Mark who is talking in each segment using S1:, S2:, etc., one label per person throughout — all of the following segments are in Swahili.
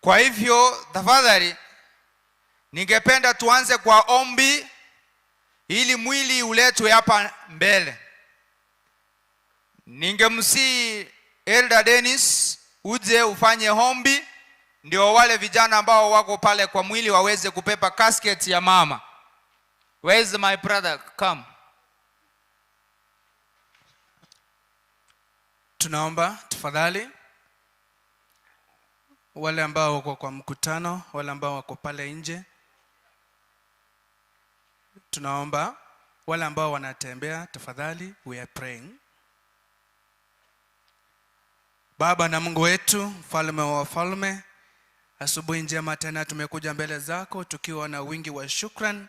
S1: Kwa hivyo tafadhali ningependa tuanze kwa ombi ili mwili uletwe hapa mbele. Ningemsihi Elder Dennis uje ufanye ombi ndio wale vijana ambao wako pale kwa mwili waweze kupepa casket ya mama. Where is my brother? Come.
S2: Tunaomba tafadhali wale ambao wako kwa mkutano, wale ambao wako pale nje, tunaomba wale ambao wanatembea, tafadhali we are praying. Baba na Mungu wetu, mfalme wa wafalme, asubuhi njema tena tumekuja mbele zako tukiwa na wingi wa shukran,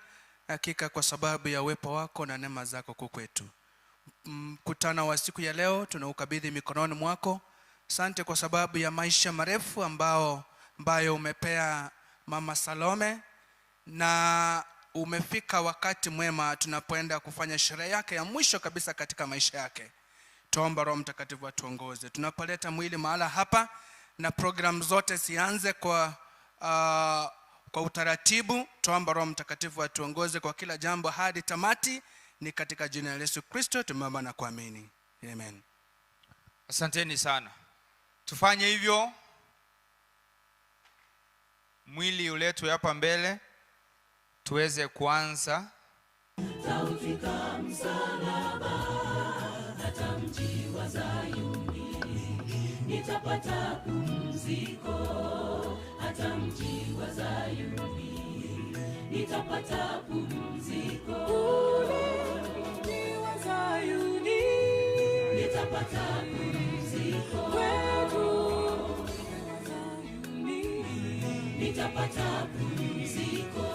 S2: hakika kwa sababu ya uwepo wako na neema zako kwetu. Mkutano wa siku ya leo tunaukabidhi mikononi mwako. Asante kwa sababu ya maisha marefu ambayo umepea Mama Salome, na umefika wakati mwema tunapoenda kufanya sherehe yake ya mwisho kabisa katika maisha yake. Tuomba Roho Mtakatifu atuongoze. Tunapoleta mwili mahala hapa na program zote zianze kwa utaratibu. Tuomba Roho Mtakatifu atuongoze kwa kila jambo hadi tamati. Ni katika jina la Yesu Kristo tumeomba na kuamini. Amen.
S1: Asanteni sana. Tufanye hivyo. Mwili uletwe hapa mbele tuweze kuanza. Taufika msalaba hata mji wa Zayuni, nitapata pumziko hata mji wa Zayuni, nitapata pumziko mji wa Zayuni, nitapata pumziko kwetu Zayuni, nitapata pumziko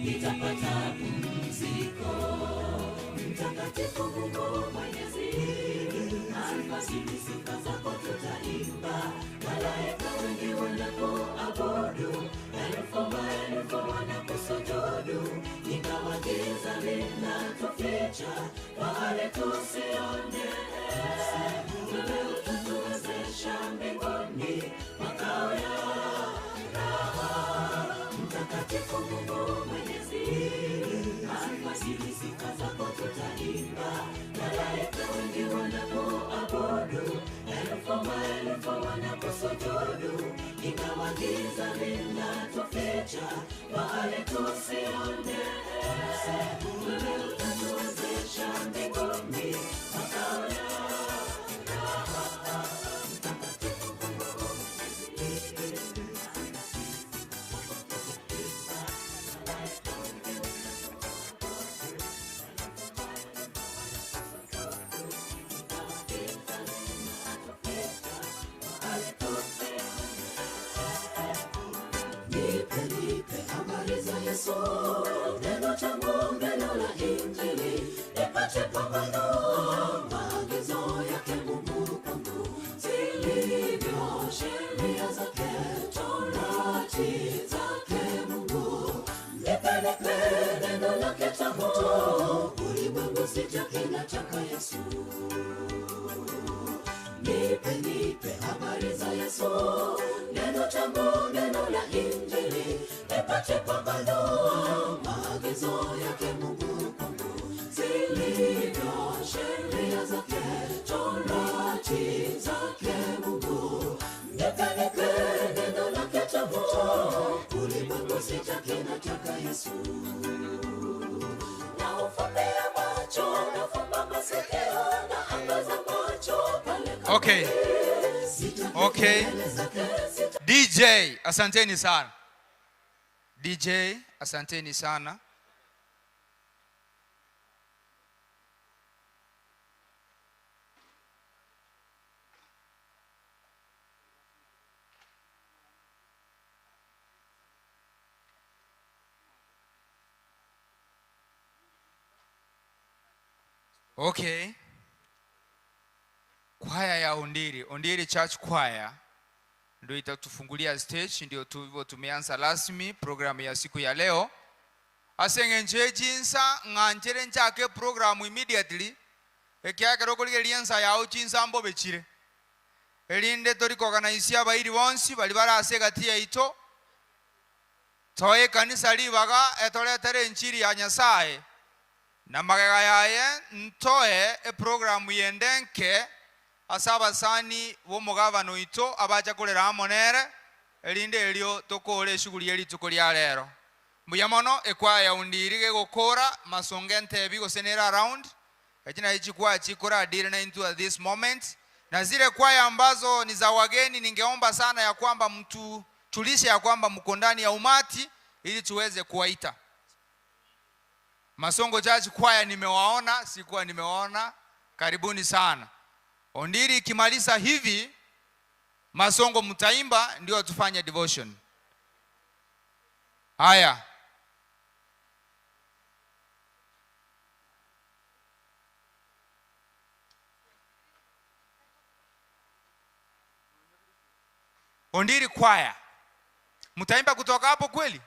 S1: nitapata pumziko. Mtakatifu Mungu Mwenyezi, alfajiri sifa zako tutaimba, malaika wengi wanapoabudu, elfu maelfu wanaposujudu, ingawa giza linatuficha, wale tusione, wewe utatuwezesha mbinguni makao ya raha. Mtakatifu Mungu Mwenyezi, alfajiri sifa zako tutaimba, malaika wengi wanapoabudu, elfu maelfu wanaposujudu, ingawa giza linatuficha, wale tusione, wewe utatuwezesha mbinguni makao ya raha. Mtakatifu Mungu Mwenyezi, neno cha Mungu, neno la Injili, nipate pambano, maagizo yake Mungu kwangu, zilivyo sheria zake, torati zake Mungu, nipeleke neno lake tamu, ulimwengu sijakina Yesu. Nipe habari za Yesu, neno cha Mungu, neno la Injili, nipate pambano, maagizo yake Mungu kwangu, zilivyo sheria zake, torati zake Mungu, nipeleke neno lake tamu, ulimwengu sijakina Yesu. Na ufumbia macho, na fumba masikio, na angaza macho pale. Okay. DJ, asanteni sana. DJ, asanteni sana. Okay. Kwaya ya Ondiri Church Choir ndio itatufungulia stage, ndio tumeanza rasmi programu ya siku ya leo. asenge nche chinsa nganchere nchake program immediately ekyakero kuligensa yawo chinsa mbo bechire elinde tori organize abairi bonsi bali barase gati yaito toye kanisa libaga etoletere nchiri ya Nyasaye na magega yaye ntoe program yendenke asaba sani wo mugabano ito abaja kolera amonere elinde elio tokole shuguli yeli tukolia lero muyamono ekwaya undirige gokora masongente ebigo senera around ejina ichikwa chikora adire na into this moment na zile kwaya ambazo ni za wageni ningeomba sana ya kwamba mtu tulishe ya kwamba mko ndani ya umati ili tuweze kuwaita. Masongo Church kwaya nimewaona, sikuwa nimewaona, karibuni sana. Ondiri ikimaliza hivi Masongo mtaimba ndio tufanye devotion. Haya. Ondiri kwaya. Mtaimba kutoka hapo kweli?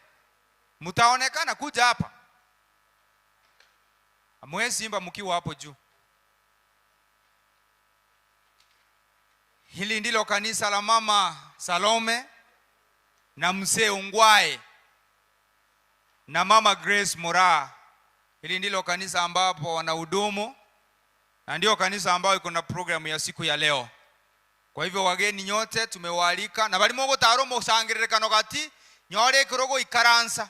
S1: Mtaonekana kuja hapa. Hamwezi imba mkiwa hapo juu. Hili ndilo kanisa la Mama Salome na Mzee Ungwae na Mama Grace Mora. Hili ndilo kanisa ambapo wanahudumu na ndio kanisa ambayo iko na program ya siku ya leo. Kwa hivyo wageni nyote tumewaalika na bali mogo taromo sangirerekano gati nyore kirogo ikaransa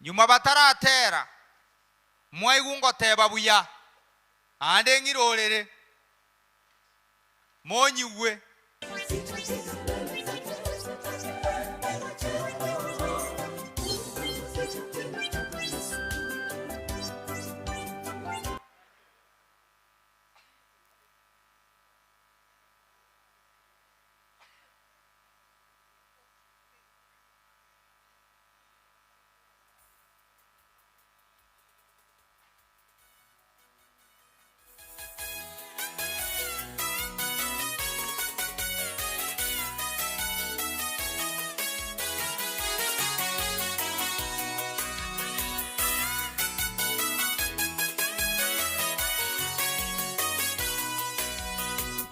S1: nyuma bataratera mwegungo teba buya ande ngirorere monyiwe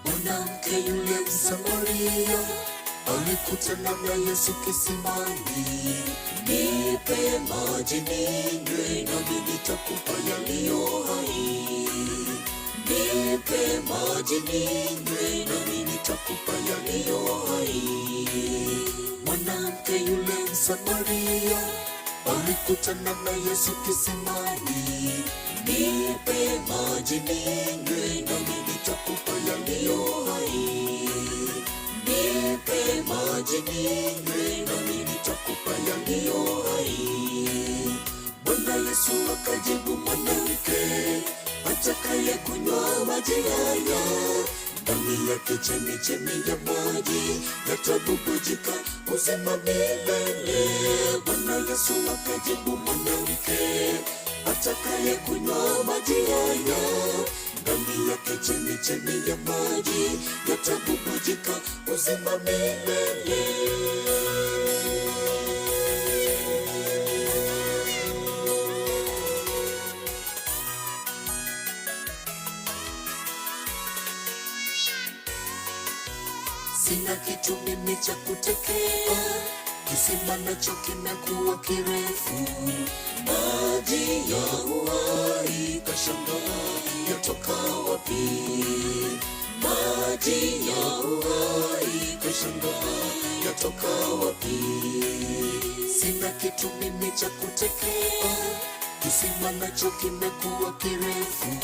S3: Mwanamke yule Msamaria alikutana na Yesu kisimani. Nipe maji ninywe nami nitakupa yaliyo hai. Nipe maji ninywe nami nitakupa yaliyo hai. Mwanamke yule Msamaria alikutana na Yesu kisimani. Nipe maji ninywe nami nitakupa yaliyo hai. Nipe maji ninywe nami nitakupa yaliyo hai. Bwana Yesu akajibu mwanamke, atakaye kunywa maji haya ndani yake chemchemi ya maji yatabubujika uzima milele. Bwana Yesu akajibu mwanamke, atakaye kunywa maji haya ndani yake chemchemi ya maji yatabubujika uzima milele. Sina kitu mimi cha kutekea, kisima nacho kimekuwa kirefu. Maji ya uhai kashangaa yatoka wapi? Maji ya uhai kashangaa yatoka wapi? Sina kitu mimi cha kutekea, kisima nacho kimekuwa kirefu.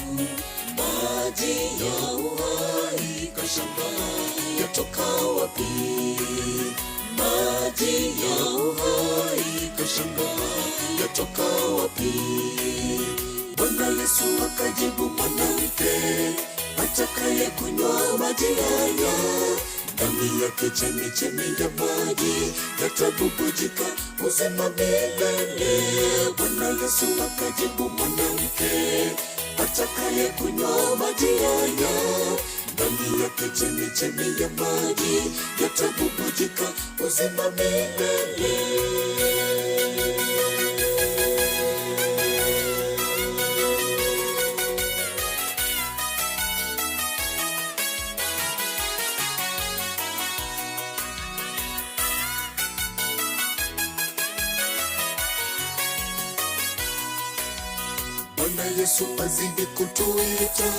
S3: Maji ya uhai kashangaa yatoka wapi? Maji ya uhai kashangaa yatoka wapi? Bwana Yesu akajibu mwanamke, atakaye kunywa maji haya ndani yake chemchemi ya maji yatabubujika uzima milele. Bwana Yesu akajibu mwanamke, atakaye kunywa maji haya ndani yake chemchemi ya maji yatabubujika uzima milele. Bwana Yesu azidi kutuita,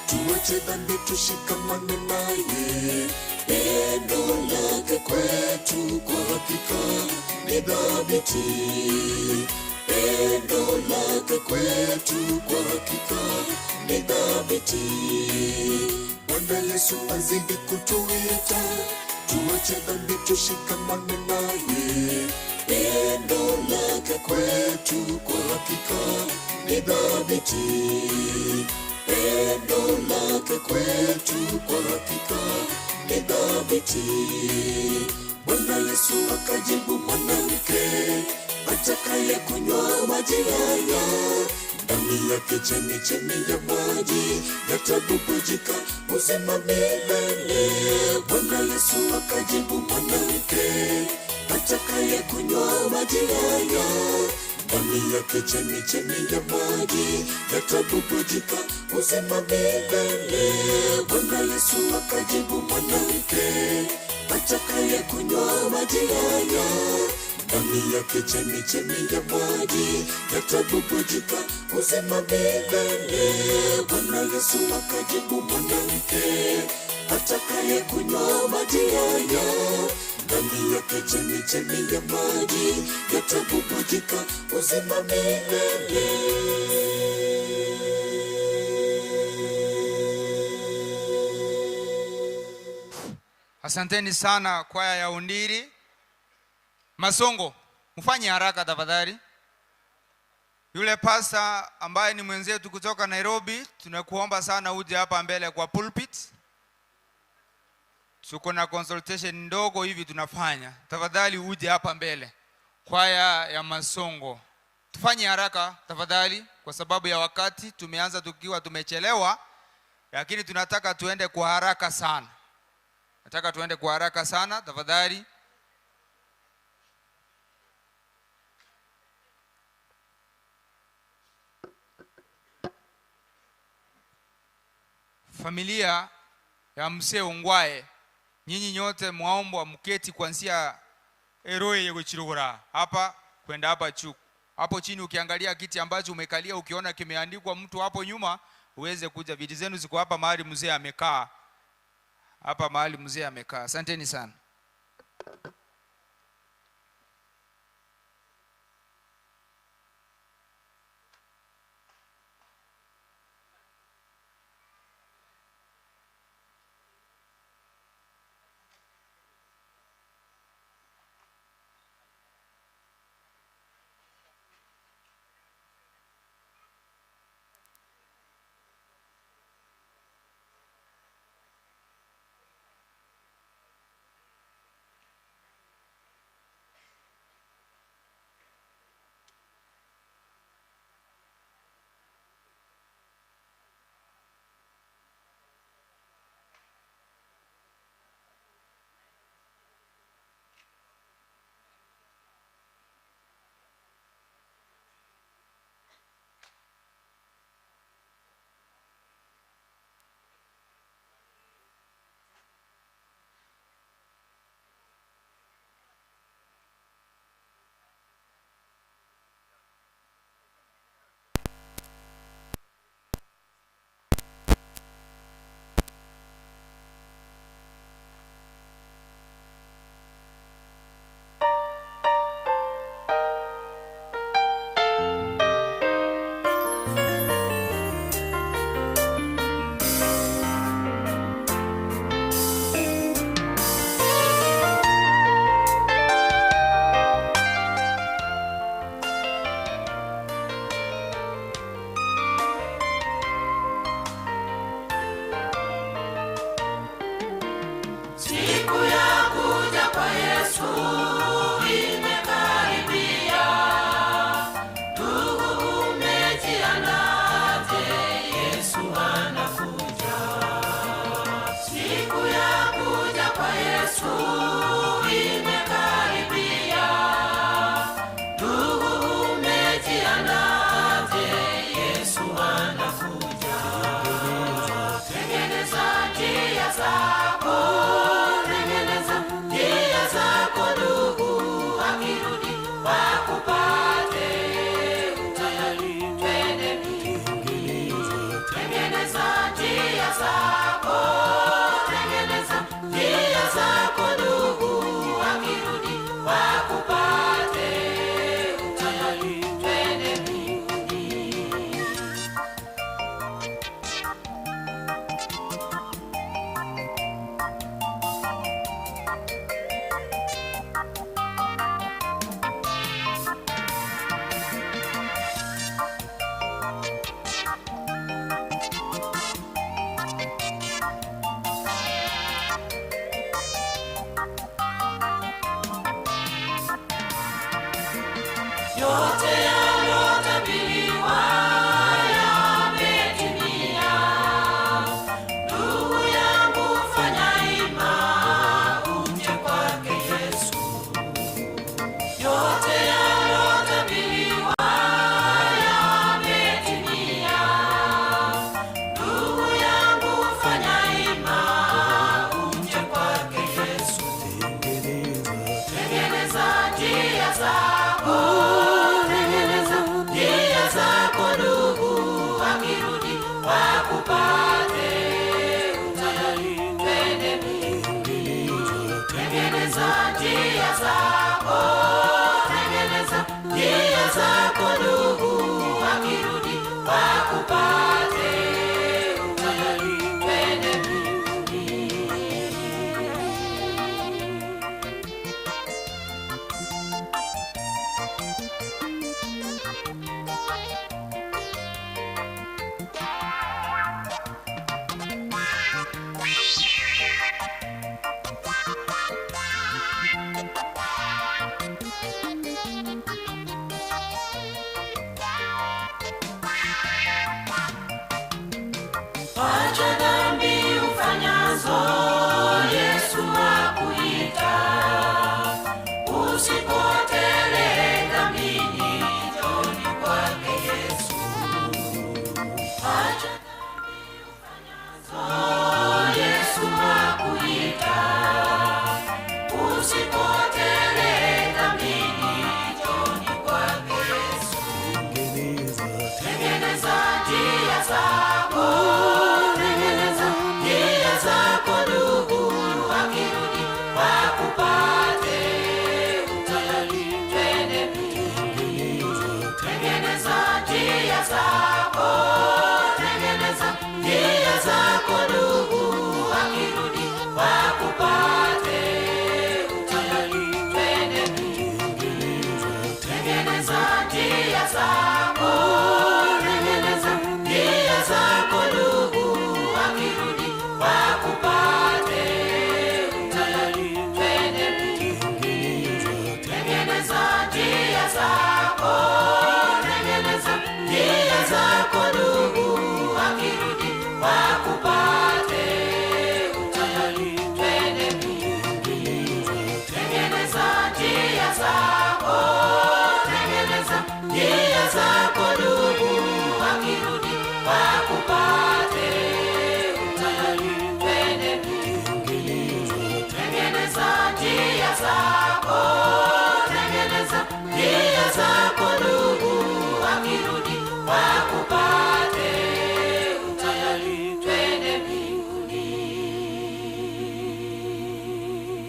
S3: tuache dhambi tushikamane naye. Pendo lake kwetu kwa hakika ni dhabiti. Pendo lake kwetu kwa hakika ni dhabiti. Bwana Yesu azidi kutuita, tuache dhambi tushikamane naye. Pendo lake kwetu kwa hakika ni dhabiti. Pendo lake kwetu kwa hakika ni dhabiti. Bwana Yesu akajibu mwanamke, atakaye kunywa maji haya, ndani yake chemchemi ya maji yatabubujika uzima milele. Bwana Yesu akajibu mwanamke, atakaye kunywa maji haya, ndani yake chemchemi ya maji yatabubujika uzima milele. Bwana Yesu akajibu mwanamke, atakaye kunywa maji haya, ndani yake chemchemi ya maji yatabubujika uzima milele. Bwana Yesu akajibu mwanamke, atakaye kunywa maji haya, ndani yake chemchemi ya maji yatabubujika uzima milele.
S1: Asanteni sana kwaya ya Undiri. Masongo, mfanye haraka tafadhali. Yule pasta ambaye ni mwenzetu kutoka Nairobi, tunakuomba sana uje hapa mbele kwa pulpit. Tuko na consultation ndogo hivi tunafanya. Tafadhali uje hapa mbele. Kwaya ya Masongo. Tufanye haraka tafadhali kwa sababu ya wakati. Tumeanza tukiwa tumechelewa, lakini tunataka tuende kwa haraka sana. Nataka tuende kwa haraka sana tafadhali. Familia ya Mzee Ongwae, nyinyi nyote mwaombwa mketi kuanzia Eroe yego Chirugura hapa kwenda hapa Chuku. Hapo chini ukiangalia kiti ambacho umekalia, ukiona kimeandikwa mtu hapo nyuma, uweze kuja. Viti zenu ziko hapa mahali mzee amekaa. Hapa mahali mzee amekaa. Asanteni sana.
S3: yote yaliyotabiriwa yametimia. Ndugu yangu fanya ima, uje kwake Yesu. Yote yaliyotabiriwa yametimia. Ndugu yangu fanya ima, uje kwake Yesu. Tengeneza njia zako, tengeneza njia zako ndugu, akirudi wakupate utayari twende mbinguni. Tengeneza njia zako, tengeneza njia zako ndugu, akirudi wakupate utayari twende mbinguni. Acha dhambi ufanyazo, Yesu akuita. Usipotele dhambini, njoni kwake Yesu. Acha dhambi ufanyazo, Yesu akuita. Usipotele dhambini, njoni kwake Yesu. Tengeneza njia zako, tengeneza njia zako ndugu, akirudi wakupate utayari twende mbinguni. Tengeneza njia zako, tengeneza njia zako ndugu, akirudi wakupate utayari twende mbinguni. Tengeneza njia zako, tengeneza njia zako ndugu, akirudi wakupate utayari twende mbinguni. Tengeneza njia zako, tengeneza njia zako ndugu, akirudi wakupate utayari twende mbinguni. Tengeneza njia zako, tengeneza njia zako ndugu, akirudi wakupate utayari twende mbinguni. Tengeneza njia zako, tengeneza njia zako ndugu, akirudi wakupate utayari twende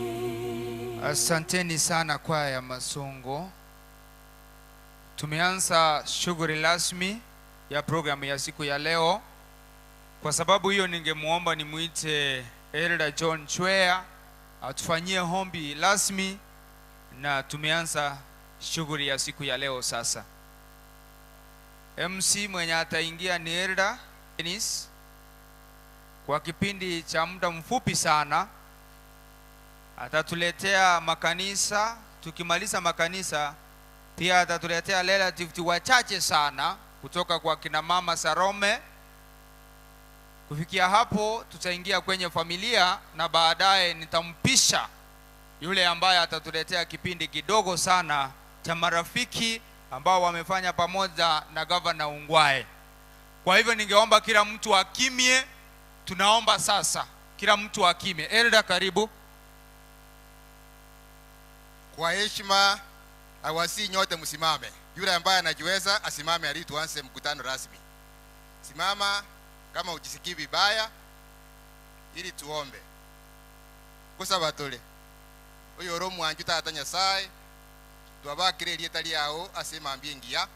S3: mbinguni.
S1: Asanteni sana kwaya ya Masongo. Tumeanza shughuli rasmi ya programu ya siku ya leo. Kwa sababu hiyo ningemuomba nimuite Elder John Chwea atufanyie hombi rasmi, na tumeanza shughuli ya siku ya leo sasa. MC mwenye ataingia ni Elder Dennis kwa kipindi cha muda mfupi sana. Atatuletea makanisa, tukimaliza makanisa pia atatuletea relative wachache sana kutoka kwa kina mama Sarome. Kufikia hapo tutaingia kwenye familia, na baadaye nitampisha yule ambaye atatuletea kipindi kidogo sana cha marafiki ambao wamefanya pamoja na Governor Ungwae. Kwa hivyo ningeomba kila mtu akimie. Tunaomba sasa kila mtu akimie. Elda, karibu.
S4: Kwa heshima awasi nyote msimame. Yule ambaye anajiweza asimame ili tuanze mkutano rasmi. Simama kama ujisikii vibaya ili tuombe. Kusaba tole. Oyo romu anju tata Nyasaye twabakire lieta lyao asema mbingia.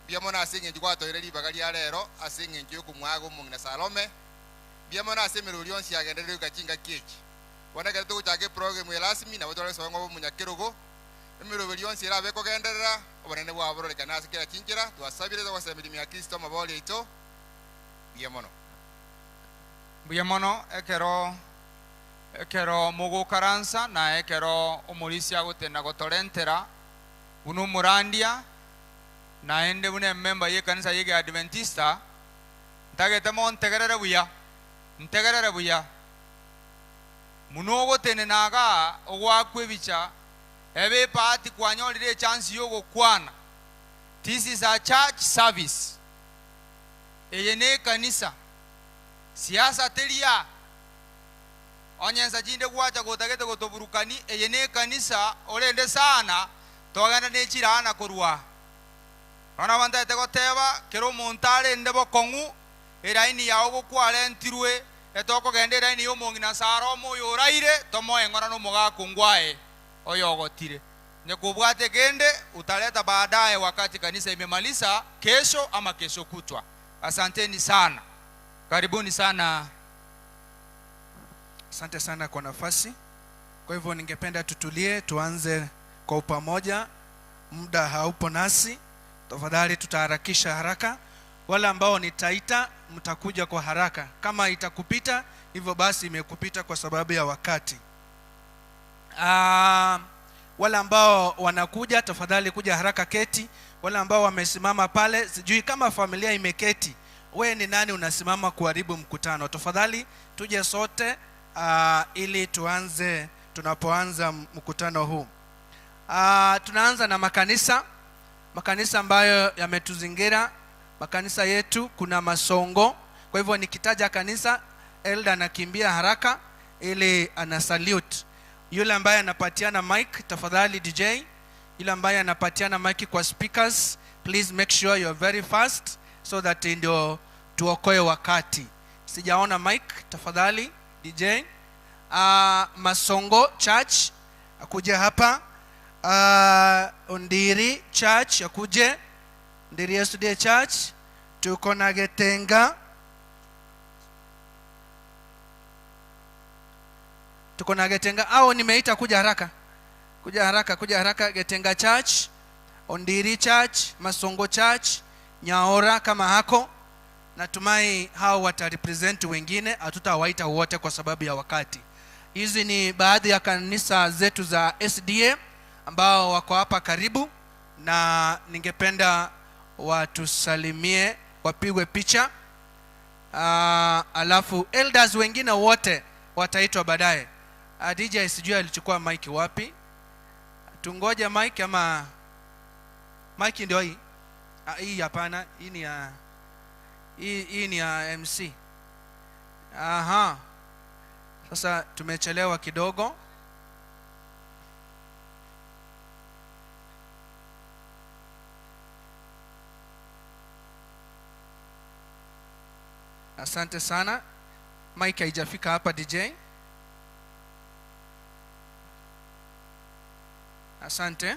S4: Biamona asinge njikwa toire libagali ya lero asinge njiyo kumwago mungina Salome. Biamona asemero lyonsi agenderero kachinga kechi. Wanagera tukuchage program ya rasmi na wotore songo munyakirugo. Emiro lyonsi era beko genderera obanene bwa borole kanasa kira chinjira twasabire zo kwasemiri ya Kristo mabole ito. Biamono
S1: ekero mugukaransa na ekero omulisi agotena gotorentera uno murandia naende bune member ye kanisa yege Adventista ntagete mo ntegerere buya munogo tene naga ogwakwe bicha ebe party kwanyolire chance yogo kwana. This is a church service. Eyene kanisa siasa telia onyensa jinde kwacha gotagete gotoburukani eyene kanisa olende sana togana nechirana korwa ana banda tegoteba kero montale ndebo kongu eraini yawo gokwale ntirwe etoko gende eraini yo mongina saro moyo oraire tomo engora no moga kungwae oyogotire nekubwate gende utaleta baadaye wakati kanisa imemaliza kesho ama kesho kutwa. Asanteni sana, karibuni sana.
S2: Asante sana kwa nafasi. Kwa hivyo ningependa tutulie, tuanze kwa pamoja. Muda haupo nasi, tafadhali tutaharakisha haraka. Wale ambao nitaita mtakuja kwa haraka. Kama itakupita hivyo basi imekupita kwa sababu ya wakati. Wale ambao wanakuja tafadhali kuja haraka keti. Wale ambao wamesimama pale, sijui kama familia imeketi, wewe ni nani unasimama kuharibu mkutano? Tafadhali tuje sote ili tuanze. Tunapoanza mkutano huu tunaanza na makanisa ambayo yametuzingira. Makanisa yetu kuna Masongo. Kwa hivyo nikitaja kanisa, elder anakimbia haraka ili ana salute. Yule ambaye anapatiana mic tafadhali DJ, yule ambaye anapatiana mic kwa speakers, please make sure you are very fast so that ndio tuokoe wakati. Sijaona mic, tafadhali DJ. Masongo Church akuje hapa. Ondiri Church akuje. Ondiri SDA Church. Tuko na Getenga. Au nimeita kuja haraka. Getenga Church, Ondiri Church, Masongo Church, Nyaora kama hako. Natumai hao watarepresent wengine, hatutawaita wote kwa sababu ya wakati. Hizi ni baadhi ya kanisa zetu za SDA ambao wako hapa karibu, na ningependa watusalimie, wapigwe picha. Alafu elders wengine wote wataitwa baadaye. DJ sijui alichukua mic wapi. Tungoje mic ama mic ndio hii? Hii hapana, hii ni ya MC. Aha. Sasa tumechelewa kidogo. Asante sana. Mic haijafika hapa DJ. Asante.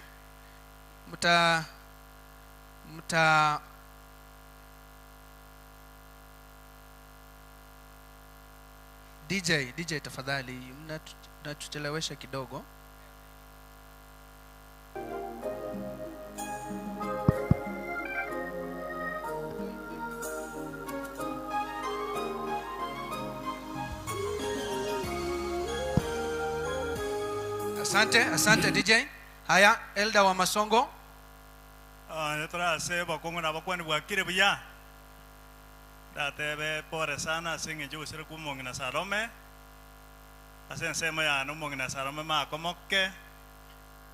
S2: DJ tafadhali, mnatuchelewesha kidogo. Asante DJ. Haya, elder wa Masongo.
S5: Netora seba kongo na bakwani bwakire buya. Datebe pore sana singe jo sira kumongi na Salome. Asen sema ya no mongi na Salome ma komokke.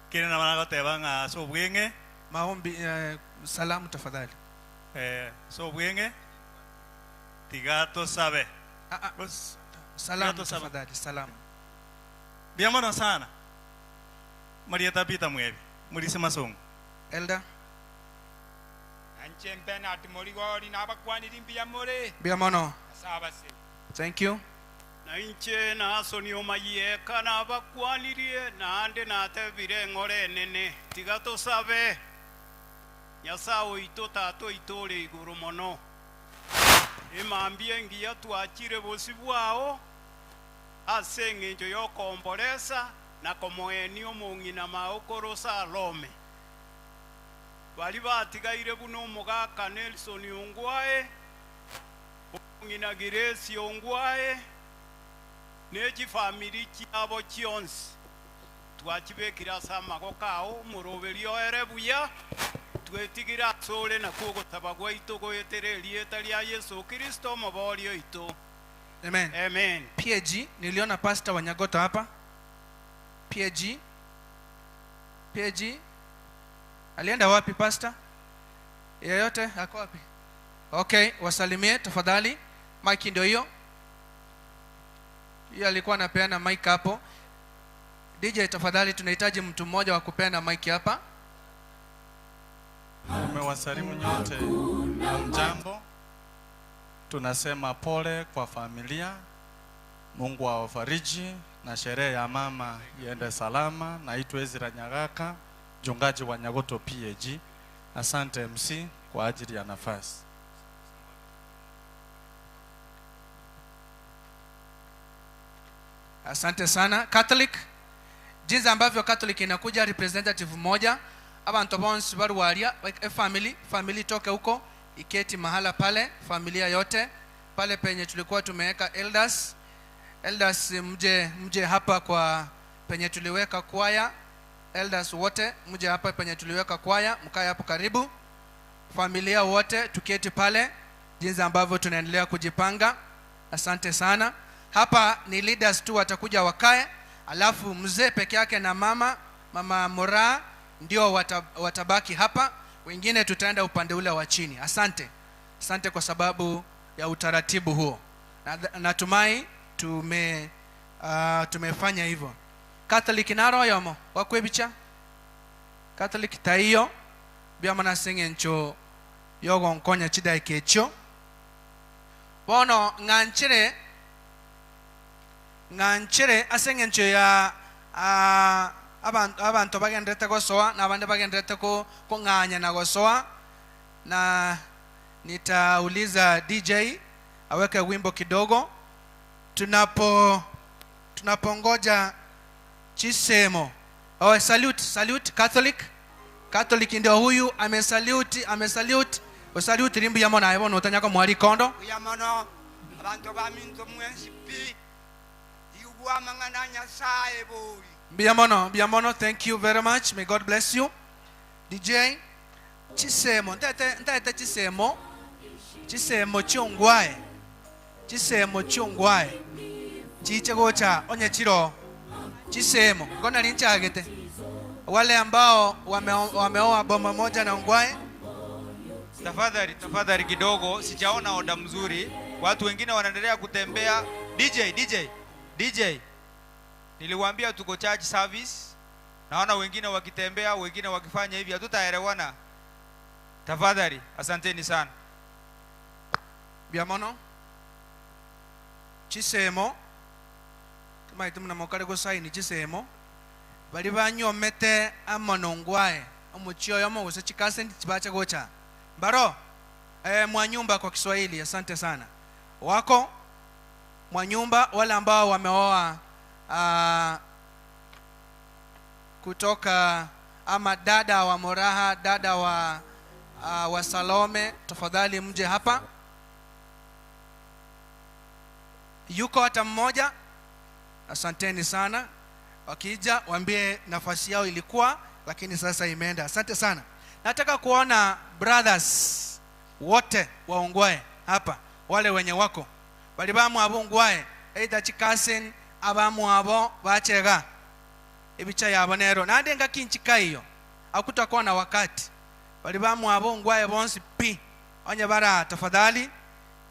S5: Kile na bana goteba nga so bwenge.
S2: Maombi salamu tafadhali.
S5: So bwenge. Tigato sabe.
S2: Salamu tafadhali, salamu.
S5: Biamono sana. Maria Tabita mwebi. Mulise Masongo.
S2: Elder.
S1: Anchempena atimorigori na bakwani limpia more.
S2: Biamono.
S1: Asabase.
S2: Thank you.
S6: Na inche na asoni omaye kana bakwanirie na ande na tebire ngore nene tigato sabe Nyasao ito tato itore iguru mono imambie ngiya tuachire bosi bwao asenge njo yokombolesa na komoeni omongina maokoro Salome bali batigaire buno omugaka Nelson Ongwae omongina Giresi Ongwae neji family kyabo kyonsi twachibekira samago kao murubiri oere buya twetigira sore na kugotaba gwaitu gwetereria eta ria Yesu Kristo mabori oito.
S2: Amen.
S6: Amen.
S2: PAG, niliona Pastor Wanyagoto hapa. PAG. Alienda wapi Pastor? Yeyote ako wapi? Okay, wasalimie tafadhali. Mike ndio hiyo. Yeye alikuwa anapeana mic hapo. DJ tafadhali, tunahitaji mtu mmoja wa kupeana mic hapa.
S5: Umewasalimu nyote. Mjambo. Tunasema pole kwa familia. Mungu awafariji na sherehe ya mama iende salama. Naitwa Ezra Nyagaka, mchungaji wa Nyagoto PAG. Asante MC kwa ajili ya nafasi.
S2: Asante sana. Catholic, jinsi ambavyo Catholic inakuja representative mmoja, abantu bonse barwaria family toke huko iketi mahala pale, familia yote pale penye tulikuwa tumeweka elders mje hapa kwa penye tuliweka kwaya. Elders wote mje hapa penye tuliweka kwaya, mkae hapo karibu. Familia wote tuketi pale, jinsi ambavyo tunaendelea kujipanga. Asante sana. Hapa ni leaders tu watakuja wakae, alafu mzee peke yake na mama Mora ndio watabaki hapa, wengine tutaenda upande ule wa chini. Asante kwa sababu ya utaratibu huo. Natumai tumefanya hivyo. Catholic naro yomo wakwebicha Catholic taiyo bya mana sengencho yogo nkonya chidai kecho bono nganchire asengencho ya abantu bagendete gosoa na abandi bagendete ko nganya na gosoa, na nitauliza DJ aweke wimbo kidogo tunapongoja chisemo. Oh, salute Catholic ndio huyu amesalute usalute rimbu ya mona yabo notanyako mwali kondo
S7: ya mono abantu baminto mwensipi yuwa mangana nyasaye boy
S2: biamono. Thank you very much, may God bless you. DJ chisemo ntete chisemo chungwae chiche gocha onye chiro chisemo ngona linchagete wale ambao wameoa boma moja na ungwae.
S1: Tafadhali kidogo, sijaona oda mzuri, watu wengine wanaendelea kutembea. DJ niliwaambia tuko church service, naona wengine wakitembea, wengine wakifanya hivi, hatutaelewana. Tafadhali, asanteni sana.
S2: Biamono chisemo kama itumna mokare go saini chisemo bali banyomete amonongwae omuchio yomo gose chikase ndibacha gocha baro mwanyumba kwa Kiswahili. Asante sana wako mwanyumba, wale ambao wameoa kutoka ama dada wa Moraha, dada wa Salome, tafadhali mje hapa. Yuko hata mmoja? Asanteni sana. Wakija waambie nafasi yao ilikuwa, lakini sasa imeenda. Asante sana. Nataka kuona brothers wote waongwae hapa, wale wenye wako bali bamu abongwae either chikasen abamu abo bachega ibicha yabo nero nande ngakinchika hiyo akutakuwa na wakati bali bamu abongwae bonsi pi onye bara. Tafadhali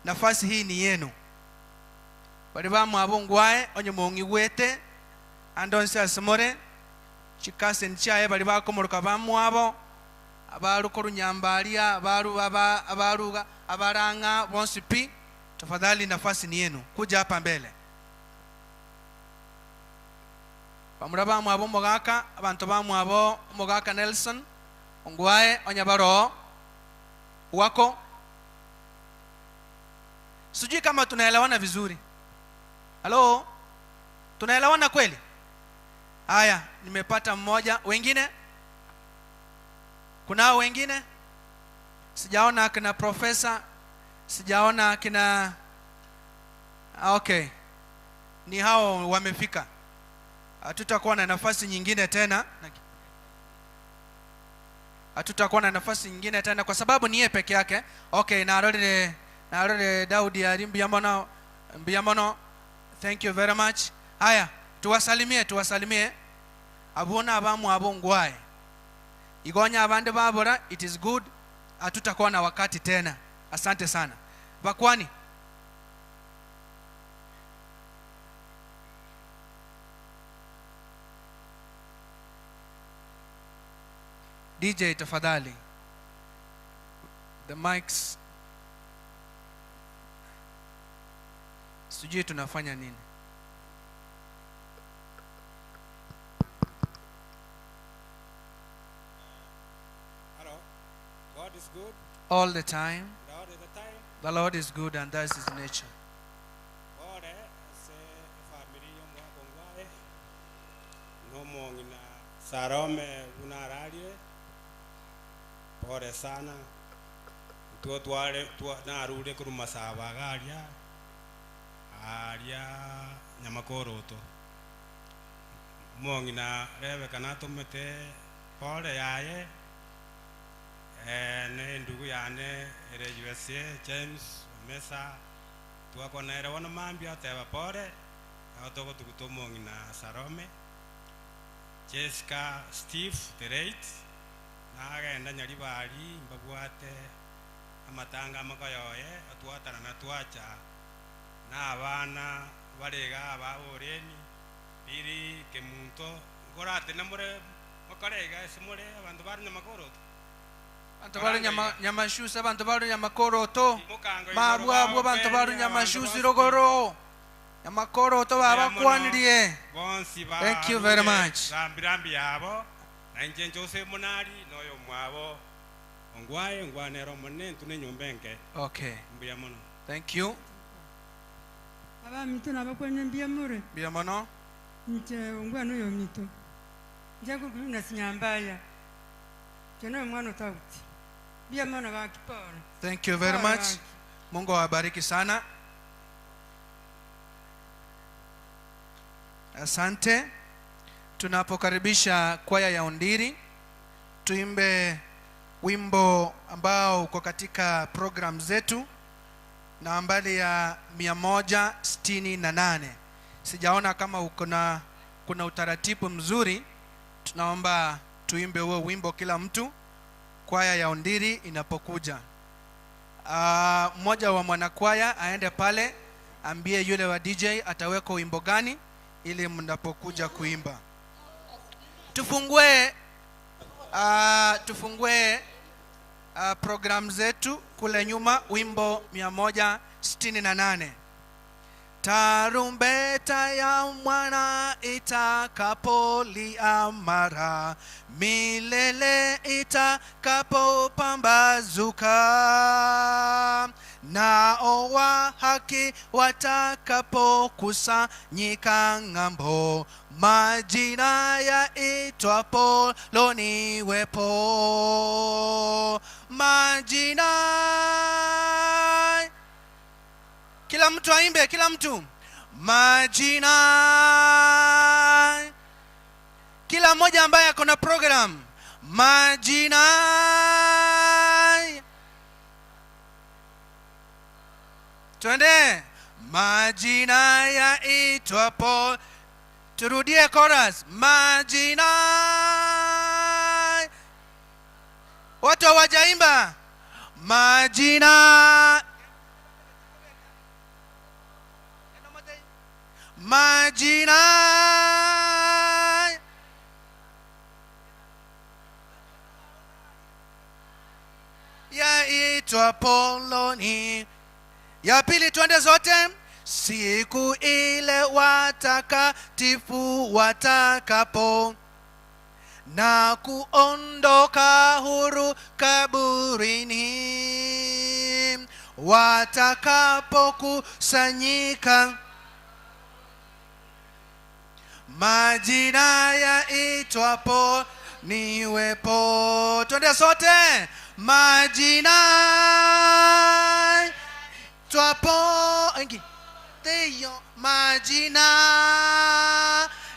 S2: nafasi hii ni yenu. Bali bamu abongwae onye mongi wete andonse asemore chikasen chae bali bakomoruka bamu abo abaruko runyambalia abaruga abaranga bonsi pi. Tafadhali nafasi ni yenu, kuja hapa mbele. Bamuraba mwabo mogaka abantu bamwabo mogaka Nelson ongwae onyabaro wako. Sijui kama tunaelewana vizuri. Halo, tunaelewana kweli? Haya, nimepata mmoja. Wengine? Kunao wengine? Sijaona kina profesa, sijaona kina okay, ni hao wamefika. Hatutakuwa na nafasi nyingine tena. Hatutakuwa na nafasi nyingine tena kwa sababu ni yeye peke yake. Okay, narode Daudi Mbiamono. Thank you very much. Haya, tuwasalimie. Abona abamu abongwae. Igonya abande babora, it is good. Hatutakuwa na wakati tena. Asante sana. Bakwani. DJ tafadhali. The mics. Sijui tunafanya nini.
S8: Hello. God is good.
S2: All the time.
S8: All the time.
S2: The Lord is good and that's his nature.
S8: Ore se family yomwabongwae. No ngina Sarome unaralie. Pore sana. Tuotwale narure kuruma sabagaria. Aria Nyamakoroto. Mongina rebe kanato mete pore yaye. Ne ndugu yane ere USA James Mesa tuako na ere wana mambi ateba pore atoko tukutomo ngina Sarome Jessica Steve the Right na agenda nyali bali mbabwate amatanga amakayoye atwatana na twacha na abana barega abaoreni biri kemunto ngorate namure makarega simure abantu bari Nyamakoroto. Bantu bari Nyamashusi, abantu bari Nyamakoroto. Mabwabwo abantu bari Nyamashusi rogoro. Nyamakoroto babakwaniriye. Thank you very much. Rambirambi yabo. Na nje Jose Monari noyo mwabo. Ongwaye ngwanero monne tune nyombenke.
S2: Okay.
S8: Mbiyamono.
S2: Thank you.
S9: Aba mito nabakwenye mbiyamure.
S2: Mbiyamono.
S9: Nje ongwano yo mito. Nje kugulu na sinyambaya. Jeno mwana tauti. Mbiyamona bakipora.
S2: Thank you very much. Mungu awabariki sana. Asante. Tunapokaribisha kwaya ya Ondiri, tuimbe wimbo ambao uko katika program zetu nambari ya 168. Sijaona kama kuna utaratibu mzuri. Tunaomba tuimbe huo wimbo kila mtu kwaya ya Ondiri inapokuja. Mmoja wa mwanakwaya aende pale ambie yule wa DJ ataweka wimbo gani ili mnapokuja kuimba. Tufungue program zetu kule nyuma, wimbo 168. Tarumbeta ya mwana itakapolia mara, milele itakapopambazuka, nao wa haki watakapokusanyika ng'ambo, majina yaitwapo loniwepo. Majina, kila mtu aimbe, kila mtu. Majina, kila mmoja ambaye ako na program. Majina, twende. Majina yaitwapo, turudie chorus. Majina, watu hawajaimba. Majina, majina yaitwapo loni. Ya pili, twende zote. Siku ile watakatifu watakapo na kuondoka huru kaburini, watakapokusanyika, majina yaitwapo niwepo. Twende sote. Majina yaitwapo, majina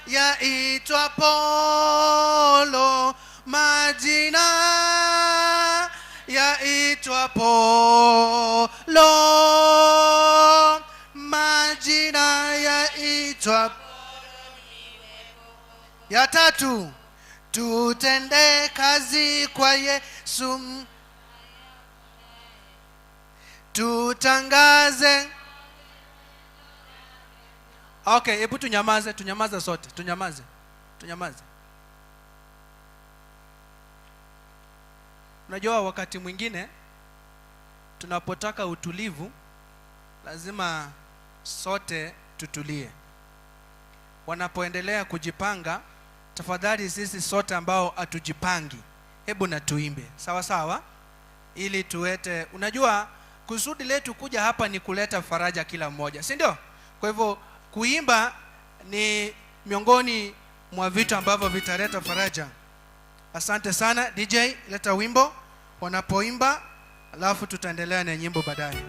S2: yaitwa Polo, majina yaitwa Polo, majina yaitwa. Ya tatu, tutende kazi kwa Yesu, tutangaze. Okay, hebu tunyamaze sote, tunyamaze. Unajua wakati mwingine tunapotaka utulivu lazima sote tutulie. Wanapoendelea kujipanga, tafadhali sisi sote ambao hatujipangi, hebu na tuimbe sawa sawa, ili tuwete. Unajua kusudi letu kuja hapa ni kuleta faraja kila mmoja, si ndio? Kwa hivyo kuimba ni miongoni mwa vitu ambavyo vitaleta faraja. Asante sana DJ, leta wimbo wanapoimba, alafu tutaendelea na nyimbo baadaye.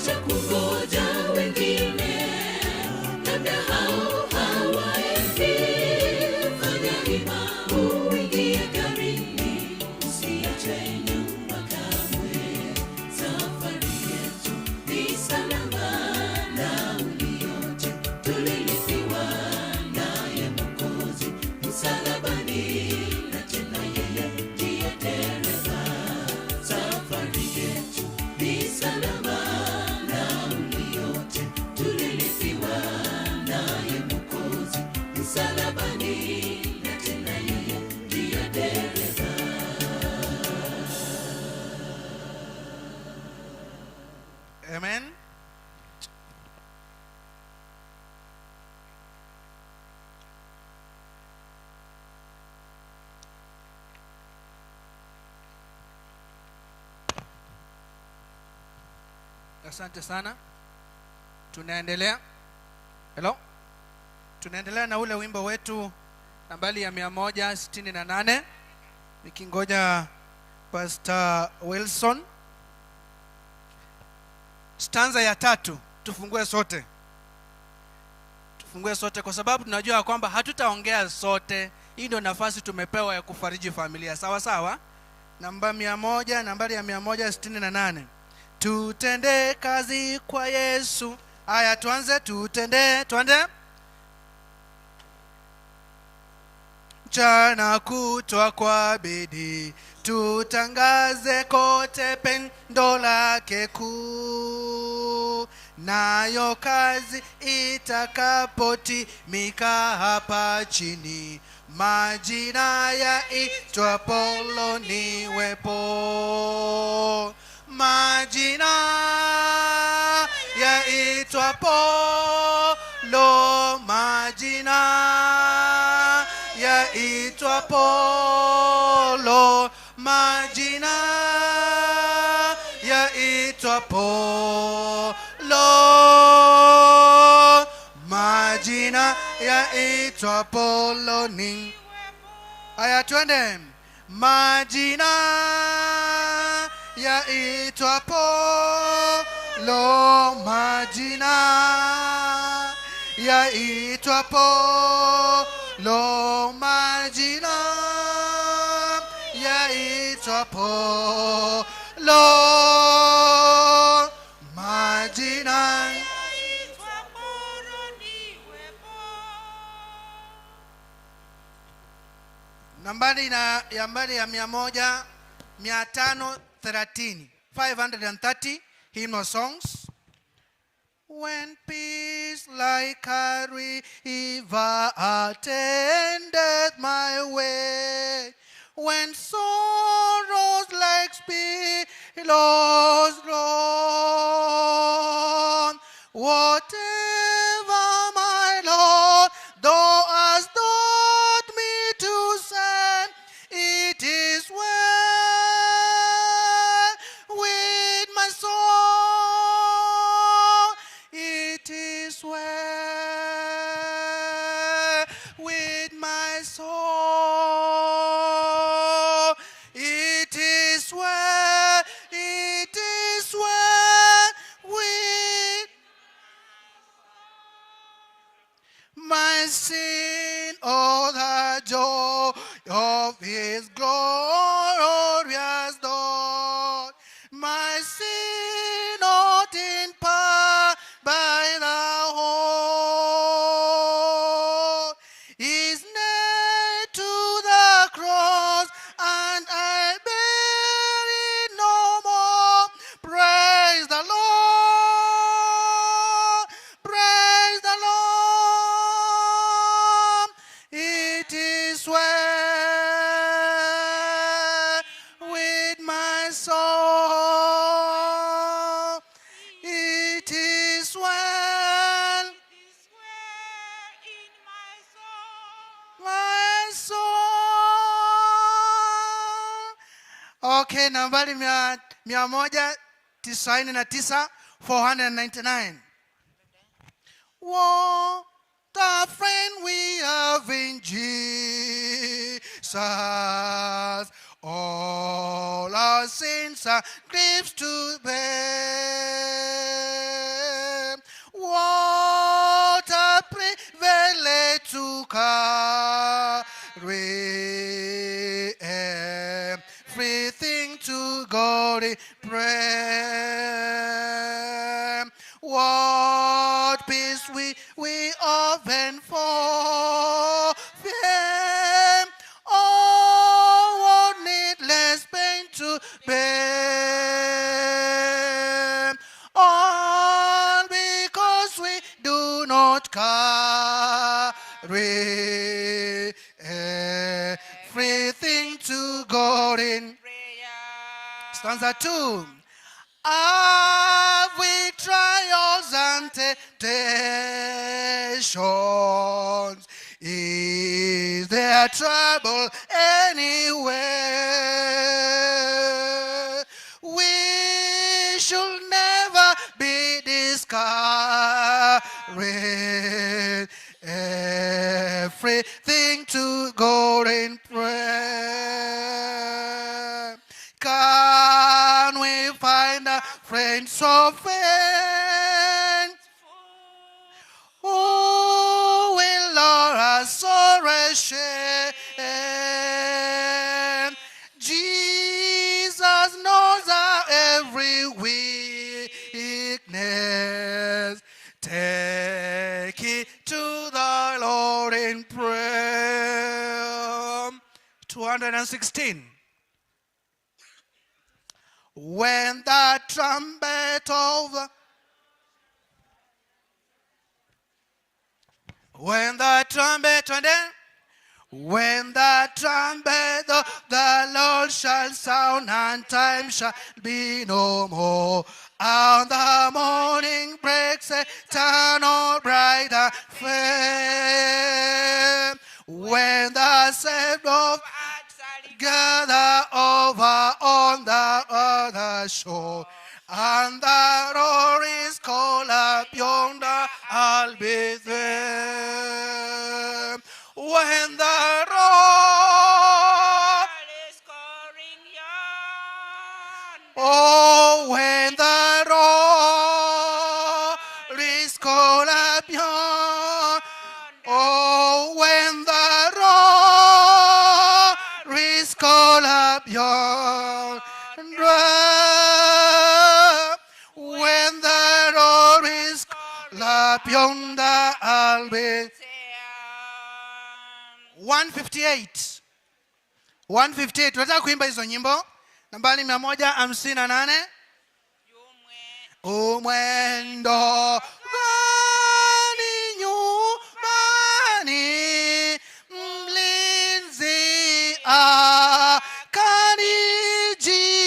S3: wacha kungoja wengine, labda hao hawaendi. Fanya hima uingie garini, usiache nyuma kamwe. Safari yetu ni salama, nauli yote tulilipiwa naye Mwokozi msalabani, na tena yeye ndiye dereva. Safari yetu ni salama, nauli yote tulilipiwa naye Mwokozi msalabani, na tena yeye ndiye dereva.
S2: Amen. Asante sana. Tunaendelea. Hello. Tunaendelea na ule wimbo wetu nambari ya 168. Nikingoja Pastor Wilson. Stanza ya 3 tufungue sote. Tufungue sote kwa sababu tunajua kwamba hatutaongea sote. Hii ndio nafasi tumepewa ya kufariji familia. Sawa sawa? Nambari ya 168. Tutende kazi kwa Yesu. Aya tuanze, tuende. Mchana kutwa kwa bidii, tutangaze kote pendo lake kuu. Nayo kazi itakapotimika hapa chini, majina yaitwapo niwepo. Majina yaitwapo lo, majina yaitwapo lo, majina yaitwapo lo, majina yaitwapo lo ni. Aya twende. Majina yaitwapo lo, majina yaitwapo lo, majina yaitwapo lo, majina yaitwapo lo niwepo. Nambari ya 530 hymnal songs. When peace like a river attendeth my way, when sorrows like billows roll, whatever my Lord thou hast taught me to send, it is well with my soul. It is well with my soul. It is well. It is well with my sin. Oh, the joy of His glorious dawn. My sin not in part by the whole is nailed to the cross, and I bear it no more. Praise the Lord. Praise the Lord. It is well with my soul. It is well in my soul. Okay, nambari 199, 499. What a friend we have in Jesus. All our sins are griefs to bear. everything to God in prayer. What peace we often forfeit. Oh, what needless pain to bear. All because we do not carry everything to God in prayer. Stanza 2. Have we trials and temptations? Is there trouble anywhere? We should never be discouraged. Everything to God in prayer. Can we find a friend so faithful who will lure us sorrow shame? Jesus knows our every weakness. Take it to the Lord in prayer. 216. When the trumpet of the of the Lord shall sound, and time shall be no more. And the morning breaks eternal bright and fair. When the saved of gather over on the other shore, and the roar is called up yonder, I'll be there. When the roar is calling yonder, oh, when the roar is called up yonder, oh, when the roar is called up yonder, when the roar is called up yonder, I'll be 158. 158. Tunataka kuimba hizo nyimbo. Nambari 158. Umwendo gani nyumbani, mlinzi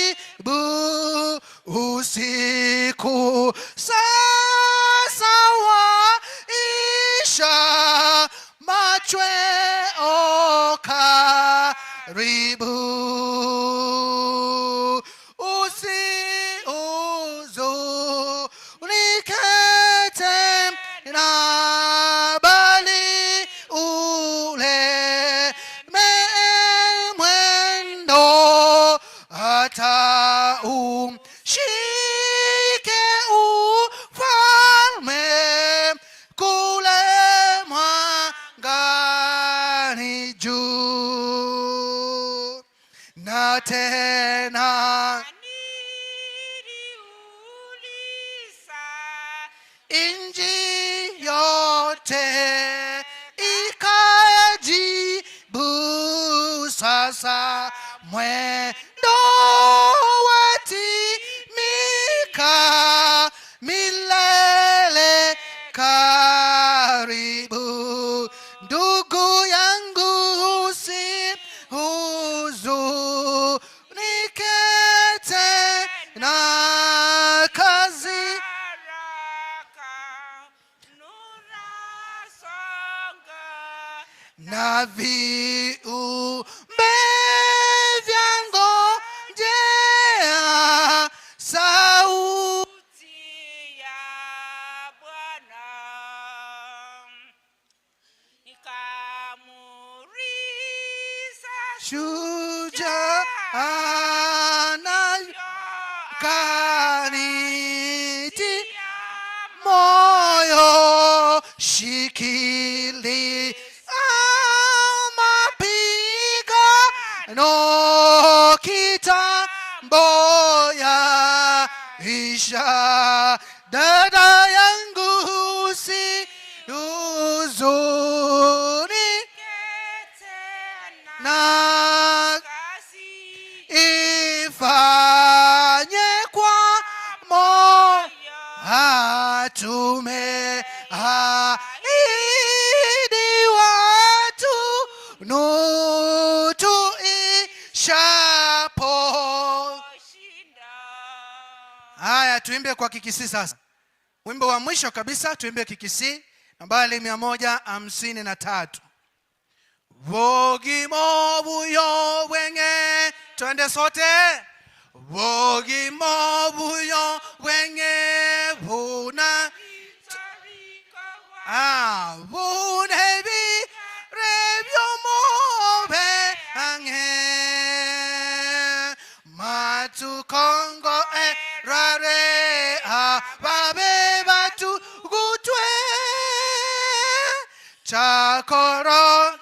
S2: akanijibu usiku sasa waisha, machweo karibu. Usihuzunike tena, bali ulemee mwendo, hata umshike ufalme kule mwangani juu. Na tena inji yote ikajibu sasa, mwendo watimika, milele karibu. Ndugu yangu usihuzunike tena, kazi na viumbe vyangojea sauti ya Bwana, ikamurisa shujaa kaniti moyo, shikili mapi dada yangu si uzuri na ifanye kwa moyo tume haidi watu nutu ishapo. Haya, tuimbe kwa kikisi sasa. Wimbo wa mwisho kabisa tuimbe kikisi nambari 153. Vogimo buyo wenge, twende sote. Vogimo buyo wenge buna bunebi rebyo mobe ange matu kongo rare babe batu gutwe chakoro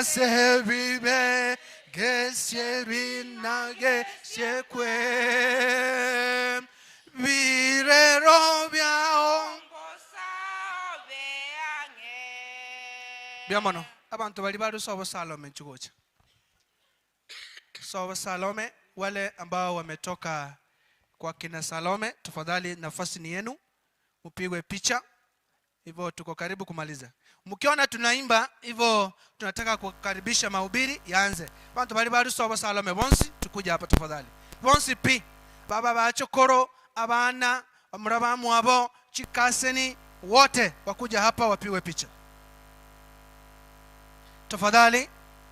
S2: se vive que se vina que se kwe vire robia biamono abantu bali bado sobo Salome chugocha sobo Salome. Wale ambao wametoka kwa kina Salome, tafadhali nafasi ni yenu, upigwe picha. Hivyo tuko karibu kumaliza. Mkiona tunaimba hivyo tunataka kukaribisha mahubiri yaanze. Bantu bali bali sobo Salome bonsi tukuja hapa tafadhali. Bonsi pi baba bachokoro abana amurabamu abo chikaseni wote wakuja hapa wapigwe picha. Tafadhali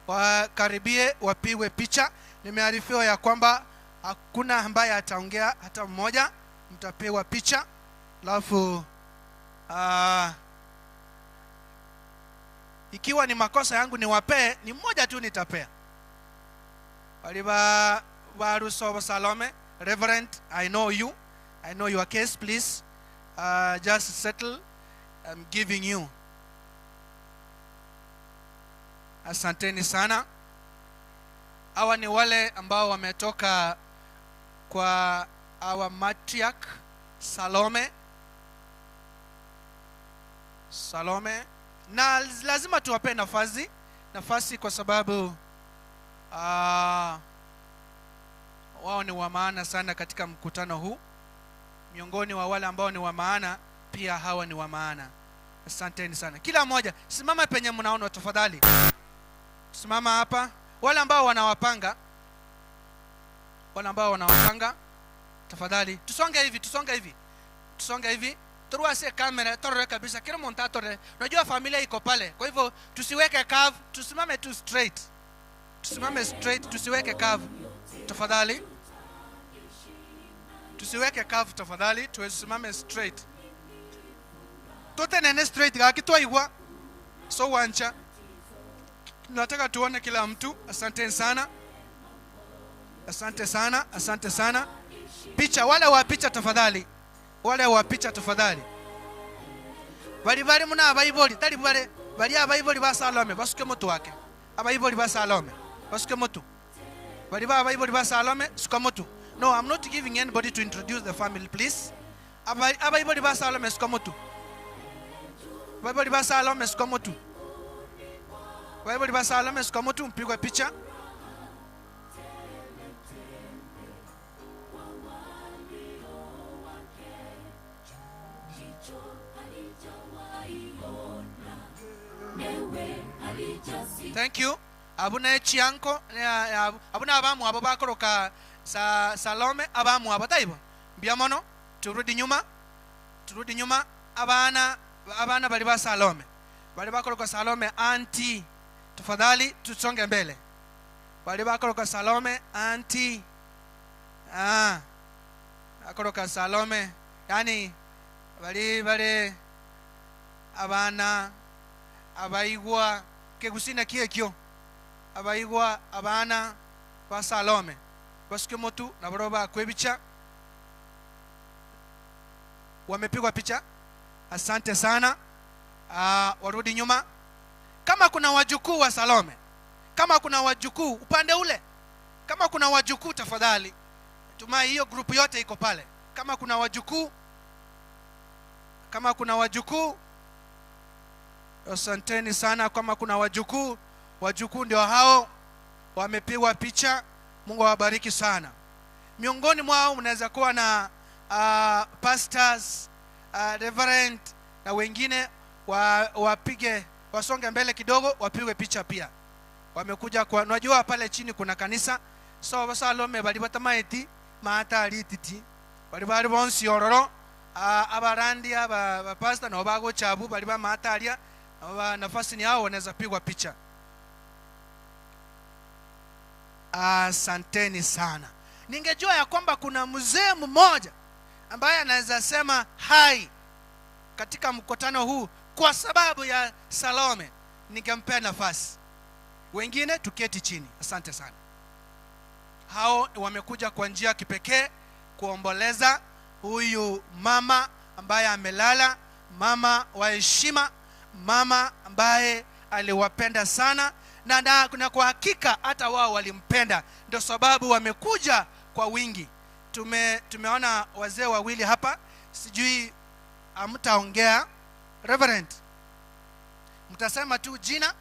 S2: wakaribie wapigwe picha. Nimearifiwa ya kwamba hakuna ambaye ataongea hata mmoja, mtapigwa picha. Alafu ikiwa ni makosa yangu niwapee, ni mmoja tu nitapea. Waliba waruso Salome, Reverend, I know your case, please just settle. I'm giving you. Asanteni sana. Hawa ni wale ambao wametoka kwa our matriarch Salome, na lazima tuwape nafasi kwa sababu wao ni wa maana sana katika mkutano huu. Miongoni wa wale ambao ni wa maana, pia hawa ni wa maana. Asanteni sana. Kila mmoja simama penye mnaona tafadhali. Simama hapa. Wale ambao wanawapanga tafadhali tusonge hivi. Turuase kamera torre kabisa, kila mtu atore. Unajua familia iko pale. Kwa hivyo tusiweke curve, tusimame tu straight. Tusiweke curve. Tafadhali. Tusiweke curve tafadhali, tusimame straight. Tote nene straight gakitwa igwa. So wancha. Nataka tuone kila mtu. Asante sana. Picha, wale wa picha tafadhali. Bali muna abayiboli, tali bali abayiboli ba Salome, basuke moto wake. Abayiboli ba Salome, basuke moto. Bali abayiboli ba Salome, suka moto. No, I'm not giving anybody to introduce the family, please. Abayiboli ba Salome, suka moto. Abayiboli ba Salome, suka moto. Abayiboli ba Salome, suka moto, mpigwe picha. Thank you. Abuna Chianco, abuna abamu abo bakoroka Salome, abamu abo taibo. Biamono, turudi nyuma. Abana bali ba Salome. Bali bakoroka Salome anti. Tafadhali tusonge mbele. Bali bakoroka Salome anti. Bakoroka Salome, yani bali abana abaigwa kegusina kiekyo abaigwa abana ba Salome basikie motu na baroba kwebicha wamepigwa picha. Asante sana. Warudi nyuma. Kama kuna wajukuu wa Salome, kama kuna wajukuu upande ule, kama kuna wajukuu tafadhali, tumai hiyo grupu yote iko pale. Kama kuna wajukuu, asanteni sana. Kama kuna wajukuu ndio hao wamepigwa picha. Mungu awabariki sana. Miongoni mwao mnaweza kuwa na pastors, reverend na wengine wapige, wasonge mbele kidogo wapigwe picha pia. Wamekuja kwa, unajua pale chini kuna kanisa. So Basalome bali batamaiti maata alititi bali bonsi ororo abarandi aba pastor no bago chabu bali ba maata alia nafasi ni hao wanaweza pigwa picha. Asanteni sana. Ningejua ya kwamba kuna mzee mmoja ambaye anaweza sema hai katika mkutano huu kwa sababu ya Salome, ningempea nafasi. Wengine tuketi chini. Asante sana. Hao wamekuja kwa njia kipekee kuomboleza huyu mama ambaye amelala, mama wa heshima, mama ambaye aliwapenda sana na kwa hakika hata wao walimpenda, ndio sababu wamekuja kwa wingi. Tumeona wazee wawili hapa, sijui amtaongea. Reverend, mtasema tu jina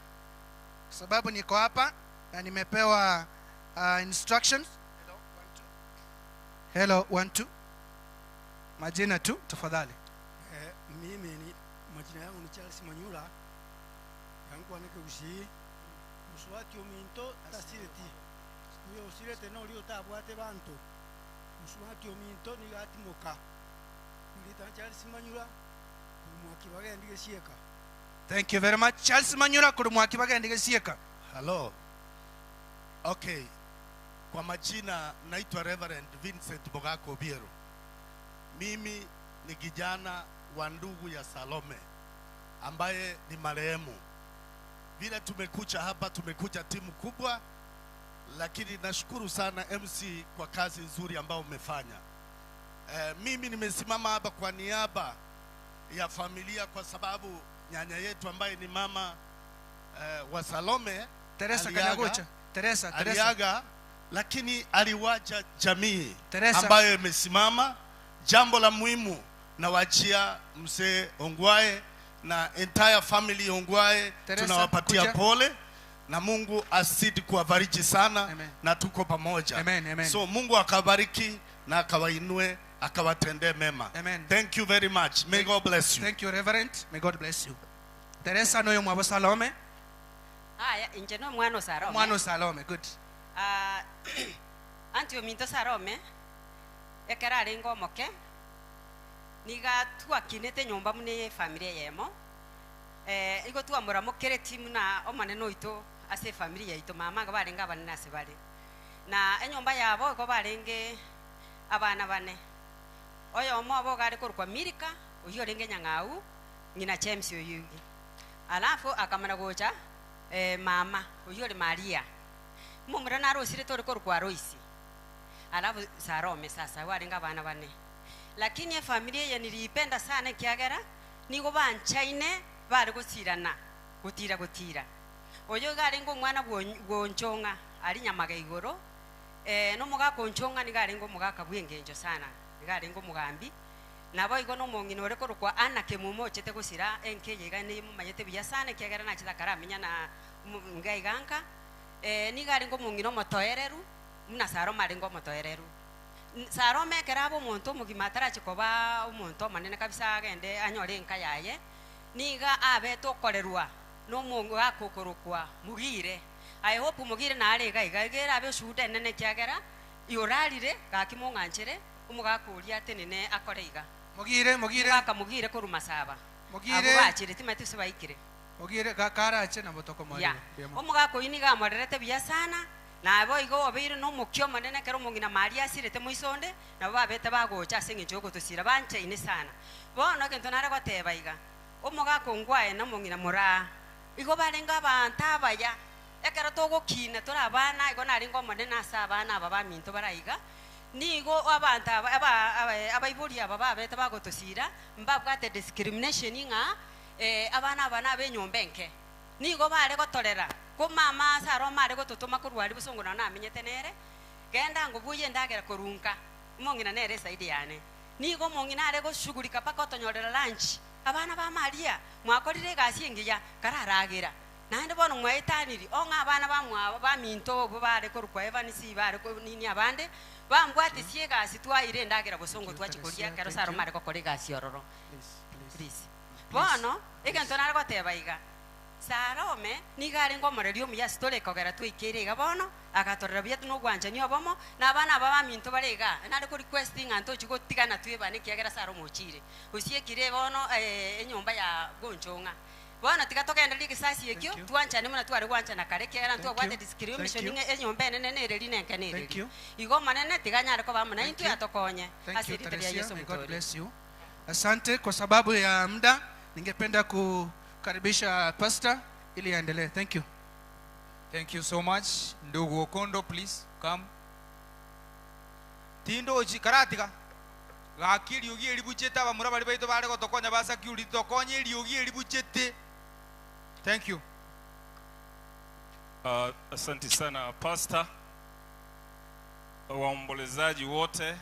S2: sababu niko hapa na nimepewa instructions. Hello 1 2. Majina tu tafadhali.
S10: Mimi ni majina yangu ni Charles Manyula. Yangu anake usi muswati ominto tasireti. Uyo usirete no lio tabwate bantu. Muswati ominto ni atimoka. Nilita Charles Manyula kumwakibage ndige sieka.
S2: Thank you very much. Charles Manyula kumwakibage ndige sieka.
S11: Hello. Okay. Kwa majina naitwa Reverend Vincent Bogako Biero. Mimi ni kijana wa ndugu ya Salome ambaye ni marehemu. Vile tumekuja hapa, tumekuja timu kubwa, lakini nashukuru sana MC kwa kazi nzuri ambayo umefanya. Mimi nimesimama hapa kwa niaba ya familia kwa sababu nyanya yetu ambaye ni mama wa Salome,
S2: Teresa Kanyagocha. Teresa
S11: aliaga, lakini aliwacha jamii
S2: Teresa
S11: ambayo imesimama. Jambo la muhimu na wachia mzee Ongwae na entire family Ongwae, tunawapatia pole na Mungu asidi kuwabariki sana. Amen. Na tuko pamoja.
S2: Amen, amen.
S11: So Mungu akabariki na akawainue, akawatendee mema.
S2: Amen.
S11: Thank you very much. May God bless you.
S2: Thank you Reverend. May God bless you. Teresa noyo mwabo Salome.
S12: Aya, injeno mwano Salome.
S2: Mwano Salome, good.
S12: Antio minto Salome ekera rengo moke niga twakinete nyumba mune familia yemo igo twamura mukere timu na omaneno ito ase familia ito mama ga barenga banene ase bale na enyumba yabo ko barenge abana bane oyo omo abo gari korwa Amerika oyo renge nyang'au ngina James oyugi alafu akamana gocha mama oyo le Maria mumura na rosire tore korwa Roisi alafu Salome sasa warenga abana bane, lakini familia ya nilipenda sana kiagera nigo banchaine bari gusirana gutira oyo garengo mwana gonchonga ari nyamaga igoro no muga konchonga ni garengo muga kabwengenjo sana garengo mugambi nabo igo no mongino reko rukwa ana kemumo chete gusira enke yega ni mumanyete biya sana kiagera na chita karaminya na ngai ganka ni garengo mongino motoereru muna Salome arengo motoereru. Salome kerabo muntu mugimatara chikoba umuntu manene kabisa agende anyore nka yaye niga abeto korerwa no mungu akokorokwa mugire. I hope mugire na arega igagera abe shude nene kyagera yorarire gakimunganchere umuga kuria tenene akoreiga mugire akamugire koruma saba mugire abachire timati sebaikire
S2: mugire gakara ache na botoko mari
S12: umuga koiniga amorerete biya sana na abo igo obire no mukyo manene kero mungina Maria sirete muisonde na babete bagocha singe jogo tosira banche ine sana bono kento nare bateba iga umuga kongwae na mungina mura igo barenga banta baya ekero togokina tora abana igo nari ngomone nasa abana aba baminto baraiga nigo abantu abaibori aba babete bagotosira mbabwate discrimination ng'a abana b'enyomba enke nigo bare gotorera ko mama saro mare gototoma kurwari busongo na amenyete nere genda ngo buye ndagera korunka mongina nere saidi yane nigo mongina are goshughulika paka otonyorera lunch abana ba Maria mwakorire gasi engiya kararagira nande bono mwaitaniri onga abana bamwa baminto bo bare korukwa evanisi bare ko nini abande bambwati sie gasi twaire ndagera busongo twachikoria kero saro mare gokore gasi ororo please bono egento nare goteba iga Sarome nigari ngomorerio muya stole kogera twikire iga bono agatorera bia no gwanja nyo bomo na abana baba minto barega nare ko requesting anto chigo tigana twebane kiagera saro mochire usiekire bono enyomba ya gonchonga bono tigatogenda ligisasi ekyo twancha nemuna tware gwancha na kare kiagera nto gwate discrimination enyomba enene nereri nenke nereri igo manene tiganyare ko bamuna into yatokonye asirite ya Yesu
S2: God bless you. Asante kwa sababu ya muda ningependa kukaribisha pastor ili aendelee. Thank you.
S1: Thank you so much. Ndugu Okondo, please come. Tindo ojikaratika. Gakiri ugi elibucheta bamura bali baito bare gotokonya basa kiuri tokonye eliugi elibuchete. Thank you.
S13: Asante sana pastor. Waombolezaji wote.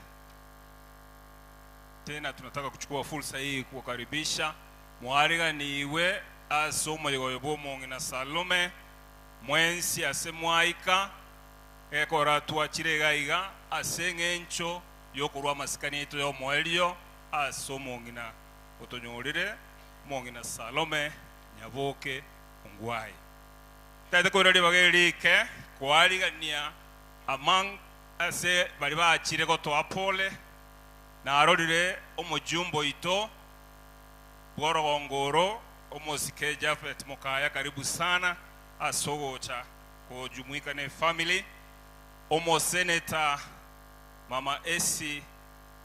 S13: Tena tunataka kuchukua fursa hii kuwakaribisha mwariga niwe asomo yobo mongina Salome mwensi asemwaika ekora tuachire gaiga asengencho yokurwa masikani eto yo moelio asomo ngina otonyorire mongina Salome nyaboke ongwai tade ko rari bagerike kwariga nia among ase bari baachire goto apole na arorire omujumbo ito Borogongoro omosike Jafet Mokaya karibu sana asogocha kujumuika na family omo senator mama Esi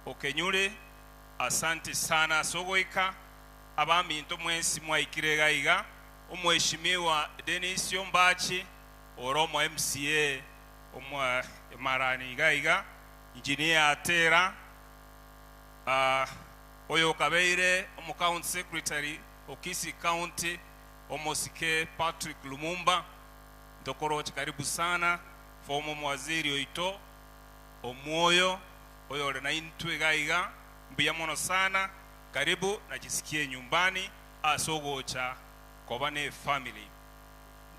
S13: Okenyure asante sana asogoika abami into mwensi mwaikire gaiga omweshimiwa Dennis Yombachi oromo MCA omwa Marani gaiga engineer Atera oyo kabeire omu county secretary Okisi County omosike Patrick Lumumba ndokoro karibu sana fomo mwaziri oito omwoyo oyo ole na intwe gaiga mbuya mono sana karibu na jisikie nyumbani asogocha kobane family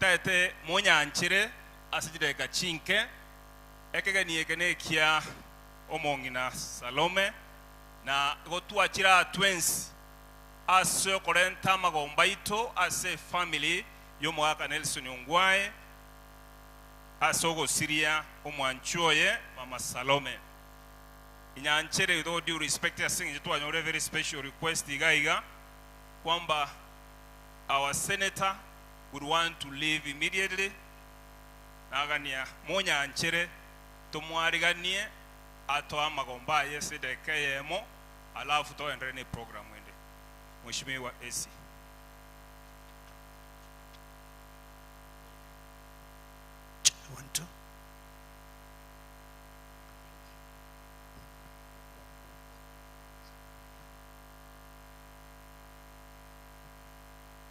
S13: taete monyanchire asijire kachinke ekegani ekene kia omongina Salome na gotuachira twins aso korenta magombaito ase family yomwaka Nelson Ongwae asogo Siria omwanchoye mama Salome inyanchere with all due respect asing to a very special request igaiga kwamba our senator would want to leave immediately nagania monya anchere tomwariganie atoa magomba yesede kayemo alafu toendele ni program wende mheshimiwa AC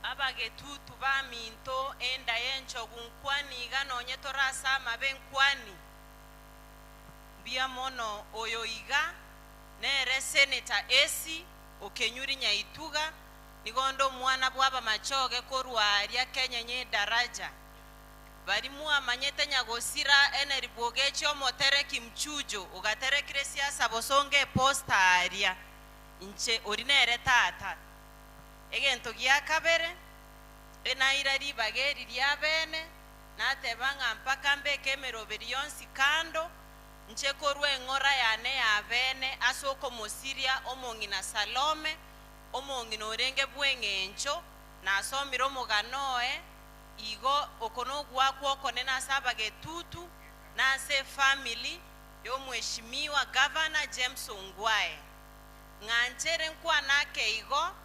S14: abagetutu baminto enda yencho gunkwani ganonye torasa mabenkwani bia mono oyo iga nere senator Esi Okenyuri Nyaituga nigondo mwana bwaba machoge korwaria Kenya nye daraja bari muwa manyete nyagosira eneribogecho motere kimchujo ugaterekire siasa bosonge posta aria inche orinere tata egento gya kabere enairari bageri lya bene natebanga mpaka mbeke meroberi yonsi kando ncheko rwe ngora yane ya bene asoko mosiria omongina Salome omongina orenge bwengencho na asomiro muganoe igo okono gwako okonena saba getutu na se family yo mheshimiwa governor James Ongwae nganchere nkwa nake igo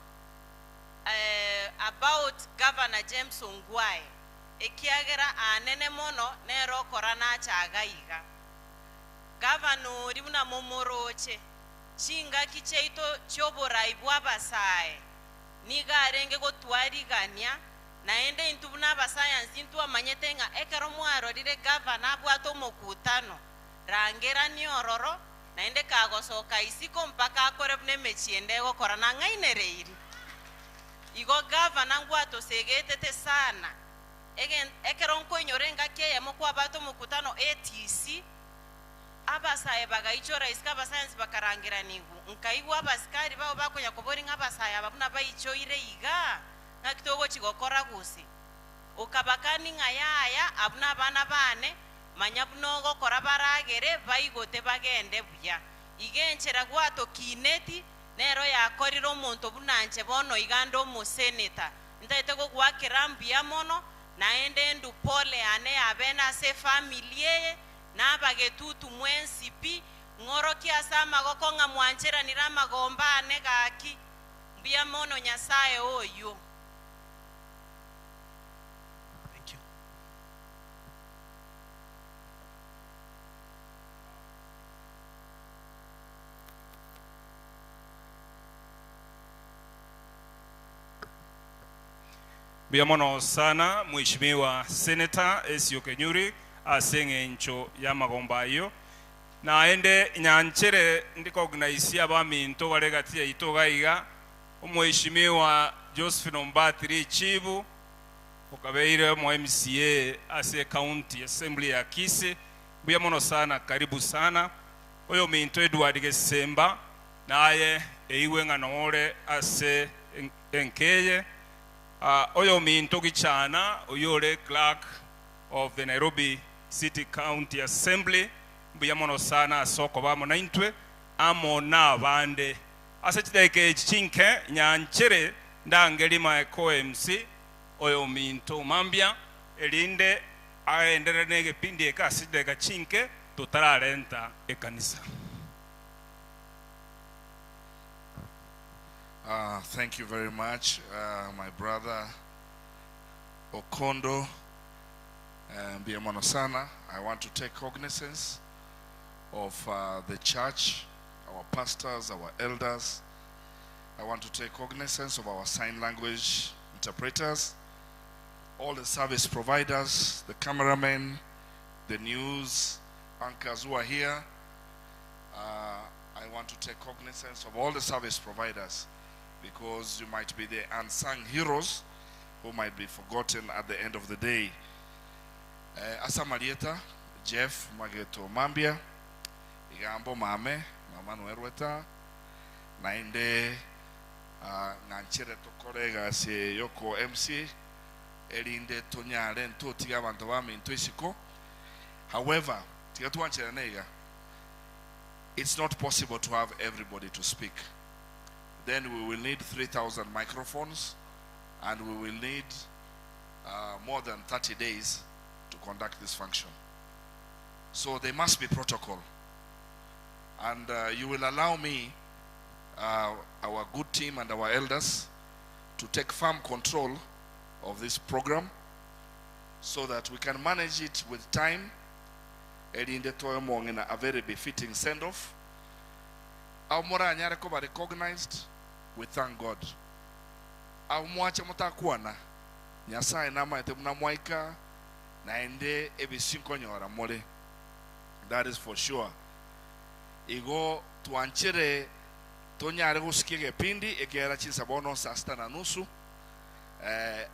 S14: about Governor James Ongwae ekiagera anene mono nero okora nachaga iga gavanori buna momoroche chingaki cheito choborai bw'abasae niga arenge gotwarigania naende intu buna abasayansi intu amanyete ng'a ekero mwarorire gavana abwate omokutano rangera niororo naende kagosoka isiko mpaka akore buna emechiende egokora nang'ainereiri igo gavana ngwatosegetete sana ekero nkoinyore ngaki eyemo kwabate omokutano ATC abasaye bagaichora isika abasayansi bakarangira nigu nkaigwa abasikari bao bakonya kobori ng'abasaye ababuna baichoire iga ng'akitogo chigokora gusi ukabakani ng'ayaya abuna abana bane manya buna ogokora baragere baigote bagende buya igenchera gwato kineti nero yakorire omonto bunanche bono iganda omoseneta ntaete gogwakera mbuya mono naende ndu pole ane abena ase family eye nabagetutu mwensipi ng'oroki ase amagoko ng'a mwancheranire amagomba ane gaki mbuya mono nyasaye oyo.
S13: Biamono sana Mheshimiwa Senator Esio Kenyuri aseng'encho ya magomba yo naende nyanchere ndikognaisia abaminto baregati yaito gaiga Mheshimiwa Josephine Ombatiri Chibu okabeire mu MCA ase County Assembly ya Kisii. Biamono sana, karibu sana oyo minto Edward Gesemba naye eiwe ng'anore ase enkeye. Oyo minto gichana oyore clerk of the Nairobi City County Assembly. Mbuyamono sana asoko bamo naintwe amona abande asechideke chinke nyanchere ndangeli ma MC oyo minto mambya elinde aendere nege pindi ekasideka chinke tutararenta ekanisa.
S15: Thank you very much, my brother Okondo Biamono sana. I want to take cognizance of the church, our pastors, our elders. I want to take cognizance of our sign language interpreters, all the service providers, the cameramen, the news anchors who are here. I want to take cognizance of all the service providers, because you might be the unsung heroes who might be forgotten at the end of the day. Asa Marieta, Jeff Mageto Mambia, Igambo Mame, Mama Nuerweta, Nainde Nanchere Tokorega se Yoko MC, Elinde Tonya Rento Tigabantawami in Tuisiko. However, Tigatuanchenega, it's not possible to have everybody to speak. Then we will need 3,000 microphones, and we will need more than 30 days to conduct this function. So there must be protocol. And you will allow me, our good team and our elders, to take firm control of this program so that we can manage it with time and in a very befitting send-off. Our mora anyareko ba recognized, we thank God. Our mwacha mutakuana nyasaye nama ete mnamwaika naende ebisinko nyora mole. That is for sure. Igo tuanchere tonyare gusikige pindi egera chinsabono sasta na nusu,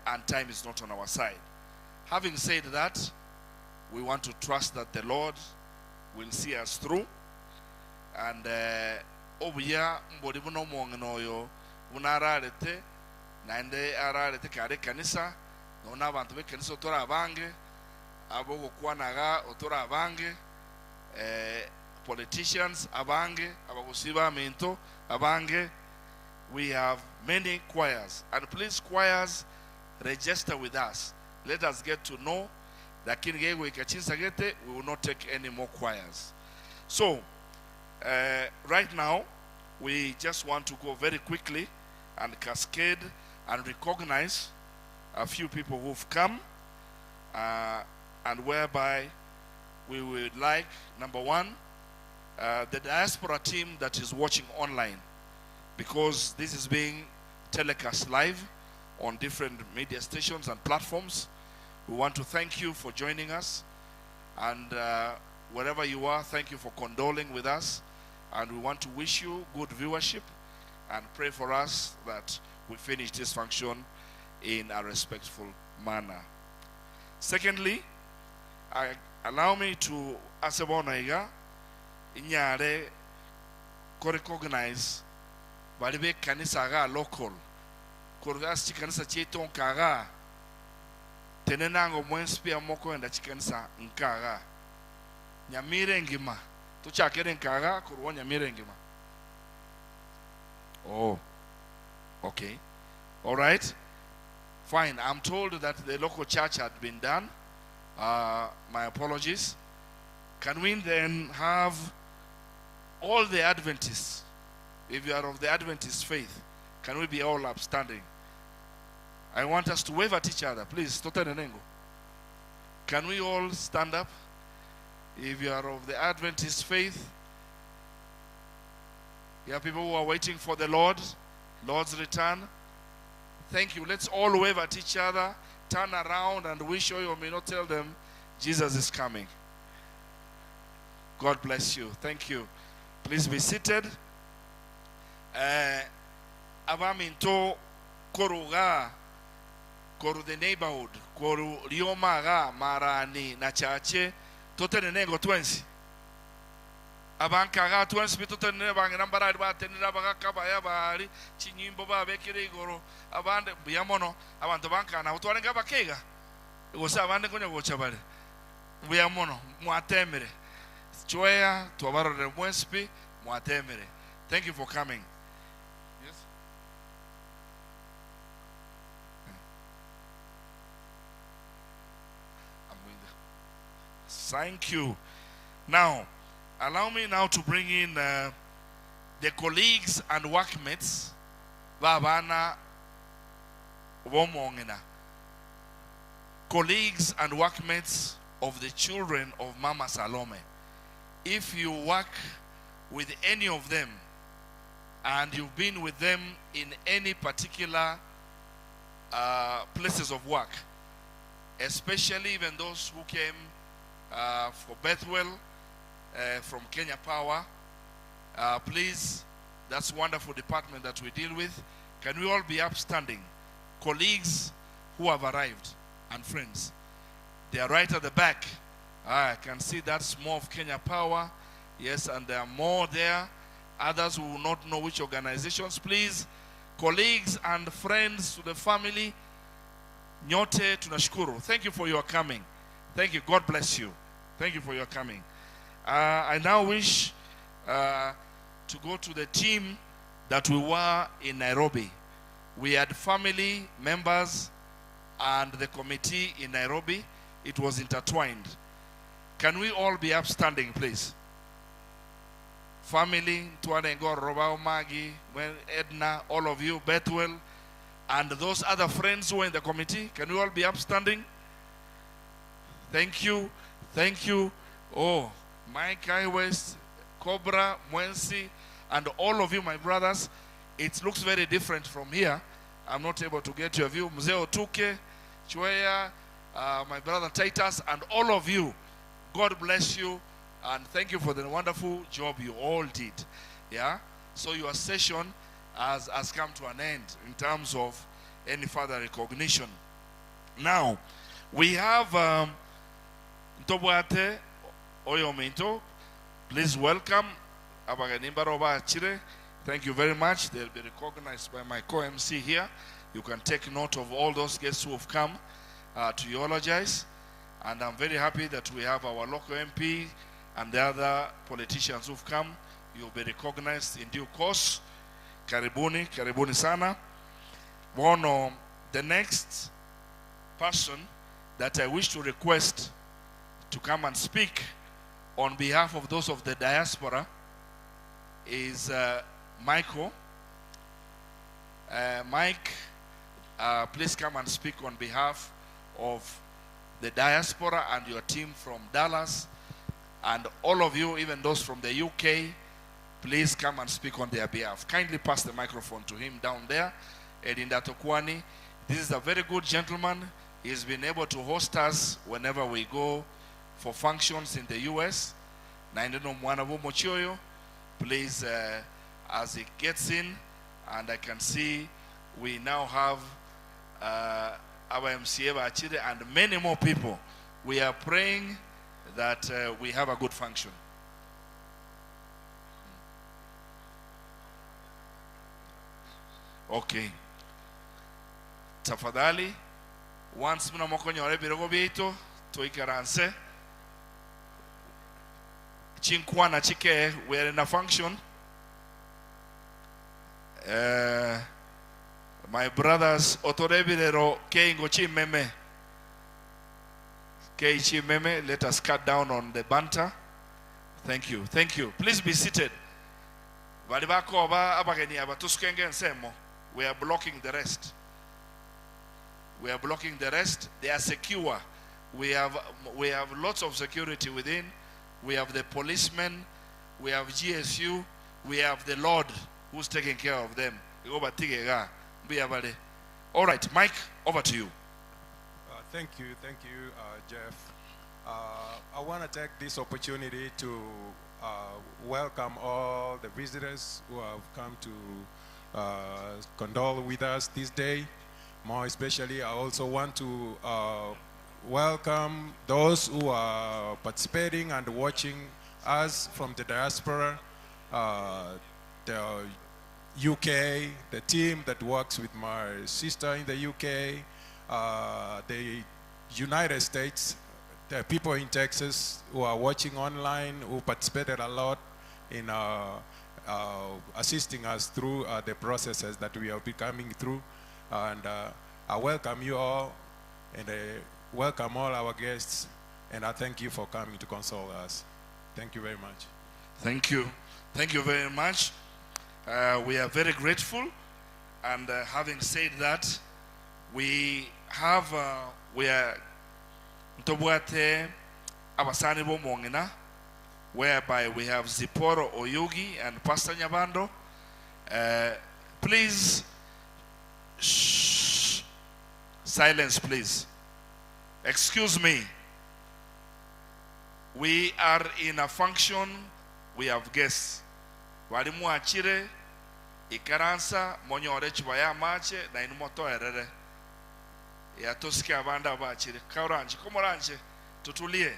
S15: and time is not on our side. Having said that, we want to trust that the Lord will see us through, and obuya mbodi buno mongenoyo bunararete naende ararete kare kanisa nona abantu be kanisa otora abange abo gokwanaga otora abange politicians abange abagusiba minto abange. We have many choirs, and please choirs register with us. Let us get to know that we will not take any more choirs. So right now we just want to go very quickly and cascade and recognize a few people who've come and whereby we would like, number one, the diaspora team that is watching online, because this is being telecast live on different media stations and platforms. We want to thank you for joining us, and wherever you are, thank you for condoling with us, and we want to wish you good viewership and pray for us that we finish this function in a respectful manner. Secondly, allow me to asebonaiga inyare ko recognize balibe kanisa ga local kurgas chikanisa cheton kaga tenenango mwenspia moko enda chikanisa nkaga nyamire ngima tuchakere nkaga kurwa nyamire ngima. Oh, okay, all right, fine. I'm told that the local church had been done. My apologies. Can we then have all the Adventists, if you are of the Adventist faith, can we be all upstanding? I want us to wave at each other, please. Can we all stand up? If you are of the Adventist faith, you are people who are waiting for the Lord's return. Thank you. Let's all wave at each other, turn around, and wish you, or may not tell them, Jesus is coming. God bless you. Thank you. Please be seated. Abaminto koruga koru the neighborhood koru riomaga marani na chache totene nego twensi abankaga twensi bitotene bangena barari batenira bagakabaya bari chinyimbo babekire igoro abande buyamono abantu bankana utwarenga bakega gosa abande konya gocha bare buyamono mwatemere chwea twabarore mwespi mwatemere. Thank you for coming. Yes. I'm going there. Thank you. Now, allow me now to bring in the colleagues and workmates. Babana Womongena. Colleagues and workmates of the children of Mama Salome. If you work with any of them and you've been with them in any particular places of work, especially even those who came for Bethwell from Kenya Power, please, that's a wonderful department that we deal with. Can we all be upstanding? Colleagues who have arrived and friends. They are right at the back. I can see that's more of Kenya Power. Yes, and there are more there. Others who will not know which organizations. Please, colleagues and friends to the family, nyote tunashukuru. Thank you for your coming. Thank you. God bless you. Thank you for your coming. I now wish to go to the team that we were in Nairobi. We had family members and the committee in Nairobi. It was intertwined. Can we all be upstanding, please? Family, Tuanengo, Robao Magi, Edna, all of you, Bethwell, and those other friends who were in the committee, can we all be upstanding? Thank you. Thank you. Oh, Mike I West, Cobra, Mwensi, and all of you, my brothers. It looks very different from here. I'm not able to get your view. Mzee Otuke, Chweya, my brother Titus, and all of you. God bless you, and thank you for the wonderful job you all did. Yeah? So your session has come to an end in terms of any further recognition. Now, we have Ntobuate Oyominto. Please welcome Abaganimba Roba Achire. Thank you very much. They'll be recognized by my co-MC here. You can take note of all those guests who have come to eulogize. And I'm very happy that we have our local MP and the other politicians who've come. You'll be recognized in due course. Karibuni, karibuni sana. The next person that I wish to request to come and speak on behalf of those of the diaspora is Michael. Mike, please come and speak on behalf of the diaspora and your team from Dallas, and all of you, even those from the UK, please come and speak on their behalf. Kindly pass the microphone to him down there. Edinda Tokwani, this is a very good gentleman. He's been able to host us whenever we go for functions in the US. Naindeno Mwanavu Mochioyo, please, as he gets in, and I can see we now have our MCA Bachide and many more people. We are praying that we have a good function. Okay. Tafadhali, once muna mokonyore birogo bito, tuikaranse. Chinkwana chike, we're in a function. My brothers, otorebirero keingo chimeme. Kei chimeme, let us cut down on the banter. Thank you, thank you. Please be seated. Valibako aba abageni aba tuskenge nsemo. We are blocking the rest. We are blocking the rest. They are secure. We have lots of security within. We have the policemen. We have GSU. We have the Lord who's taking care of them. All right, Mike, over to you.
S16: Thank you, Jeff. I want to take this opportunity to welcome all the visitors who have come to condole with us this day. More especially, I also want to welcome those who are participating and watching us from the diaspora, the UK, the team that works with my sister in the UK, the United States, the people in Texas who are watching online, who participated a lot in assisting us through the processes that we have been coming through. And I welcome you all, and welcome all our guests, and I thank you for coming to console us. Thank you very much.
S15: Thank you. Thank you very much. We are very grateful, and having said that, we are Ntobwate Abasani Bomongina, whereby we have Zipporah Oyugi and Pastor Nyabando. Please, shh, silence please. Excuse me. We are in a function, we have guests. Walimu achire, ikaransa, monyore chibaya mache, na inumoto erere. Ya tosike abanda bachire. Kauranje, komoranje, tutulie.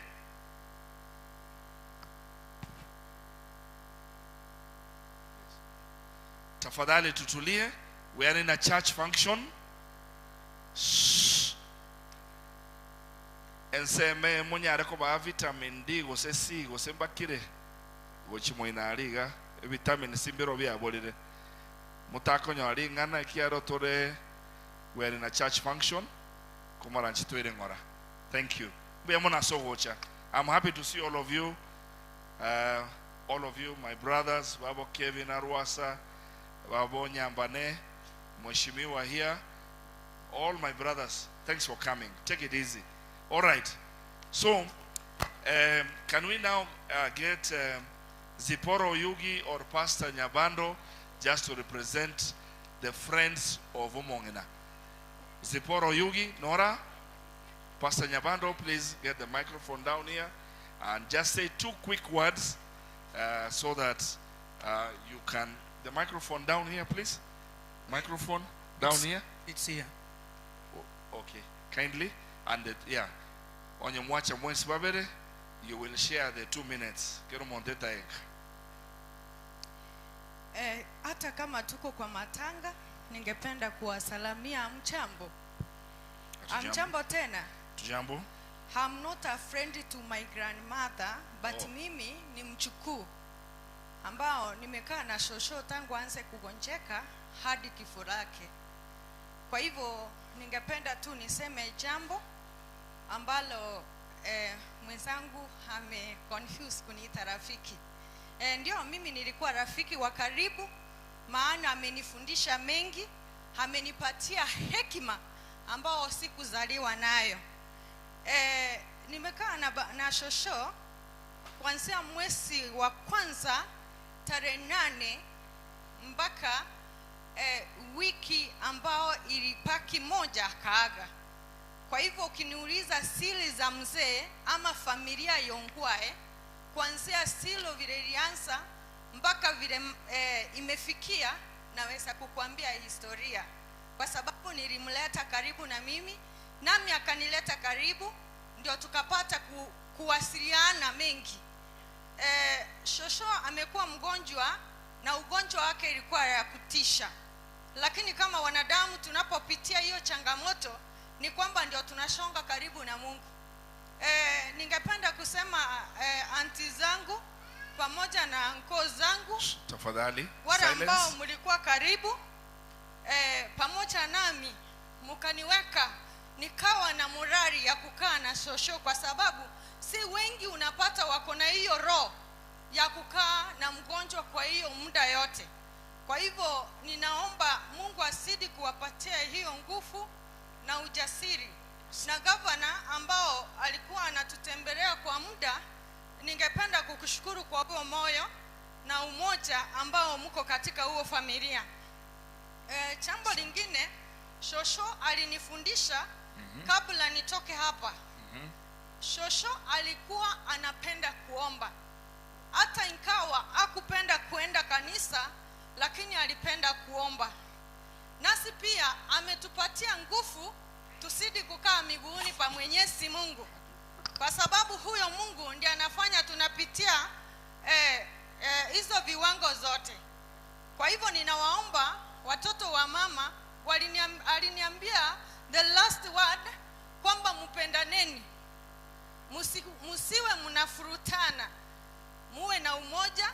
S15: Tafadhali tutulie. We are in a church function. Shh. Enseme munyare ko ba vitamin D go se C go se mbakire. Go chimoina aliga vitamin simbiro bya bolire. Mutako nyari ngana kiaro tore. We are in a church function. Komaranchi tuire ngora. Thank you. I'm happy to see all of you. My brothers, Babo Kevin Arwasa, Babo Nyambane, Mheshimiwa here. All my brothers, thanks for coming. Take it easy. All right. So, can we now get Zipporah Oyugi or Pastor Nyabando just to represent the friends of Umongina? Zipporah Oyugi, Nora, Pastor Nyabando, please get the microphone down here and just say 2 quick words so that you can. The microphone down here, please. Microphone down here.
S2: It's here.
S15: Oh, okay, kindly. And yeah, on your watch and once babere, you will share the 2 minutes.
S17: Hata kama tuko kwa matanga, ningependa kuwasalamia mchambo. Mchambo tena.
S15: Jambo.
S17: I'm not a friend to my grandmother, but mimi ni mchukuu ambao nimekaa na shosho tangu anze kugonjeka hadi kifo lake. Kwa hivyo ningependa tu niseme jambo ambalo mwenzangu confuse kuniita rafiki. Ndio mimi nilikuwa rafiki wa karibu, maana amenifundisha mengi, amenipatia hekima ambao sikuzaliwa nayo. nimekaa na shosho kuanzia mwezi wa kwanza tarehe 8 mpaka wiki ambao ilipaki moja kaaga. Kwa hivyo ukiniuliza siri za mzee ama familia Yongwae, kuanzia silo vile ilianza mpaka vile imefikia, naweza kukuambia historia, kwa sababu nilimleta karibu na mimi, nami akanileta karibu, ndio tukapata kuwasiliana mengi. Shosho amekuwa mgonjwa na ugonjwa wake ilikuwa ya kutisha, lakini kama wanadamu tunapopitia hiyo changamoto ni kwamba ndio tunashonga karibu na Mungu. Ningependa kusema anti zangu pamoja na anko zangu,
S15: tafadhali
S17: wale ambao mlikuwa karibu pamoja nami, mkaniweka nikawa na morali ya kukaa na shosho, kwa sababu si wengi unapata wako na hiyo roho ya kukaa na mgonjwa kwa hiyo muda yote. Kwa hivyo ninaomba Mungu asidi kuwapatia hiyo nguvu na ujasiri. Na gavana ambao alikuwa anatutembelea kwa muda, ningependa kukushukuru kwa huo moyo na umoja ambao mko katika huo familia. Jambo lingine, shosho alinifundisha kabla nitoke hapa. Shosho alikuwa anapenda kuomba, hata ingawa hakupenda kuenda kanisa, lakini alipenda kuomba. Nasi pia ametupatia nguvu tusidi kukaa miguuni pa Mwenyezi Mungu, kwa sababu huyo Mungu ndiye anafanya tunapitia hizo viwango zote. Kwa hivyo ninawaomba watoto wa mama, aliniambia the last word kwamba mpendaneni, musiwe mnafurutana, muwe na umoja,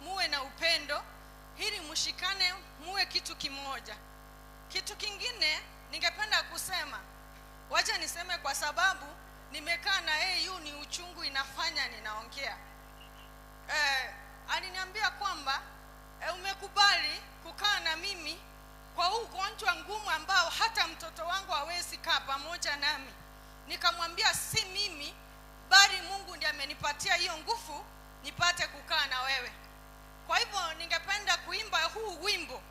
S17: muwe na upendo, ili mshikane, muwe kitu kimoja. Kitu kingine ningependa kusema, wacha niseme kwa sababu nimekaa na AU, ni uchungu inafanya ninaongea. Aliniambia kwamba umekubali kukaa na mimi kwa huu ugonjwa ngumu ambao hata mtoto wangu hawezi kaa pamoja nami. Nikamwambia si mimi, bali Mungu ndiye amenipatia hiyo nguvu nipate kukaa na wewe. Kwa hivyo ningependa kuimba huu wimbo.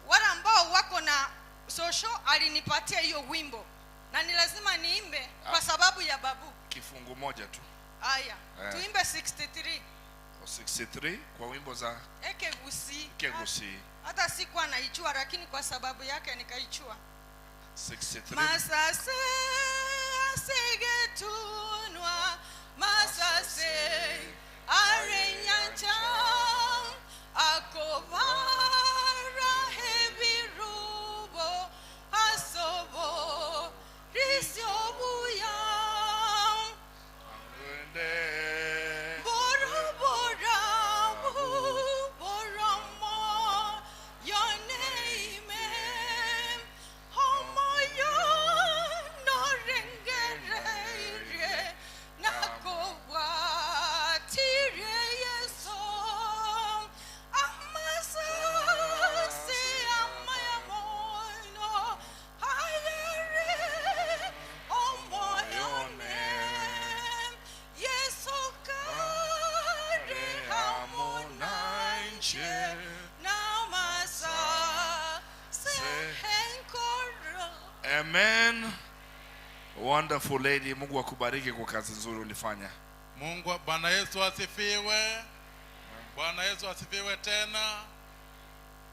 S17: Wale ambao wako na social alinipatia hiyo wimbo, na ni lazima niimbe kwa sababu ya babu.
S15: Kifungu moja tu.
S17: Aya, tuimbe 63.
S15: 63 kwa wimbo za
S17: Ekegusi. Hata sikuwa naijua, lakini kwa sababu yake nikaichua.
S15: 63.
S17: Masase asigetunwa, masase arenyanja akovara hebirubo asobo risiobuya
S15: Amen. Wonderful lady. Mungu akubariki kwa kazi nzuri ulifanya.
S18: Mungu, Bwana Yesu asifiwe. Bwana Yesu asifiwe tena.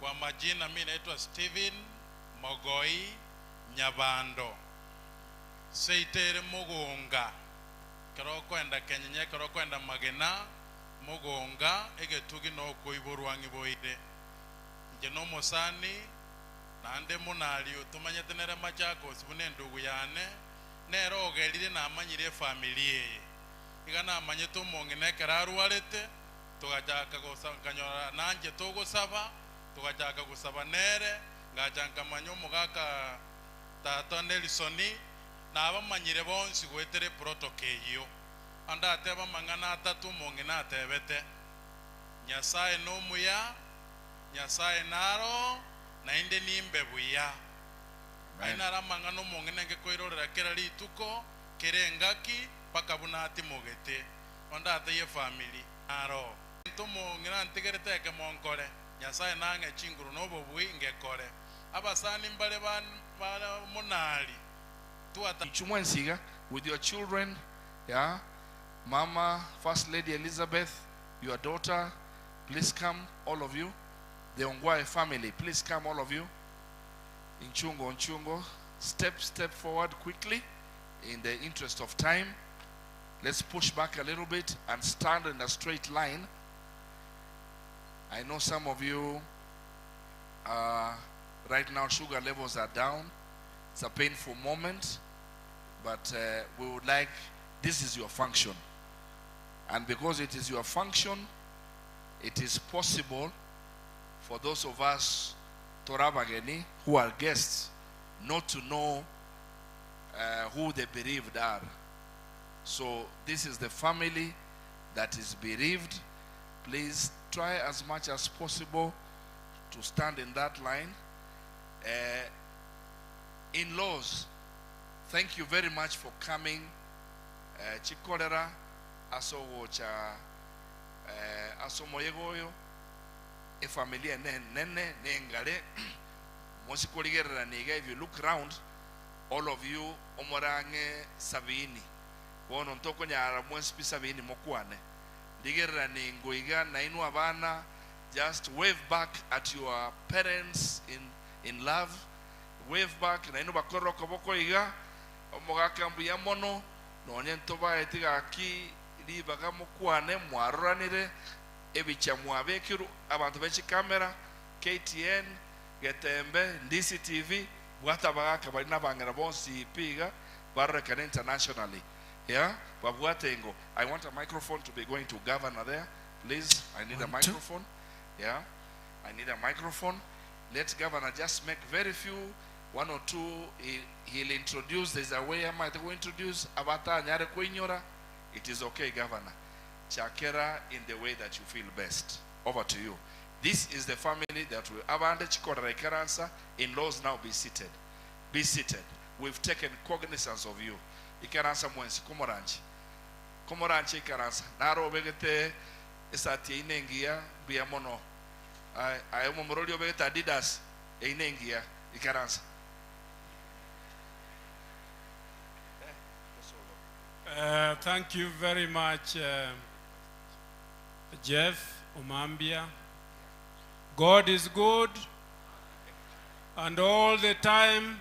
S18: Kwa majina mimi naitwa Steven Mogoi Nyabando. Seitere Mugunga. Kero kwenda Kenyenye, kero kwenda Magena, Mugunga egetugi no kuiburwangi boide. Njeno musani nande munali utumanyete nere machako sibune ndugu yane nero ogerire na amanyire familie igana amanyete umongene kerarwarete tugachaka gusanganyora nanje tugusaba tugachaka gusaba nere ngachanga manyo mugaka tata Nelsoni na abamanyire bonsi gwetere protokeyo anda ateba mangana atatu mongene atebete Nyasaye no muya Nyasaye naro na inde nimbe buya aina ramanga no mongene nge koirorera kera lituko kirengaki paka bunati mugete onda ateye family aro ntumo ngira ntigerete ke monkore nyasaye nange chinguru nobo bui ngekore abasani mbale ban munali tuata
S15: Chumwensiga with your children, yeah. Mama, First Lady Elizabeth, your daughter, please come, all of you. The Ongwae family, please come, all of you. Nchungo, step forward quickly in the interest of time. Let's push back a little bit and stand in a straight line. I know some of you, right now sugar levels are down. It's a painful moment, but we would like, this is your function. And because it is your function, it is possible for those of us, Torabageni, who are guests, not to know who the bereaved are. So this is the family that is bereaved. Please try as much as possible to stand in that line. In-laws, thank you very much for coming. Chikolera asowocha asomoyegoyo familia nene nengale mosikuligerera niga. If you look around, all of you omorange sabini bono ntoko nyara mwespi sabini mokwane ligerera ningoiga na inu abana. Just wave back at your parents in love. Wave back na inu bakoro koboko iga omogakambuya mono nonye ntoba etiga ki libaga mokwane mwaroranire ebicha mwabekiru abantu bechi kamera KTN Getembe Ndisi TV bwata bagaka bali nabangara bonsi piga baraka internationally. Yeah, babwatengo. I want a microphone to be going to governor there, please. I need a microphone. Yeah, I need a microphone. Let governor just make very few, one or two. He'll introduce. There's a way I might go introduce Abata Nyare Kuinyora. It is okay, governor. Chakera in the way that you feel best. Over to you. This is the family that will abandon Chikora Karansa. In-laws, now be seated. Be seated. We've taken cognizance of you. Ikaransa mwensi Komoranchi. Komoranchi Ikaransa. Naro begete esati inengia biamono. Ayemo morolio begete Adidas inengia Ikaransa.
S6: Thank you very much, Jeff Omambia. God is good, and all the time.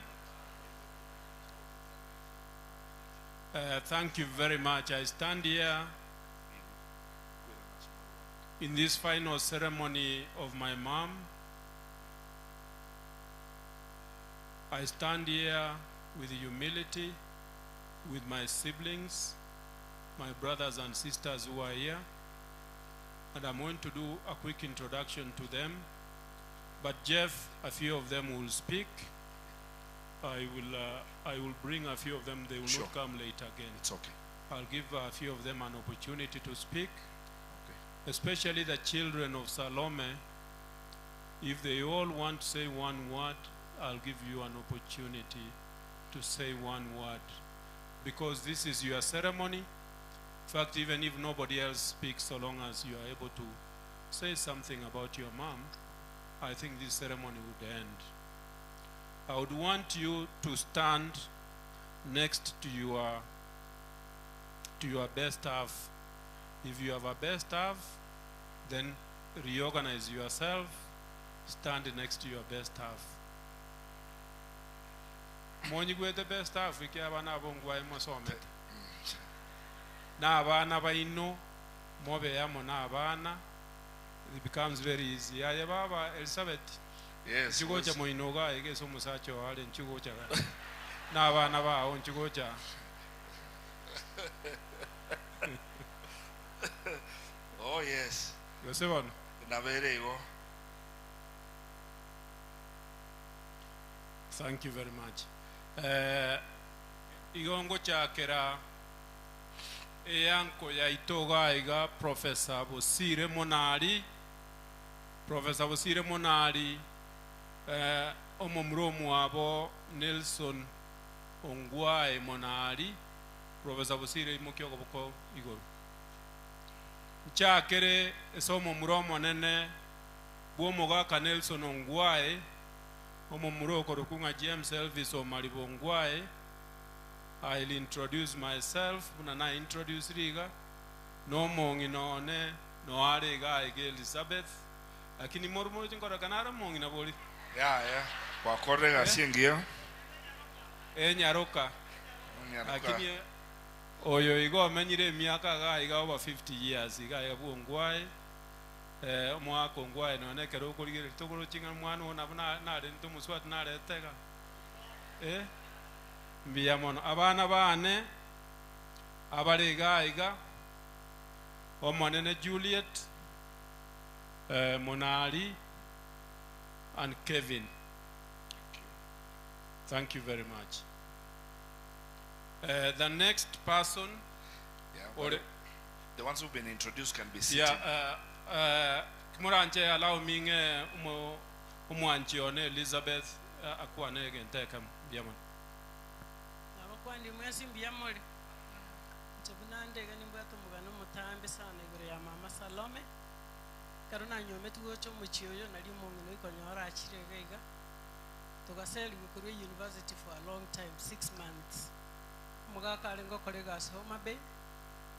S6: Thank you very much. I stand here in this final ceremony of my mom. I stand here with humility, with my siblings, my brothers and sisters who are here, and I'm going to do a quick introduction to them. But Jeff, a few of them will speak. I will bring a few of them. They will not come later again.
S15: It's okay.
S6: I'll give a few of them an opportunity to speak. Okay. Especially the children of Salome. If they all want to say one word, I'll give you an opportunity to say one word. Because this is your ceremony. In fact, even if nobody else speaks, so long as you are able to say something about your mom, I think this ceremony would end. I would want you to stand next to your best half. If you have a best half, then reorganize yourself, stand next to your best half. Moni gwe the best half, iki abana abongwa emosomete. Na abana baino, mobe yamo na abana, it becomes very easy. Aye baba Elizabeth.
S15: Yes.
S6: Chigocha moinoga ege so musacho hale chigocha. Na abana ba on chigocha.
S15: Oh yes.
S6: Yosebon.
S15: Na verego.
S6: Thank you very much. Igongo chakera eyanko ya itoga iga Professor Bosire Monali. Professor Bosire Monali omomromu abo Nelson Ongwae Monali Professor Busire imukyo goboko igoro nchakere esomo muromo nene bwomogaka Nelson Ongwae omumuroko rukunga James Elvis Omalibongwae. I'll introduce myself na introduce riga no mongi none no arega ege Elizabeth lakini mormo chingora kanara mongi na boli
S15: ya kwa korega asiengio
S6: nyaroka lakini oyo igo amenyire miaka ga iga over 50 years iga yabungwae mwaka ongwae none kero kurigire tuguru chinga mwana ona na rento muswat na retega mbiya mono abana bane abariga iga omonene Juliet Monali and Kevin. Thank you very much. The next person,
S15: well, the ones who've been introduced can be seated.
S6: Kumuranche allow me umwanchione Elizabeth akwane genteka biamon.
S19: Abakwandi mwezi biamole. Nchabunande gani mbwato mugano mutambe sana igure ya mama Salome. Karuna nyome tugocho muchiyo nali mungino ikonyora achirega. Tugaseli gukuru university for a long time, 6 months. Mugaka alengo kolega Homa Bay.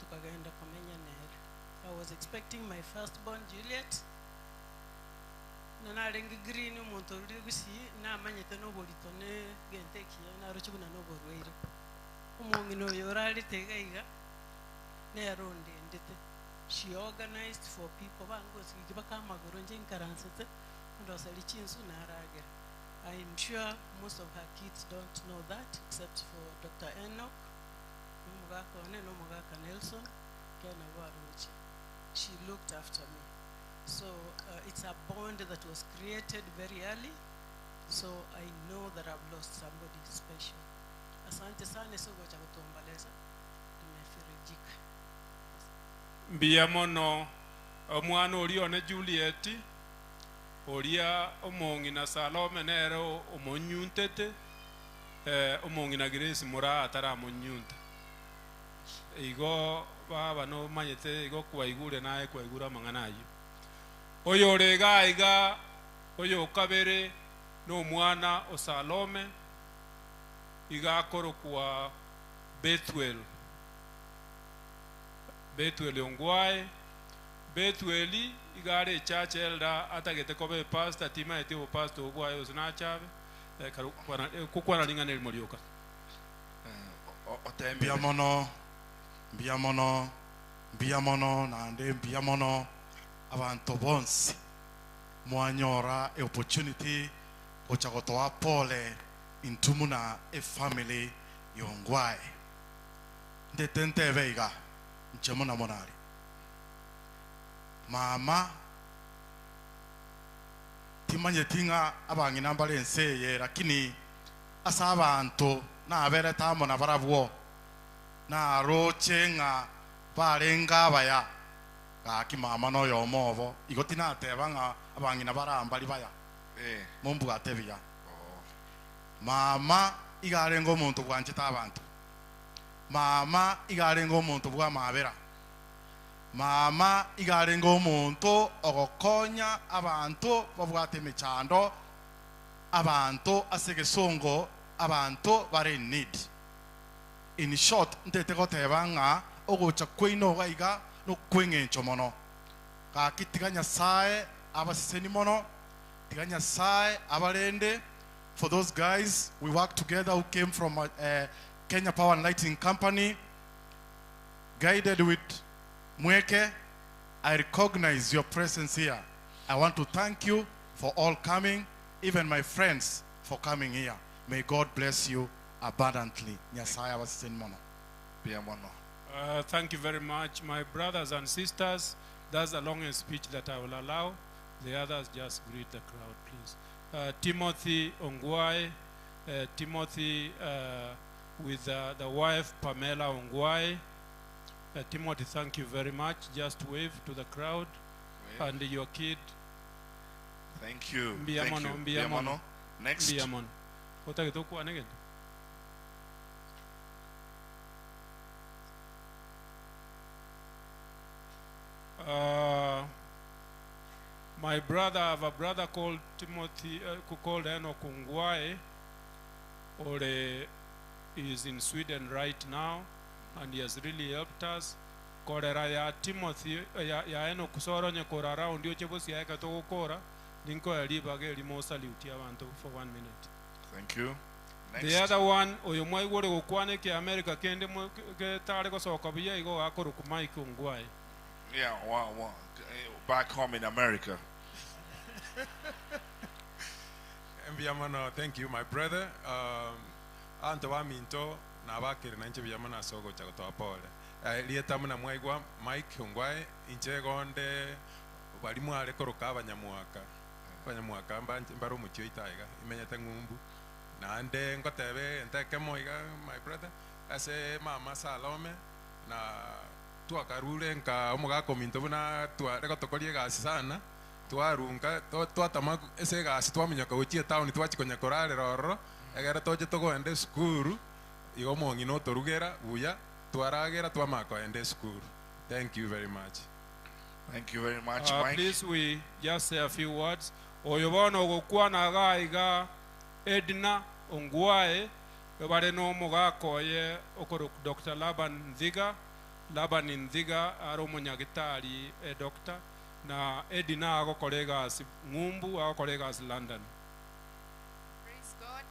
S19: Tukagenda kumenya nere. I was expecting my firstborn Juliet. Nana lengi green umuntu uri gusi na manyete no bolitone genteki na ruchubuna no borweire. Umungino yorali tegaiga ne ronde ndete. She organized for people bangos gibaka magoronje nkaransete ndo salichinsu na arage. I'm sure most of her kids don't know that except for Dr. Enoch, Nomugaka Nelson, Kena Waruchi. She looked after me. So it's a bond that was created very early. So I know that I've lost somebody special. Asante sana sogo cha kutombaleza. Tumefirijika.
S6: Biamono omwana olione Juliet olia omongi na Salome nero omonyuntete omongi na Grace mura atara monyunta igo baba no manyete igo kwaigure nae kwaigura manganayo oyo rega iga oyo kabere no mwana o Salome iga koro kwa Bethuel Ongwae Bethueli igare church elder atagete kobe pastor tima ete o pastor obwayo usinachabe kukwana linga nel molioka
S11: biamono nande biamono abantu bonsi mwanyora opportunity ochagotoa pole intumuna family yongwae ndetente veiga nchemona monari mama timanye tinga abangina mbalenseye lakini asa abantu na abere tamo na barabwo na rochenga barenga baya kaki mama no yomovo igotina tebanga abangina barambali baya mumbu atebya mama igarengo omuntu bwanchita abantu mama igarengo omuntu bwa mabera mama igarenga omuntu ogokonya abantu babwate emechando abantu asegesongo abantu bare need. In short ntete gotebanga ogocha kwino gaiga no kwengencho mono ka kitiganya sae abaseni mono tiganya sae abarende. For those guys we work together who came from Kenya Power and Lighting Company guided with Mweke, I recognize your presence here. I want to thank you for all coming, even my friends for coming here. May God bless you abundantly.
S6: Thank you very much, my brothers and sisters. That's the longest speech that I will allow. The others just greet the crowd, please. Timothy Ongwae, Timothy with the wife Pamela Ongwae. Timothy, thank you very much. Just wave to the crowd. And your kid.
S15: Thank you.
S6: Biamono.
S15: Next.
S6: Biamono.
S20: My brother, I have a brother called Timothy, called Enoch Ongwae. Ore is in Sweden right now, and he has really helped us. Korera ya Timothy, ya Enoch soro nye kora around yo chebo siya eka toko kora. Ninko ya liba ge limo salute ya wanto for 1 minute.
S15: Thank you. Next.
S20: The other one, oyomwai wore ukwane ke America kende mo ke tare ko soka biya igo akoro kumai Ongwae.
S15: Yeah, back home in America.
S16: Mbiamano, thank you, my brother. Anto wa minto na bakiri na nche biamana sogo chagotoa pole. Lieta muna mwaigwa Mike Ongwae inche gonde walimu alekoroka abanyamuaka. Abanyamuaka mbaro muchio itaiga imenyete ngumbu. Na ande ngotebe enteke moiga my brother ase mama Salome na twakarure nka omugako minto buna twareko tokorie gasi sana twarunga twatama ese gasi twamenyaka gochie town twachikonya korare roro egera toje togoende skuru igo mongi no torugera buya twaragera twamako ende skuru. Thank you very much.
S15: Thank you very much, Mike.
S20: Please we just say a few words. Oyobono gokwana gaiga Edna Ongwae yobare no mugako ye okoro Dr. Laban Nziga. Laban Nziga aro munyagitari doctor na Edna ago colleagues Ngumbu ago colleagues London.
S21: Praise God.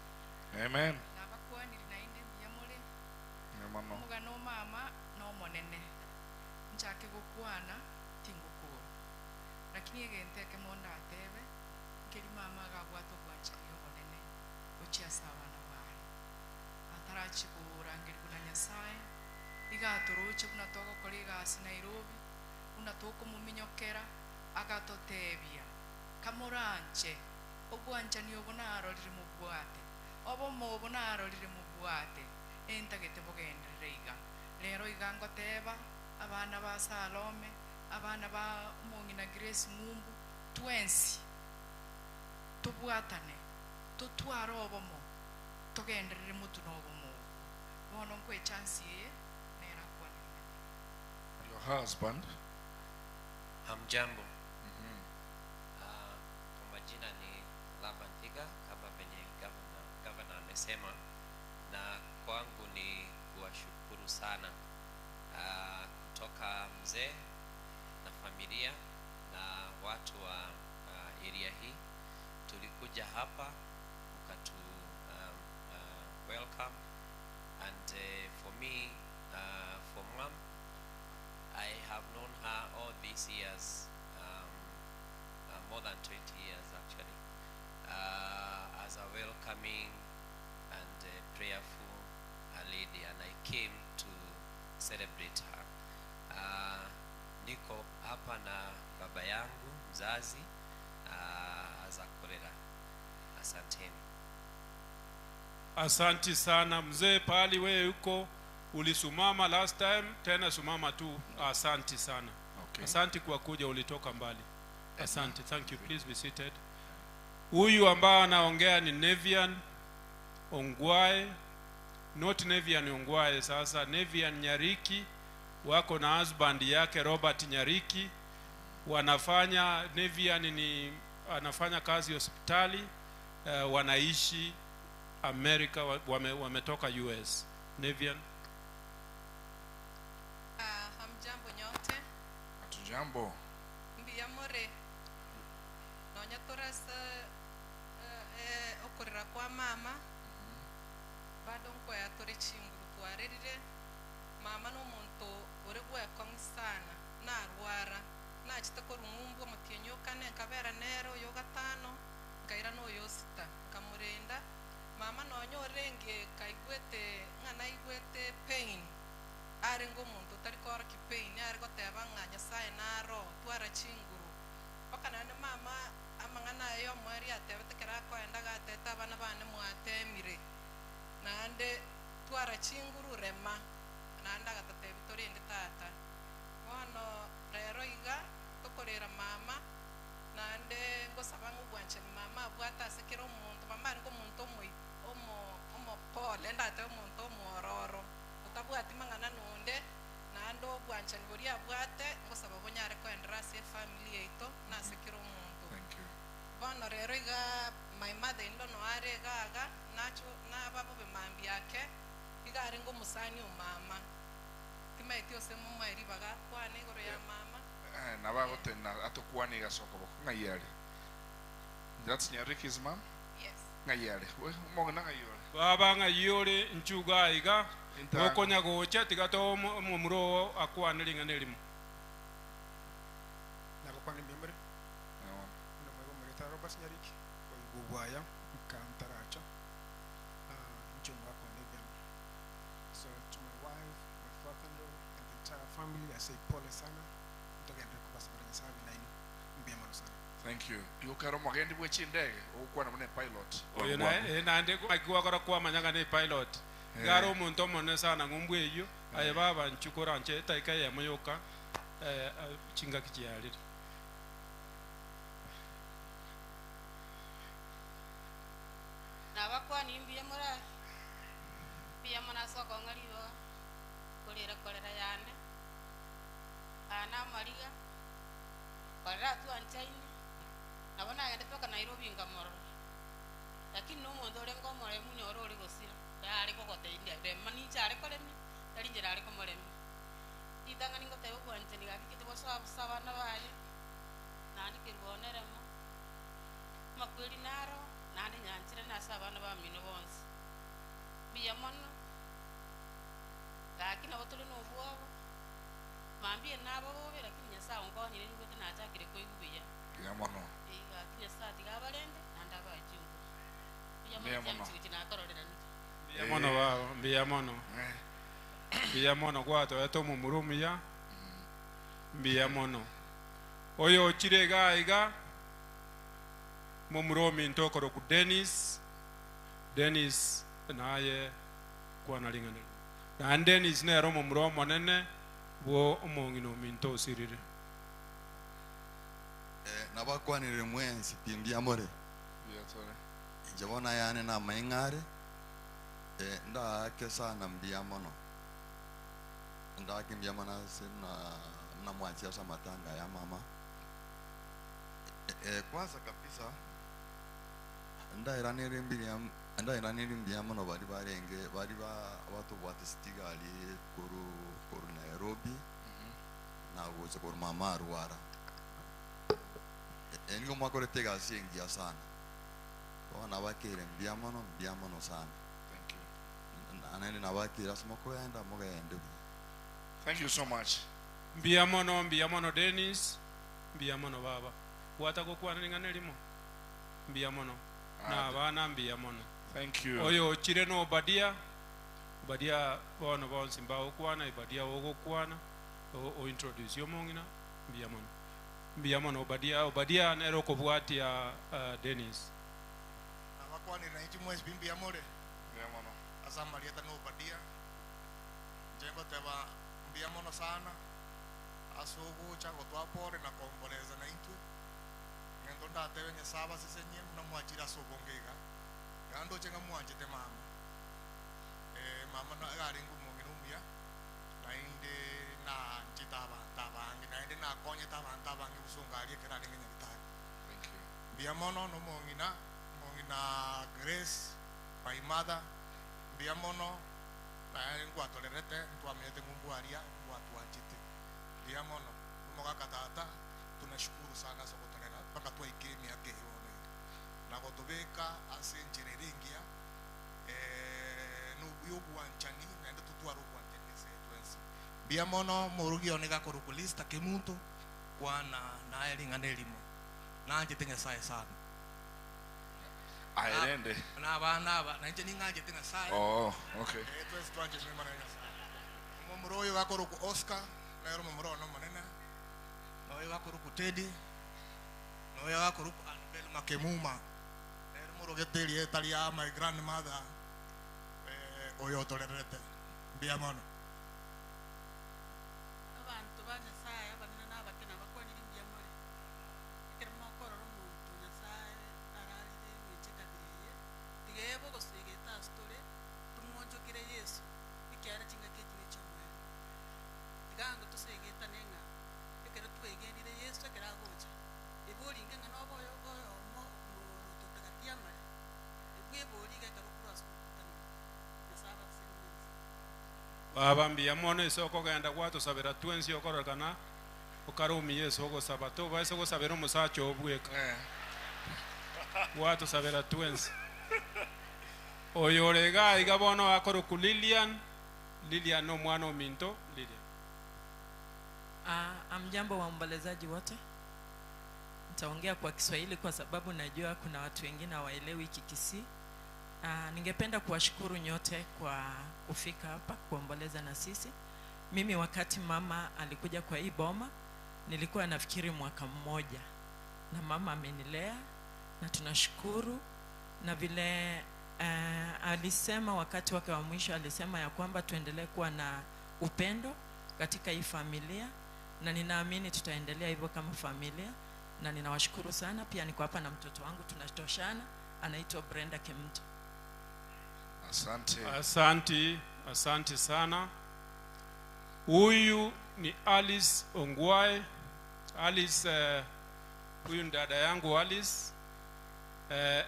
S15: Amen.
S21: Nabakwaniri nainde byamule.
S15: Mama.
S21: Mugano mama no monene. Nchake gukwana tingukuru. Lakini egente ke monda atebe nkeli mama gabwato bwacha yo monene. Ochia sawa na bari. Atarachi burangeri kuna Nyasaye. Igatoroche buna togo kolegas Nairobi. Una toko muminyokera agatotebia. Kamoranche. Obwanja ni obonaro liri mubwate. Obo mo obonaro liri mubwate. Entagete bogendere iga. Lero igango teba abana ba Salome, abana ba Mongina Grace Ngumbu, twensi. Tubwatane. Tutwaro obo mo. Togendere mutu no obo mo. Wono nkwe chance ye.
S15: Your husband.
S22: Hamjambo. Kwa majina ni Laban Thiga kama venye governor amesema, na kwangu ni kuwashukuru sana kutoka mzee na familia na watu wa area hii. Tulikuja hapa ukatu welcome, and for me, for mom, I have known her all these years, more than 20 years actually, as a welcoming and prayerful lady, and I came to celebrate her. Niko hapa na baba yangu mzazi Azakorera. Asanteni.
S20: Asanti sana mzee, pali wewe uko ulisumama last time, tena sumama tu. Asanti sana.
S15: Okay.
S20: Asanti kwa kuja, ulitoka mbali. Asanti. Thank you. Please be seated. Huyu ambao anaongea ni Nevian Ongwae, not Nevian Ongwae. Sasa Nevian Nyariki wako na husband yake Robert Nyariki, wanafanya Nevian anafanya kazi hospitali, wanaishi America, wametoka US. Nevian.
S23: Hamjambo nyote.
S15: Hatujambo.
S23: Mbiyamore. Nonya torasa okorera kwa mama. Bado nko ya tore chinguru twarerire. Mama no muntu oregwa yakomwe sana na arwara. Na chitako rumumbu mutienyo kane nkabera nero yo gatano ngaira no yo sita kamurenda. Mama nonyo renge kaigwete ngana igwete pain. Ari ngo muntu tari kora ki pain ari go teba nganya sai naro twara chinguru. Paka nane mama amangana yo mwari atebe tekera ko endaga teta bana bane mwatemire. Nande twara chinguru rema. Nanda gatate Victoria ndi tata. Wono rero iga tokorera mama nande ngo sabangu bwanche mama bwata sekero muntu mama ngo muntu omo pole ndate omuntu omororo utabwati mangana nunde nando bwanche ngoria bwate ngo sababo nyare ko endra
S17: iga my mother in law no aregaga nacho nababo bemambi yake igari ngo musani umama timaitio semu mairi baga kwane igoro ya mama
S15: na bagotena atokuani gacoka ng'aiari. That's Nyariki's mom?
S17: Yes.
S15: Ng'aiari. Mogana ng'aiori.
S20: Baba ng'aiori nchuga iga gokonya gocha tigato mumuro akwaniriga nerimo.
S4: Nabakwani mbere. No mwego mureta Robert Nyariki ko igubwaya kantaracha. Nchuga ko Nevian. So to my wife, my father-in-law and the entire family I say pole sana. Ndogenda kubasabira nsabi nine mbiyama sana.
S15: Thank you. You karo magendi bwe chindege okwana mune pilot.
S20: Oyo na ande akiwa kora kwa manyanga ne pilot. Garo omuntu omone sana ngumbwe eyo aye baba nchukura nche taika ya moyoka chinga kichialira.
S5: Nabakwani mbiye mura biya mona soko ngaliwa kolera yane ana mariga para tu anchaini nabona yende toka Nairobi ngamoro lakini no muntu ore ngomore munyo ore uri gosira yari kokote india de mani chare kolemi yari njira ko moremi idanga ningo te ugwanje ni gakiti boso abusabana baye nandi kirwoneremo makweli naro nandi nyanchire na sabana ba mino bonse biya mono lakini abotolo no buwabo mambie nabo bobe lakini nyasa ongonyire ni gute nachakire ko igubiya
S15: biya mono
S5: lakini nyasa tigabalende nanda bajungu biya
S15: Biya
S5: mono
S15: mono.
S5: jamchi nakororera
S20: Biya mono baba biya mono. Biya mono kwato eto mumurumia. Biya mono. Oyo chirega iga mumuromi ntokoro ku Dennis naye kwana lingane. Na Dennis ne romo muromo nene bo omongino minto sirire.
S7: Nabakwanire mwensi pimbia more.
S15: Biya tore.
S7: Jabona yane na maingare. Nda kesa na mbia mono. Nda kimbia mana na mwachia sa matanga ya mama. Kwanza kabisa nda iraniri mbia mono bari barenge bari watu batistiga ali kuru Nairobi na wote kuru mama Arwara. Engo makore tega singia sana. Wana bakire mbia mono sana.
S15: Thank you.
S7: Anani na bakire asmoko yaenda moga yaende.
S15: Thank you so much.
S20: Mbia mono Dennis, mbia mono baba. Wata kokwana lingane limo. Mbia mono. Na bana mbia mono.
S15: Thank you.
S20: Oyo chire no Obadia bono bonsi mbao kwana Obadia wogo kwana o introduce yo mongina mbia mono Obadia nero ko bwati ya Dennis.
S11: Nabakwani na inchi mwezi bimbi ya more.
S15: Biya mono.
S11: Asa Marieta no Obadia. Jengo teba mbia mono sana. Asugu chango twapore na komboleza na intwe. Ngendo ndatewe nyesaba sisenye muna mwachira sobongega. Gando chenga mwachite mama. Mama na gari ngumongino umia. Na inde na njitaba tabangi na inde na konye tabangi usungali kerani ngenya bitari.
S15: Thank you.
S11: Mbia mono no mongina Grace my mother mbia mono na ngwa tolerete ntwamete ngumbwaria ngwa twachite mbia mono moga tata tunashukuru sana soko tolera paka twaikire miaka yone na gotobeka ase njirerengia no yogwanchani na ndo tutwaro kwantene twensi mbia mono murugi onega korukulista kemuntu kwana na elingane elimo nanje tenga sana
S15: Aerende.
S11: Na bana na nje ningaje tenga sana.
S15: Oh, okay.
S11: Twese twanje mema na nyasa. Mumuroyo gakoro ku Oscar, na yero mumuro no manena. Na yo gakoro ku Teddy. Na yo gakoro ku Annabel Makemuma. Na yero muro geteli etalia my grandmother. Oyo tolerete. Bia mono.
S24: Abantu banyasaya banana n'abakena bakwanira imbya muri. Ikirimo korora umuntu nyasaye ararire mwicikabiriye. Tigebo gosegeta story tumwonjokire Yesu. Ikyara kinga kiti n'icomwe. Tigango tusegeta nenga. Ikera twegerire Yesu ekera gocha. Iburinge ngano boyo mo
S20: baba mbia mono isoko genda gwatusabira twensi okorokana ukarumi yesu ogosaba to baise gosabira omusacha obweka gwatusabira twensi oyo orega iga bono akoroku Lilian no mwana ominto Lilian.
S3: Amjambo waombolezaji wote. Nitaongea kwa Kiswahili kwa sababu najua kuna watu wengine hawaelewi Kikisii. Ningependa kuwashukuru nyote kwa kufika hapa kuomboleza na sisi. Mimi wakati mama alikuja kwa hii boma nilikuwa nafikiri mwaka mmoja, na mama amenilea na tunashukuru. Na vile alisema wakati wake wa mwisho, alisema ya kwamba tuendelee kuwa na upendo katika hii familia, na ninaamini tutaendelea hivyo kama familia, na ninawashukuru sana. Pia niko hapa na mtoto wangu tunatoshana, anaitwa Brenda Kemto.
S20: Asante sana. Huyu ni Alice Ongwae. Alice, huyu dada yangu Alice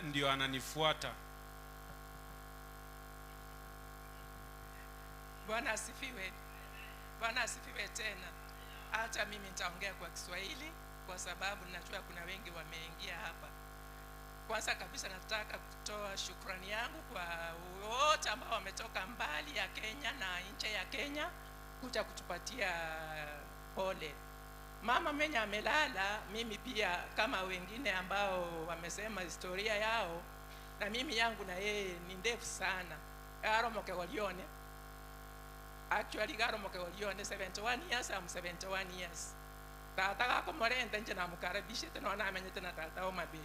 S20: ndio ananifuata.
S8: Bwana asifiwe. Bwana asifiwe tena. Hata mimi nitaongea kwa Kiswahili kwa sababu ninajua kuna wengi wameingia hapa. Kwanza kabisa nataka kutoa shukrani yangu kwa wote ambao wametoka mbali ya Kenya na nje ya Kenya kuja kutupatia pole. Mama mwenye amelala, mimi pia kama wengine ambao wamesema historia yao, na mimi yangu na yeye ni ndefu sana. Garomoke walione. Actually Garomoke walione 71 years, I'm 71 years. Tata kako morente nje na mukaribishe tena na amenye tena tata Omabe.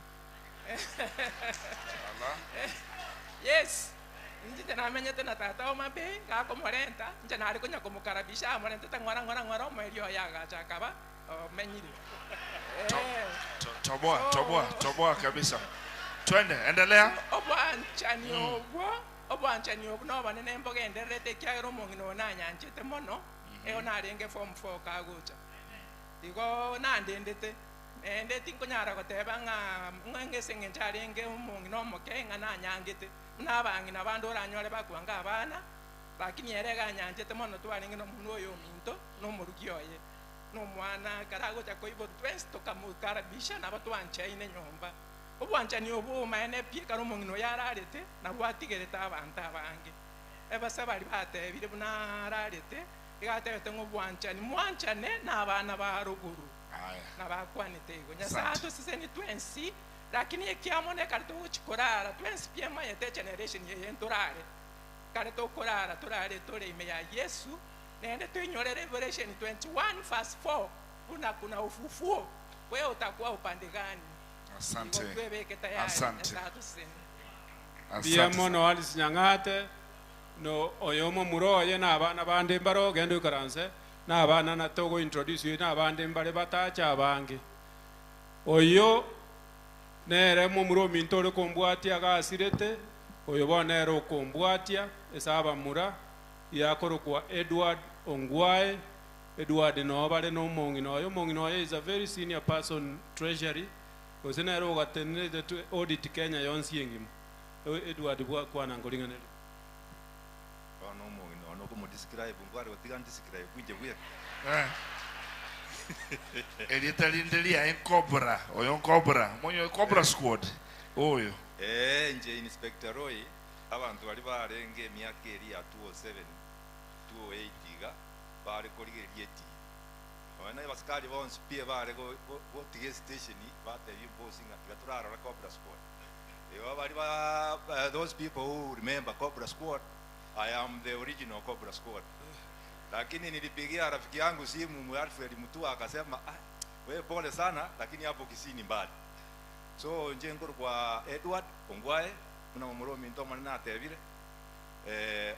S8: Yes. Nje tena amenye tena tata Omabe, kako morenta, nje na ali kunya kumukaribisha, morente tangwara omelio yaga chakaba. Menyiri.
S15: Toboa kabisa. Twende, endelea.
S8: Obwanchani obwo no banene mboge enderete kyaro mongino na nyanchete mono na renge form 4 kagocha digo na ndendete ndeti kunyara goteba ngenge senge renge mongino mokenga na nyangete na bangi na bandu ranyore bakwanga abana lakini erega nyanchete mono twarenge no muno yo minto no murugioye no mwana karagocha koibo twens tokamukarabisha na batu anchaine nyomba obwanchani obo maene pie karo mongino yararete na bwatigereta abantu abange ebasa bali batebire buna rarete igatebete ngobwanchani mwanchane na abana ba ruguru na bakwanete go nyasato siseni twensi lakini ekiamone karto uchikorara twensi pie mayete generation ye entorare karto korara torare tore ime ya Yesu nende tuinyore Revelation 21 verse 4 kuna ufufuo wewe utakuwa upande gani?
S15: Asante.
S20: Bia mono Alice Nyangate no oyomo muroye na abana bande mbaro gendo karanse na abana na togo introduce na bande mbare batacha abange oyo nere mo muro mintore kombwatia gasirete oyo bonero kombwatia esaba mura yakoro kwa Edward Ongwae. Edward no bare no mongino oyo mongino is a very senior person treasury. Osena ero gatenere to audit Kenya yonsi yengimo. Edward bwa kwa nangolinga nelo.
S9: Ono mongino ono ko describe ngwari otigan describe kwije bwe.
S15: Elitalindelia en Cobra, oyo Cobra, monyo Cobra squad. Oyo.
S9: Nje Inspector Roy abantu bali barenge myaka eri ya 207 208 ga bari koligerie eti wana baskari bonse pia bari go tige station bate yimbosi nga turara Cobra squad yo bari ba those people who remember Cobra squad. I am the original Cobra squad, lakini nilipigia rafiki yangu simu Alfred Mutua akasema wewe pole sana lakini hapo Kisii ni mbali. So nje ngoro kwa Edward Ongwae kuna mumuromi ntoma na tevire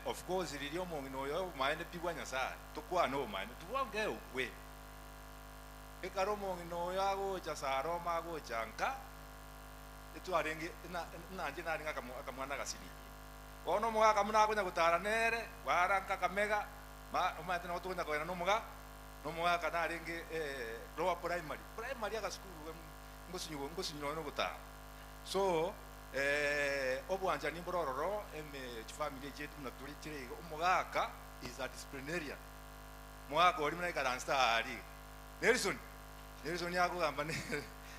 S9: of course lilio mongino yo maende pigwa Nyasaye tukwa no maende tuwange ukwe ekaro mongino yago cha saroma go chanka etu arenge na nje na ringa akamwana gasini ono mwaka muna kunya gutara nere waranka kamega ma tena otunya kwena no mwaka na ringe lower primary aga school ngosinyo no gutara. So obwanja ni mbororo eme family yetu na turi kire omugaka is a disciplinarian mwaka oli muna karansta ali Nelson yako gamba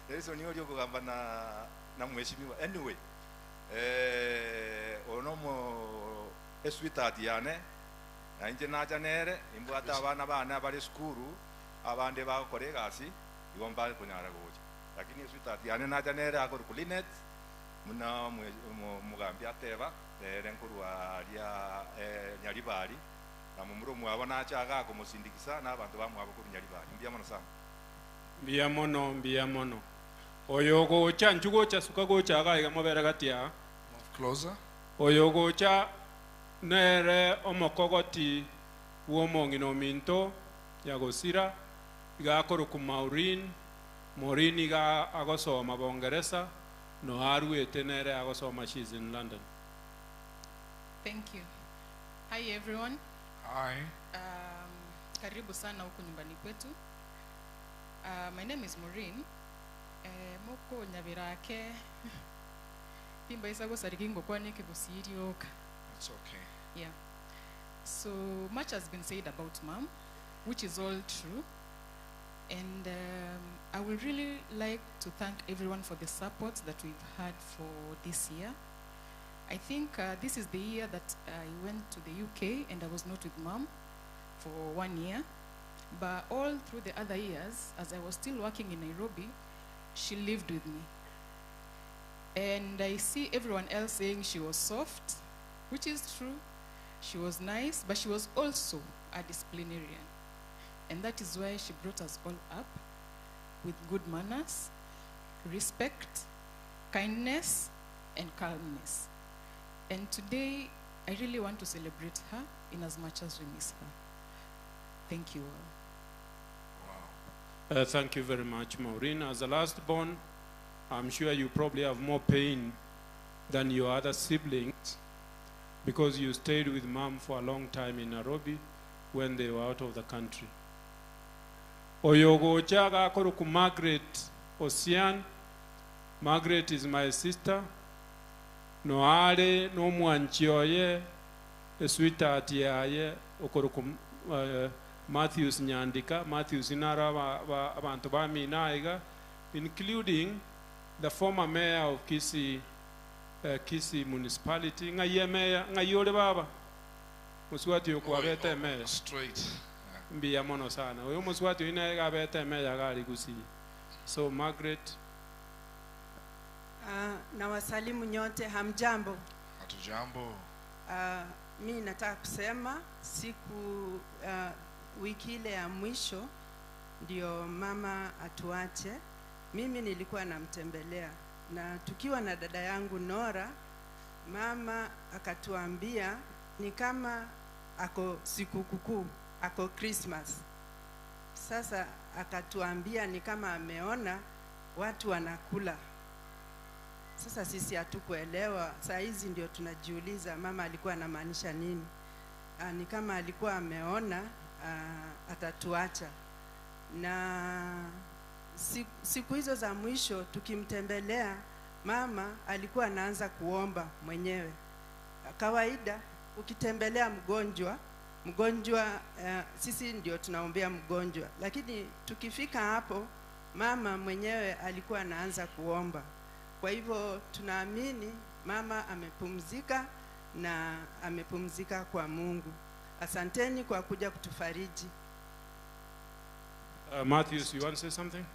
S9: Nelson yoli kugamba na mheshimiwa anyway onomo sweetheart yane nanje nacha nere imbwata abana bali skuru abande bakore gasi igomba kunyara goje lakini sweetheart yane nacha nere akor kulinet muna mugambi ateba renkuru alia nyaribari na mumuro mwabo nachaga kumusindikisa n'abantu bamwabo ku nyaribari
S20: mbia mono oyogo cha njugo cha suka go cha ga mabera gatia
S15: closer
S20: oyogo cha nere omokogoti wo mongino minto ya gosira ga koru ku Maureen ga agosoma bongereza no aru etenere agosoma she's in London.
S1: Thank you. Hi everyone.
S15: Hi.
S1: Karibu sana huku nyumbani kwetu. My name is Maureen. Moko nyabirake. Pimba isago sarikingo kwa nike busirioka.
S15: It's okay.
S1: Yeah. So much has been said about Mom, which is all true. And I would really like to thank everyone for the support that we've had for this year. I think this is the year that I went to the UK and I was not with Mom for 1 year. But all through the other years, as I was still working in Nairobi, she lived with me. And I see everyone else saying she was soft, which is true. She was nice, but she was also a disciplinarian. And that is why she brought us all up with good manners, respect, kindness, and calmness. And today, I really want to celebrate her in as much as we miss her. Thank you all.
S20: Thank you very much, Maureen. As a last born, I'm sure you probably have more pain than your other siblings because you stayed with Mom for a long time in Nairobi when they were out of the country. Oyogo chaga koruku Margaret Osian. Margaret is my sister. Noare no mwanchioye sweetheart yaye okoruku Matthews Nyandika, Matthews Inara abantu baminaiga, including the former mayor of Kisii municipality ngaye mayor ngayole baba muswati yokwabete mayor
S15: straight
S20: mbia mono sana oyo muswati inaiga bete mayor gali Kisii. So Margaret,
S10: na wasalimu nyote, hamjambo?
S15: Hatujambo.
S10: Mimi nataka kusema siku wiki ile ya mwisho ndio mama atuache. Mimi nilikuwa namtembelea na tukiwa na dada yangu Nora, mama akatuambia ni kama ako sikukuu, ako Christmas. Sasa akatuambia ni kama ameona watu wanakula. Sasa sisi hatukuelewa. Saa hizi ndio tunajiuliza mama alikuwa anamaanisha nini. Ni kama alikuwa ameona atatuacha. Na siku hizo za mwisho tukimtembelea, mama alikuwa anaanza kuomba mwenyewe. Kawaida ukitembelea mgonjwa sisi ndio tunaombea mgonjwa, lakini tukifika hapo mama mwenyewe alikuwa anaanza kuomba. Kwa hivyo tunaamini mama amepumzika na amepumzika kwa Mungu. Asanteni kwa kuja kutufariji.
S20: Matthews, you want to say something?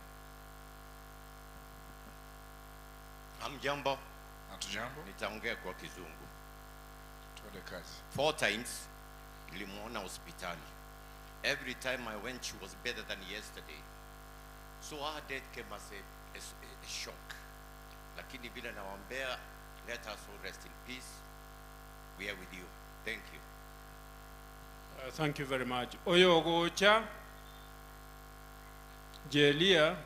S12: Hamjambo.
S15: Hatujambo.
S12: Nitaongea kwa Kizungu.
S15: Tuende kazi.
S12: 4 times nilimuona hospitali. Every time I went she was better than yesterday. So her death came as a shock. Lakini vile nawaombea, let us all rest in peace. We are with you. Thank you.
S20: Thank you very much. Oyogocha Jelia,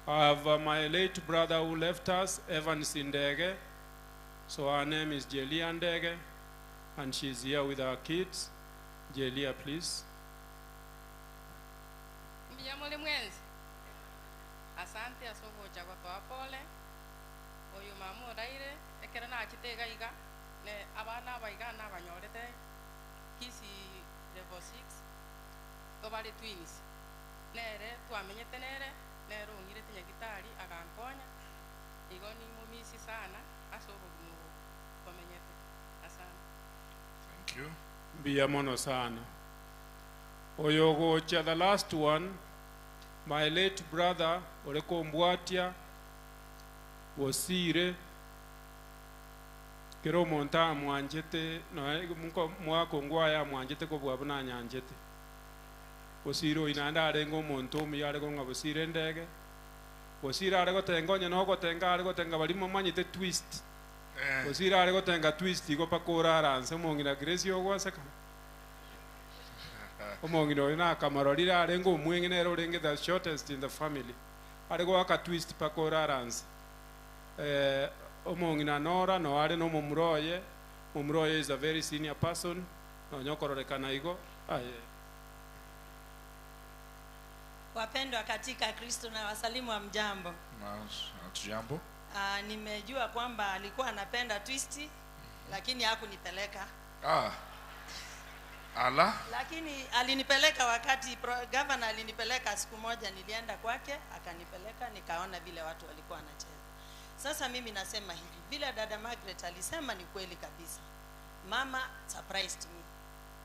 S20: I have my late brother who left us, Evans Ndege. So her name is Jelia Ndege, and she's here with our kids. Jelia, please.
S5: Mbiyamole mwenzi. Asante asoboja kwa pole. Oyo mamu raire ekera na kitega iga ne abana baiga na banyorete kisi level 6 tobari twins nere twamenyete nere ongire tinyagitari akamponya igo ni mumisi sana asobo komenyete asante.
S15: Thank you.
S20: Mbia mono sana. Oyogocha, the last one, my late brother Oreko Mbwatia Wosire kero monta mwanjete no mwako ngwaya mwanjete ko bwabuna nyanjete Wosiro inanda arengo monto miyare ko ngabosire ndege Wosira arego tengonya no ko tenga arego tenga bali manyite twist Wosira arego tenga twist iko pakora aranse mongina Grace yogwaseka omongino ina kamarorira arengo mwengene ero renge the shortest in the family arego aka twist pakora aranse omongina nora no are no mumroye is a very senior person no nyokororekana igo aye.
S2: Wapendwa katika Kristo na wasalimu wa mjambo.
S15: Hatujambo.
S2: Nimejua kwamba alikuwa anapenda twisti lakini hakunipeleka.
S15: Ala.
S2: Lakini alinipeleka wakati governor alinipeleka siku moja, nilienda kwake akanipeleka nikaona vile watu walikuwa wanacheza. Sasa mimi nasema hivi, vile dada Margaret alisema ni kweli kabisa. Mama surprised me.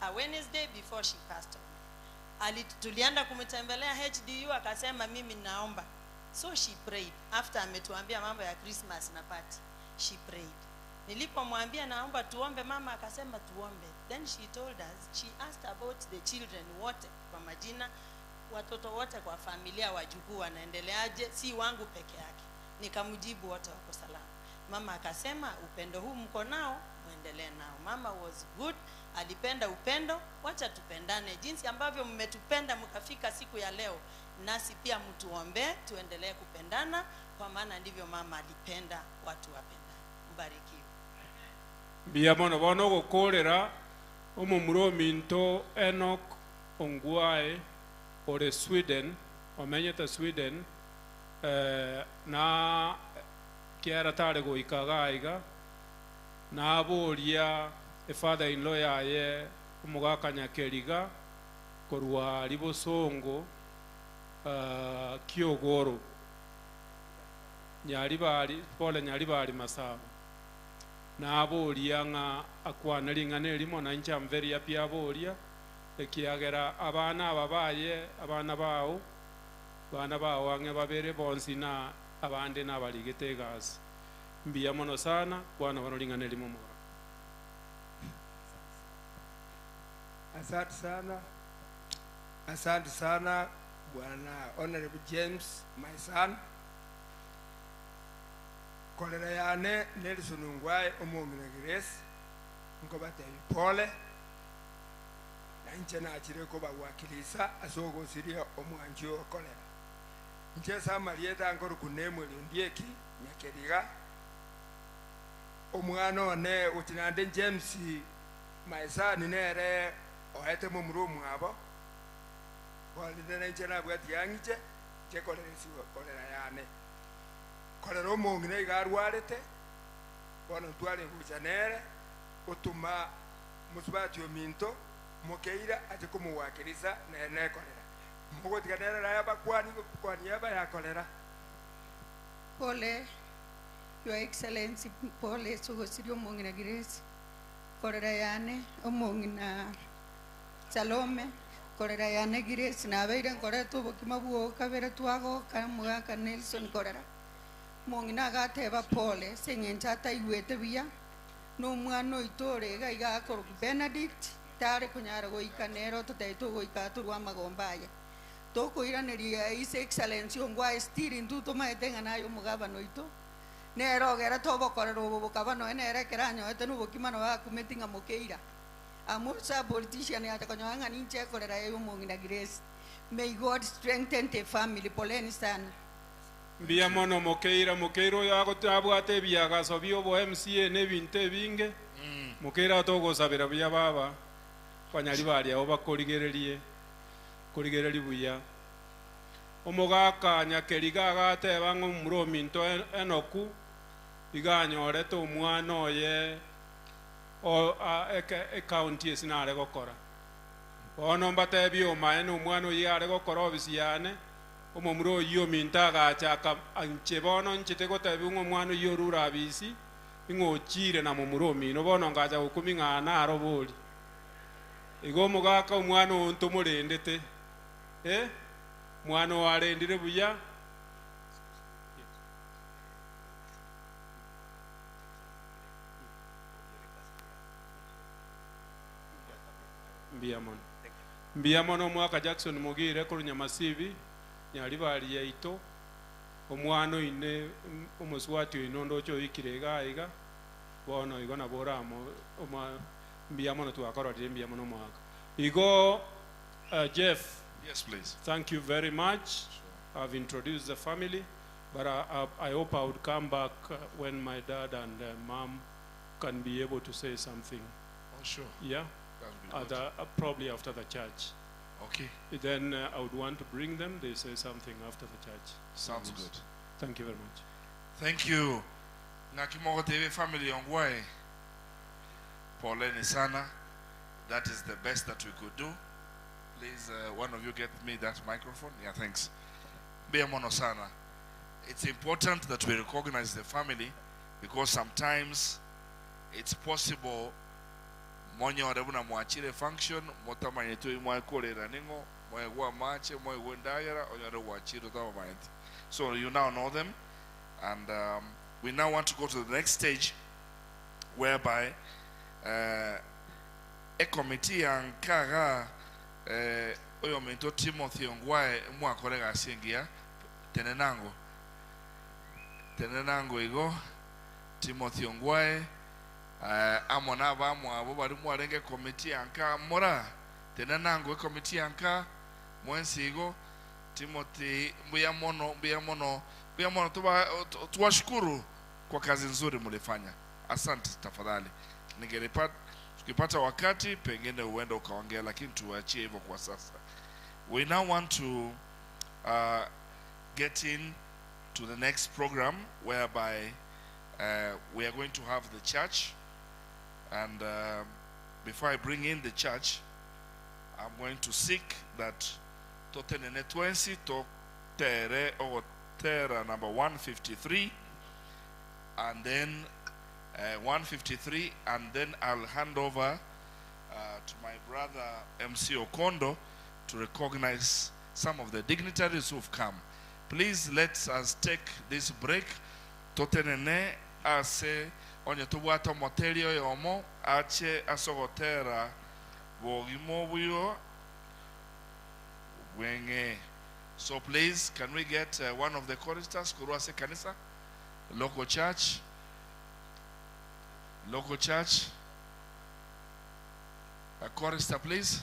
S2: A Wednesday before she passed away. Tulienda kumtembelea HDU akasema mimi naomba. So she prayed. After ametuambia mambo ya Christmas na party, she prayed. Nilipomwambia naomba tuombe, mama akasema tuombe. Then she told us, she asked about the children wote kwa majina, watoto wote kwa familia, wajukuu wanaendeleaje, si wangu peke yake. Nikamjibu wote wako salama. Mama akasema upendo huu mko nao muendelee nao. Mama was good, alipenda upendo, wacha tupendane jinsi ambavyo mmetupenda mkafika siku ya leo, nasi pia mtuombe tuendelee kupendana, kwa maana ndivyo mama alipenda watu wapendane. Mbarikiwe.
S20: Mbia mono bono gukorera omumuro minto Enoch Ongwae ore Sweden, omenyete Sweden na kiara tare goikaga iga na boria father in law yaye umugakanya keriga korwa libosongo kiogoro nyari bari masaba na aboria nga akwana lingane limo na ncha mveri ya pia aboria ekiagera abana ababaye abana bawo wange babere bonsi na abande na baligete gas. Mbia mono sana bwana wanolingane limo mwa.
S13: Asante sana bwana Honorable James, my son. Kolera yane Nelson Ongwae omongina Grace nkobate pole na nche na achire ko bawakilisa asogo siria omwanjo kolera nche samalieta ngoro kunemwe ndieki nyakeriga omwana one utinande James my son nere oete mumuru mwabo walide nche na bwati yangiche che kolera siwa kolera yane kolera omongine igarwarete bono twale ngujanere utuma musubati ominto mukeira ati kumuwakiriza na ene kolera mugotiganera na yabakwani kwani yaba ya kolera.
S14: Pole Your Excellency, pole sugosirio omongina Grace kolera yane omongina Salome kolera yane Grace na beire kolera tubokima buo kabere twagoka mugaka Nelson kolera mongina gateba pole senyenchata igwete bia no mwana oitore gaiga koro Benedict tare kunyara goikanero toteto goika turwa magombaye tokoiraneria His Excellency Ongwae stiri nduto maetenga nayo mugabano ito nerogera tobokorero bobokabano enere keranyo ete nubokimano bakumetinga mokeira amursa politician ya takonyoanga ninche kolera yo mongina Grace. May God strengthen the family. Poleni sana.
S20: Mbia mono mokeiro yago tabwate biaga sobio bo MCA ne binte binge mokeira togo sabira bia baba kwanyali bali abo bakoligererie buya omogaka nyakeriga gate bango muro minto Enoku iganyore to mwana oye o county sinare gokora ono mbatebi o maene omwana yare gokora obisiane omomuro yo mintaga chaka anche bono nchite gotebi omwana yo rura bisi ingochire na momuro mino bono ngaja ukuminga na aroboli igo mugaka omwana onto murendete mwana warendire buya mbiamono mwaka Jackson Mugire kuru Nyamasibi nyali bali yaito omwana ine omuswati inondo cho ikirega iga bono igo na boramo mbiamono twakora mbiamono mwaka igo Jeff.
S15: Yes, please.
S20: Thank you very much. I've introduced the family, but I hope I would come back when my dad and mom can be able to say something.
S15: Oh, sure.
S20: Yeah? Probably after the church.
S15: Okay.
S20: Then I would want to bring them. They say something after the church.
S15: Sounds good.
S20: Thank you very much.
S15: Thank you. Nakimogo TV family Ongwae. Poleni sana. That is the best that we could do. Please, one of you get me that microphone. Yeah, thanks. Beamono sana. It's important that we recognize the family because sometimes it's possible monye wadabuna mwachire function mota manyetu imwa kolera ningo mwa mache mwa wendagera onyare wachiro tawa mayeti. So you now know them, and we now want to go to the next stage whereby a committee ankaga oyo mento Timothy Ongwae mwa kolega asingia tenenango igo Timothy Ongwae amona bamu abo bari mwarenge committee anka mora tenenango committee anka mwensi igo Timothy mbuya mono tuwashukuru kwa kazi nzuri mlifanya. Asante tafadhali. Tukipata wakati pengine uende ukaongea, lakini tuachie hivyo kwa sasa. We now want to get in to the next program whereby we are going to have the church, and before I bring in the church, I'm going to seek that totenene twensi to tere or terra number 153, and then 153, and then I'll hand over to my brother MC Okondo to recognize some of the dignitaries who've come. Please let us take this break. Totenene ase onyetuwata motelio yomo ache asogotera bogimo buyo wenge. So please, can we get one of the choristers, Kuruase Kanisa, local church, a chorister, please.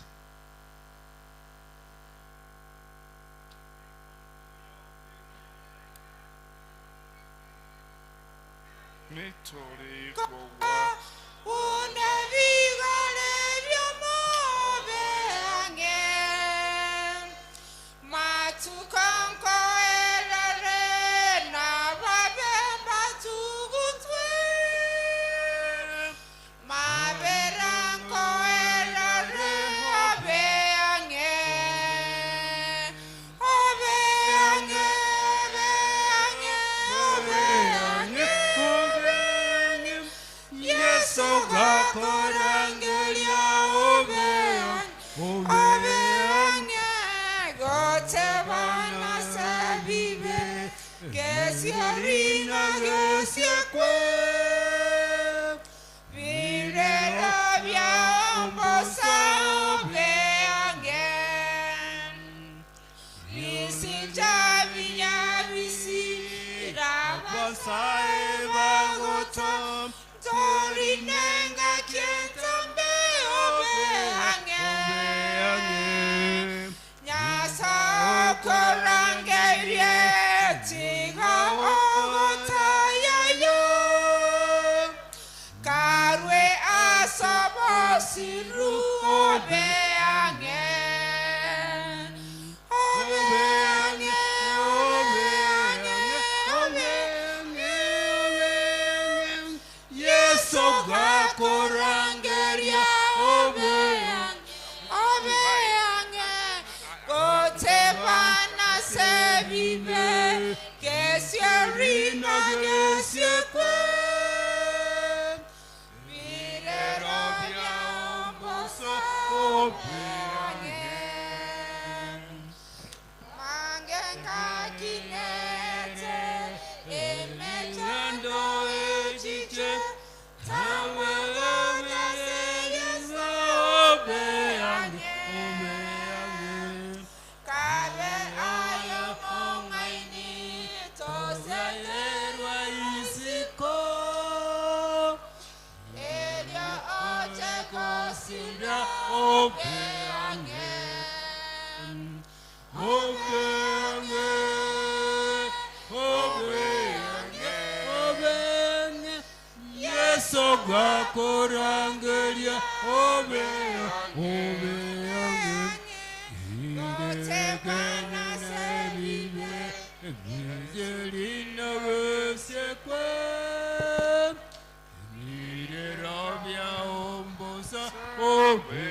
S6: Korang Korangelia obe obe Gotekana sebibe Mizelina wesekwe Mire rabia ombosa obe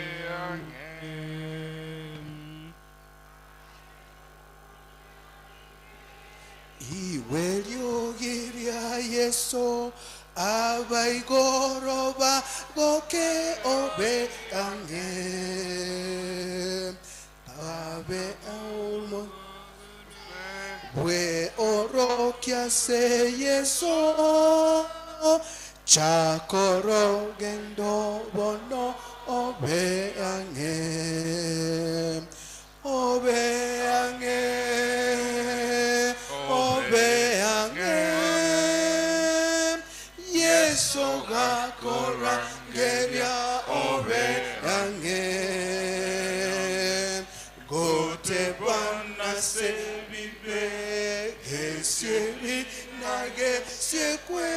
S16: Iweliogiria Yeso Abaigoroba goke obe ange Abe almo We orokia se Yeso Chakoro gendo bono obe ange Obe ange Obe ange Soga kora geria obe ange Gote bana se bibe Gesieri nage siekwe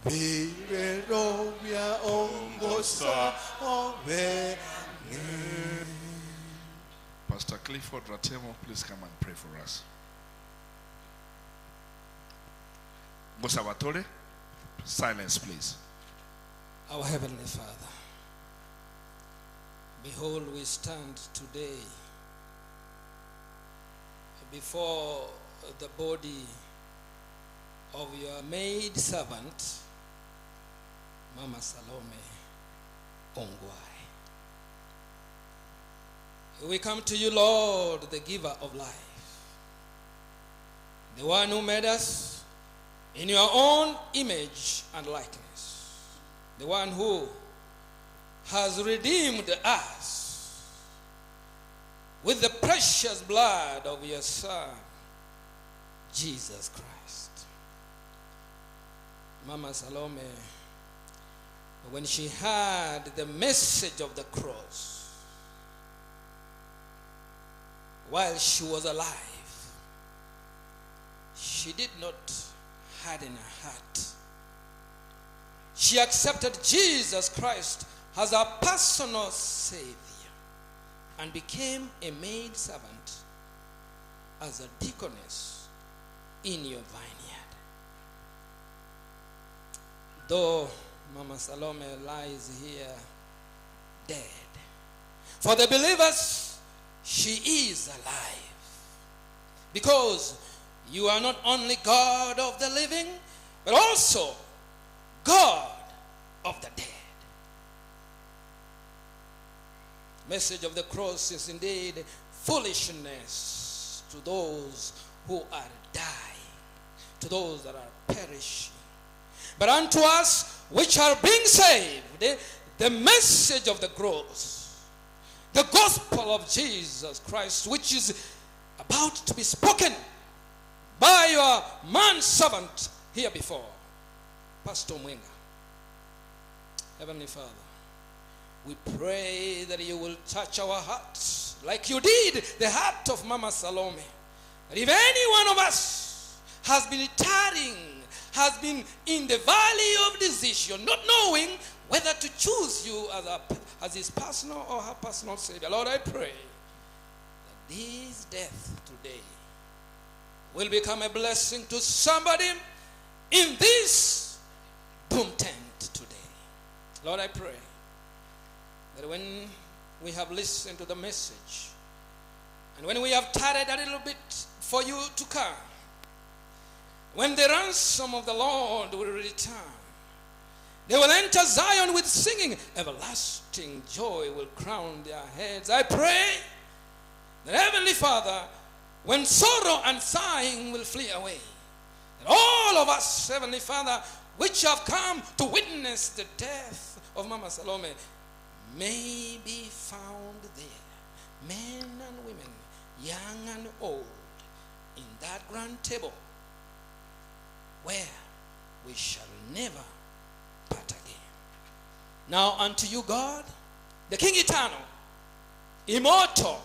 S16: Bire robia ombosa obe ange.
S15: Pastor Clifford Ratemo, please come and pray for us. Gosavatore, silence please.
S18: Our Heavenly Father, behold, we stand today before the body of your maid servant, Mama Salome Ongwae. We come to you, Lord, the giver of life, the one who made us in your own image and likeness, the one who has redeemed us with the precious blood of your Son, Jesus Christ. Mama Salome, when she heard the message of the cross, while she was alive, she did not harden her heart. She accepted Jesus Christ as her personal Savior and became a maid servant as a deaconess in your vineyard. Though Mama Salome lies here dead, for the believers, she is alive, because you are not only God of the living, but also God of the dead. Message of the cross is indeed foolishness to those who are dying, to those that are perishing. But unto us which are being saved, the message of the cross, the gospel of Jesus Christ, which is about to be spoken by your man-servant here before, Pastor Mwenga. Heavenly Father, we pray that you will touch our hearts like you did the heart of Mama Salome. That if any one of us has been tarrying, has been in the valley of decision, not knowing whether to choose you as his personal or her personal Savior, Lord, I pray that this death today will become a blessing to somebody in this boom tent today. Lord, I pray that when we have listened to the message and when we have tarried a little bit for you to come, when the ransom of the Lord will return, they will enter Zion with singing. Everlasting joy will crown their heads. I pray that, Heavenly Father, when sorrow and sighing will flee away, that all of us, Heavenly Father, which have come to witness the death of Mama Salome, may be found there, men and women, young and old, in that grand table where we shall never part again. Now unto you, God, the King eternal, immortal,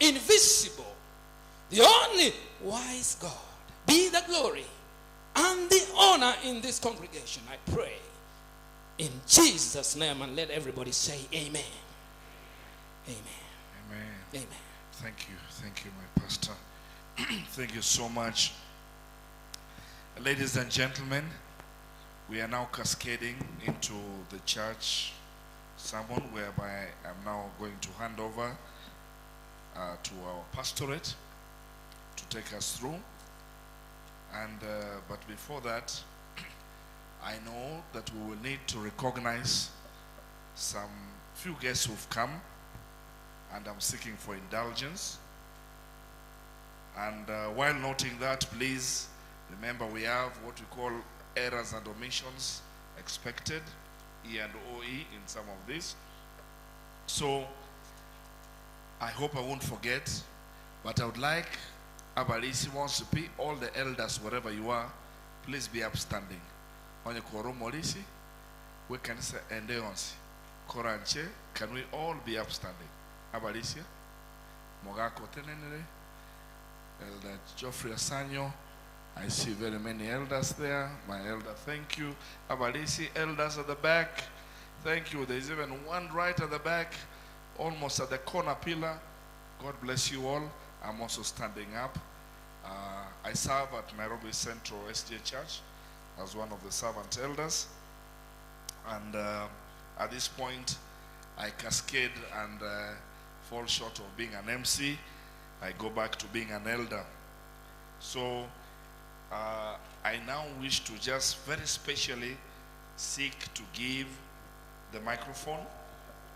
S18: invisible, the only wise God, be the glory and the honor in this congregation, I pray. In Jesus' name, and let everybody say amen. Amen.
S15: Amen.
S18: Amen.
S15: Thank you, my pastor. Thank you so much. Ladies and gentlemen, we are now cascading into the church sermon, whereby I'm now going to hand over to our pastorate to take us through. And but before that, I know that we will need to recognize some few guests who've come, and I'm seeking for indulgence. And while noting that, please remember we have what we call errors and omissions expected, E and OE in some of these. So I hope I won't forget, but I would like Abalisi wants to be all the elders wherever you are, please be upstanding. On your koro molisi, we can say endeonsi. Koranche, can we all be upstanding? Abalisi, Mogako Tenenere, Elder Geoffrey Asanyo. I see very many elders there. My elder, thank you. Abalisi, elders at the back, thank you. There's even one right at the back, almost at the corner pillar. God bless you all. I'm also standing up. I serve at Nairobi Central SDA Church as one of the servant elders. And at this point, I cascade and fall short of being an MC. I go back to being an elder. So I now wish to just very specially seek to give the microphone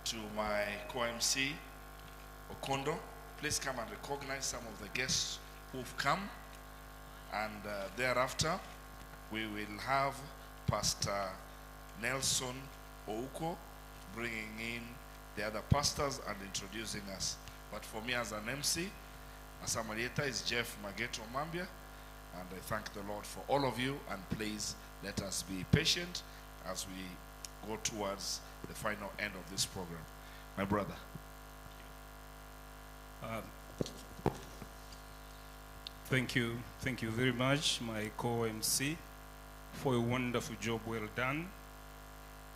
S15: to my co-MC, Okondo. Please come and recognize some of the guests who've come. And thereafter, we will have Pastor Nelson Ouko bringing in the other pastors and introducing us. But for me as an MC, Asamarieta is Jeff Mageto Mambia. And I thank the Lord for all of you. And please let us be patient as we go towards the final end of this program. My brother.
S19: Thank you very much, my co-MC, for a wonderful job well done.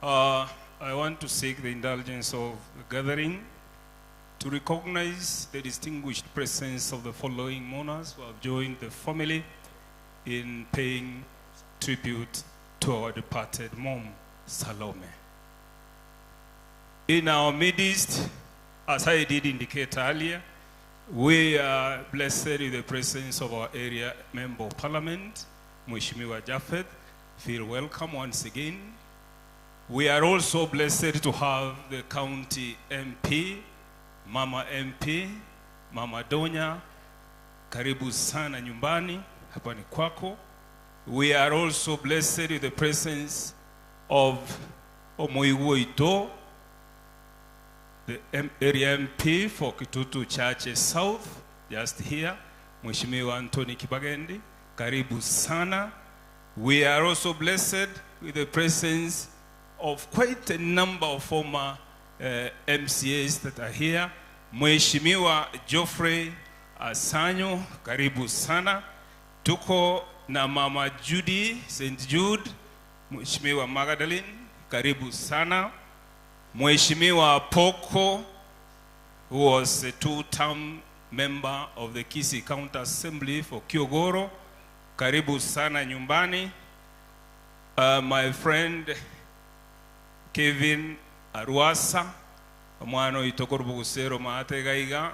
S19: I want to seek the indulgence of the gathering to recognize the distinguished presence of the following mourners who have joined the family in paying tribute to our departed mom, Salome. In our midst, as I did indicate earlier, we are blessed with the presence of our area member of parliament, Mheshimiwa Japheth. Feel welcome once again. We are also blessed to have the county MP, Mama MP, Mama Donya. Karibu sana nyumbani, hapa ni kwako. We are also blessed with the presence of Omoiwo Ito, the area MP for Kitutu Church South, just here, Mheshimiwa Anthony Kibagendi, karibu sana. We are also blessed with the presence of quite a number of former MCAs that are here. Mheshimiwa Geoffrey Asanyo, karibu sana. Tuko na Mama Judy, St. Jude, Mheshimiwa Magdalene, karibu sana. Mheshimiwa Poko, who was a two-term member of the Kisii County Assembly for Kyogoro, karibu sana nyumbani. My friend Kevin Arwasa, mwana itokoro bugusero maate gaiga,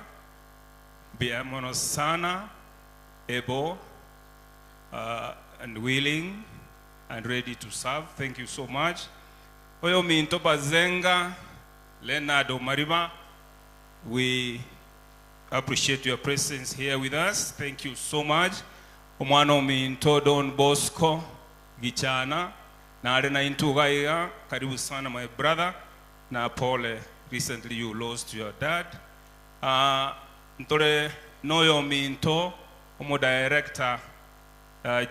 S19: biamono sana, able and willing and ready to serve. Thank you so much. Oyo minto Bazenga, Leonardo Mariba, we appreciate your presence here with us. Thank you so much. Omwano minto Don Bosco, gichana na ale na intugaiga. Karibu sana my brother, na pole, recently you lost your dad. Ntore noyo minto omo director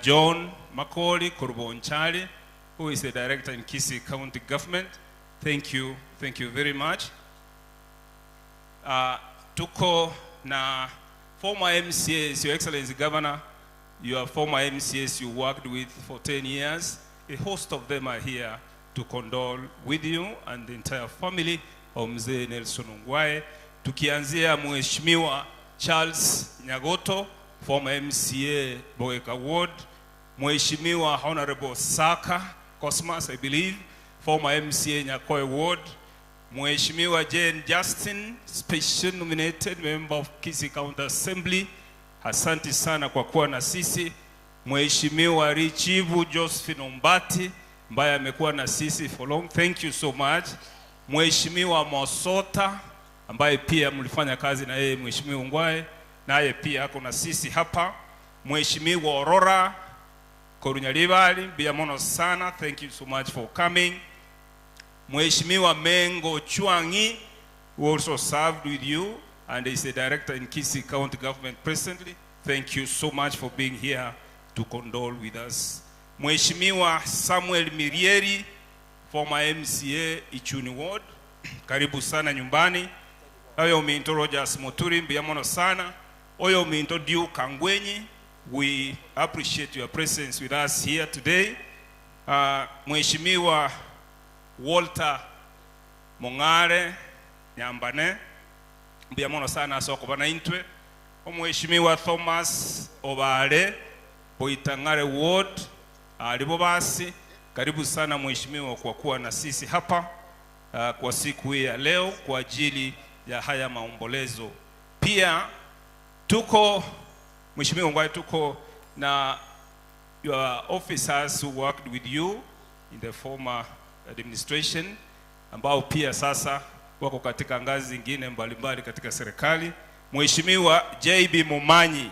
S19: John Makoli Kurbonchali, who is the director in Kisii County Government. Thank you very much. Tuko na former MCAs, Your Excellency Governor, your former MCAs you worked with for 10 years. A host of them are here to condole with you and the entire family of Mzee Nelson Ongwae. Tukianzia Mheshimiwa Charles Nyagoto, former MCA Bogeka Ward, Mheshimiwa Honorable Saka Cosmas, I believe, former MCA Nyakoe Ward, Mheshimiwa Jane Justin, special nominated member of Kisii County Assembly. Asante sana kwa kuwa na sisi. Mheshimiwa Richivu Josephine Ombati, ambaye amekuwa na sisi for long. Thank you so much. Mheshimiwa Mosota, ambaye pia mlifanya kazi na yeye Mheshimiwa Ongwae, naye pia ako na sisi hapa. Mheshimiwa Aurora Korunyalibali, biamono sana. Thank you so much for coming. Mheshimiwa Mengo Chwangi, who also served with you and is a director in Kisii County Government presently. Thank you so much for being here to condole with us. Mheshimiwa Samuel Mirieri, former MCA Ichuni Ward, karibu sana nyumbani. Oyo minto Rogers Moturi, biamono sana. Oyo minto Diu Kangwenyi, we appreciate your presence with us here today. Mheshimiwa Walter Mongare Nyambane, biamono sana soko bana intwe. Mheshimiwa Thomas Obale Boitangare Ward, alibo basi, karibu sana mheshimiwa kwa kuwa na sisi hapa kwa siku hii ya leo kwa ajili ya haya maombolezo. Pia tuko Mheshimiwa Ongwae, tuko na your officers who worked with you in the former administration, ambao pia sasa wako katika ngazi zingine mbalimbali katika serikali. Mheshimiwa JB Mumanyi,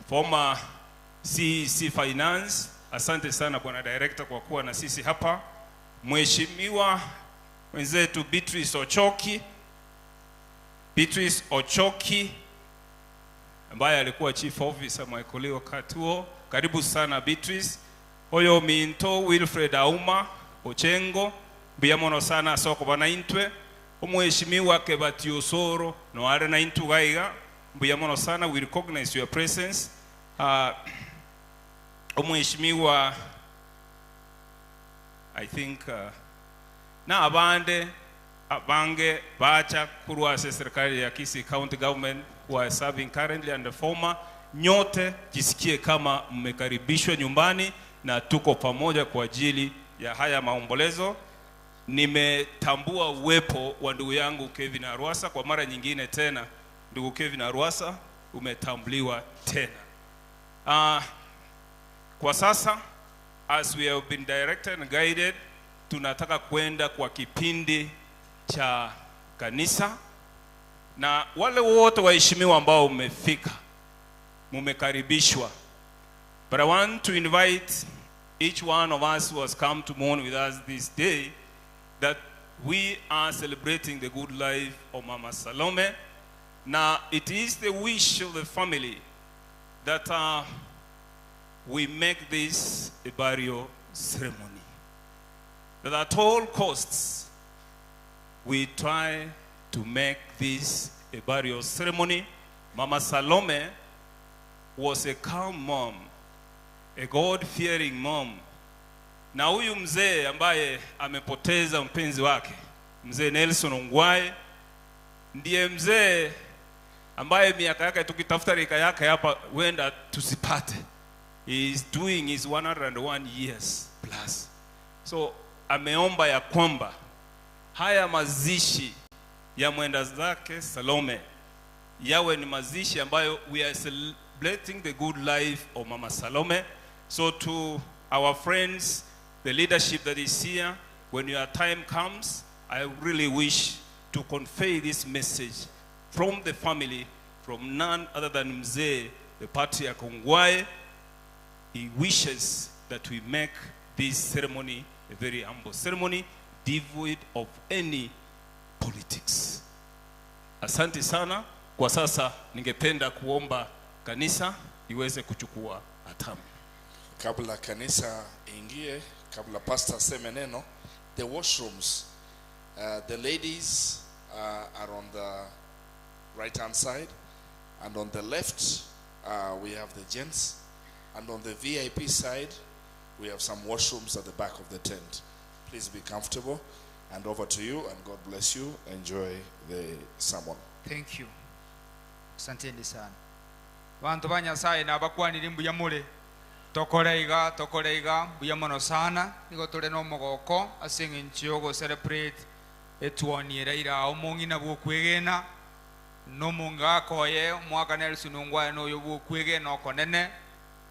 S19: former CEC Finance, asante sana bwana director kwa kuwa na sisi hapa. Mheshimiwa wenzetu Beatrice Ochoki ambaye alikuwa chief officer Mwaikoli wakati huo, karibu sana Beatrice. Oyo minto Wilfred Auma Ochengo, biamono sana soko bana intwe. Mheshimiwa Kebati Osoro no are na intugaiga, biamono sana, we recognize your presence. Mheshimiwa I think na abange bacha kuruase serikali ya Kisii County Government who are serving currently and the former, nyote jisikie kama mmekaribishwa nyumbani na tuko pamoja kwa ajili ya haya maombolezo. Nimetambua uwepo wa ndugu yangu Kevin Arwasa kwa mara nyingine tena. Ndugu Kevin Arwasa, umetambuliwa tena. Kwa sasa, as we have been directed and guided, tunataka kwenda kwa kipindi cha kanisa, na wale wote waheshimiwa ambao mmefika, mumekaribishwa. But I want to invite each one of us who has come to mourn with us this day that we are celebrating the good life of Mama Salome. Now, it is the wish of the family that we make this a burial ceremony. That at all costs, we try to make this a burial ceremony. Mama Salome was a calm mom, a God-fearing mom. Na huyu mzee ambaye amepoteza mpenzi wake, Mzee Nelson Ongwae, ndiye mzee ambaye miaka yake tukitafuta rika yake hapa wenda tusipate. He is doing his 101 years plus. So ameomba ya kwamba haya mazishi ya mwenda zake Salome yawe ni mazishi ambayo we are celebrating the good life of Mama Salome. So to our friends, the leadership that is here, when your time comes, I really wish to convey this message from the family, from none other than Mzee, the Patriarch Ongwae. He wishes that we make this ceremony a very humble ceremony, devoid of any politics. Asante sana. Kwa sasa ningependa kuomba kanisa iweze kuchukua hatamu.
S15: Kabla kanisa ingie, kabla pastor aseme neno, the washrooms, the ladies are on the right hand side, and on the left we have the gents, and on the VIP side we have some washrooms at the back of the tent. Please be comfortable, and over to you, and God bless you. Enjoy the sermon.
S17: Thank you. Asanteni sana. Bantu ba Nyasaye nabakwanira mbuya mule. Tokoleiga mbuya mono sana. Nigo tole no mogoko asinga nchiogo celebrate etuoniera ira omongi na bwokwegena. No munga koye mwaka Nelson Ongwae no yobu kwegena okonene.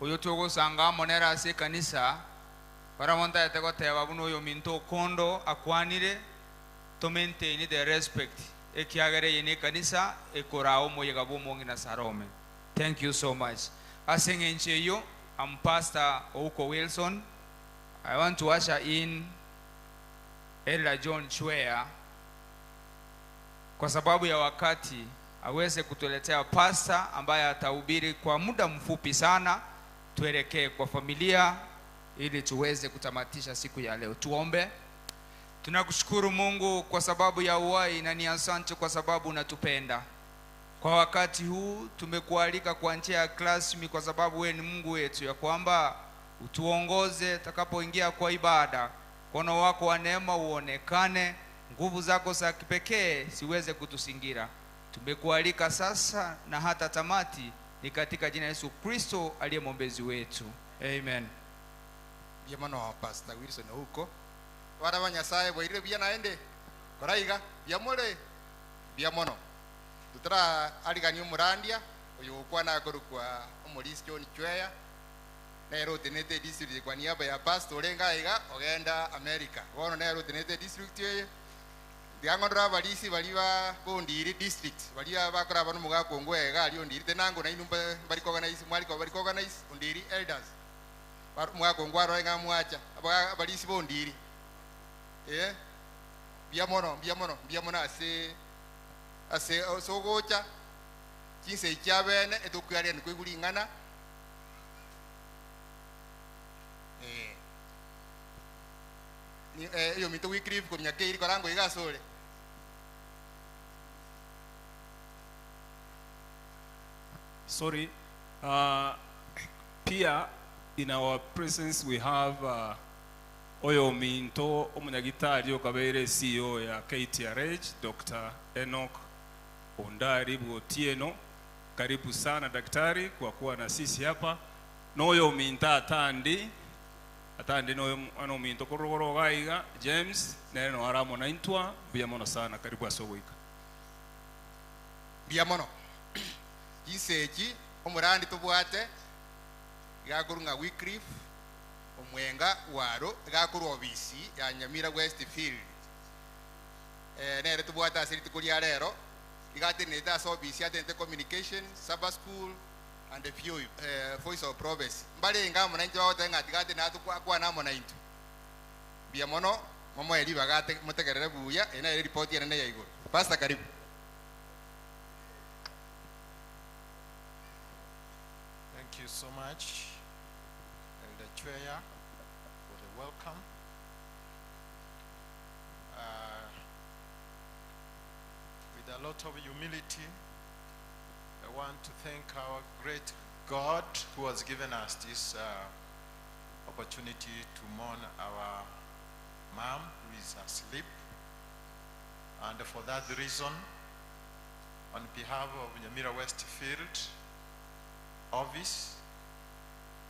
S17: Oyo tugusanga monera ase kanisa. Para monta yatego teba buno yo minto kondo akwanire to maintain the respect. Ekiagere yene kanisa ekorao moyega bomongi na Salome. Thank you so much. Asinga ncheyo, I'm Pastor Ouko Wilson. I want to usher in Elder John Chwea kwa sababu ya wakati aweze kutuletea pastor ambaye atahubiri kwa muda mfupi sana. Tuelekee kwa familia ili tuweze kutamatisha siku ya leo. Tuombe. Tunakushukuru Mungu kwa sababu ya uhai, na ni asante kwa sababu unatupenda. Kwa wakati huu tumekualika kwa njia ya klasmi kwa sababu wewe ni Mungu wetu, ya kwamba utuongoze takapoingia kwa ibada. Mkono wako wa neema uonekane, nguvu zako za kipekee siweze kutusingira. Tumekualika sasa na hata tamati, ni katika jina la Yesu Kristo aliye mwombezi wetu. Amen.
S21: Biamano Pastor Wilson huko. Wara wa Nyasaye boire bia naende. Koraiga biamore biamono. Tutara aligani umurandia oyo kwana korukwa omulisi John Chwea. Nero tenete district kwa niaba ya pastor lenga iga ogenda America. Wono nero tenete district ye. Diangondra balisi baliwa Bondiri district. Balia bakora bano muga Kongwe ga ali ondiri tenango na inumba bali organize mwali ko bali organize ondiri elders. Muga Kongwaro nga mwacha balisi Bondiri. Biamono ase sogocha kinse ikyabene etukwale ni kwigulingana ni yo mito Wycliffe ko myake iri korango igasole
S19: Sorry. Pia in our presence we have Oyo Minto omunyagitari okabere CEO ya KTRH Dr. Enoch Ondari Bwotieno. Karibu sana daktari kwa kuwa na sisi hapa. Noyo Minta atandi noyo ano Minto korogoro gaiga James neno aramo naintwa biamono sana. Karibu asogwika
S21: biamono giseji omurandi tubwate gakurunga Wycliffe omwenga waro gakuru obisi ya Nyamira Westfield nere tubwata asiriti kulia lero igate neta so obisi atente communication Sabbath school and a few voice of prophets mbale ngamo na njo otenga tigate na tukwa namo na into bia mono momo eli bagate mutegerere buya ena eli report ya nene ya igoro. Pastor karibu.
S22: Thank you so much Elder Chwea for the welcome. With a lot of humility, I want to thank our great God who has given us this opportunity to mourn our mom who is asleep. And for that reason, on behalf of Nyamira Westfield office,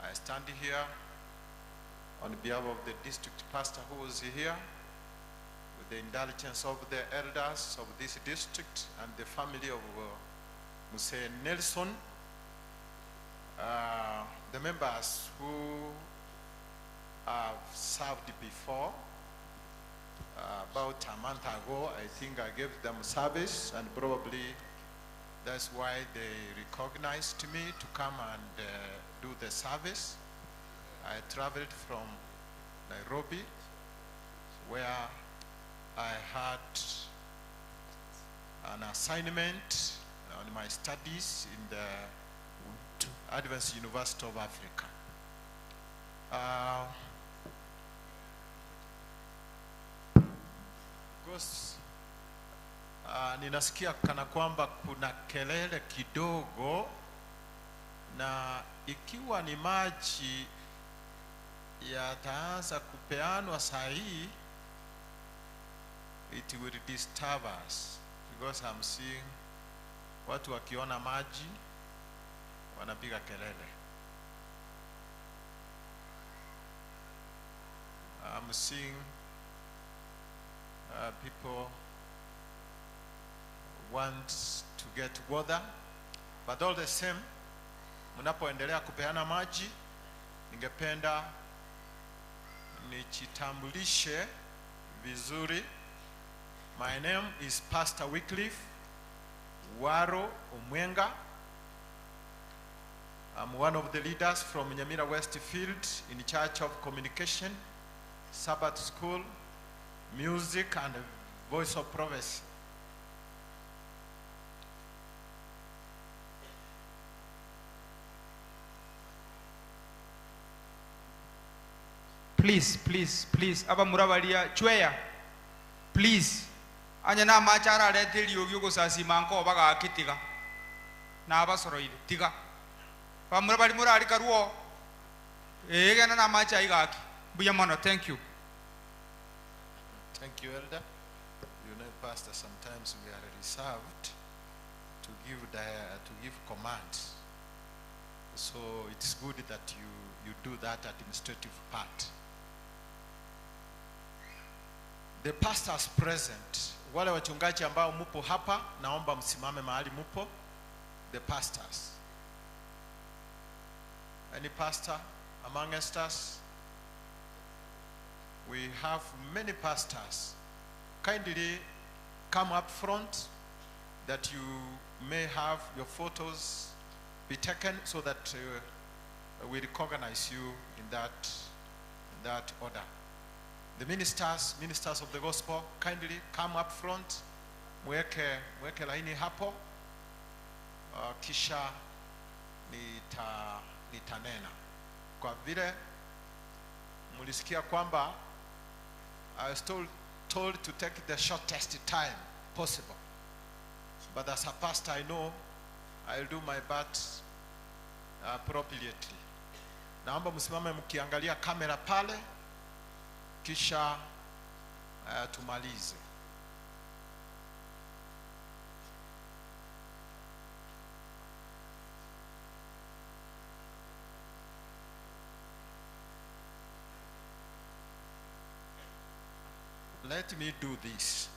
S22: I stand here on behalf of the district pastor who is here, with the indulgence of the elders of this district and the family of Muse Nelson, the members who have served before. About a month ago, I think I gave them service, and probably that's why they recognized me to come and do the service. I traveled from Nairobi, where I had an assignment on my studies in the Advanced University of Africa. Ninasikia kana kwamba kuna kelele kidogo, na ikiwa ni maji yataanza kupeanwa saa hii, it will disturb us because I'm seeing watu wakiona maji wanapiga kelele. I'm seeing people want to get water, but all the same, mnapoendelea kupeana maji, ningependa nijitambulishe vizuri. My name is Pastor Wycliffe Waro Omwenga. I'm one of the leaders from Nyamira Westfield in Church of Communication, Sabbath School, Music and Voice of Prophecy.
S17: Please aba murabalia chweya please anya na machara reteli ogyo gusasi manko baga akitiga na abasoroide tiga ba murabali murali karuo egana na macha igaki buya mono. Thank you
S22: Elder. You know, Pastor, sometimes we are reserved to give commands, so it's good that you do that administrative part. The pastors present, wale wachungaji ambao mupo hapa, naomba msimame mahali mupo. The pastors. Any pastor amongst us? We have many pastors. Kindly come up front that you may have your photos be taken so that we recognize you in that order. The ministers of the gospel, kindly come up front, mweke laini hapo, kisha nitanena. Kwa vile mulisikia kwamba I was told to take the shortest time possible, but as a pastor I know I'll do my part appropriately. Naomba msimame mkiangalia kamera pale, kisha tumalize. Let me do this.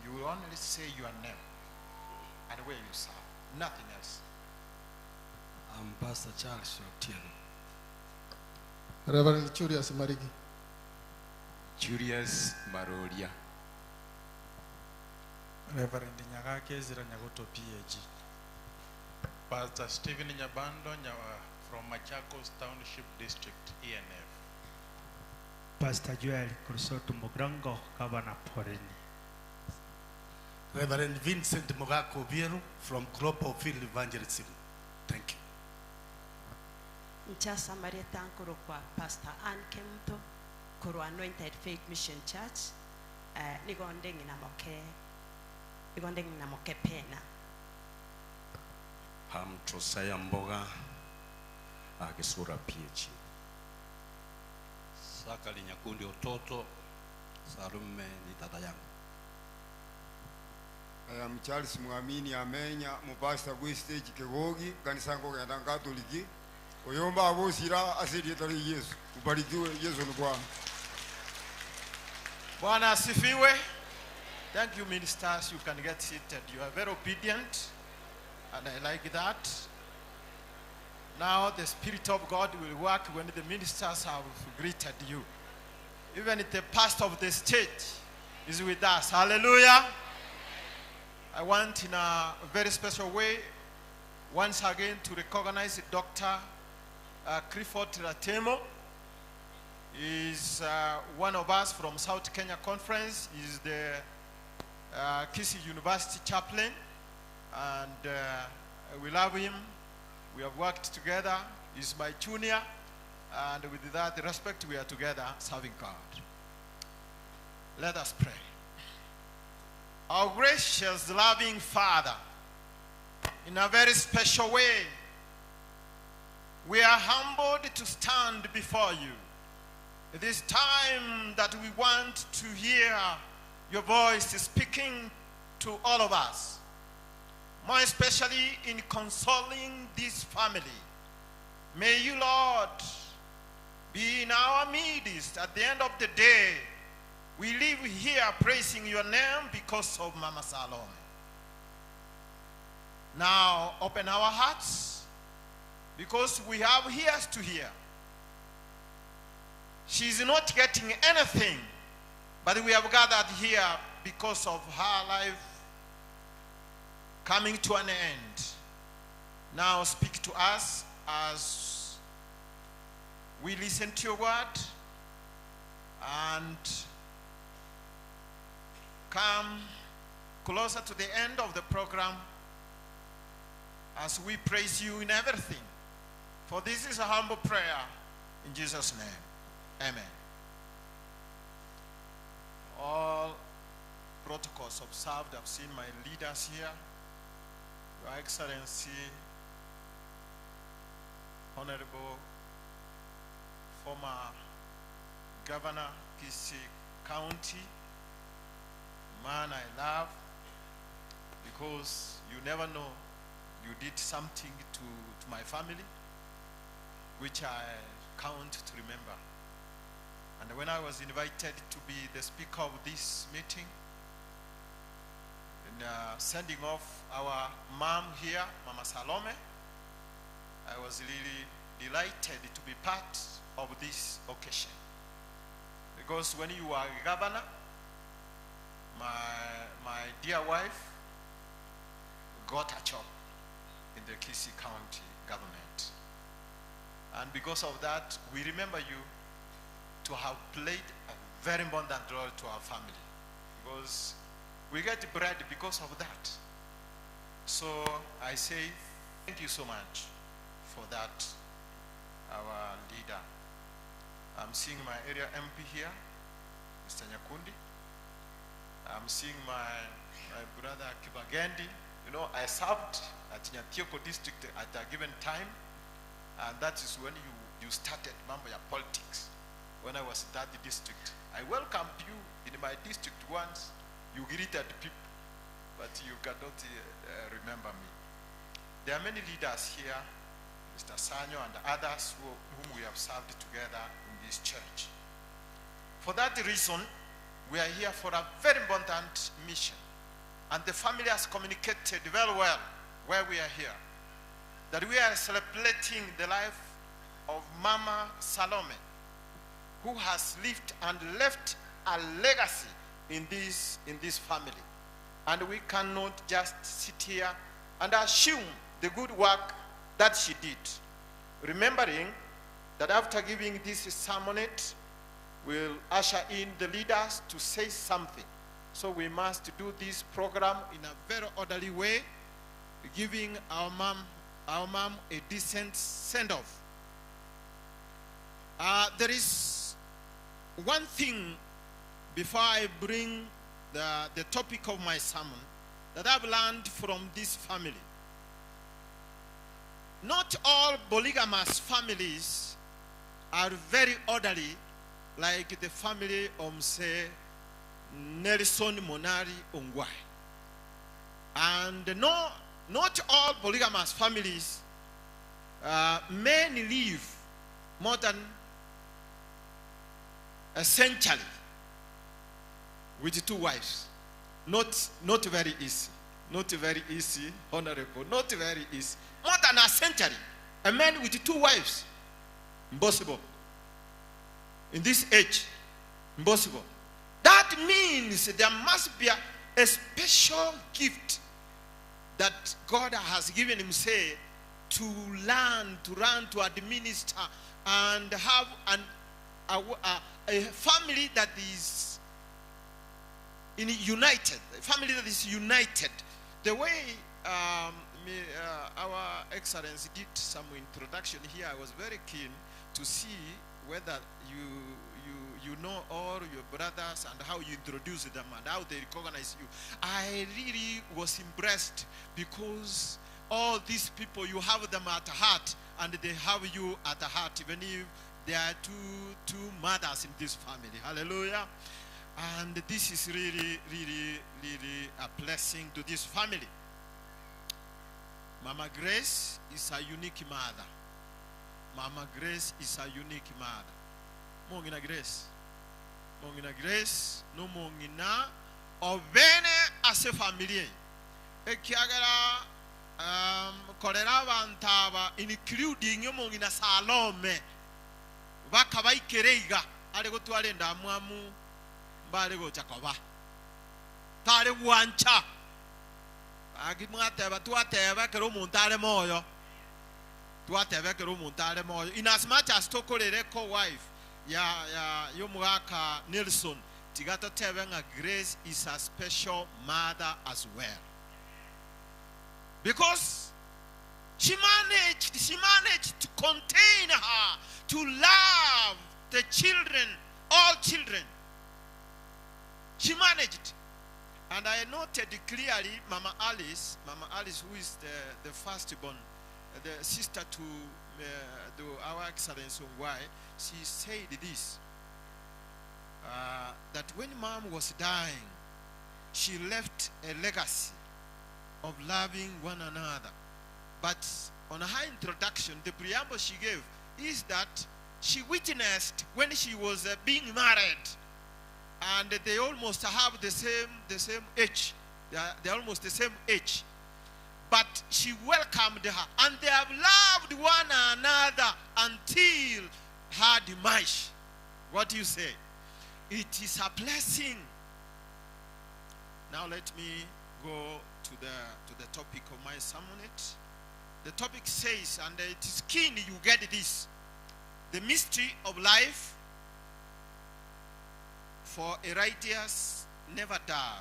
S22: You will only say your name and where you serve, nothing else.
S4: I'm Pastor Charles Otieno.
S7: Reverend Julius Marigi.
S11: Julius Marolia.
S23: Reverend Nyagake Zira Nyagoto PAG.
S25: Pastor Stephen Nyabando from Machakos Township District, ENF.
S26: Pastor Joel Kursoto Mogrango, Governor Poreni.
S27: Reverend Vincent Mogako Bieru from Global Field Evangelism. Thank you.
S28: Mchasa Marieta Nkuru kwa Pastor Ann Kemto Kuru Anointed Faith Mission Church. Nigondengi na moke pena.
S11: Trosaya Mboga Agesura PH.
S27: Sakali Nyakundi Ototo Sarume ni tata yangu.
S13: I am Charles Muamini Amenya Mupasta Stage Kegogi kanisa ngogenda Katoliki. Oyomba abosira asiri tali Yesu. Ubarikiwe Yesu ni Bwana.
S22: Bwana asifiwe. Thank you ministers, you can get seated. You are very obedient and I like that. Now the Spirit of God will work when the ministers have greeted you. Even if the pastor of the state is with us. Hallelujah. I want in a very special way once again to recognize Dr. Clifford Ratemo. Is one of us from South Kenya Conference. He's the Kisii University chaplain, and we love him. We have worked together. He's my junior, and with that respect, we are together serving God. Let us pray. Our gracious, loving Father, in a very special way, we are humbled to stand before you. It is time that we want to hear your voice speaking to all of us, more especially in consoling this family. May you, Lord, be in our midst. At the end of the day, we live here praising your name because of Mama Salome. Now, open our hearts, because we have ears to hear. She's not getting anything, but we have gathered here because of her life coming to an end. Now speak to us as we listen to your word and come closer to the end of the program as we praise you in everything. For this is a humble prayer in Jesus' name. Amen. All protocols observed. I've seen my leaders here. Your Excellency, Honorable former Governor, Kisii County, man I love, because you never know, you did something to my family, which I count to remember. And when I was invited to be the speaker of this meeting, in sending off our mom here, Mama Salome, I was really delighted to be part of this occasion. Because when you are a governor, my dear wife got a job in the Kisii County government. And because of that, we remember you to have played a very important role to our family, because we get bread because of that. So I say thank you so much for that, our leader. I'm seeing my area MP here, Mr. Nyakundi. I'm seeing my brother Kibagendi. You know, I served at Nyathioko district at a given time, and that is when you started Mambo ya politics. When I was in that district, I welcomed you in my district once. You greeted people, but you cannot remember me. There are many leaders here, Mr. Sanyo and others whom we have served together in this church. For that reason, we are here for a very important mission. And the family has communicated very well where we are here, that we are celebrating the life of Mama Salome, who has lived and left a legacy in this family. And we cannot just sit here and assume the good work that she did. Remembering that after giving this sermonette, we'll usher in the leaders to say something. So we must do this program in a very orderly way, giving our mom a decent send-off. There is one thing before I bring the topic of my sermon that I've learned from this family. Not all polygamous families are very orderly like the family of, say, Nelson Monari Ongwae. And not all polygamous families, men live more than a century with 2 wives. Not very easy. Not very easy, honorable. Not very easy. More than a century. A man with 2 wives. Impossible. In this age, impossible. That means there must be
S1: a special gift that God has given him, say, to learn, to run, to administer, and have a family that is united, a family that is united. The way our Excellency did some introduction here, I was very keen to see whether you know all your brothers and how you introduce them and how they recognize you. I really was impressed because all these people, you have them at heart and they have you at the heart, even if there are two mothers in this family. Hallelujah. And this is really, really, really a blessing to this family. Mama Grace is a unique mother. Mama Grace is a unique mother. Mongina Grace. Mongina Grace, no mongina, obene as a family. Ekiagara kolera bantaba, including mongina Salome. Bakabai kereiga, alego tualenda muamu, balego Jacoba. Tare wancha. Agimata, tuateva, kero montare moyo. Tuateva, kero montare moyo. In as much as Tokolere co-wife, Yomuaka Nelson, Tigata Tevenga Grace is a special mother as well. Because she managed to contain her, to love the children, all children. She managed. And I noted clearly Mama Alice, who is the firstborn, the sister to our Excellency Ongwae, she said this, that when Mom was dying, she left a legacy of loving one another. But on her introduction, the preamble she gave is that she witnessed when she was being married, and they almost have the same age. They're almost the same age. But she welcomed her, and they have loved one another until her demise. What do you say? It is a blessing. Now let me go to the topic of my sermonette. The topic says, and it is keen you get this, the mystery of life. For a righteous never die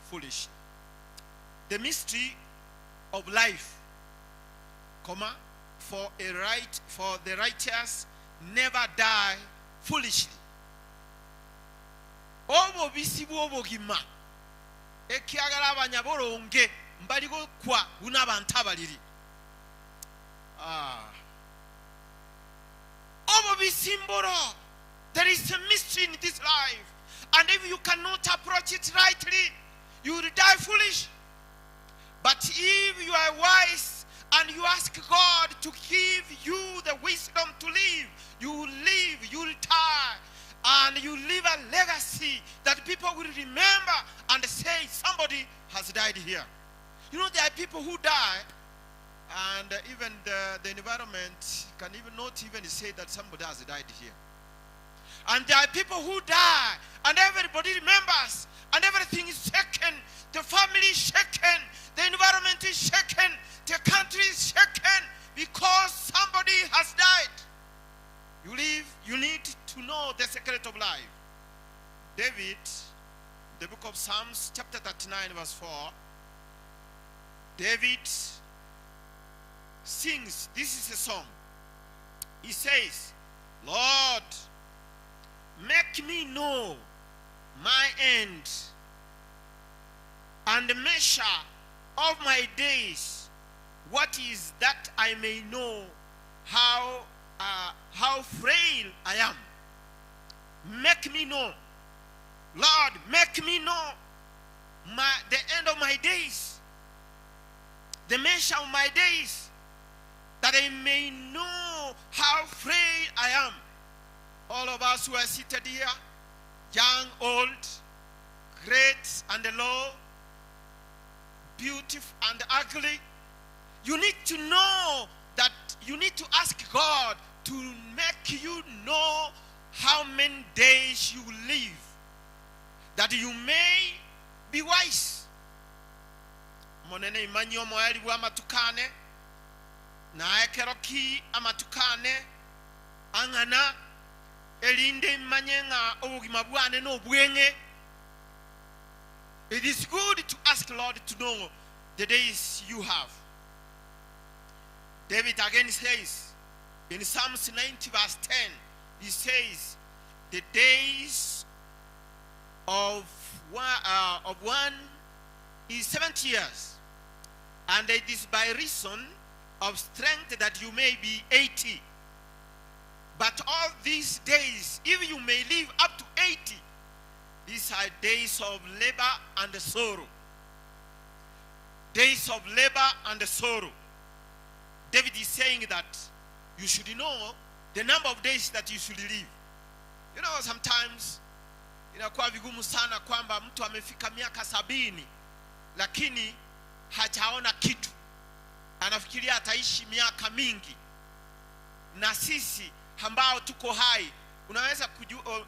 S1: foolish. The mystery of life, comma, for the righteous never die foolishly. Obo bisibu obo gima. Ekiagala abanyaboronge mbaligo kwa unabantabaliri. Obo bisimboro. There is a mystery in this life. And if you cannot approach it rightly, you will die foolish. But if you are wise and you ask God to give you the wisdom to live, you will live, you will retire, and you leave a legacy that people will remember and say somebody has died here. You know, there are people who die, and even the environment can even not even say that somebody has died here. And there are people who die, and everybody remembers, and everything is shaken. The family is shaken, the environment is shaken, the country is shaken because somebody has died. You need to know the secret of life. David, the book of Psalms, chapter 39, verse 4, David sings, this is a song. He says, Lord, make me know my end and the measure of my days. What is that I may know how frail I am? Make me know. Lord, make me know the end of my days, the measure of my days, that I may know how frail I am. All of us who are seated here, young, old, great and low, beautiful and ugly, you need to know that you need to ask God to make you know how many days you live, that you may Be wise. Monene imanyo moeli wa matukane. Na ekeroki amatukane. Angana. Elinde manyenga obugima bwane no bwenge. It is good to ask Lord to know the days you have. David again says in Psalms 90 verse 10, he says, the days of one is 70 years, and it is by reason of strength that you may be 80. But all these days, if you may live up to 80, these are days of labor and sorrow. Days of labor and sorrow. David is saying that you should know the number of days that you should live. You know, sometimes inakuwa vigumu sana kwamba mtu amefika miaka 70 lakini hajaona kitu. Anafikiria ataishi miaka mingi. Na sisi ambao tuko hai,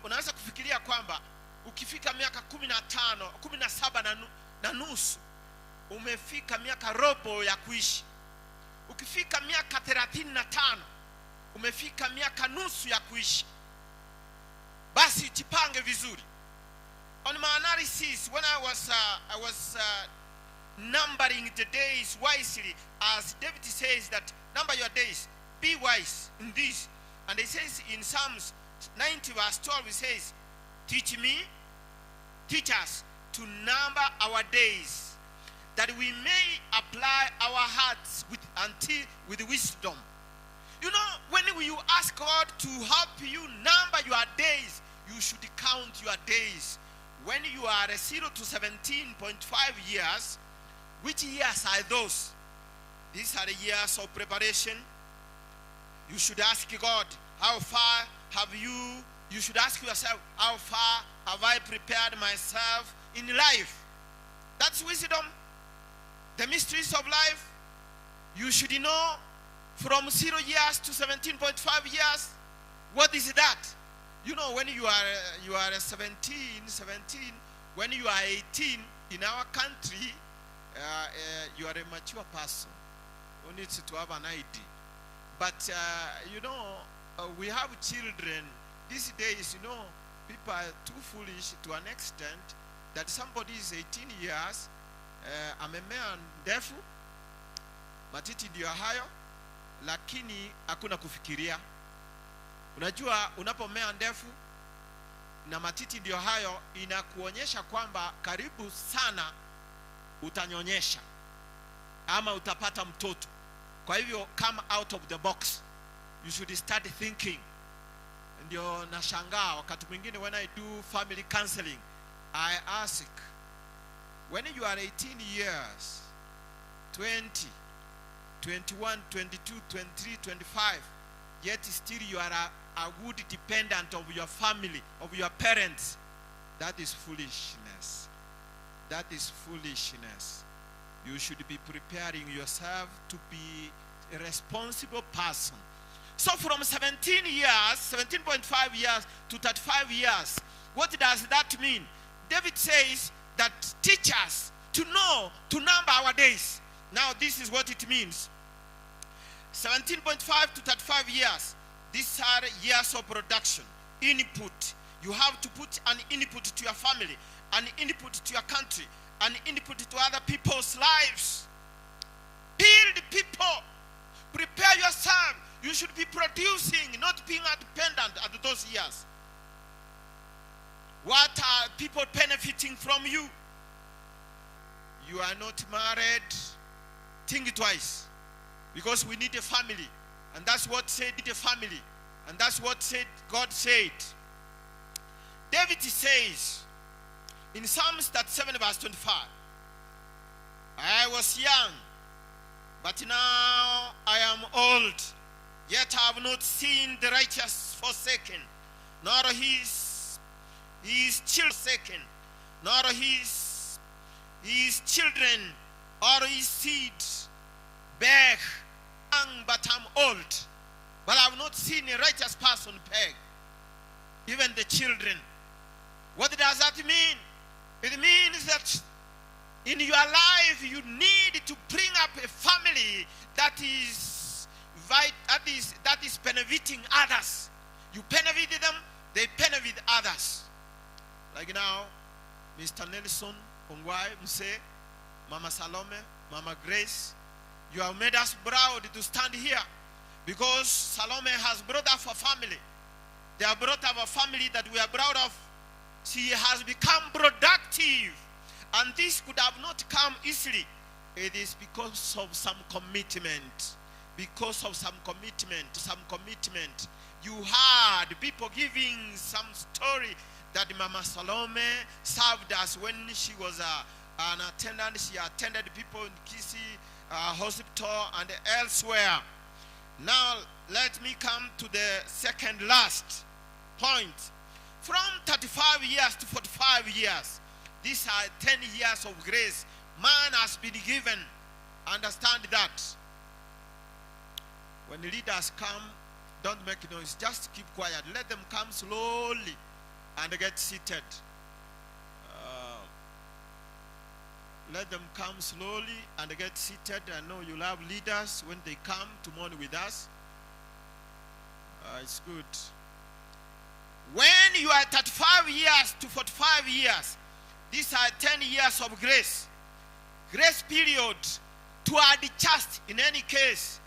S1: unaweza kufikiria kwamba ukifika miaka 15, 17 na nusu umefika miaka robo ya kuishi. Ukifika miaka 35 umefika miaka nusu ya kuishi. Basi jipange vizuri. On my analysis, when I was numbering the days wisely, as David says that number your days, be wise in this. And he says in Psalms 90 verse 12, he says, teach us to number our days, that we may apply our hearts with wisdom. You know, when you ask God to help you number your days, you should count your days. When you are 0 to 17.5 years, which years are those? These are the years of preparation. You should ask God, how far have you should ask yourself, how far have I prepared myself in life? That's wisdom. The mysteries of life. You should know from 0 years to 17.5 years. What is that? You know, when you are 17, when you are 18 in our country, you are a mature person who needs to have an ID. But you know, we have children these days. You know, people are too foolish to an extent that somebody is 18 years, amemea ndefu, matiti ndio hayo, lakini hakuna kufikiria. Unajua, unapomea ndefu na matiti ndio hayo, inakuonyesha kwamba karibu sana utanyonyesha ama utapata mtoto. Kwa hivyo, come out of the box. You should start thinking. Ndio nashangaa wakati mwingine when I do family counseling, I ask, when you are 18 years, 20, 21, 22, 23, 25, yet still you are a good dependent of your family, of your parents, that is foolishness. That is foolishness. You should be preparing yourself to be a responsible person. So from 17 years, 17.5 years to 35 years, what does that mean? David says that teach us to know, to number our days. Now this is what it means. 17.5 to 35 years, these are years of production, input. You have to put an input to your family, an input to your country, an input to other people's lives. Build people. Prepare yourself. You should be producing, not being dependent at those years. What are people benefiting from you? You are not married. Think twice. Because we need a family. And that's what said the family. And that's what said God said. David says in Psalms 37 verse 25, I was young, but now I am old. Yet I have not seen the righteous forsaken, nor his children forsaken, nor his children or his seed beg. But I'm old, but I have not seen a righteous person beg, even the children. What does that mean? It means that In your life, you need to bring up a family that is benefiting others. You benefit them, they benefit others. Like now, Mr. Nelson, Ongwai, Mse, Mama Salome, Mama Grace, you have made us proud to stand here because Salome has brought up a family. They have brought up a family that we are proud of. She has become productive, and this could have not come easily. It is because of some commitment. Because of some commitment. You heard people giving some story that Mama Salome served us when she was an attendant. She attended people in Kisi Hospital and elsewhere. Now, let me come to the second last point. From 35 years to 45 years, these are 10 years of grace. Man has been given. Understand that. When the leaders come, don't make noise. Just keep quiet. Let them come slowly and get seated. Let them come slowly and get seated. I know you'll have leaders when they come to mourn with us. It's good. When you are 35 years to 45 years, these are 10 years of grace. Grace period to adjust. In any case,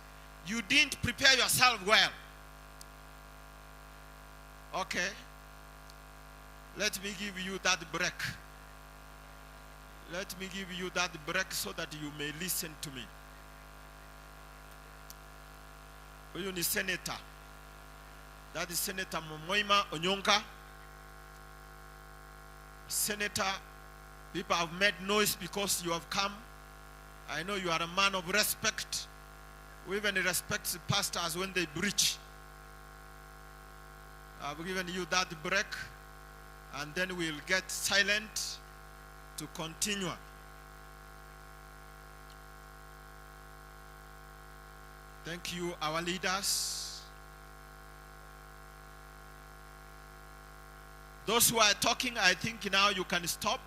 S1: you didn't prepare yourself well. Okay. Let me give you that break. Let me give you that break so that you may listen to me. You are senator. That is Senator Momoima Onyonka. Senator, people have made noise because you have come. I know you are a man of respect. We even respect the pastors when they preach. I've given you that break, and then we'll get silent to continue. Thank you, our leaders. Those who are talking, I think now you can stop.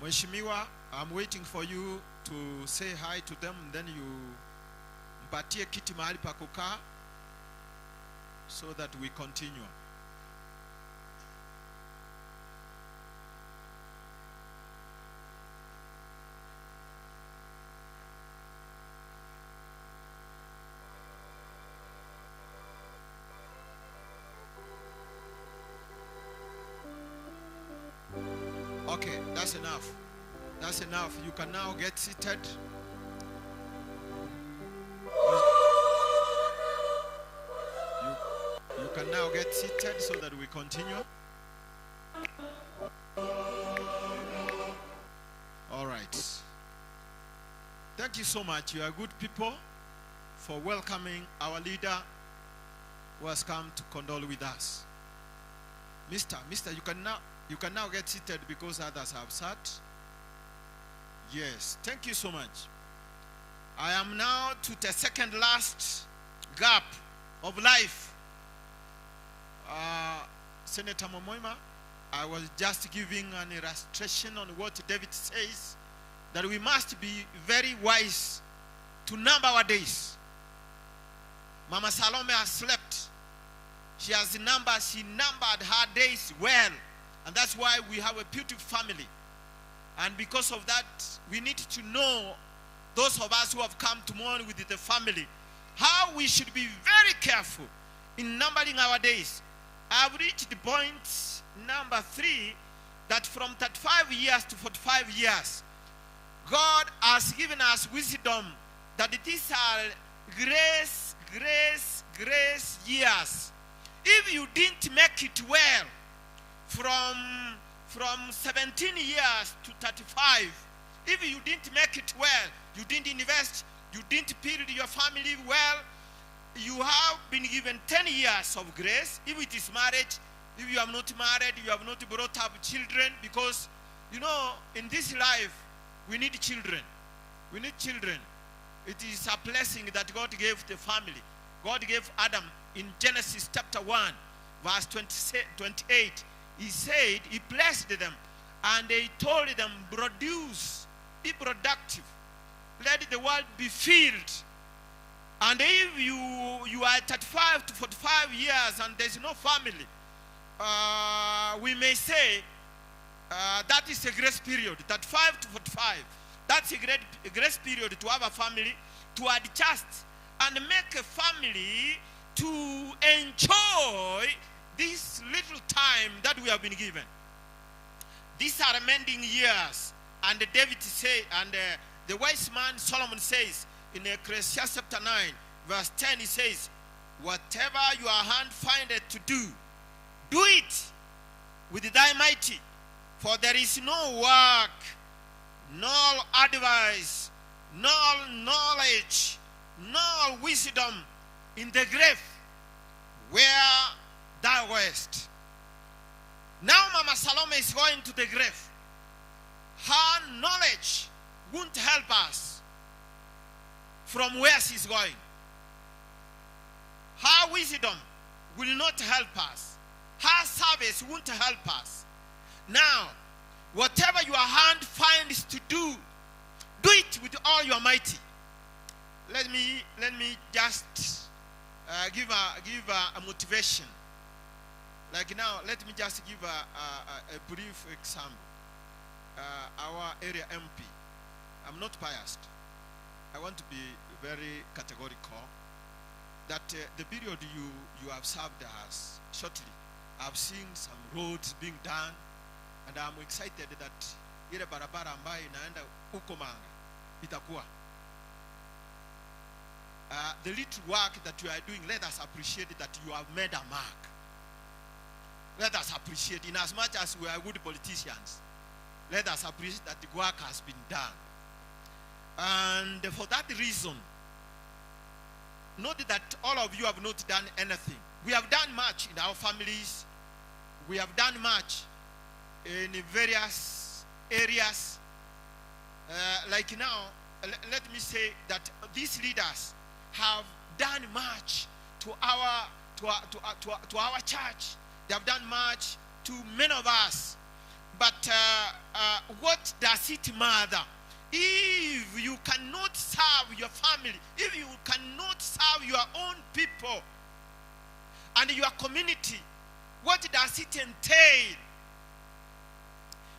S1: Mheshimiwa, I'm waiting for you to say hi to them, and then you mpatie kiti mahali pa kukaa so that we continue. Okay, that's enough. That's enough. You can now get seated. You can now get seated so that we continue. All right. Thank you so much. You are good people for welcoming our leader who has come to condole with us. Mister, you can now get seated because others have sat. Yes, thank you so much. I am now to the second last gap of life. Senator Momoima, I was just giving an illustration on what David says, that we must be very wise to number our days. Mama Salome has slept. She numbered her days well. And that's why we have a beautiful family. And because of that, we need to know, those of us who have come to mourn with the family, how we should be very careful in numbering our days. I've reached the point number 3, that from 35 years to 45 years, God has given us wisdom that these are grace years. If you didn't make it well, from 17 years to 35, if you didn't make it well, you didn't invest, you didn't build your family well, you have been given 10 years of grace. If it is marriage, if you have not married, you have not brought up children, because, you know, in this life, we need children. We need children. It is a blessing that God gave the family. God gave Adam in Genesis chapter 1, verse 28. He said, he blessed them, And he told them, produce, be productive. Let the world be filled. And if you are 35 to 45 years and there's no family, we may say that is a grace period, 35 to 45. That's a grace period to have a family, to adjust and make a family to enjoy this little time that we have been given. These are amending years. And David say, and the wise man Solomon says in Ecclesiastes chapter 9, verse 10, he says, whatever your hand findeth to do, do it with thy mighty, for there is no work, no advice, no knowledge, no wisdom in the grave where thou wast. Now Mama Salome is going to the grave. Her knowledge won't help us from where she's going. Her wisdom will not help us. Her service won't help us. Now, whatever your hand finds to do, do it with all your mighty. Let me just give a motivation. Like now, let me just give a brief example. Our area MP, I'm not biased. I want to be very categorical that the period you have served us shortly, I've seen some roads being done, and I'm excited that ile barabara ambayo inaenda huko Manga itakuwa. The little work that you are doing, let us appreciate that you have made a mark. Let us appreciate, in as much as we are good politicians, let us appreciate that the work has been done. And for that reason, note that all of you have not done anything. We have done much in our families. We have done much in various areas. Like now, let me say that these leaders have done much to our church. They have done much to many of us. But what does it matter? If you cannot serve your family, if you cannot serve your own people and your community, what does it entail?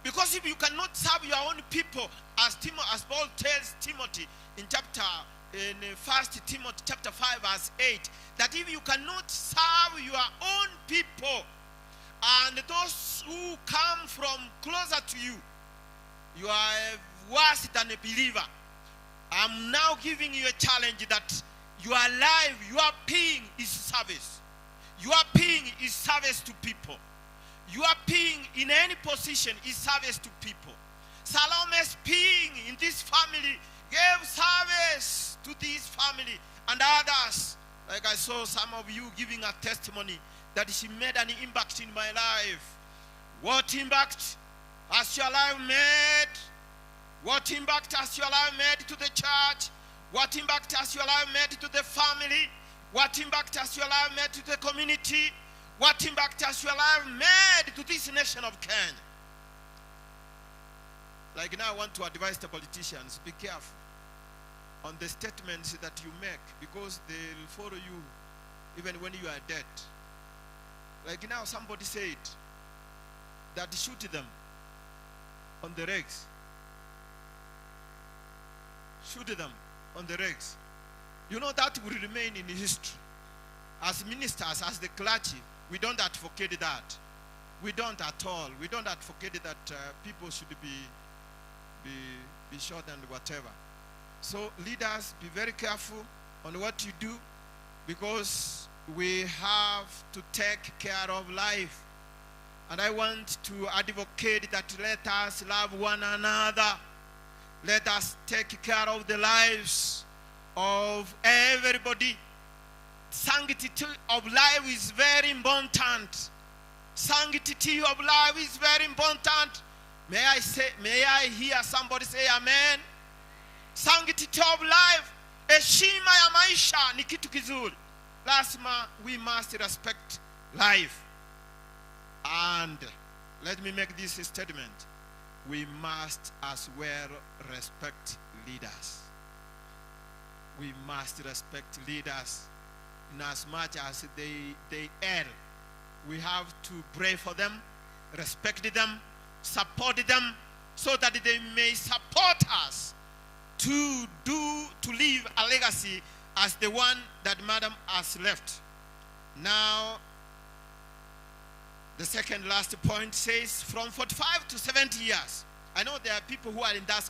S1: Because if you cannot serve your own people, as Paul tells Timothy in 1 Timothy chapter 5 verse 8, that if you cannot serve your own people and those who come from closer to you, you are worse than a believer. I'm now giving you a challenge that your life, your being is service. Your being is service to people. Your being in any position is service to people. Salome's being in this family gave service to this family and others. Like I saw some of you giving a testimony that she made an impact in my life. What impact has your life made? What impact has your life made to the church? What impact has your life made to the family? What impact has your life made to the community? What impact has your life made to this nation of Kenya? Like now I want to advise the politicians, be careful on the statements that you make, because they'll follow you even when you are dead. Like now somebody said that shoot them on the legs. Shoot them on the legs. You know that will remain in history. As ministers, as the clergy, we don't advocate that. We don't at all. We don't advocate that people should be shot and whatever. So leaders, be very careful on what you do, because we have to take care of life. And I want to advocate that let us love one another. Let us take care of the lives of everybody. Sanctity of life is very important. Sanctity of life is very important. May I hear somebody say amen? Sanctity of life, heshima ya maisha ni kitu kizuri. Lazima, we must respect life. And let me make this statement. we must as well respect leaders. We must respect leaders in as much as they err. We have to pray for them, respect them, support them, so that they may support us to leave a legacy as the one that Madam has left. Now, the second last point says from 45 to 70 years. I know there are people who are in that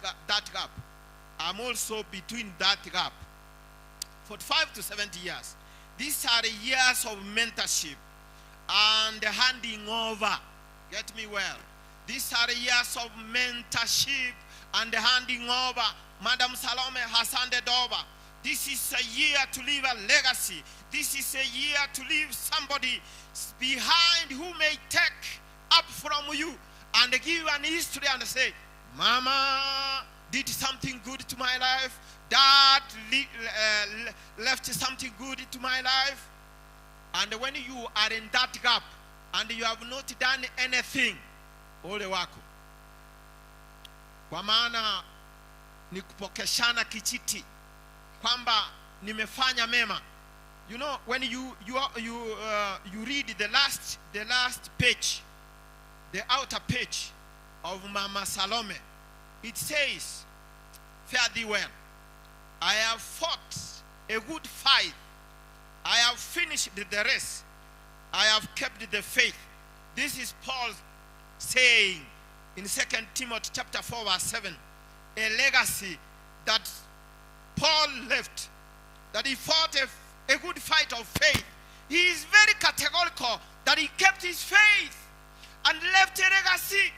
S1: gap. I'm also between that gap. 45 to 70 years. These are the years of mentorship and handing over. Get me well. These are the years of mentorship and handing over. Madam Salome has handed over. This is a year to leave a legacy. This is a year to leave somebody behind who may take up from you and give you an history and say, Mama did something good to my life. Dad left something good to my life. And when you are in that gap and you have not done anything, ole wako. Kwa maana ni kupokeshana kichiti kwamba nimefanya mema. You know, when you read the last page, the outer page of Mama Salome, it says, fare thee well. I have fought a good fight. I have finished the race. I have kept the faith. This is Paul saying in 2 Timothy chapter 4 verse 7, a legacy that Paul left, that he fought a good fight of faith. He is very categorical that he kept his faith and left a legacy.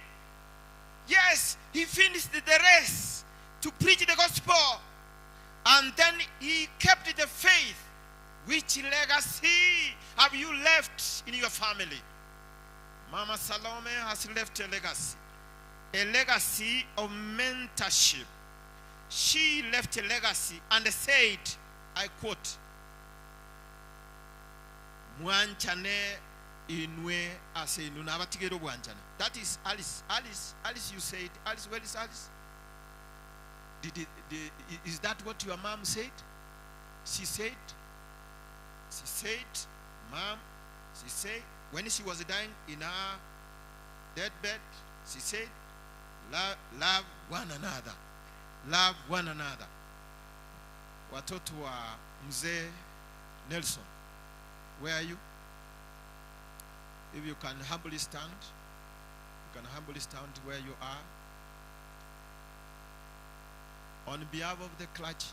S1: Yes, he finished the race to preach the gospel, and then he kept the faith. Which legacy have you left in your family? Mama Salome has left a legacy of mentorship. She left a legacy and said, I quote, Mwanchane inwe ase inuna abatigero bwanchane. That is Alice. Alice, you said. Alice, where is Alice? Is that what your mom said? She said, Mom, she said, when she was dying in her deathbed, she said, love one another. Love one another. Watoto wa Mzee Nelson, where are you? If you can humbly stand, you can humbly stand where you are. On behalf of the clergy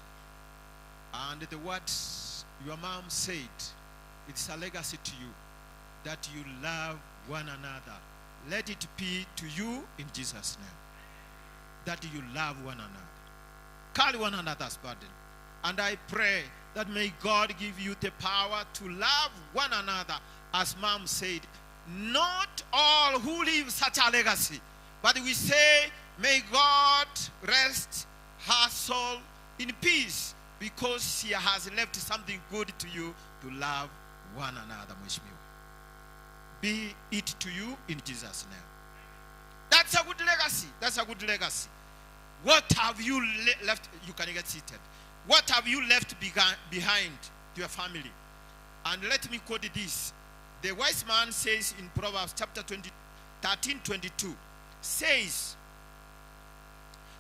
S1: and the words your mom said, it's a legacy to you that you love one another. Let it be to you in Jesus' name. That you love one another. Carry one another's burden. And I pray that may God give you the power to love one another, as mom said. Not all who leave such a legacy, but we say, may God rest her soul in peace, because she has left something good to you to love one another. Be it to you in Jesus' name. That's a good legacy. That's a good legacy. What have you left? You can get seated. What have you left behind to your family? And let me quote this. The wise man says in Proverbs chapter 13:22, says,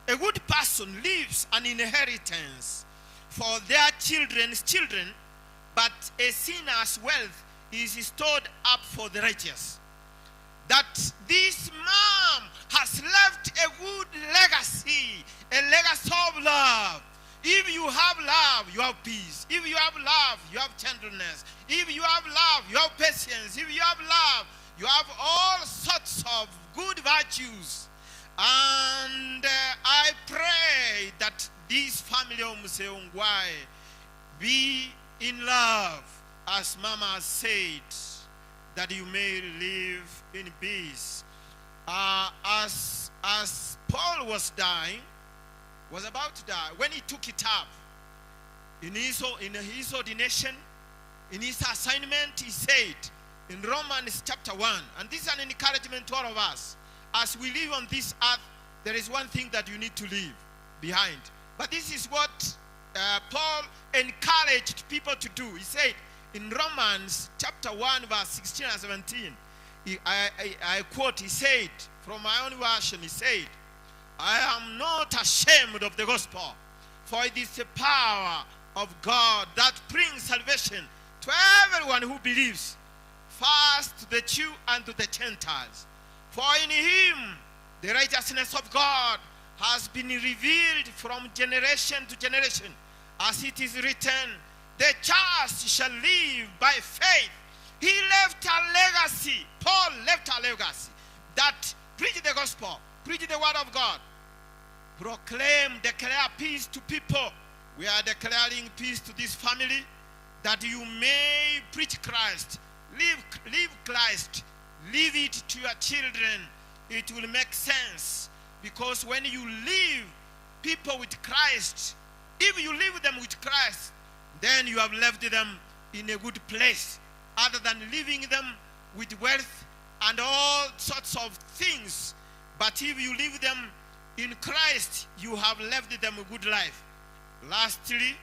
S1: a good person leaves an inheritance for their children's children, but a sinner's wealth is stored up for the righteous. That this mom has left a good legacy, a legacy of love. If you have love, you have peace. If you have love, you have gentleness. If you have love, you have patience. If you have love, you have all sorts of good virtues. And I pray that this family of Mseungwai be in love, as Mama said, that you may live in peace. As Paul was dying, was about to die, when he took it up in his ordination, in his assignment, he said in Romans chapter 1, and this is an encouragement to all of us, as we live on this earth, there is one thing that you need to leave behind. But this is what Paul encouraged people to do. He said in Romans chapter 1 verse 16 and 17, I quote, he said, from my own version, he said, I am not ashamed of the gospel, for it is the power of God that brings salvation to everyone who believes, first to the Jew and to the Gentiles. For in him the righteousness of God has been revealed from generation to generation, as it is written, the just shall live by faith. He left a legacy. Paul left a legacy that preach the gospel, preach the word of God, proclaim, declare peace to people. We are declaring peace to this family, that you may preach Christ, live Christ, leave it to your children. It will make sense, because when you leave people with Christ, if you leave them with Christ, then you have left them in a good place, other than leaving them with wealth and all sorts of things. But if you leave them in Christ, you have left them a good life. Lastly,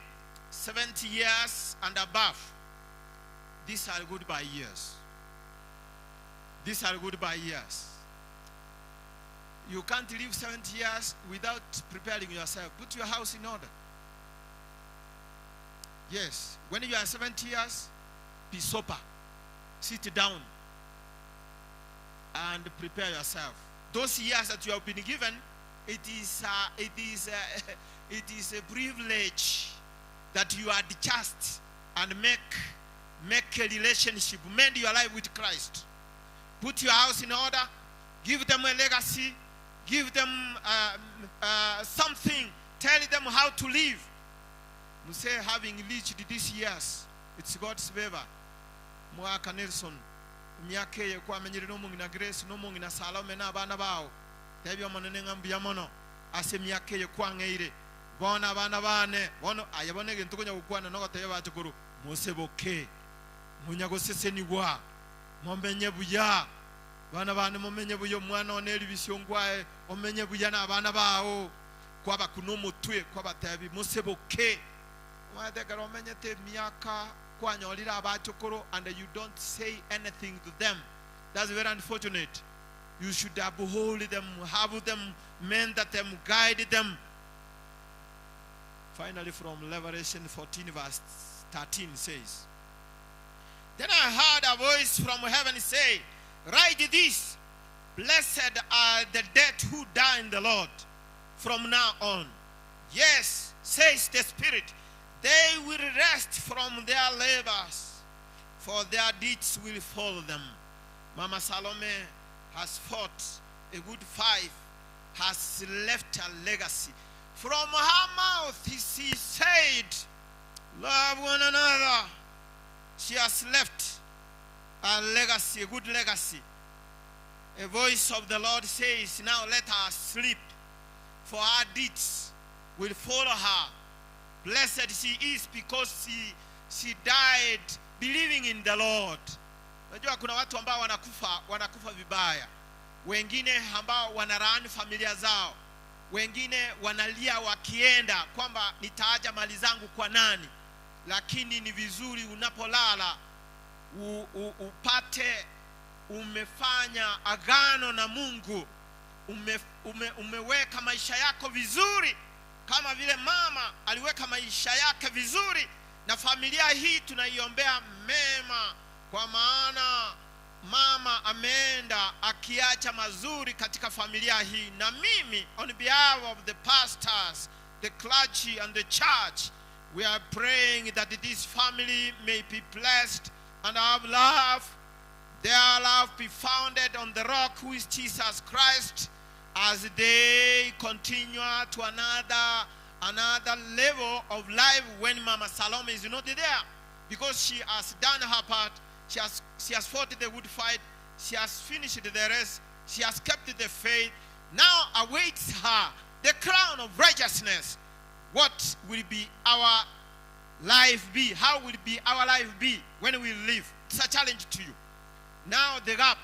S1: 70 years and above. These are goodbye years. These are goodbye years. You can't live 70 years without preparing yourself. Put your house in order. Yes, when you are 70 years, be sober. Sit down and prepare yourself. Those years that you have been given, it is a privilege that you adjust and make a relationship, mend your life with Christ. Put your house in order. Give them a legacy. Give them something. Tell them how to live. You say, having reached these years, it's God's favor. Mwaka Nelson, myaka ye kwa menyere no mungi na Grace no mungi na Salome na abana bawo. Tebyo monene ngambia mono. Ase myaka ye kwa ngeire. Bona abana bane, bono ayabonege ntukunya gukwana no goteye bacukuru. Museboke. Munyago seseni gwa. Momenye buya. Bana bane momenye buyo mwana oneli bisyongwae, omenye buya na abana bawo. Kwa bakuno mutwe, kwa batabi museboke. And you don't say anything to them. That's very unfortunate. You should uphold them, have them, mentor them, guide them. Finally, from Revelation 14 verse 13 says, then I heard a voice from heaven say, write this, blessed are the dead who die in the Lord from now on. Yes, says the Spirit, they will rest from their labors, for their deeds will follow them. Mama Salome has fought a good fight, has left a legacy. From her mouth, she said, love one another. She has left a legacy, a good legacy. A voice of the Lord says, now let her sleep, for her deeds will follow her. Blessed she is because she died believing in the Lord. Unajua kuna watu ambao wanakufa vibaya. Wengine ambao wanalaani familia zao. Wengine wanalia wakienda kwamba nitaaja mali zangu kwa nani. Lakini ni vizuri unapolala upate umefanya agano na Mungu. Umeweka maisha yako vizuri. Kama vile mama aliweka maisha yake vizuri, na familia hii tunaiombea mema, kwa maana mama ameenda akiacha mazuri katika familia hii. Na mimi, on behalf of the pastors, the clergy and the church, we are praying that this family may be blessed and have love. Their love be founded on the rock who is Jesus Christ, as they continue to another level of life when Mama Salome is not there, because she has done her part. She has fought the good fight. She has finished the rest. She has kept the faith. Now awaits her the crown of righteousness. What will be our life be? How will be our life be when we live? It's a challenge to you. Now the gap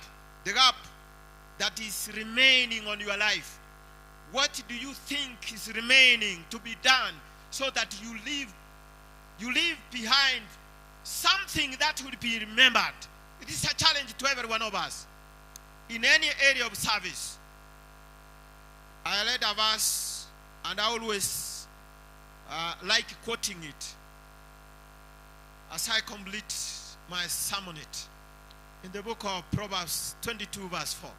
S1: that is remaining on your life. What do you think is remaining to be done so that you leave behind something that will be remembered? It is a challenge to every one of us in any area of service. I read a verse and I always like quoting it as I complete my sermon in the book of Proverbs 22 verse 4.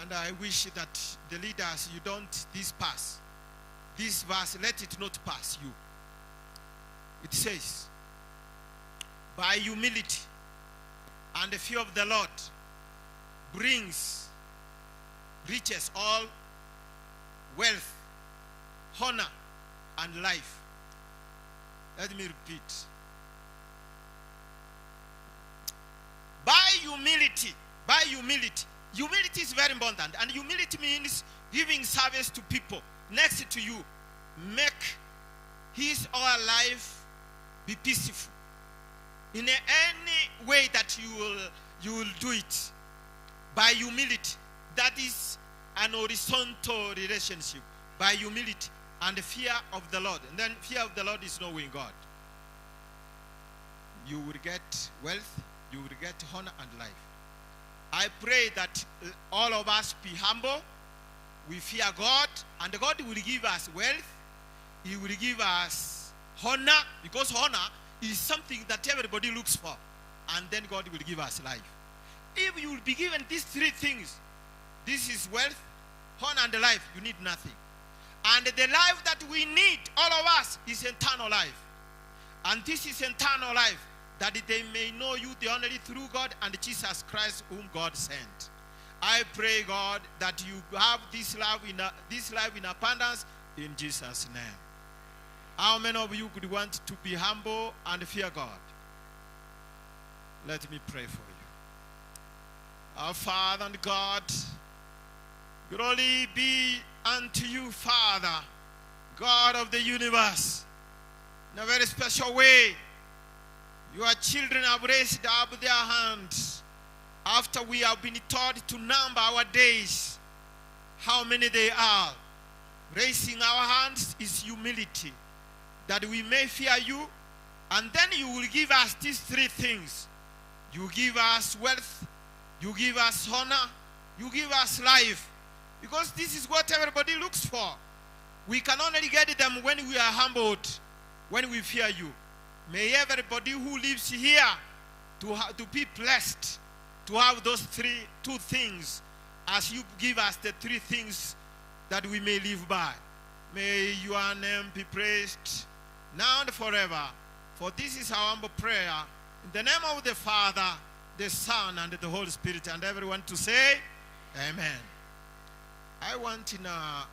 S1: And I wish that the leaders, you don't pass this verse, let it not pass you. It says, by humility and the fear of the Lord brings riches, all wealth, honor, and life. Let me repeat. By humility, humility is very important, and humility means giving service to people next to you. Make his or her life be peaceful in any way that you will do it. By humility, that is an horizontal relationship. By humility and the fear of the Lord. And then fear of the Lord is knowing God. You will get wealth, you will get honor and life. I pray that all of us be humble, we fear God, and God will give us wealth, He will give us honor, because honor is something that everybody looks for, and then God will give us life. If you will be given these three things, this is wealth, honor, and life, you need nothing. And the life that we need, all of us, is eternal life. And this is eternal life, that they may know you the only through God and Jesus Christ whom God sent. I pray, God, that you have this life in abundance in Jesus' name. How many of you could want to be humble and fear God? Let me pray for you. Our Father and God, glory be unto you, Father, God of the universe. In a very special way, your children have raised up their hands after we have been taught to number our days, how many they are. Raising our hands is humility, that we may fear you, and then you will give us these three things. You give us wealth, you give us honor, you give us life, because this is what everybody looks for. We can only get them when we are humbled, when we fear you. May everybody who lives here to be blessed, to have those two things, as you give us the three things that we may live by. May your name be praised now and forever. For this is our humble prayer. In the name of the Father, the Son, and the Holy Spirit, and everyone to say, Amen. I want in a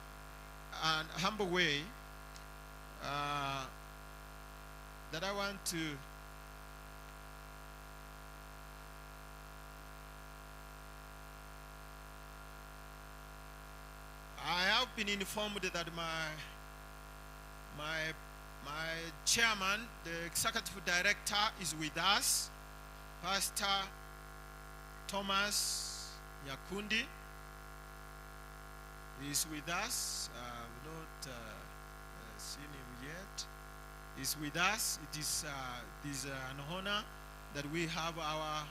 S1: humble way that I want to I have been informed that my chairman, the executive director, is with us, Pastor Thomas Nyakundi. He is with us. I've not seen him yet. He's with us. It is an honor that we have our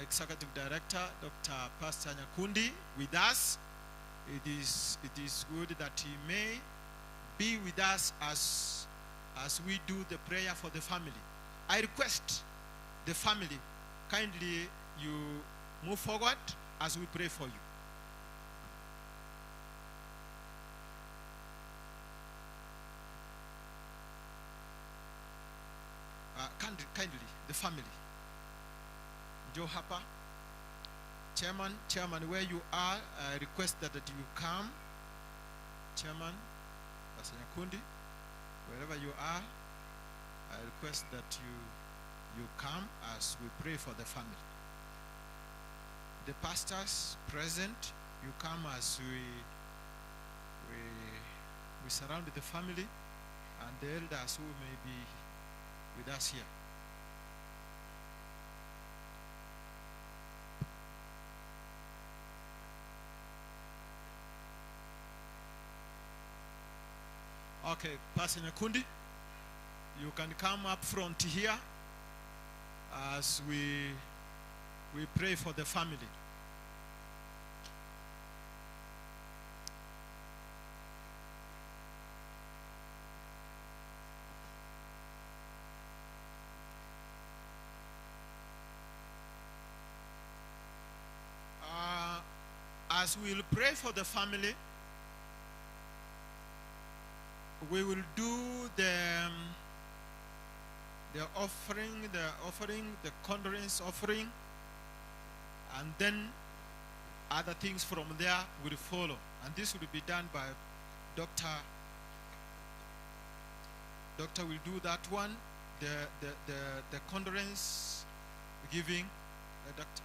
S1: executive director, Dr. Pastor Nyakundi, with us. It is good that he may be with us as we do the prayer for the family. I request the family, kindly you move forward as we pray for you. Kindly, the family. Joe Harper, Chairman, where you are, I request that you come. Chairman, Pastor Nyakundi, wherever you are, I request that you come as we pray for the family. The pastors present, you come as we surround the family, and the elders who may be with us here.
S22: Okay, Pastor Nyakundi, you can come up front here as we pray for the family. As we'll pray for the family, we will do the offering, the condolence offering, and then other things from there will follow. And this will be done by Doctor will do that one, the condolence giving. Doctor.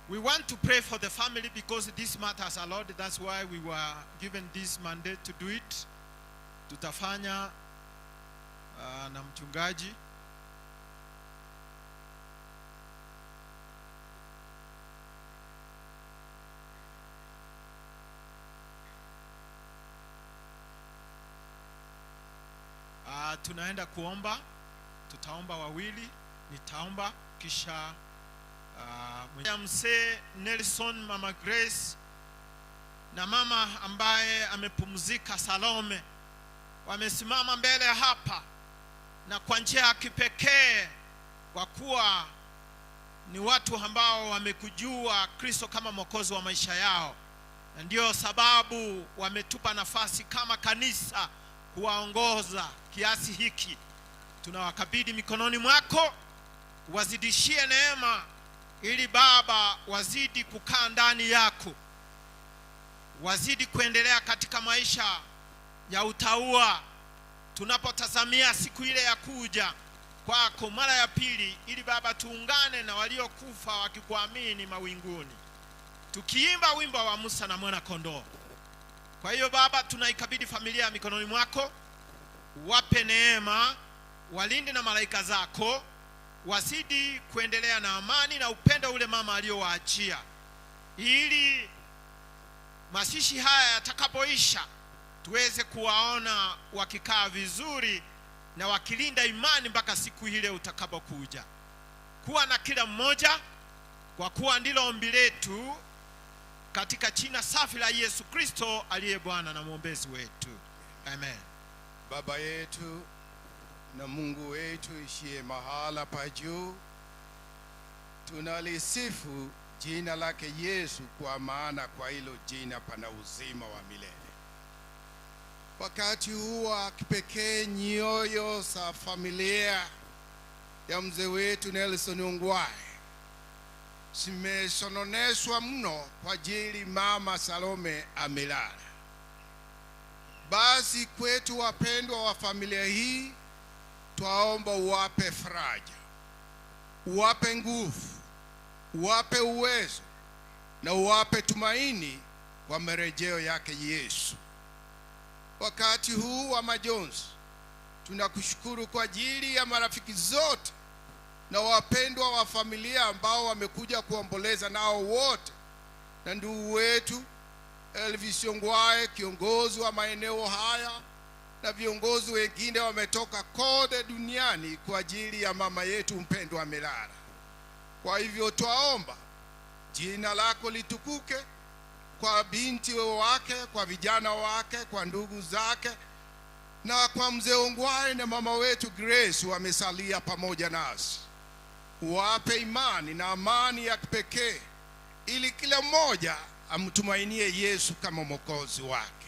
S22: We want to pray for the family because this matters a lot. That's why we were given this mandate to do it. Tutafanya na mchungaji. Tunaenda kuomba. Tutaomba wawili, nitaomba kisha mzee Nelson, Mama Grace na mama ambaye amepumzika Salome wamesimama mbele hapa, na kwa njia ya kipekee kwa kuwa ni watu ambao wamekujua Kristo kama mwokozi wa maisha yao, na ndio sababu wametupa nafasi kama kanisa kuwaongoza kiasi hiki. Tunawakabidhi mikononi mwako, wazidishie neema ili Baba wazidi kukaa ndani yako, wazidi kuendelea katika maisha ya utaua, tunapotazamia siku ile ya kuja kwako mara ya pili, ili Baba tuungane na waliokufa wakikuamini mawinguni, tukiimba wimbo wa Musa na mwana kondoo. Kwa hiyo Baba, tunaikabidhi familia mikononi mwako, wape neema, walinde na malaika zako, wazidi kuendelea na amani na upendo ule mama aliowaachia, ili masishi haya yatakapoisha tuweze kuwaona wakikaa vizuri na wakilinda imani mpaka siku ile utakapokuja. Kuwa na kila mmoja, kwa kuwa ndilo ombi letu katika jina safi la Yesu Kristo aliye Bwana na mwombezi wetu. Amen.
S16: Baba yetu na Mungu wetu ishie mahala pa juu, tunalisifu jina lake Yesu, kwa maana kwa hilo jina pana uzima wa milele. Wakati huu wa kipekee, nyoyo za familia ya mzee wetu Nelson Ongwae zimesononeshwa mno kwa ajili mama Salome amelala. Basi kwetu wapendwa wa familia hii, twaomba uwape faraja, uwape nguvu, uwape uwezo na uwape tumaini kwa marejeo yake Yesu. Wakati huu wa majonzi, tunakushukuru kwa ajili ya marafiki zote na wapendwa wa familia ambao wamekuja kuomboleza nao wote, na ndugu wetu Elvis Ongwae, kiongozi wa maeneo haya, na viongozi wengine wametoka kote duniani kwa ajili ya mama yetu mpendwa amelala. Kwa hivyo twaomba jina lako litukuke kwa binti wake, kwa vijana wake, kwa ndugu zake, na kwa mzee Ongwae na mama wetu Grace wamesalia pamoja nasi. Wape imani na amani ya kipekee, ili kila mmoja amtumainie Yesu kama mwokozi wake.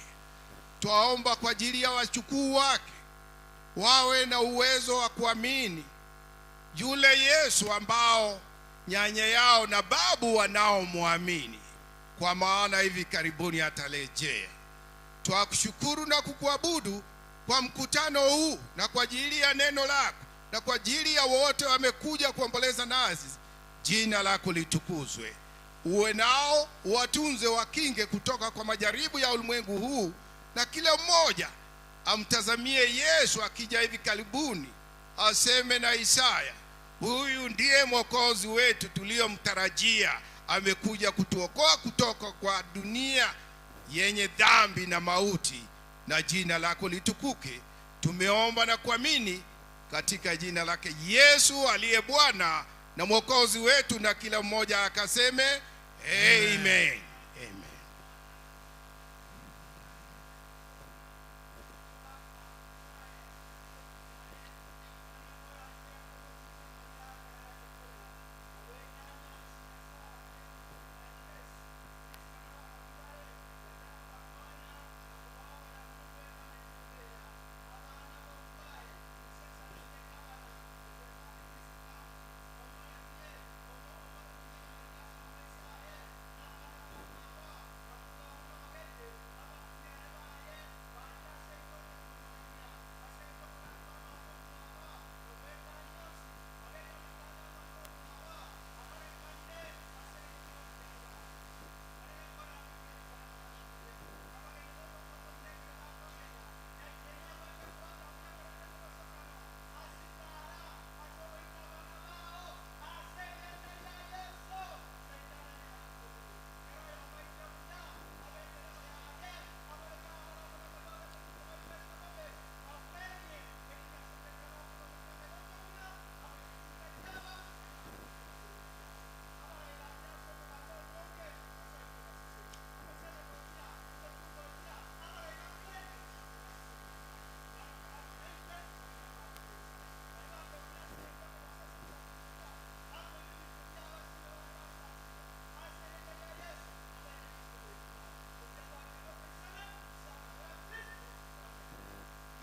S16: Twaomba kwa ajili ya wachukuu wake, wawe na uwezo wa kuamini yule Yesu ambao nyanya yao na babu wanaomwamini, kwa maana hivi karibuni atarejea. Twakushukuru na kukuabudu kwa mkutano huu, na kwa ajili ya neno lako, na kwa ajili ya wote wamekuja kuomboleza nasi. Jina lako litukuzwe. Uwe nao, watunze, wakinge kutoka kwa majaribu ya ulimwengu huu, na kila mmoja amtazamie Yesu akija hivi karibuni, aseme na Isaya, huyu ndiye mwokozi wetu tuliyomtarajia, amekuja kutuokoa kutoka kwa dunia yenye dhambi na mauti, na jina lako litukuke. Tumeomba na kuamini katika jina lake Yesu aliye Bwana na Mwokozi wetu, na kila mmoja akaseme amen. Amen.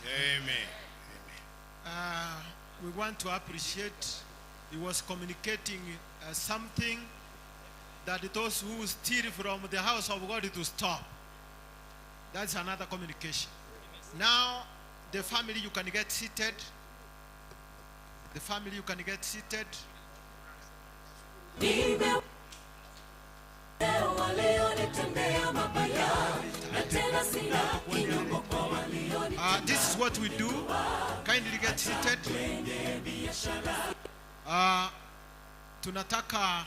S16: Amen.
S1: We want to appreciate, he was communicating something that those who steal from the house of God to stop. That's another communication. Now, the family, you can get seated. The family, you can get seated. This is what we do. Kindly get seated. Tunataka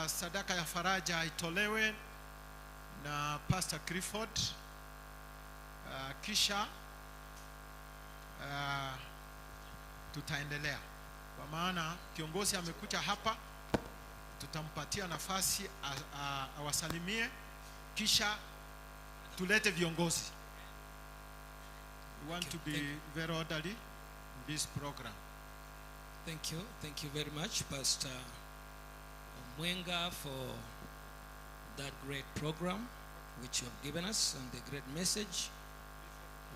S1: sadaka ya faraja itolewe na Pastor Clifford. Kisha tutaendelea. Kwa maana kiongozi amekuja hapa, tutampatia nafasi awasalimie, kisha tulete viongozi. We want to be very orderly in this program.
S18: Thank you very much, Pastor Mwenga, for that great program which you have given us, and the great message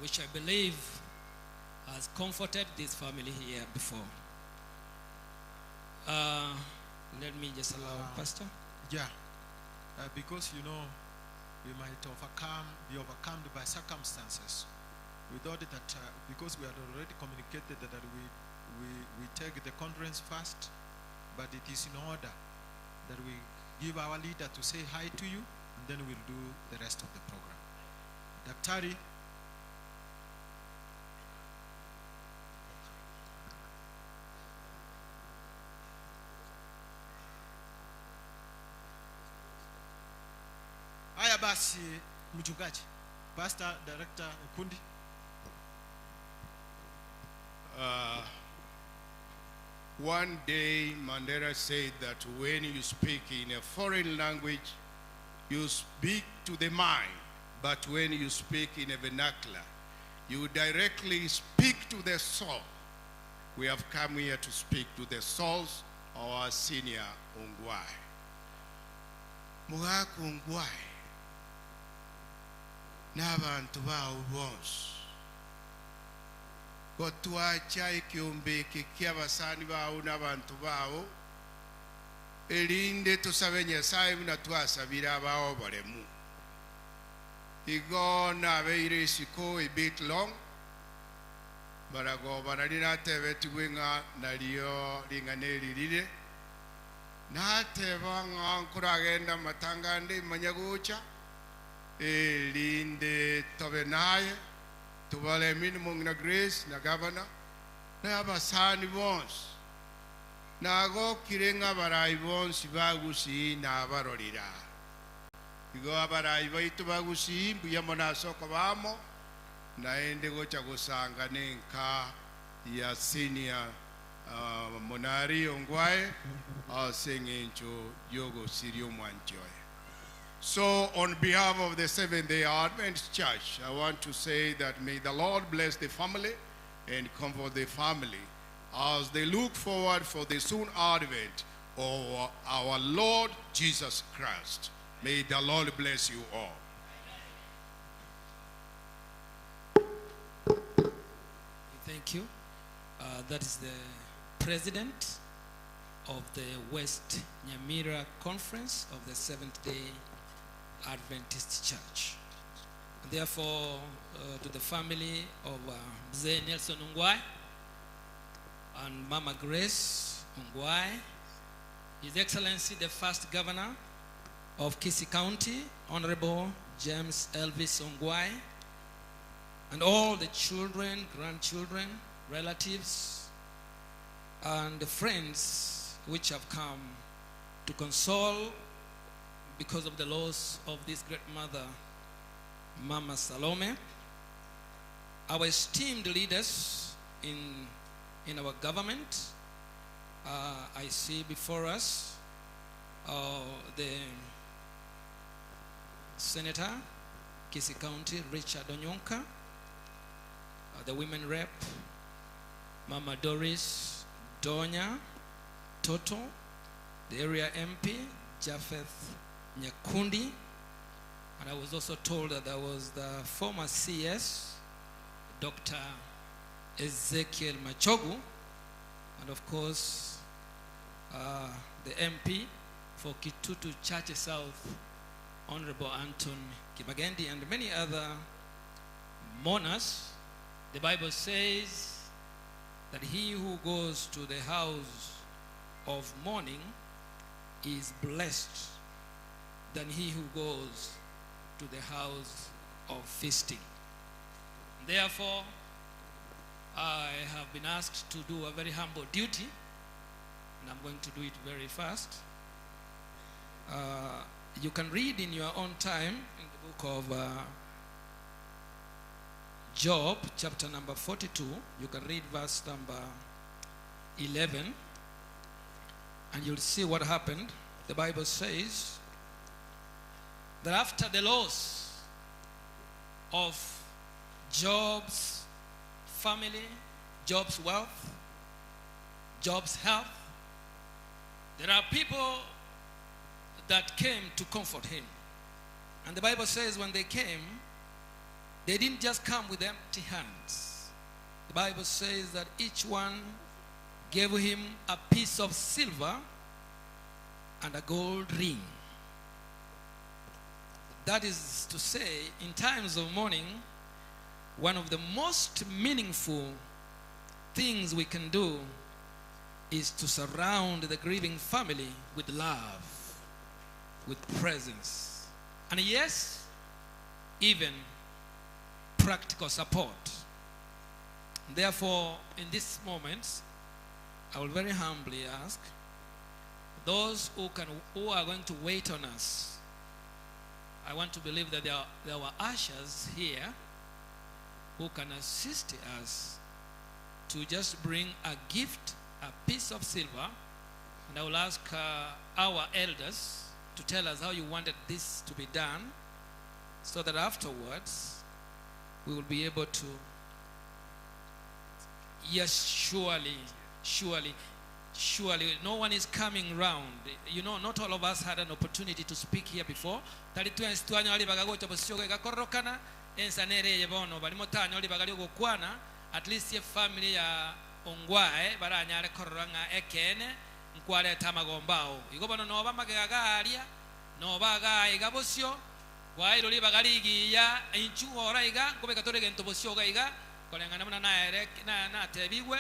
S18: which I believe has comforted this family here before. Let me just allow Pastor.
S1: Yeah, because you know we might be overcome by circumstances. We thought that because we had already communicated that we take the conference first, but it is in order that we give our leader to say hi to you, and then we'll do the rest of the program. Daktari. Haya basi, mchungaji, Pastor Director Kundi.
S16: One day Mandela said that when you speak in a foreign language, you speak to the mind, but when you speak in a vernacular, you directly speak to the soul. We have come here to speak to the souls of our senior Ongwae. Mugaku Ongwae n'abantu bawo bonse gotwacha ekiumbeke ky'abasaani bawo n'abantu bawo, erinde tusabe Nyasaye buna twasabira abawo balemu. Igo n'abeire esiko a bit long, barago baralina tebetibwe nga nalyo linga nerilire nateba nga nkura agenda matangande manyagucha erinde tobe naye tubale minimum na grace na governor na abasani bonse nago kirenga barayi bonse bagusi na barolira igo abarai baitu bagusi mbuya mona soko bamo naende gocha gusanga nenka ya senior Monari Ongwae asengencho yogo sirio mwanjoe. So on behalf of the Seventh-day Adventist Church, I want to say that may the Lord bless the family and comfort the family as they look forward for the soon advent of our Lord Jesus Christ. May the Lord bless you all.
S18: Thank you. That is the president of the West Nyamira Conference of the Seventh-day Adventist Church. Therefore, to the family of Mzee Nelson Ongwae and Mama Grace Ongwae, His Excellency the First Governor of Kisii County, Honorable James Elvis Ongwae, and all the children, grandchildren, relatives, and the friends which have come to console because of the loss of this great mother, Mama Salome. Our esteemed leaders in our government, I see before us the Senator, Kisii County, Richard Onyonka, the women rep, Mama Doris Donya Toto, the area MP, Japheth Nyakundi, and I was also told that there was the former CS, Dr. Ezekiel Machogu, and of course the MP for Kitutu Church South, Honorable Anton Kibagendi, and many other mourners. The Bible says that he who goes to the house of mourning is blessed than he who goes to the house of feasting. Therefore, I have been asked to do a very humble duty, and I'm going to do it very fast. You can read in your own time in the book of Job, chapter number 42. You can read verse number 11, and you'll see what happened. The Bible says that after the loss of Job's family, Job's wealth, Job's health, there are people that came to comfort him. And the Bible says when they came, they didn't just come with empty hands. The Bible says that each one gave him a piece of silver and a gold ring. That is to say, in times of mourning, one of the most meaningful things we can do is to surround the grieving family with love, with presence, and yes, even practical support. Therefore, in this moment, I will very humbly ask those who are going to wait on us. I want to believe that there are ushers here who can assist us to just bring a gift, a piece of silver, and I will ask our elders to tell us how you wanted this to be done, so that afterwards we will be able to, yes, surely, no one is coming round. You know, not all of us had an opportunity to speak here before. At least a family ya Ongwae baranyare kororanga ekene nkwale tamagombao igobono no bamagagaria no baga igabosio kwairo libagaligi ya inchu oraiga kobeka torege ntobosio gaiga kolengana muna na ere na tebiwe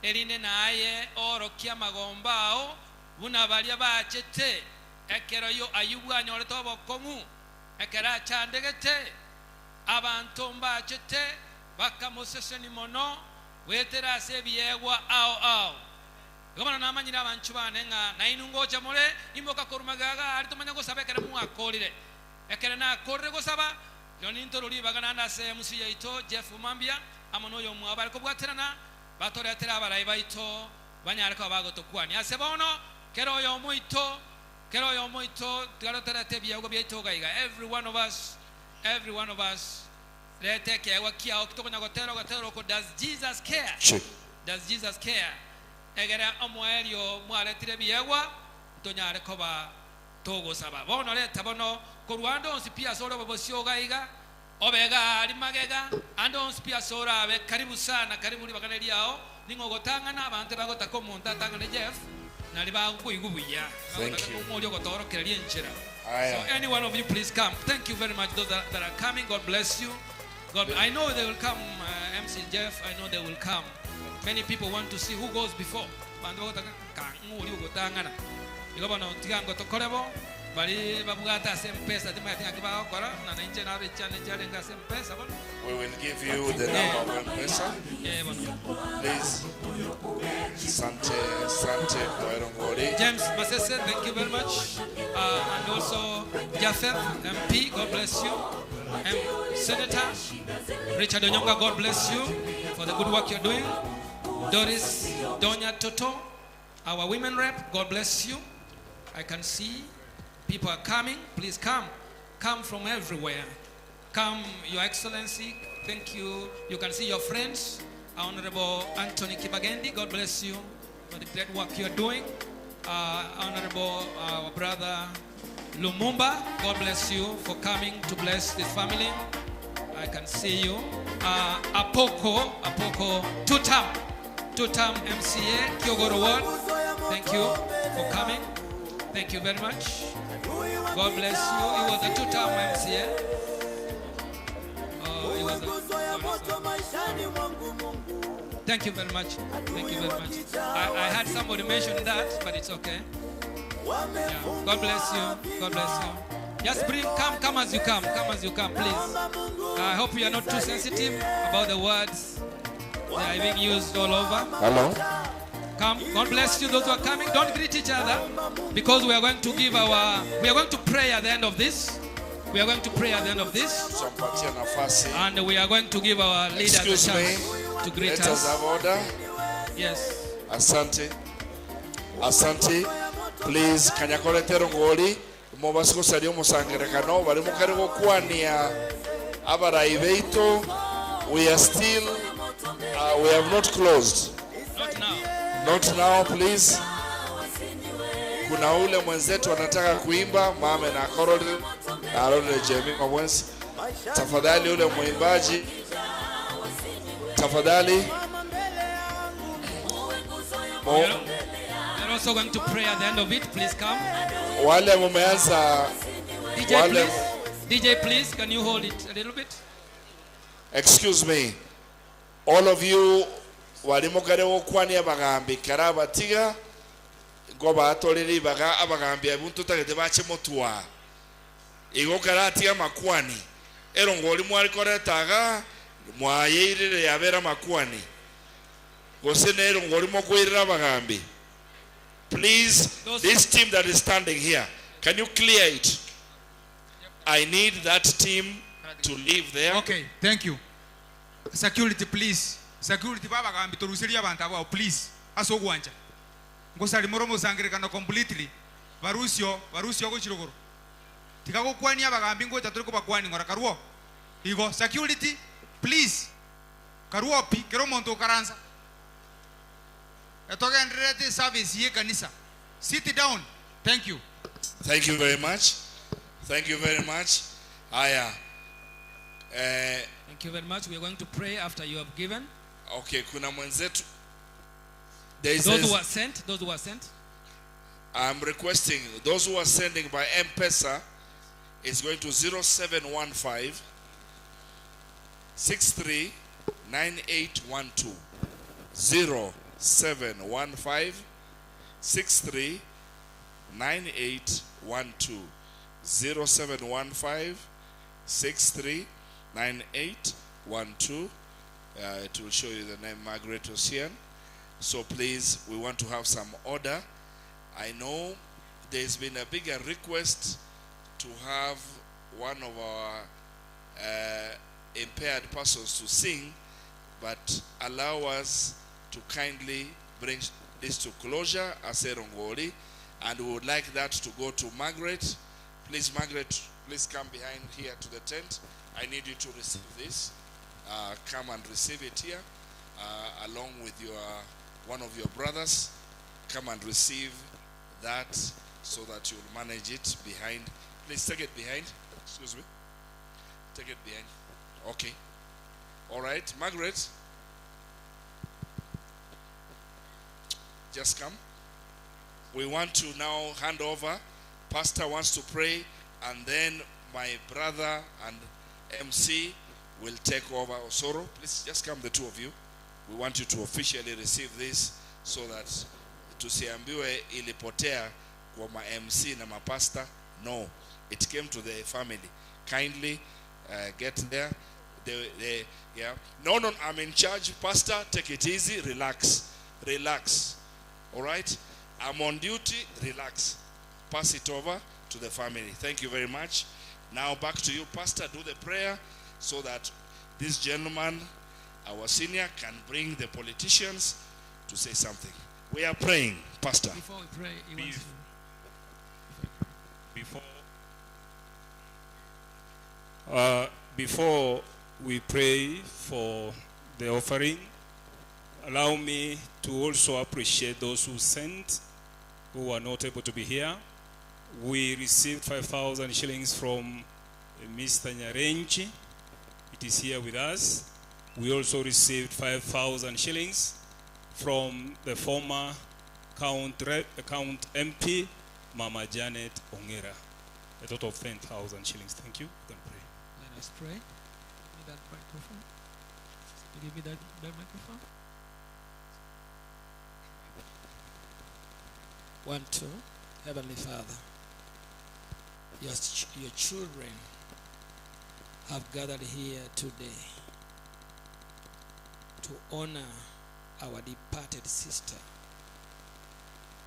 S18: eline naye oro kia magombao buna balia bachete ekero yo ayubwa nyore tobo kongu ekera chandegete abantu mbachete bakamoseseni mono wetera sebiyewa ao gomana namanyira abanchu bane nga nainungo chamole imoka korumagaga ari tumanya go sabekere mu akolire ekerena korre gosaba loninto ruli bagana na se musi yaito Jeff Mambia amono yo mwabal ko bwaterana batore atera balai baito banyara ko bago to kwani asebono kero yo muito tigarotere tebia go biito gaiga every one of us lete ke wakia okitokonya gotero ko does Jesus care? Does Jesus care? Egera amwelio mwaletire biegwa tonyare ko ba togo saba bono leta bono koruando onsipia sora babosio gaiga obega alimagega ando onsipia sora be karibu sana karibu libakanelia yao ningo gotangana abantu bagota ko monta tangana Jeff nali ba kuigubuya ngolio gotoro kelali enchera. So any one of you please come. Thank you very much those that are coming. God bless you. I know they will come, MC Jeff. I know they will come. Many people want to see who goes before.
S15: We will give you the number of M-Pesa. Please. Sante Koirongori.
S18: James Masese, thank you very much. And also Jafet, MP, God bless you. Senator Richard Onyonga, God bless you for the good work you're doing. Doris Donya Toto, our women rep, God bless you. I can see people are coming. Please come. Come from everywhere. Come, Your Excellency. Thank you. You can see your friends. Honorable Anthony Kibagendi, God bless you for the great work you're doing. Honorable our brother Lumumba, God bless you for coming to bless this family. I can see you. Apoko, two-term MCA, Kyogoro Ward. Thank you for coming. Thank you very much. God bless you. He was a two-term MCA. He was Thank you very much. Thank you very much. I had somebody mention that, but it's okay. Yeah. God bless you. God bless you. Just come as you come. Come as you come, please. I hope you are not too sensitive about the words that are being used all over.
S15: Hello.
S18: Come. God bless you. Those who are coming, don't greet each other because we are going to pray at the end of this. We are going to pray at the end of this. And we are going to give our leaders a chance to greet us.
S15: Let us have order.
S18: Yes.
S15: Asante. Please, kanyakoletero ngoli mobasiko salio musangerekano bali mukarego kwania abarai beito. We are still we have not closed. Not now, please. Kuna ule mwenzetu anataka kuimba mame na korode na arode Jemi Mwenzi. Tafadhali ule mwimbaji. Tafadhali.
S18: We're also going to pray at the end of it. Please come.
S15: Wale mumeanza.
S18: DJ, please, can you hold it a little bit?
S15: Excuse me. All of you walimukare wokwani abagambi karaba tiga goba atolere baga abagambi abuntu tagete bache motwa. Igo karati amakwani. Ero ngoli mwali koretaga mwayirire yabera makwani. Gosenero ngoli mokwirira abagambi. Please, this team that is standing here, can you clear it? I need that team to leave there.
S17: Okay, thank you. Security, please. Security, baba gambi torusiria bantabo, please. Aso gwanja. Ngosali moromo sangerekana completely. Varusio go chirogoro. Tikago kwani abagambi ngo tatoreko bakwani ngora karuo. Igo security, please. Karuo pi kero monto karanza. Sit down. Thank you.
S15: Thank you very much. Thank you very much. Aya.
S18: Thank you very much. We are going to pray after you have given.
S15: Okay, kuna mwenzetu.
S18: Those who are sent.
S15: I'm requesting those who are sending by M-Pesa is going to 0715 63 9812 0715 63 9812 0715 63 9812. It will show you the name Margaret Ocean. So please, we want to have some order. I know there's been a bigger request to have one of our impaired persons to sing, but allow us to kindly bring this to closure as a Rongoli, and we would like that to go to Margaret. Please, Margaret, please come behind here to the tent. I need you to receive this. Come and receive it here, along with one of your brothers. Come and receive that so that you'll manage it behind. Please take it behind. Excuse me. Take it behind. Okay. All right, Margaret. Just come. We want to now hand over. Pastor wants to pray, and then my brother and MC will take over. Osoro, please just come, the two of you. We want you to officially receive this so that tusiambiwe ilipotea kwa ma MC na mapasta. No, it came to the family. Kindly get there. Yeah. No, I'm in charge. Pastor, take it easy. Relax. Relax. All right? I'm on duty. Relax. Pass it over to the family. Thank you very much. Now back to you, Pastor. Do the prayer so that this gentleman, our senior, can bring the politicians to say something. We are praying, Pastor.
S3: Before we pray, he wants to...
S19: Before we pray for the offering, allow me to also appreciate those who sent, who were not able to be here. We received 5,000 shillings from Mr. Nyarenji. It is here with us. We also received 5,000 shillings from the former Count MP, Mama Janet Ongera. A total of 10,000 shillings. Thank you. You can pray.
S3: Let us pray. Give me that microphone. Give me that microphone.
S18: 1, 2. Heavenly Father, your children have gathered here today to honor our departed sister,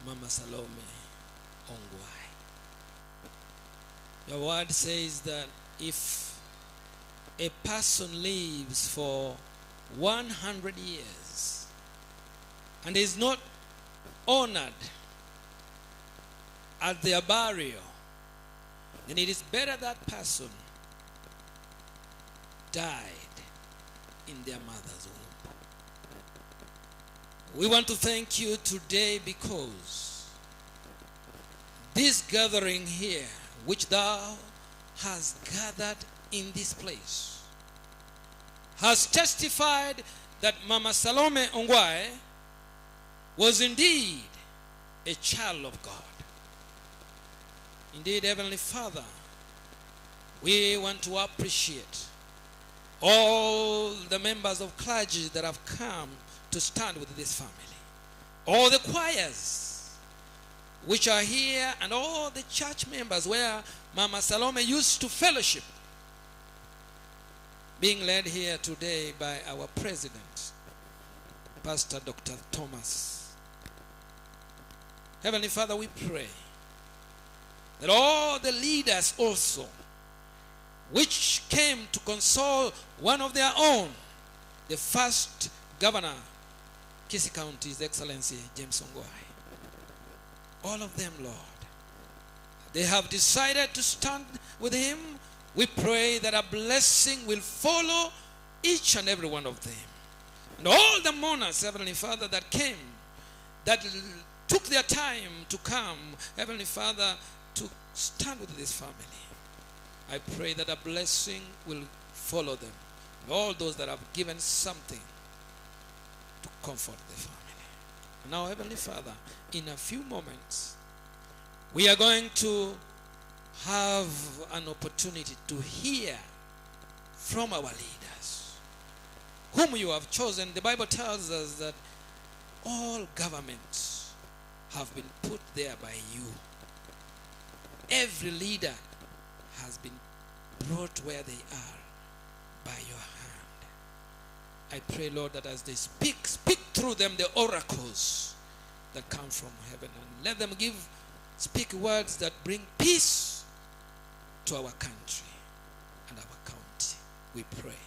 S18: Mama Salome Ongwae. Your word says that if a person lives for 100 years and is not honored at their burial, then it is better that person died in their mother's womb. We want to thank you today because this gathering here, which thou hast gathered in this place, has testified that Mama Salome Ongwae was indeed a child of God. Indeed, Heavenly Father, we want to appreciate all the members of clergy that have come to stand with this family, all the choirs which are here, and all the church members where Mama Salome used to fellowship, being led here today by our president, Pastor Dr. Thomas. Heavenly Father, we pray that all the leaders also, which came to console one of their own, the first governor, Kisii County, His Excellency James Ongwae, all of them, Lord, they have decided to stand with him. We pray that a blessing will follow each and every one of them. And all the mourners, Heavenly Father, that came, that took their time to come, Heavenly Father, to stand with this family, I pray that a blessing will follow them. And all those that have given something to comfort the family. And now, Heavenly Father, in a few moments, we are going to have an opportunity to hear from our leaders, whom you have chosen. The Bible tells us that all governments have been put there by you. Every leader has been brought where they are by your hand. I pray, Lord, that as they speak through them the oracles that come from heaven, and let them speak words that bring peace to our country. and our county. We pray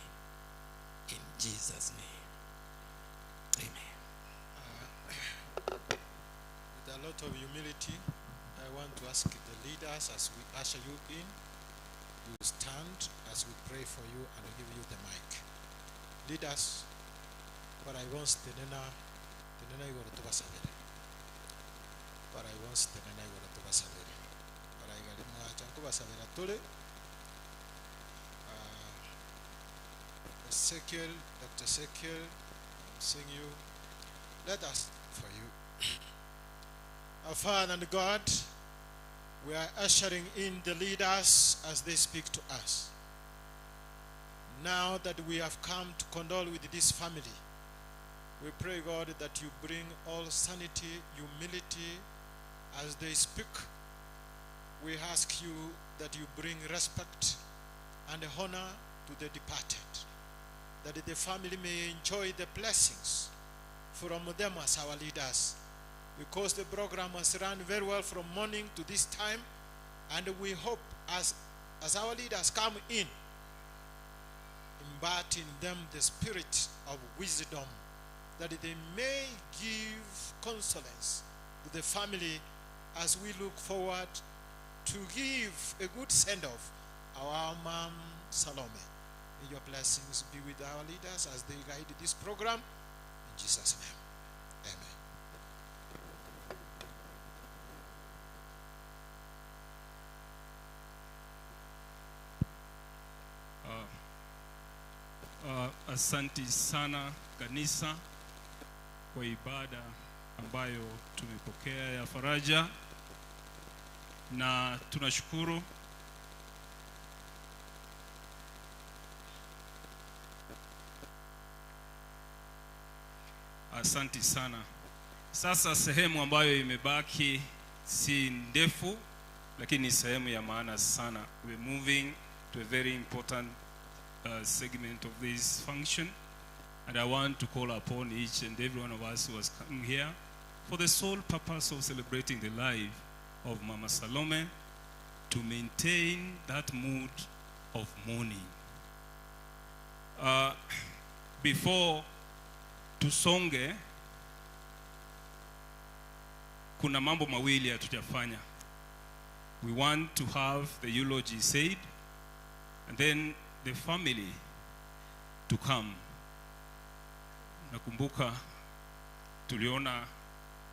S18: in Jesus' name. Amen.
S22: With a lot of humility, I want to ask the leaders as we usher you in, you stand as we pray for you and give you the mic. Leaders, what I want tenena igoro tubasabire. What I want tenena igoro tubasabire. What I gali mwacha kubasabira tole. Ezekiel, Dr. Ezekiel, sing you. Let us for you. Our Father and God, we are ushering in the leaders as they speak to us. Now that we have come to condole with this family, we pray, God, that you bring all sanity, humility as they speak. We ask you that you bring respect and honor to the departed, that the family may enjoy the blessings from them as our leaders, because the program has run very well from morning to this time, and we hope as our leaders come in, impart in them the spirit of wisdom, that they may give consolence to the family as we look forward to give a good send-off our mom Salome. May your blessings be with our leaders as they guide this program. In Jesus' name, amen.
S19: Asante sana kanisa kwa ibada ambayo tumepokea ya faraja, na tunashukuru asante sana. Sasa sehemu ambayo imebaki si ndefu, lakini sehemu ya maana sana. We're moving to a very important segment of this function, and I want to call upon each and every one of us who has come here for the sole purpose of celebrating the life of Mama Salome, to maintain that mood of mourning. Before tusonge, kuna mambo mawili hatujafanya. We want to have the eulogy said, and then the family to come. Nakumbuka tuliona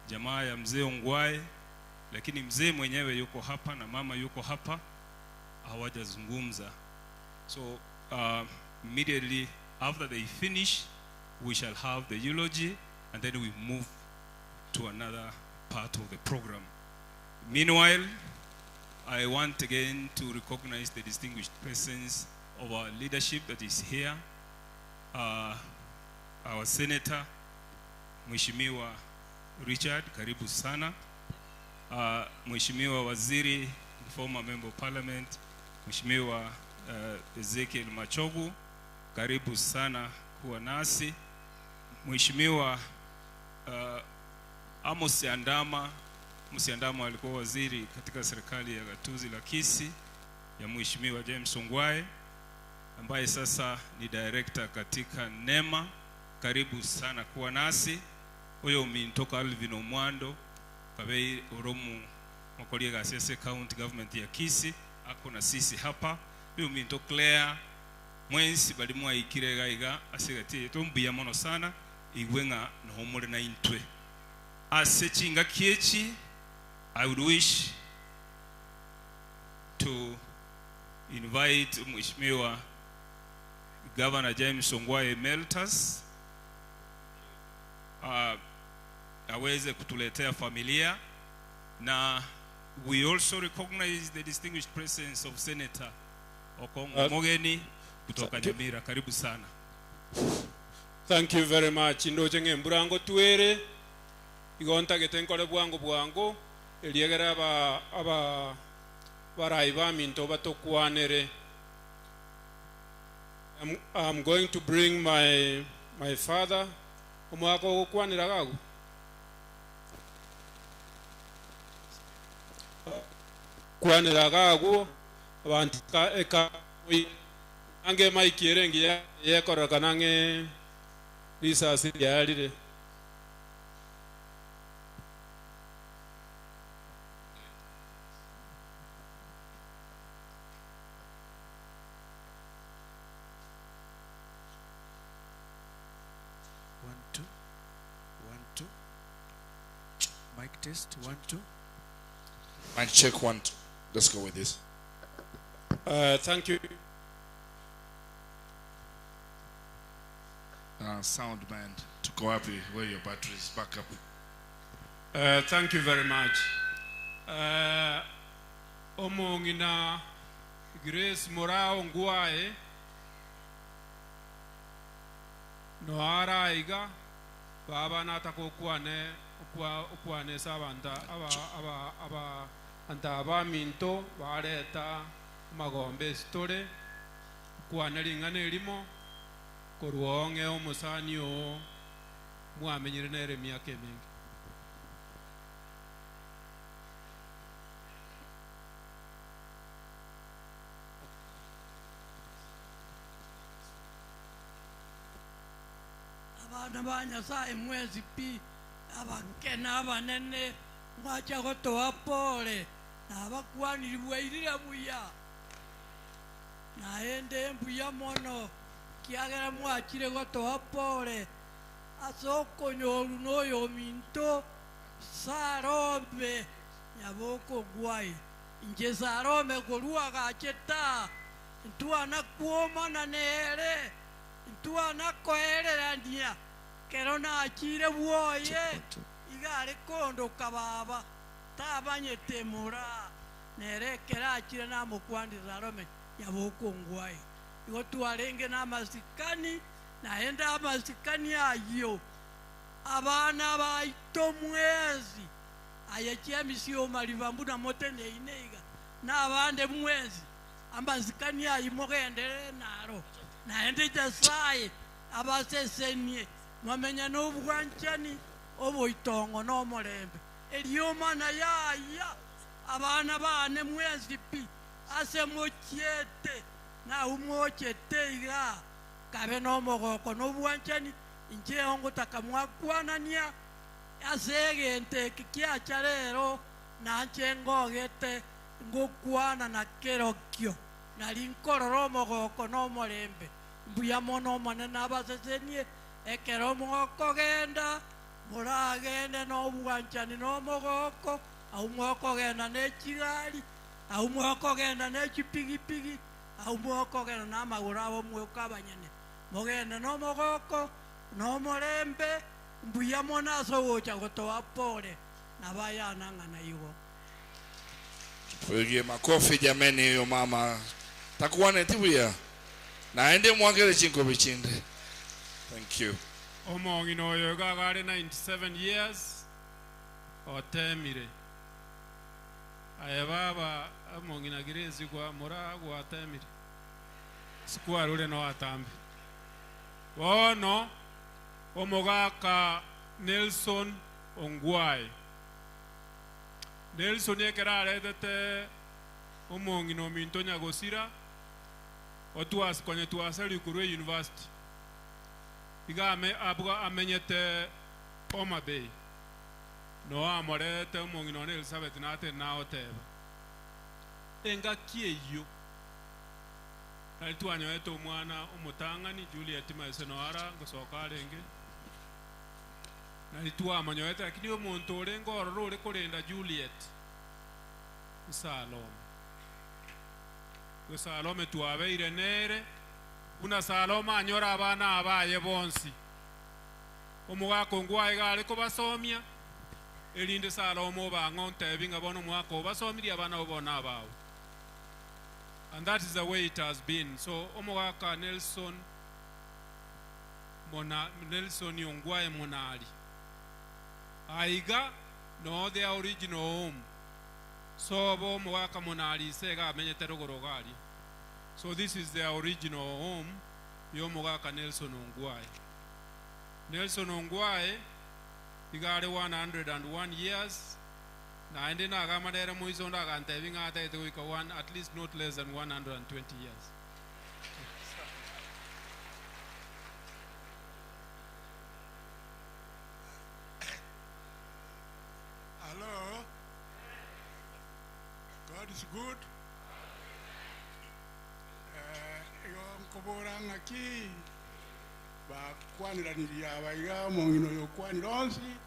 S19: jamaa ya mzee Ongwae, lakini mzee mwenyewe yuko hapa na mama yuko hapa, hawajazungumza. So immediately after they finish, we shall have the eulogy, and then we move to another part of the program. Meanwhile, I want again to recognize the distinguished presence of our leadership that is here. Our Senator, Mheshimiwa Richard, karibu sana. Mheshimiwa Waziri, former Member of Parliament, Mheshimiwa Ezekiel Machogu, karibu sana kuwa nasi. Mheshimiwa Amos Andama, Musiandama alikuwa waziri katika serikali ya gatuzi la Kisii ya Mheshimiwa James Ongwae, ambaye sasa ni director katika NEMA, karibu sana kuwa nasi. Huyo mintoka Alvin Omwando, kabei oromu makolia gasese county government ya Kisii, ako na sisi hapa. Huyo minto Claire mwensi balimwa ikirega iga asigati tumbuya mono sana igwenga no homore na intwe asechinga kiechi. I would wish to invite Mheshimiwa Governor James Ongwae Meltas aweze kutuletea familia, na we also recognize the distinguished presence of Senator Okongo Mogeni kutoka Nyamira. Karibu sana.
S20: Thank you very much. Ndoje ngemburango tuere igonta getenkole bwango eliegera aba baraiba minto batokwanere. I'm going to bring my father omwako kwanira gagu kwanira gagu abantu eka ange maikiere ngia yekoroka nange risasi yarire.
S3: Mic test, 1, 2.
S15: Mic check 1, 2. Let's go with this.
S20: Thank you.
S15: Sound man, to go up where your battery is back up.
S20: Thank you very much. Omongina Grace Morao Nguae Noara Iga Baba Natako Kwane Savanta Aba Antaba Minto Bareta Magombe Store Kwane Ringane Rimo Koruonge Omusani o Muamenyere Miakeming.
S2: Abana ba Nyasaye mwezi pi abakena abanene mwacha gotoa pole na abakwaniri bwairira buya naende mbuya mono kiagera mwachire gotoa pole asoko nyoru noyo minto sarombe nyaboko gwai nje sarome korua gacheta ntuana kuoma na nere ntuana koererania kerona achire buoye igare kondo kababa tabanyete mura nere kera achire na mukwandi sarome yaboko ngwai igo tuarenge na masikani naenda amasikani ayo abana baito mwezi ayachia misio malivambu na mote neineiga na abande mwezi amasikani ayo mogendere naro naende jasaye abasesenie mwamenya n'obwanchani oboitongo n'omorembe eliomana yaya abana bane mwezi pi ase mochiete na umochete iga kabe n'omogoko n'obwanchani inje ongo takamwakwanania asegente kikiacha rero nanche ngogete ngokwana na kerokyo nali nkororo omogoko n'omorembe mbuya mono manene abasesenie ekero omogoko genda muragende n'obwanchani n'omogoko au mwokogenda n'ekigari au mwokogenda n'ekipigipigi au mwokogenda n'amaguru abo mweka abanyene mogende n'omogoko n'omorembe mbuya mono asogocha gotoa pole nabayana ng'ana igo.
S15: Pigie makofi jameni huyo mama. Takuwane tibuya. Naende mwangere chinko bichinde. Thank you.
S20: Omongi no yoga gare 97 years otemire. Ayababa omongi na girezi kwa mora kwa temire. Sikuwa rule no atambi. Wono omogaka Nelson Ongwae. Nelson yekera aredete omongi no minto nyagosira otuas kwenye tuasali kurwe university iga amenyete Homa Bay no amorete omongi no Elizabeth nate na oteba enga kieyo nali twanyoete omwana omutangani Juliet Maese no ara ngosoka arenge nali twamanyoete lakini omuntu orengo ororo ore korenda Juliet Salome Salome tuabeire nere una Salome anyora abana abaye bonsi omugako Ongwae gare ko basomia elinde Salome obangonte binga bono mwako basomiri abana obona abawo. And that is the way it has been. So omugaka Nelson Ongwae Monali aiga no the original home. So bo mwaka Monali sega menyete rogorogari. So this is the original home yo mwaka Nelson Ongwae. Nelson Ongwae igare 101 years na ende na gama dere moizonda gante binga ate to at least not less than 120 years.
S5: is good. Yo nkoboranga ki ba kwaniraniria baiga mongino yo kwanironsi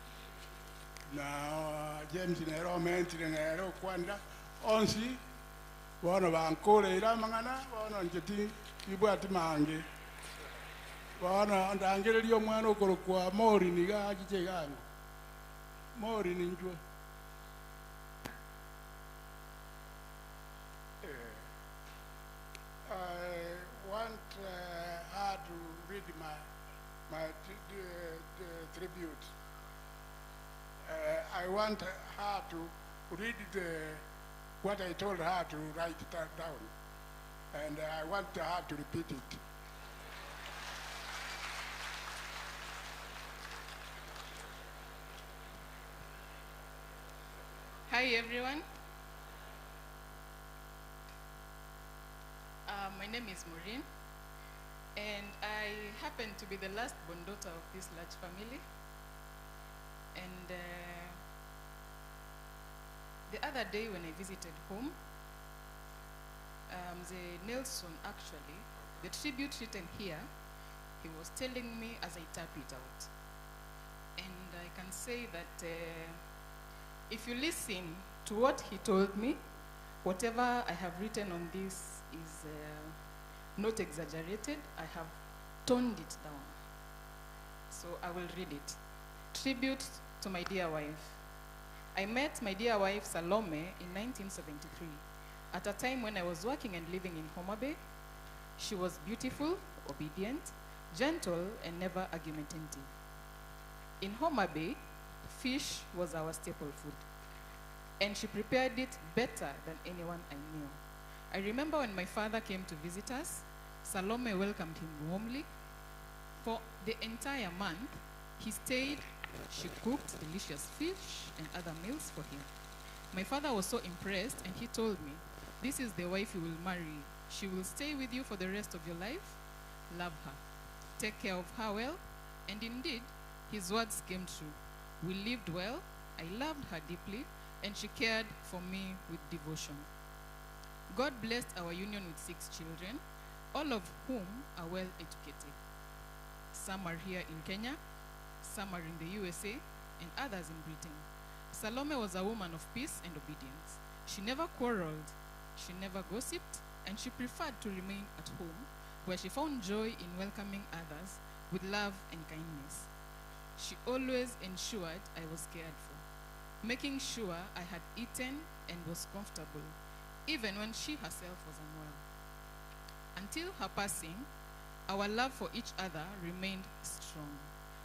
S5: na James nero mentire ngero kwanda onsi bono bankore ira mangana bono njeti ibwati mange bono ndangererio mwana okoro kwa mori niga agiche gango mori ninjwe I want her to read my tribute. I want her to read what I told her to write that down, and I want her to repeat it.
S7: Hi everyone. My name is Maureen, and I happen to be the last born daughter of this large family. And the other day when I visited home, the Nelson actually, the tribute written here, he was telling me as I tap it out. And I can say that if you listen to what he told me, whatever I have written on this is not exaggerated. I have toned it down. So I will read it. Tribute to my dear wife. I met my dear wife Salome in 1973, at a time when I was working and living in Homa Bay. She was beautiful, obedient, gentle, and never argumentative. In Homa Bay, fish was our staple food, and she prepared it better than anyone I knew. I remember when my father came to visit us, Salome welcomed him warmly. For the entire month, he stayed. She cooked delicious fish and other meals for him. My father was so impressed, and he told me, "This is the wife you will marry. She will stay with you for the rest of your life. Love her. Take care of her well." And indeed, his words came true. We lived well. I loved her deeply, and she cared for me with devotion. God blessed our union with 6 children, all of whom are well educated. Some are here in Kenya, some are in the USA, and others in Britain. Salome was a woman of peace and obedience. She never quarreled, she never gossiped, and she preferred to remain at home, where she found joy in welcoming others with love and kindness. She always ensured I was cared for, making sure I had eaten and was comfortable, even when she herself was unwell. Until her passing, our love for each other remained strong.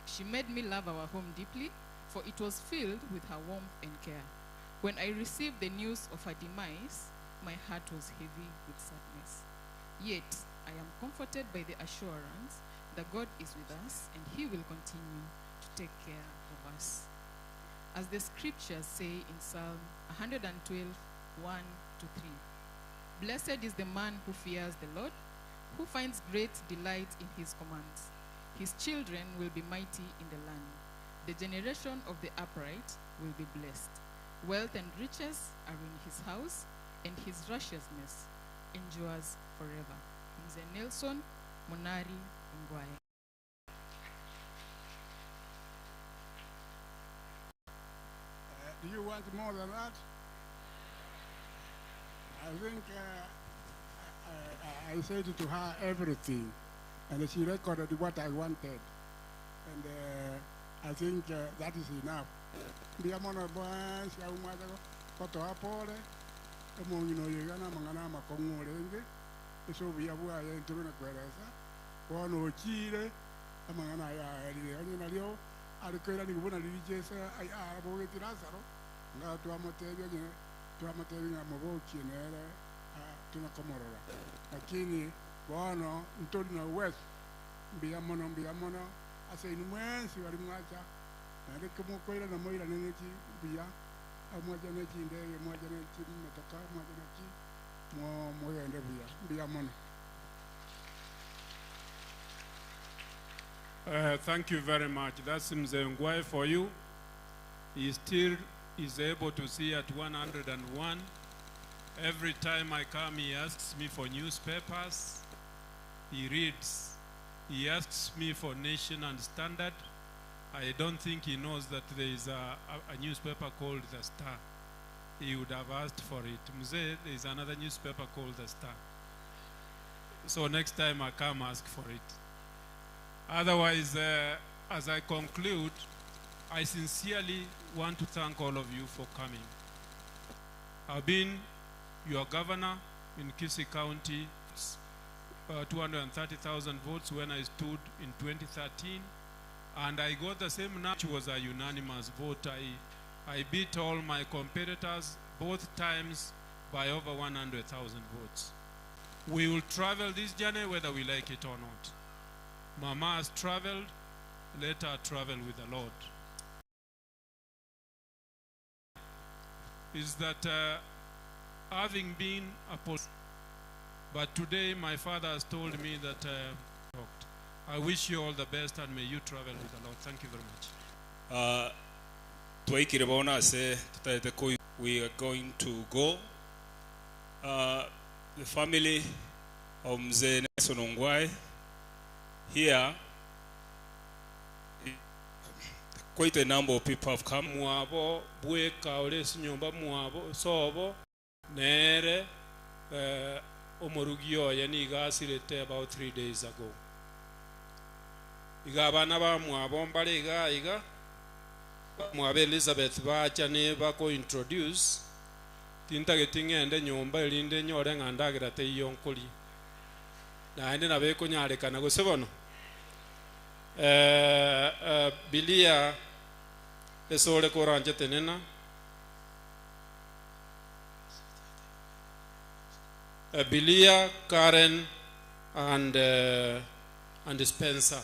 S7: She made me love our home deeply, for it was filled with her warmth and care. When I received the news of her demise, my heart was heavy with sadness. Yet, I am comforted by the assurance that God is with us and He will continue to take care of us. As the scriptures say in Psalm 112, 1 to 3, "Blessed is the man who fears the Lord, who finds great delight in His commands. His children will be mighty in the land. The generation of the upright will be blessed. Wealth and riches are in his house, and his righteousness endures forever." Mzee Nelson Monari Ngwae.
S5: Do you want more than that? I think I said to her everything, and she recorded what I wanted. And I think that is enough. Ndiamona bwana sia umada koto apole emongino yegana mangana makongolenge eso biabua ya ntuna kwereza wono ochire amangana ya eli onye nalio alikwera ni kubona lilijesa ai arabo getirasaro nga tuamotebi onye tuamotebi nga moboki nere tunakomorora lakini wono ntoli na west mbiamono ase inumwensi wali mwacha nale kumukoira na moira neneki bia amwaja neki ndege mwaja neki metoka mwaja neki moya ende bia mono.
S20: Thank you very much. That's Mzee Ngwae for you. He still is able to see at 101, Every time I come, he asks me for newspapers. He reads. He asks me for Nation and Standard. I don't think he knows that there is a newspaper called The Star. He would have asked for it. Mzee, there is another newspaper called The Star. So next time I come, ask for it. Otherwise, as I conclude, I sincerely want to thank all of you for coming. I've been your governor in Kisii County, 230,000 votes when I stood in 2013, and I got the same number, which was a unanimous vote. I beat all my competitors both times by over 100,000 votes. We will travel this journey whether we like it or not. Mama has traveled, let her travel with the Lord. Is that having been a post, but today my father has told me that I wish you all the best and may you travel with the Lord. Thank you very much.
S19: We are going to go. The family of Mzee Nelson Ongwae here, quite a number of people have come.
S20: Muabo bueka oles nyumba muabo sobo nere omorugio yani gasirete about 3 days ago. Iga bana ba muabo mbale iga muabe Elizabeth bacha ne bako introduce tinta getingende nyumba elinde nyore ngandagira te yonkoli na ende na beko nyare kana go sebono bilia esole koranje tenena Bilia, Karen and Spencer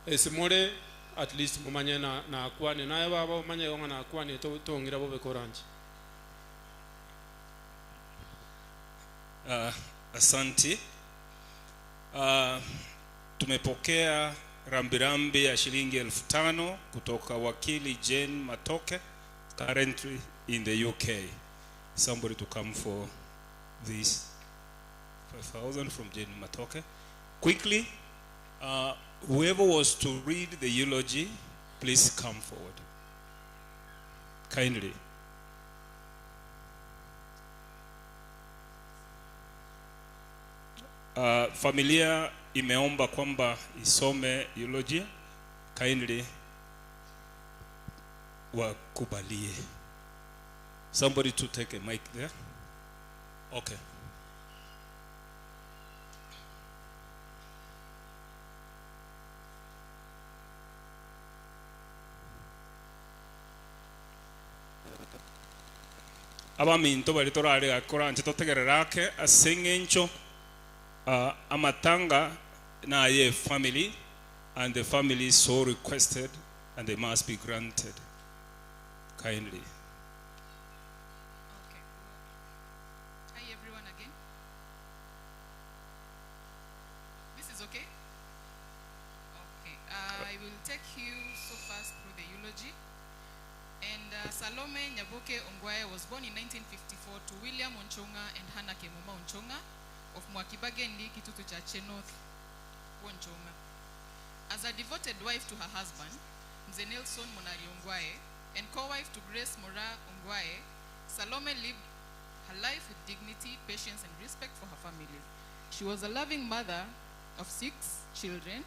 S20: esimore at least mumanye na akwani naye baba manye yonga na akwani to ngira bobe koranje.
S19: Asante. Tumepokea rambirambi ya shilingi 5,000 kutoka wakili Jane Matoke, currently in the UK. Somebody to come for this 5,000 from Jane Matoke. Quickly, whoever was to read the eulogy, please come forward. Kindly. Familia imeomba kwamba isome eulogy. Kindly wakubalie. Somebody to take a mic there. Okay. Abaminto bali torale akora nche totegererake asengencho amatanga na ye family, and the family is so requested and they must be granted. Kindly.
S7: Hi everyone again. This is okay? Okay. I will take you so fast through the eulogy. And Salome Nyaboke Ongwae was born in 1954 to William Onchonga and Hannah Kemuma Onchonga of Mwakibagendi, Kitutu Chache North, Onchonga. As a devoted wife to her husband, Mzee Nelson Monari Ongwae, and co-wife to Grace Mora Ongwae, Salome lived her life with dignity, patience, and respect for her family. She was a loving mother of 6 children: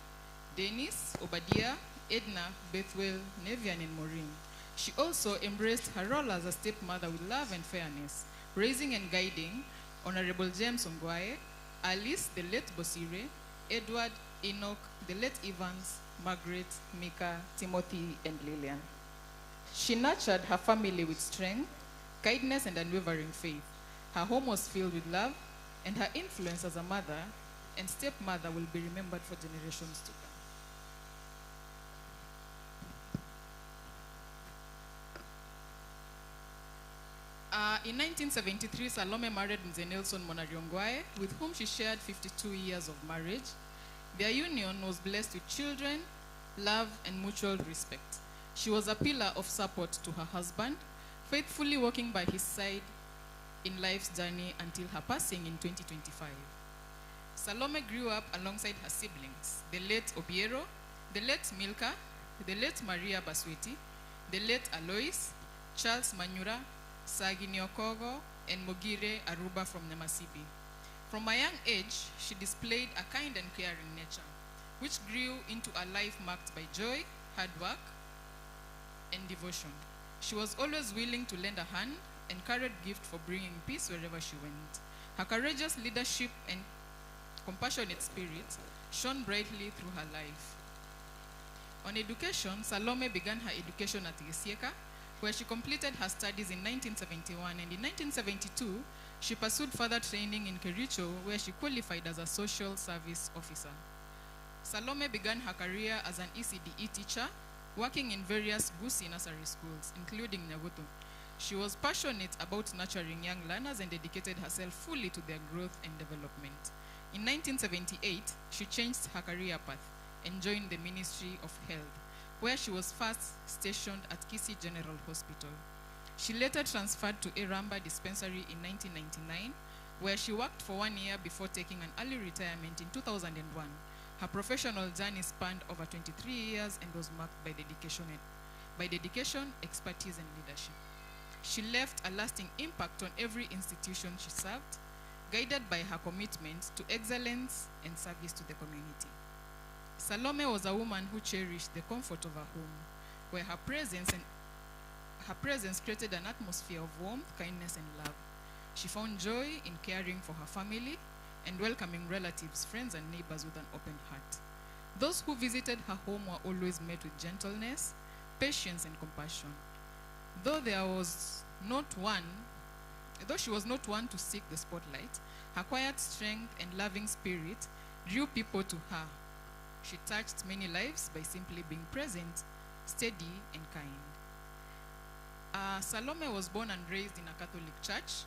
S7: Dennis, Obadiah, Edna, Bethwell, Nevian, and Maureen. She also embraced her role as a stepmother with love and fairness, raising and guiding Honorable James Ongwae, Alice, the late Bosire, Edward, Enoch, the late Evans, Margaret, Mika, Timothy, and Lillian. She nurtured her family with strength, kindness, and unwavering faith. Her home was filled with love, and her influence as a mother and stepmother will be remembered for generations to come. In 1973, Salome married Mzee Nelson Monari Ongwae, with whom she shared 52 years of marriage. Their union was blessed with children, love, and mutual respect. She was a pillar of support to her husband, faithfully walking by his side in life's journey until her passing in 2025. Salome grew up alongside her siblings, the late Obiero, the late Milka, the late Maria Basweti, the late Alois, Charles Manyura, Sagi Nyokogo, and Mogire Aruba from Namasibi. From a young age, she displayed a kind and caring nature, which grew into a life marked by joy, hard work, and devotion. She was always willing to lend a hand and carried gift for bringing peace wherever she went. Her courageous leadership and compassionate spirit shone brightly through her life. On education, Salome began her education at Gesieka, where she completed her studies in 1971, and in 1972, she pursued further training in Kericho, where she qualified as a social service officer. Salome began her career as an ECDE teacher, working in various Gusii nursery schools, including Nyagoto. She was passionate about nurturing young learners and dedicated herself fully to their growth and development. In 1978, she changed her career path and joined the Ministry of Health, where she was first stationed at Kisii General Hospital. She later transferred to Eramba Dispensary in 1999, where she worked for 1 year before taking an early retirement in 2001. Her professional journey spanned over 23 years and was marked by dedication, expertise, and leadership. She left a lasting impact on every institution she served, guided by her commitment to excellence and service to the community. Salome was a woman who cherished the comfort of her home, where her presence created an atmosphere of warmth, kindness, and love. She found joy in caring for her family and welcoming relatives, friends, and neighbors with an open heart. Those who visited her home were always met with gentleness, patience, and compassion. Though she was not one to seek the spotlight, her quiet strength and loving spirit drew people to her. She touched many lives by simply being present, steady, and kind. Salome was born and raised in a Catholic church,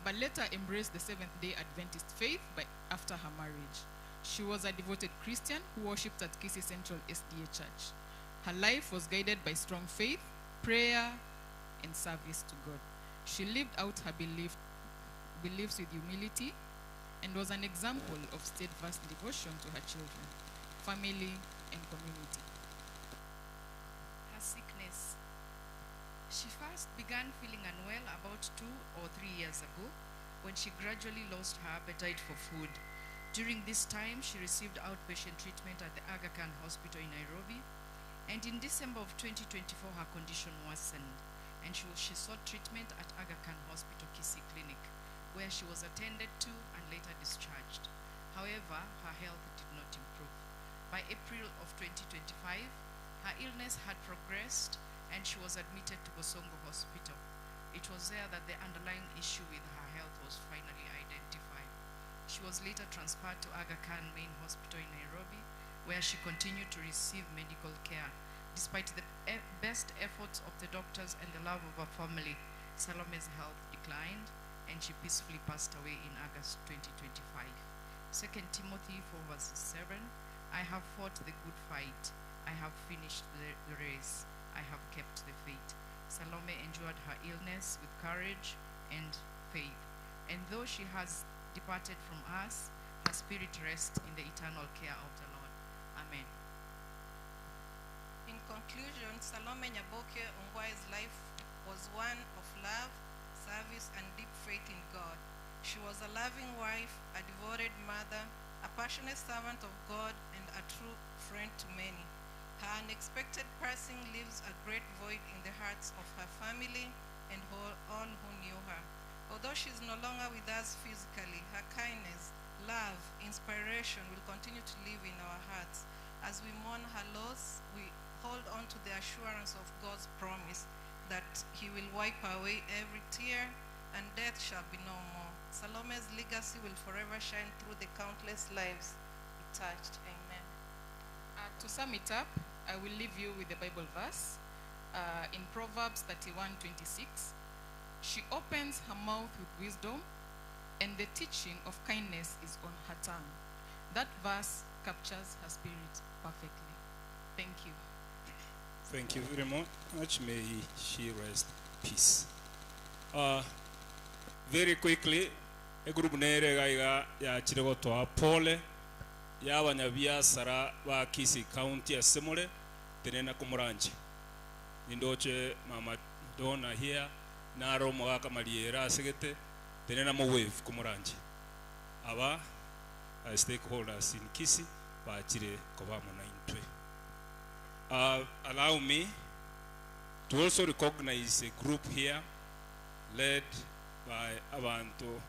S7: but later embraced the Seventh-day Adventist faith after her marriage. She was a devoted Christian who worshipped at Kisii Central SDA Church. Her life was guided by strong faith, prayer, and service to God. She lived out her beliefs with humility and was an example of steadfast devotion to her children, family, and community.
S6: Her sickness. She first began feeling unwell about 2 or 3 years ago when she gradually lost her appetite for food. During this time, she received outpatient treatment at the Aga Khan Hospital in Nairobi, and in December of 2024, her condition worsened, and she sought treatment at Aga Khan Hospital Kisii Clinic, where she was attended to and later discharged. However, her health did not improve. By April of 2025, her illness had progressed and she was admitted to Bosongo Hospital. It was there that the underlying issue with her health was finally identified. She was later transferred to Aga Khan Main Hospital in Nairobi, where she continued to receive medical care. Despite the best efforts of the doctors and the love of her family, Salome's health declined and she peacefully passed away in August 2025. 2 Timothy 4 verses 7, I have fought the good fight. I have finished the race. I have kept the faith. Salome endured her illness with courage and faith. And though she has departed from us, her spirit rests in the eternal care of the Lord. Amen.
S8: In conclusion, Salome Nyaboke Ongwae's life was one of love, service, and deep faith in God. She was a loving wife, a devoted mother, a passionate servant of God, and a true friend to many. Her unexpected passing leaves a great void in the hearts of her family and all who knew her. Although she is no longer with us physically, her kindness, love, inspiration will continue to live in our hearts. As we mourn her loss, we hold on to the assurance of God's promise that He will wipe away every tear and death shall be no more. Salome's legacy will forever shine through the countless lives He touched. Amen.
S7: To sum it up, I will leave you with the Bible verse in Proverbs 31:26. She opens her mouth with wisdom, and the teaching of kindness is on her tongue. That verse captures her spirit perfectly. Thank you.
S19: Thank you very much. May she rest peace. Very quickly, a group nere gaiga ya chirego toa pole ya abanyabiasara ba Kisii County asemole tenena kumuranji. Nindoche mama Donna here naro mwaka maliera segete tenena mo wave kumuranji. Aba stakeholders in Kisii ba chire kobamo na intwe. Allow me to also recognize a group here led by abantu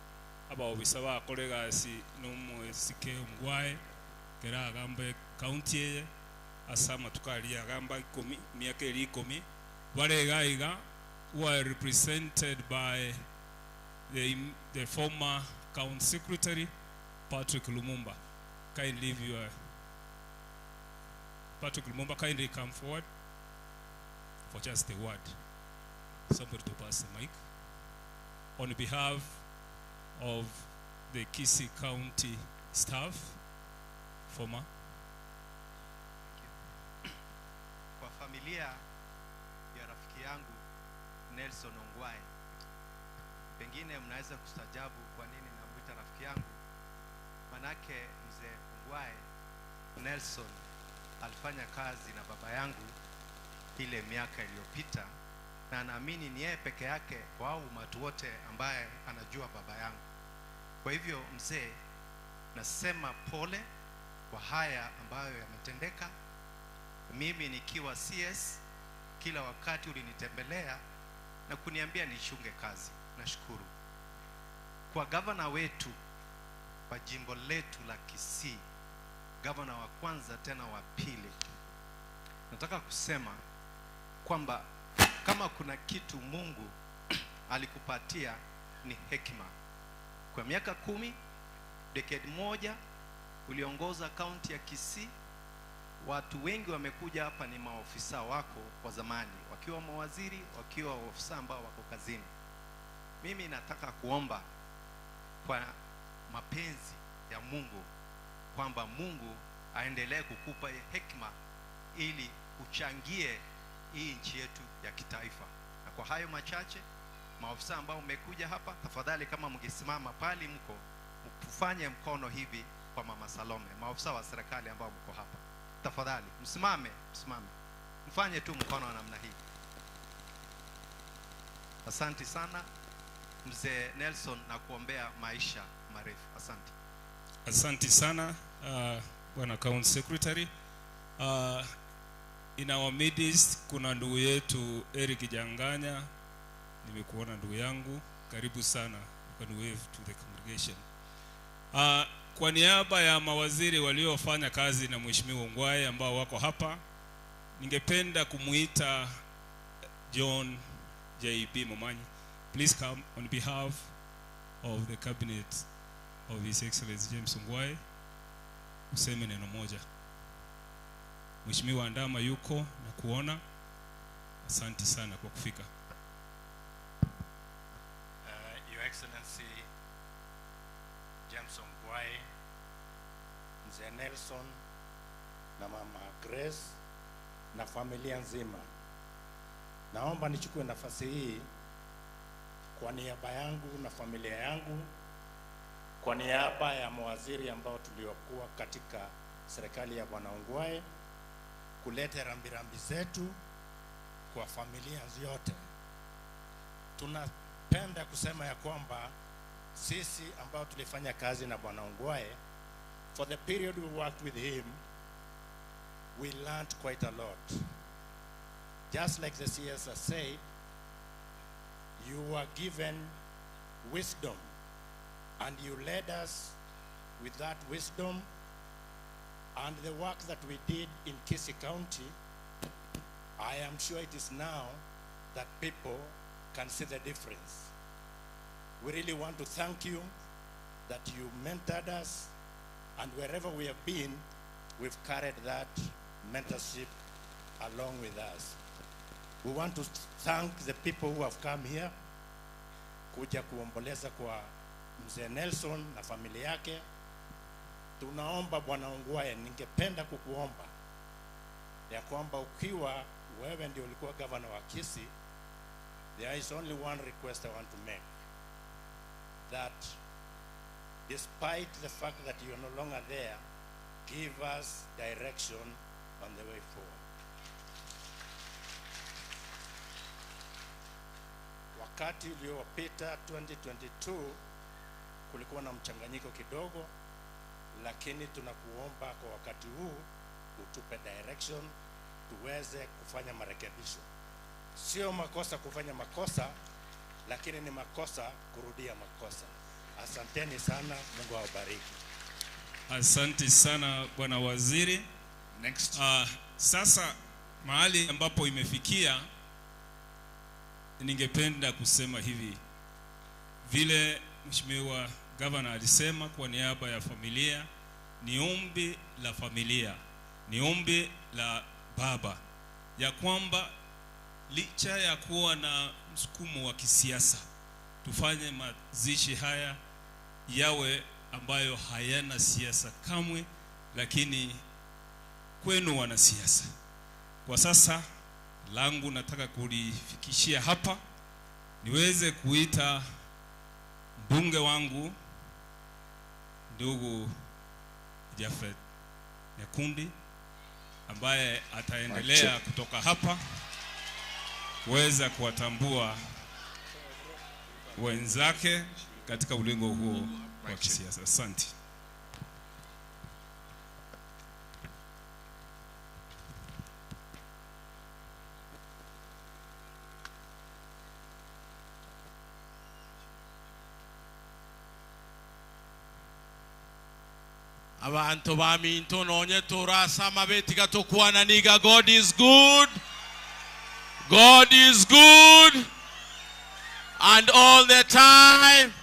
S19: abawisa bakolegasi n'omwesike Ongwae kera agambe county ye asama tukali agamba 10 miaka 10 balegaiga were represented by the former county secretary Patrick Lumumba. Kindly leave your Patrick Lumumba, kindly come forward for just a word. Somebody to pass the mic. On behalf of the Kisii County staff, former.
S4: Kwa familia ya rafiki yangu Nelson Ongwae, pengine mnaweza kustajabu kwa nini namuita rafiki yangu. Manake mzee Ongwae Nelson alifanya kazi na baba yangu ile miaka iliyopita, na naamini ni yeye peke yake kwa umatu wote ambaye anajua baba yangu. Kwa hivyo mzee, nasema pole kwa haya ambayo yametendeka. Mimi nikiwa CS kila wakati ulinitembelea na kuniambia nishunge kazi. Nashukuru. Kwa gavana wetu wa jimbo letu la Kisii, gavana wa kwanza tena wa pili, nataka kusema kwamba kama kuna kitu Mungu alikupatia ni hekima. Kwa miaka 10, decade moja uliongoza kaunti ya Kisii. Watu wengi wamekuja hapa ni maofisa wako wa zamani, wakiwa mawaziri, wakiwa ofisa ambao wako kazini. Mimi nataka kuomba kwa mapenzi ya Mungu kwamba Mungu aendelee kukupa hekima ili uchangie hii nchi yetu ya kitaifa. Na kwa hayo machache, maofisa ambao umekuja hapa, tafadhali kama mngesimama pali mko, mfanye mkono hivi kwa Mama Salome. Maofisa wa serikali ambao mko hapa, tafadhali msimame, mfanye tu mkono wa namna hii. Asante sana mzee Nelson, na kuombea maisha marefu. Asante.
S19: Asante sana bwana county secretary. In our midst kuna ndugu yetu Eric Janganya. Nimekuona ndugu yangu, karibu sana. You can wave to the congregation. Kwa niaba ya mawaziri waliofanya kazi na Mheshimiwa Ongwae ambao wako hapa, ningependa kumuita John J.P. Momanyi. Please come on behalf of the cabinet of His Excellency James Ongwae. Useme neno moja. Mheshimiwa Ndama yuko na kuona. Asante sana kwa kufika.
S27: Your Excellency James Ongwae, Mzee Nelson na Mama Grace na familia nzima, naomba nichukue nafasi hii kwa niaba yangu na familia yangu, kwa niaba ya mawaziri ambao tuliokuwa katika serikali ya Bwana Ongwae, kuleta rambirambi zetu kwa familia zote. Tunapenda kusema ya kwamba sisi ambao tulifanya kazi na Bwana Ongwae, for the period we worked with him, we learned quite a lot. Just like the CS has said, you were given wisdom and you led us with that wisdom, and the work that we did in Kisii County, I am sure it is now that people can see the difference. We really want to thank you that you mentored us, and wherever we have been, we've carried that mentorship along with us. We want to thank the people who have come here kuja kuomboleza kwa Mzee Nelson na familia yake. Tunaomba Bwana Ongwae, ningependa kukuomba ya kwamba ukiwa wewe ndio ulikuwa gavana wa Kisii, There is only one request I want to make. That despite the fact that you are no longer there, give us direction on the way forward. Wakati uliopita 2022 kulikuwa na mchanganyiko kidogo, lakini tunakuomba kwa wakati huu utupe direction tuweze kufanya marekebisho. Sio makosa kufanya makosa, lakini ni makosa kurudia makosa. Asanteni sana, Mungu awabariki.
S19: Asante sana Bwana Waziri.
S15: Next.
S19: Sasa mahali ambapo imefikia, ningependa kusema hivi. Vile Mheshimiwa Governor alisema kwa niaba ya familia, ni ombi la familia, ni ombi la baba, ya kwamba licha ya kuwa na msukumo wa kisiasa, tufanye mazishi haya yawe ambayo hayana siasa kamwe, lakini kwenu wana siasa. Kwa sasa langu nataka kulifikishia hapa, niweze kuita mbunge wangu ndugu Japhet Nyakundi, ambaye ataendelea kutoka hapa kuweza kuwatambua wenzake katika ulingo huo wa kisiasa. Asante.
S9: Abantu baminto nonye turasama betiga tukwana niga. God is good. God is good. And all the time.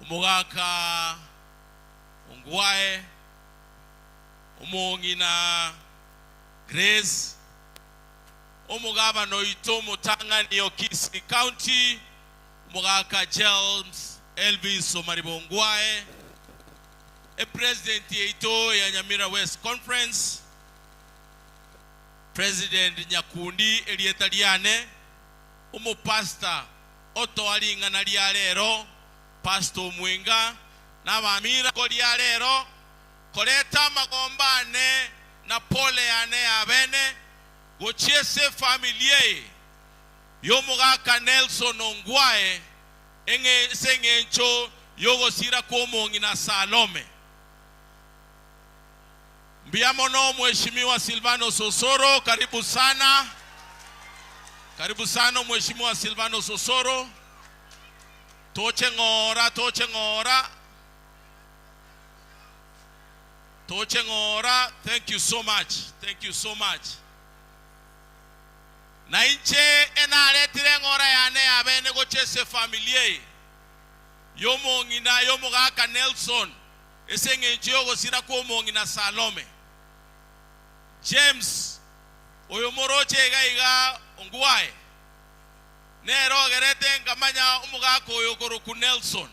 S9: Umugaka Ongwae umongina Grace umugaba noito mutanga niyo Kisii County umugaka James Elvis Omaribongwae a president yeito ya Nyamira West Conference, President Nyakundi Elietaliane umupasta Otto Alingana lyalero Pastor Mwenga na Mamira kolyalero koleta magombane na pole ane abene gochiese familie yomugaka Nelson Ongwae enge sengencho yogo sira komongi na Salome. Mbiamono Mheshimiwa Silvano Sosoro, karibu sana. Karibu sana Mheshimiwa Silvano Sosoro. Toche ngora, toche ngora. Toche ngora, thank you so much. Thank you so much. Na inche enaletire ngora yane abene gochese familie yomongi na yomugaka Nelson esenge nchiogo sira komongi na Salome. James oyomoroche gaiga Ongwae nero gerete ngamanya umugaka oyogoro ku Nelson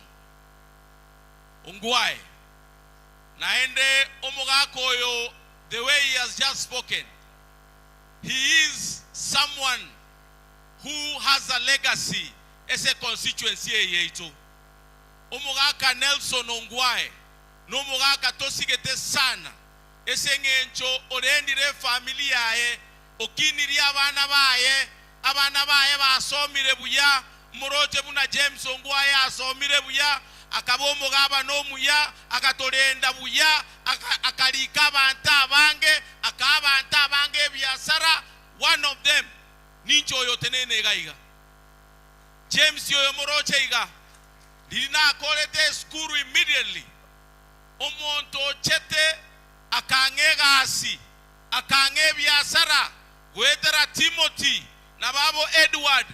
S9: Ongwae naende umugaka oyo, the way he has just spoken, he is someone who has a legacy as a constituency yeito. Umugaka Nelson Ongwae no mugaka tosigete sana esengencho orendire familia yae okiniri abana baye basomire buya muroje buna James Ongwae asomire buya akabo mugaba no muya akatorenda buya akalika abantu abange byasara. One of them nincho yotenene gaiga James yoyo muroje iga lina kolete skuru immediately omonto chete akange gasi akange byasara gwetera Timothy na babo Edward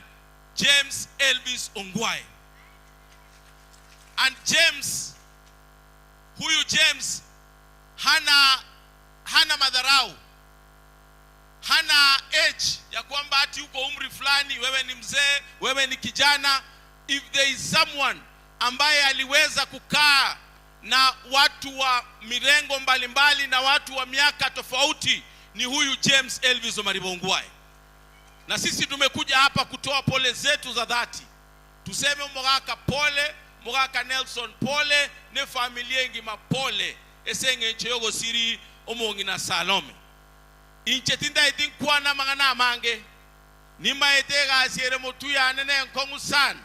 S9: James Elvis Ongwae. And James, huyu James hana madharau, hana age ya kwamba ati uko umri fulani, wewe ni mzee, wewe ni kijana. If there is someone ambaye aliweza kukaa na watu wa mirengo mbalimbali na watu wa miaka tofauti, ni huyu James Elvis Omaribongwae. Na sisi tumekuja hapa kutoa pole zetu za dhati. Tuseme Mugaka pole, Mugaka Nelson pole, ne familia ingima pole. Esenge ncheyogo siri omongi na Salome. Inche tinda itin kuana mangana mange. Nima etega asiere motuya nene nkongu sana.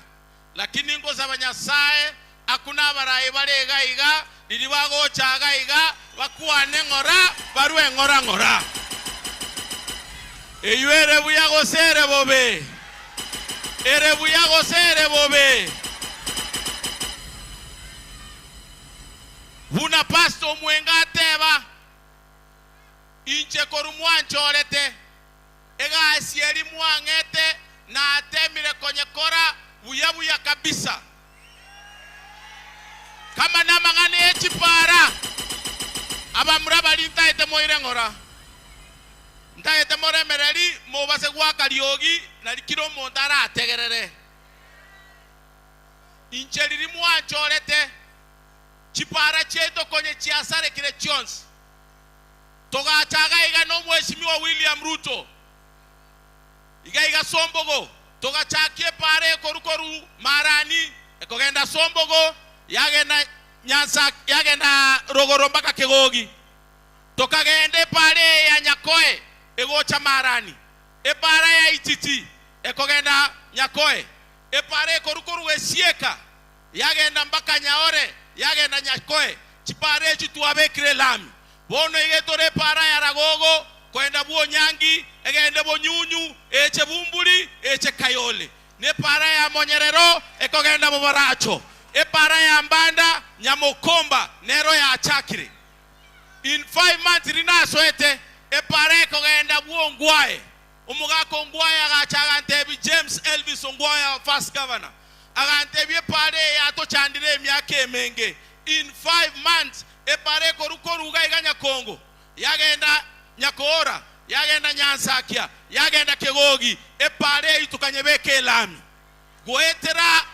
S9: Lakini ngo sabanyasae akuna barayi barega iga nilibago chaga iga bakuane ngora barwe ngora ngora. Eyuere buyago sere bobe. Ere buyago sere bobe. Buna pasto mwenga teba. Inche korumwanchorete. Ega asieri mwangete na atemire kwenye kora buya kabisa. Kama namangane echipara. Aba muraba linta ete moire ngora. Nta ete more mereri mobase gwaka liogi na likiro mondara ategerere. Inche liri mwanchorete. Chipara cheto kwenye chiasare kile chons. Toga chaga iga no mheshimiwa William Ruto. Iga sombogo. Toga chakie pare korukoru marani. Ekogenda sombogo. Yagenda nyansa. Yagenda rogorombaka kegogi. Toka gende pare ya nyakoe. Egocha marani. Epare ya ititi. Ekogenda nyakoe. Epare korukoru esieka. Yagenda mbaka nyaore. Yagenda nyakoe. Chipare chituabe kire lami. Bono igetore para ya ragogo. Kwenda buo nyangi. Egende bo nyunyu. Eche bumbuli. Eche kayole. Ne para ya monyerero. Ekogenda mubaracho. E para ya mbanda. Nyamokomba. Nero ya achakire. In 5 months rina soete. E para ekogenda buo ngwae. Umugako ngwae agachaga ntebi James Elvis ngwae first governor. Agantebi pare ya to chandire myake menge. In 5 months e pare korukoru ugaiga Kongo. Yagenda Nyakora, yagenda Nyansakia, yagenda Kegogi, e pare itukanyebeke lami. Goetera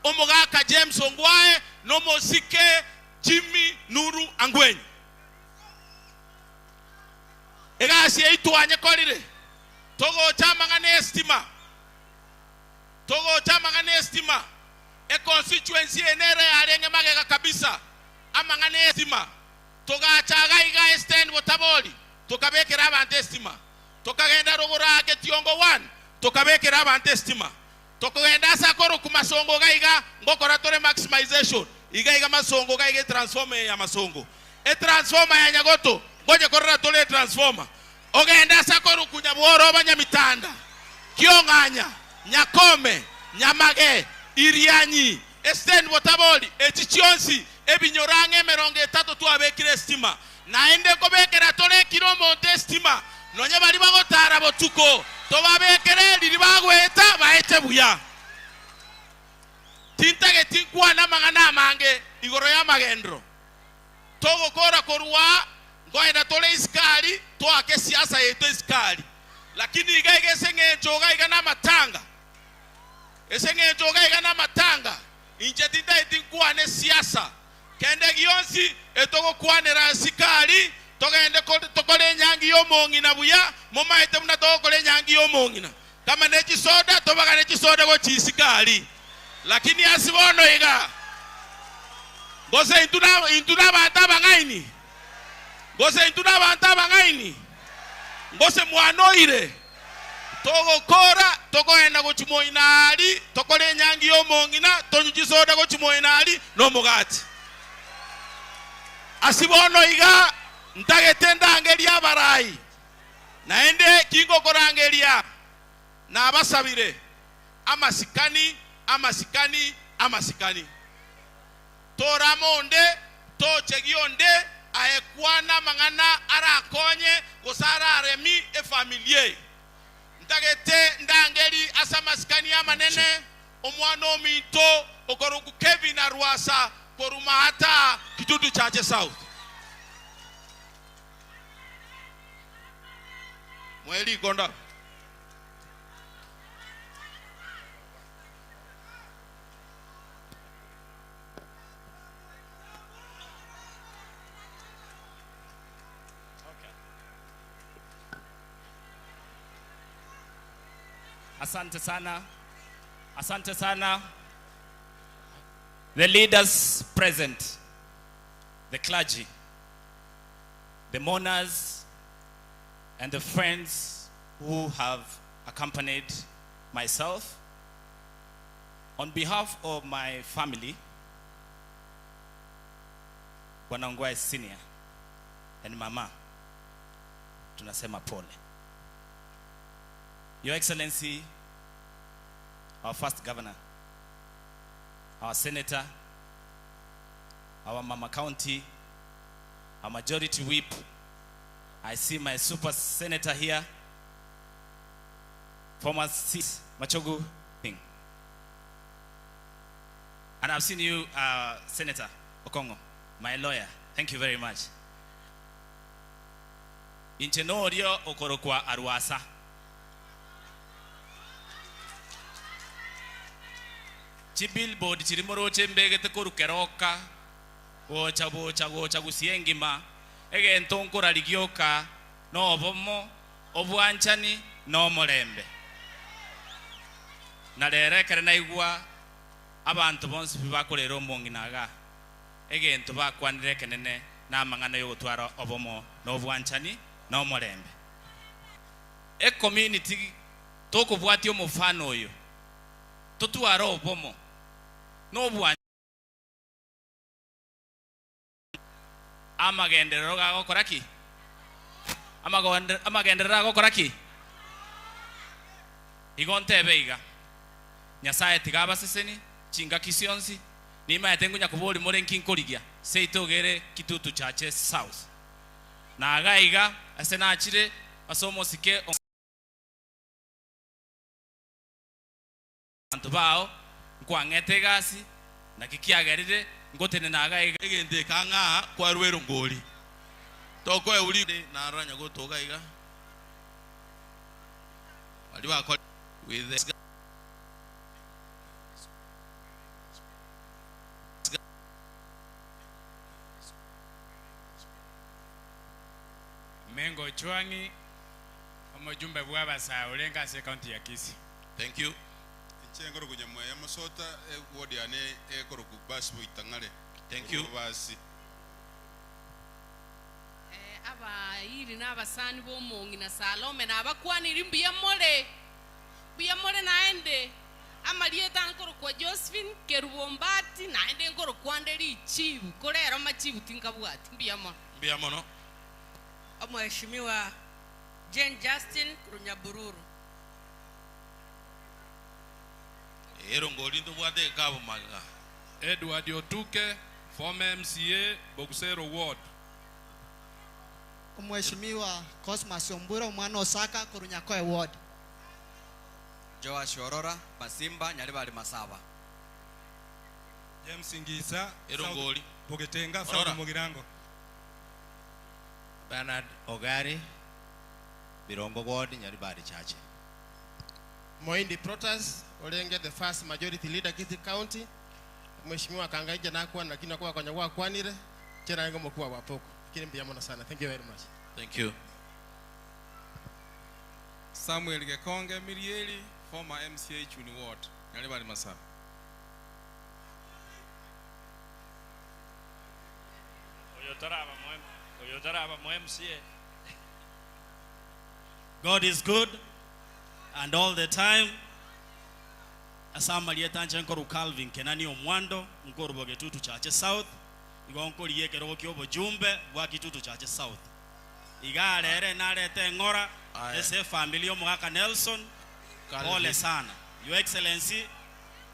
S9: Omugaka James Ongwae no mosike Jimmy Nuru Angwenyi. Egasi eituanye kolire. Togo chamangane estima. Togo chamangane estima. E constituency enere arenge magega kabisa. Amangane estima. Toga chaga iga esten botaboli. Tokabekera abantu estima. Tokagenda rogora ke tiongo 1. Tokabekera abantu estima. Tokagenda sakoro kumasongo gaiga ngokora tore maximization. Iga masongo gaiga transformer ya masongo. E transformer ya nyagoto. Ngoje korora tole transformer. Ogenda sakoro kunyaboro banyamitanda. Kionganya, Nyakome, Nyamage, Irianyi, Esten botaboli, echichionsi, ebinyorange meronge tato tu abekire estima. Naende kobekera tole kiromo estima. Nonye bali bagotara botuko. Tobabekere liri bagweta baete buya. Tintage tinkwa na mangana mange igoro ya magendro. Togo kora korua ngoenda tole iskali to ake siasa yetu iskali. Lakini igaige senge joga igana matanga. Esenge joga igana matanga. Inje tinta itinkwa ne siasa. Kende gionsi etogo kwanera sikali. Togende tokole nyangi yomongi na buya. Moma ete muna tokole nyangi yomongi na. Kama nechi soda tobaga nechi soda go chisikali. Lakini asibono iga. Gose intuna banta bangaini. Gose intuna banta bangaini. Gose mwanoire. Togo kora toko enda go chimoinali. Tokole nyangi yomongi na. Tonyuji soda go chimoinali. No mugati. Asibono iga. Ntagetenda angelia barai. Naende kingo korangelia. Na abasabire. Amasikani. Amasikani. Amasikani. Toramonde. Tochegionde. Aekwana mangana arakonye. Gosara aremi e familie. Ntagete ndangeli asamasikani amanene. Omwano minto. Okoroku Kevin Arwasa. Korumahata. Kitutu Chache South. Mweli Gonda.
S10: Asante sana. Asante sana. The leaders present, the clergy, the mourners, and the friends who have accompanied myself. On behalf of my family, Bwana Ongwae Senior and Mama, tunasema pole. Your Excellency, our first governor, our senator, our Mama County, our majority whip. I see my super senator here, former Machogu Thing. And I've seen you, Senator Okongo, my lawyer. Thank you very much. Inchenorio okorokwa Arwasa. Chibillboard chirimoro chembege tekoru keroka gocha gusiengima egento nkora ligioka no obomo obwanchani no morembe na lerekere naigwa abantu bonse bibakorera omonginaga egento bakwanire kenene na mangana yo gutwara obomo no bwanchani no morembe e community tokubwati omufano oyo totwara obomo no bwanchani amagenderero gagokora ki amagenderero gagokora ki igontebe iga nyasaye tigaba seseni chinga kisionsi nima yatengunya kubori more nkinkorigia seitogere Kitutu Church South na agaiga asena achire asomo sike antu bao nkwangete gasi na kikiagerire ngotene na agaiga egende kanga kwa rwero ngori toko euli na aranya gotoga iga wali wako with this
S12: Mengo Chwangi omujumbe bwa basa olenga se county ya Kisii.
S14: Thank you. Nchengo kunyamwe ya masota ward ya ne ekoroku basi boitangale. Thank you. Basi.
S21: Aba iri n'abasani b'omongi na Salome n'abakwanira mbiyamole naende amalieta nkoro kwa Josephine Kerubombati naende nkoro kwanderi chibu kolera machibu tinkabwati mbiyamo
S23: Mheshimiwa Jane Justin Runyabururu.
S14: Ngoli ndo bwade kabo maga.
S24: Edward Otuke, former MCA, Bogusero Ward.
S25: Mheshimiwa Cosmas Ombura mwana Osaka Kurunyakoe Ward.
S26: Joash Orora, Basimba, Nyaribali Masaba.
S14: James Ngisa, Ngoli. Bogetenga, South Mugirango.
S29: Bernard Ogari, Birombo Ward, Nyaribali Church.
S30: Moindi Protas, Olenge the first majority leader Kisii County. Mheshimiwa Kangaija nakuwa lakini nakuwa kwenye wa kwanire chera ngo mkuu wa poko. Kile mbiyamona sana. Thank you very much.
S14: Thank you.
S24: Samuel Gekonge Mirieli, former MCA Chuni Ward, Nyaribali Masaba.
S31: God is good and all the time. Asama lietanje nkoro Calvin Kenani Omwando nkoro Bogetutu Church South igonkori yekero kyobo jumbe bwa Kitutu Church South igale ere narete ngora ese family omugaka Nelson pole sana Your Excellency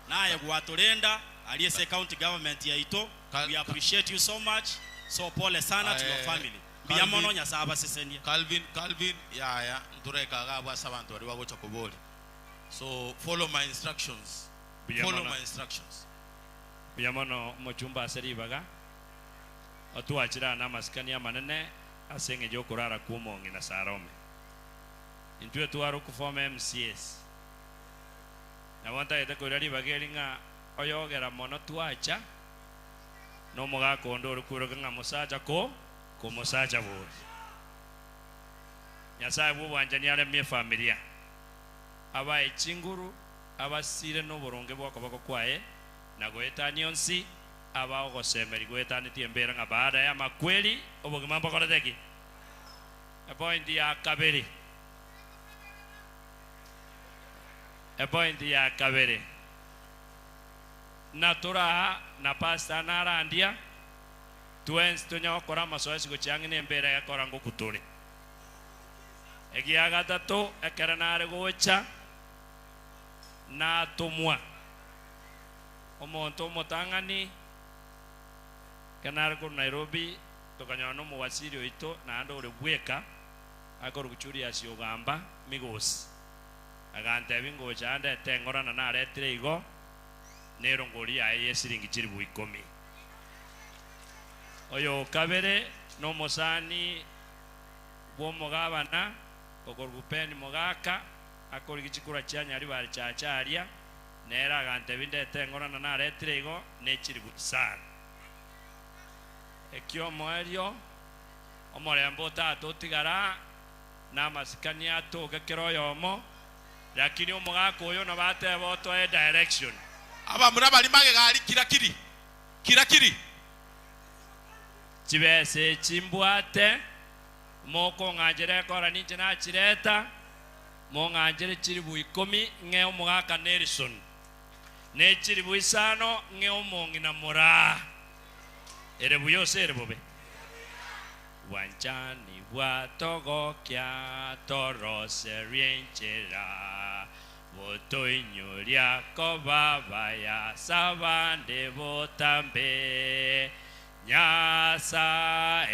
S31: naye gwatulenda aliyese county government ya Ito. We appreciate you so much. So pole sana to your family. Biyamono nyasaba sesenia.
S14: Calvin ya ntureka ga bwa sabantu bari bagocha kuboli. So follow my instructions. Follow my instructions.
S32: Biyamono mochumba aseribaga. Otuachira na maskania manene asenge jo kurara kumongi na Sarome. Intwe tuaru kufome MCS. Na wanta ete kurari bagelinga oyogera mono tuacha. No moga kondo rukuroga nga musacha ko musacha buri. Nyasaye bubwanja ni ale mie familia. aba echinguru abasire n'oboronge bw'okoboko kwaye na goetania onsi aba ogosemberi goetanitie mbera nga baada ya makweli obogima mbokoreteki. Point ya kabiri. Point ya kabiri. Natura na pasta narandia tuensi tunyokora masoesi gochiang'ine mbera yakora ngokuturi. Egia gatatu ekera nare gocha na tumwa omonto motang'ani kanare kuru Nairobi tokanyona n'omuwasiri oito naende ore bweka akora guchuria cia Ugamba migosi agantebi ngocha ande eteng'orana naretire igo nerongori yaye esiringi chiri bu 10. Oyo kabere n'omosani bw'omugabana okorugupeni mogaka akora igichikura chia nyari bari chacharia nera agantebi ndeteng'orana naretire igo nechiri bu sana ekio mwerio omorembo tato tigara na masikani atoke keroyomo lakini omugaka oyo nabateba otoe direction
S14: aba murabali magegari kirakiri
S32: chibese chimbwate moko ng'anjere kora ninche nachireta mo ng'anjere chiri bu 10 ng'e omugaka Nelson ne chiri bu 5 ng'e omong'ina mura ere buyose ere bobe wanchani bwatogokia torose rienchera botoinyoria kobabaya sabande botambe nyasa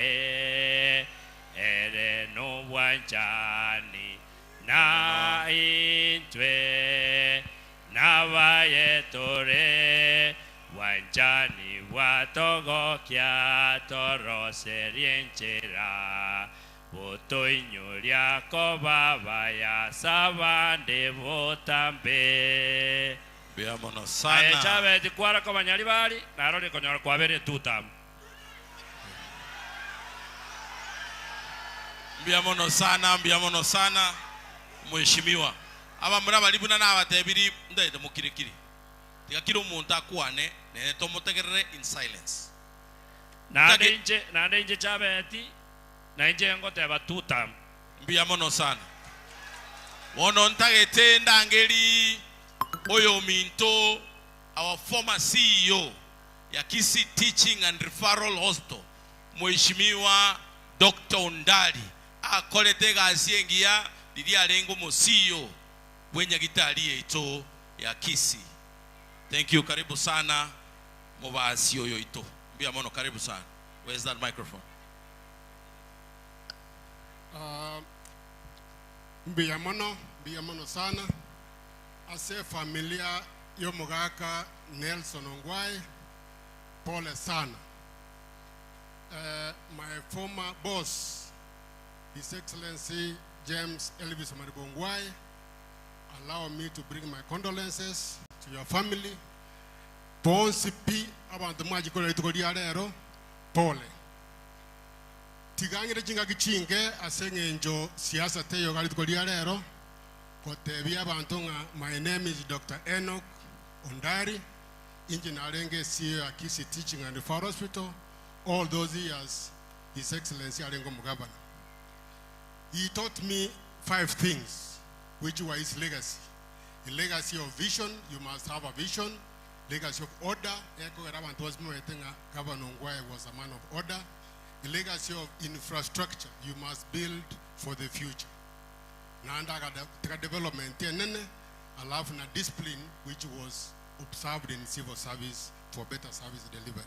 S32: ere no wanchani na intwe na vayetore wanchani watogokia torose rienchera botoinyoria kobabaya sabande botambe
S14: biamono sana
S32: chabe tikwara ko banyali bali narori konyora kwabere tutam
S14: biamono sana mheshimiwa aba muraba libuna nabatebiri ndaite mukirikiri tikakira omuntu akwane ne tomutegerere in silence
S32: nande nje chabeti na nje ngoteba tutam
S14: biamono sana wono ntagete ndangeri oyo minto our former CEO ya Kisii Teaching and Referral Hospital mheshimiwa Dr. Ondari akolete gaziengia lilia lengo mo CEO bwenya gitali yeto ya Kisii. Thank you, karibu sana mubasi oyo ito biamono karibu sana. Where's that microphone?
S1: Biamono sana ase familia yo mugaka Nelson Ongwae pole sana. My former boss, His Excellency James Elvis Omariba Ongwae, allow me to bring my condolences to your family. Ponsi pi abantu majiko litukolia lero pole. Tigangire jinga gichinge asenge njo siasa teyo galitukolia lero kotebia abantu nga my name is Dr. Enoch Ondari injinarenge CEO ya Kisii Teaching and Referral Hospital. All those years His Excellency Alengo Mugabana. He taught me 5 things which were his legacy. A legacy of vision, you must have a vision. Legacy of order, Governor Ongwae was a man of order. A legacy of infrastructure, you must build for the future. Nanda development, alafu na discipline which was observed in civil service for better service delivery.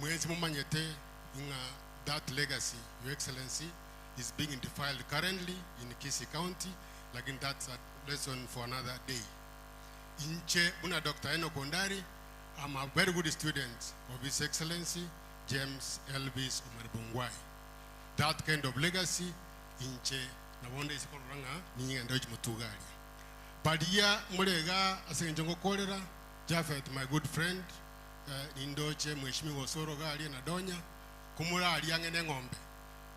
S1: Mwenzi mumanyete that legacy, Your Excellency, is being defiled currently in Kisii County. Like that's a lesson for another day. Inche Buna Dr. Enoch Ondari, I'm a very good student of His Excellency James Elvis Omariba Ongwae. That kind of legacy, Inche Nawonde Isikoloranga ni Ndoj Mutugari. But here Mulega Asenjongo Kolera, Jafet, my good friend, Indoche Mheshimiwa Osoro Gali na Donya, Kumura Aliangene Ng'ombe.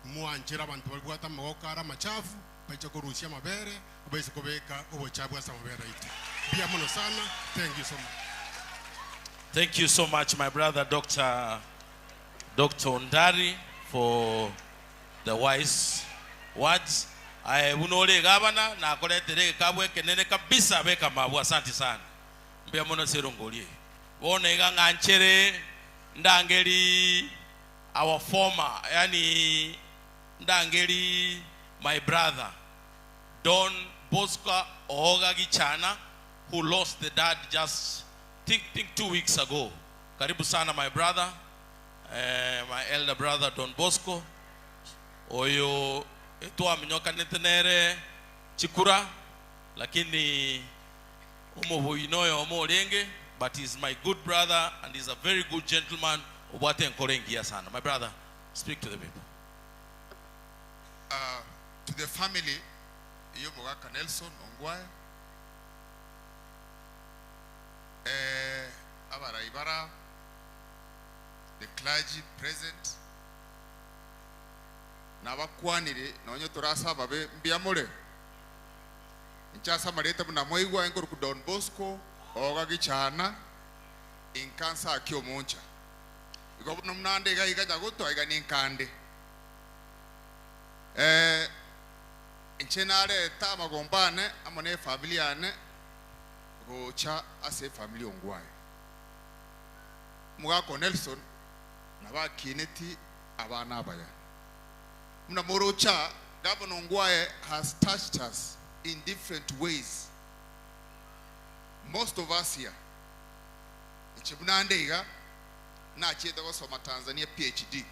S1: Muanchira bantu balikuwa tamagokara machafu bacha kurushia mabere abaise kubeka obochabu sa mabere ite bia mono sana. Thank you so much.
S14: Thank you so much, my brother, Dr. Ondari, for the wise words. I unole gavana na koletere kabwe kenene kabisa beka mabu. Asante sana. Mbia mono serongoli. Wone nganchere ndangeli our former, yani ndangeli my brother Don Bosco Oga Gichana, who lost the dad just think 2 weeks ago. Karibu sana my brother, my elder brother Don Bosco. Oyo etua minyoka netenere chikura, lakini umo inoyo omo lenge, but he's my good brother and he's a very good gentleman. Obate nkorengia sana. My brother, speak to the people.
S2: To the family, Yomogaka Nelson Ongwae, Abara, the clergy present, Nabakwaniri, Nonyo Torasa Babe, Biamore, Inchasa Mareta Namoigua, Engor Don Bosco, Oga Gichana, in Kansa Kyomoncha. Governor Nande Gagoto, I got in Kande. In Chenare, Tamagombane, Amone Familiane, Gocha as a family on Guay. Mugako Nelson, Nava Kineti, Avanabaya. Munamorocha, Governor Ongwae has touched us in different ways. Most of us here, in Chibunandega, na cheta ko soma Tanzania PhD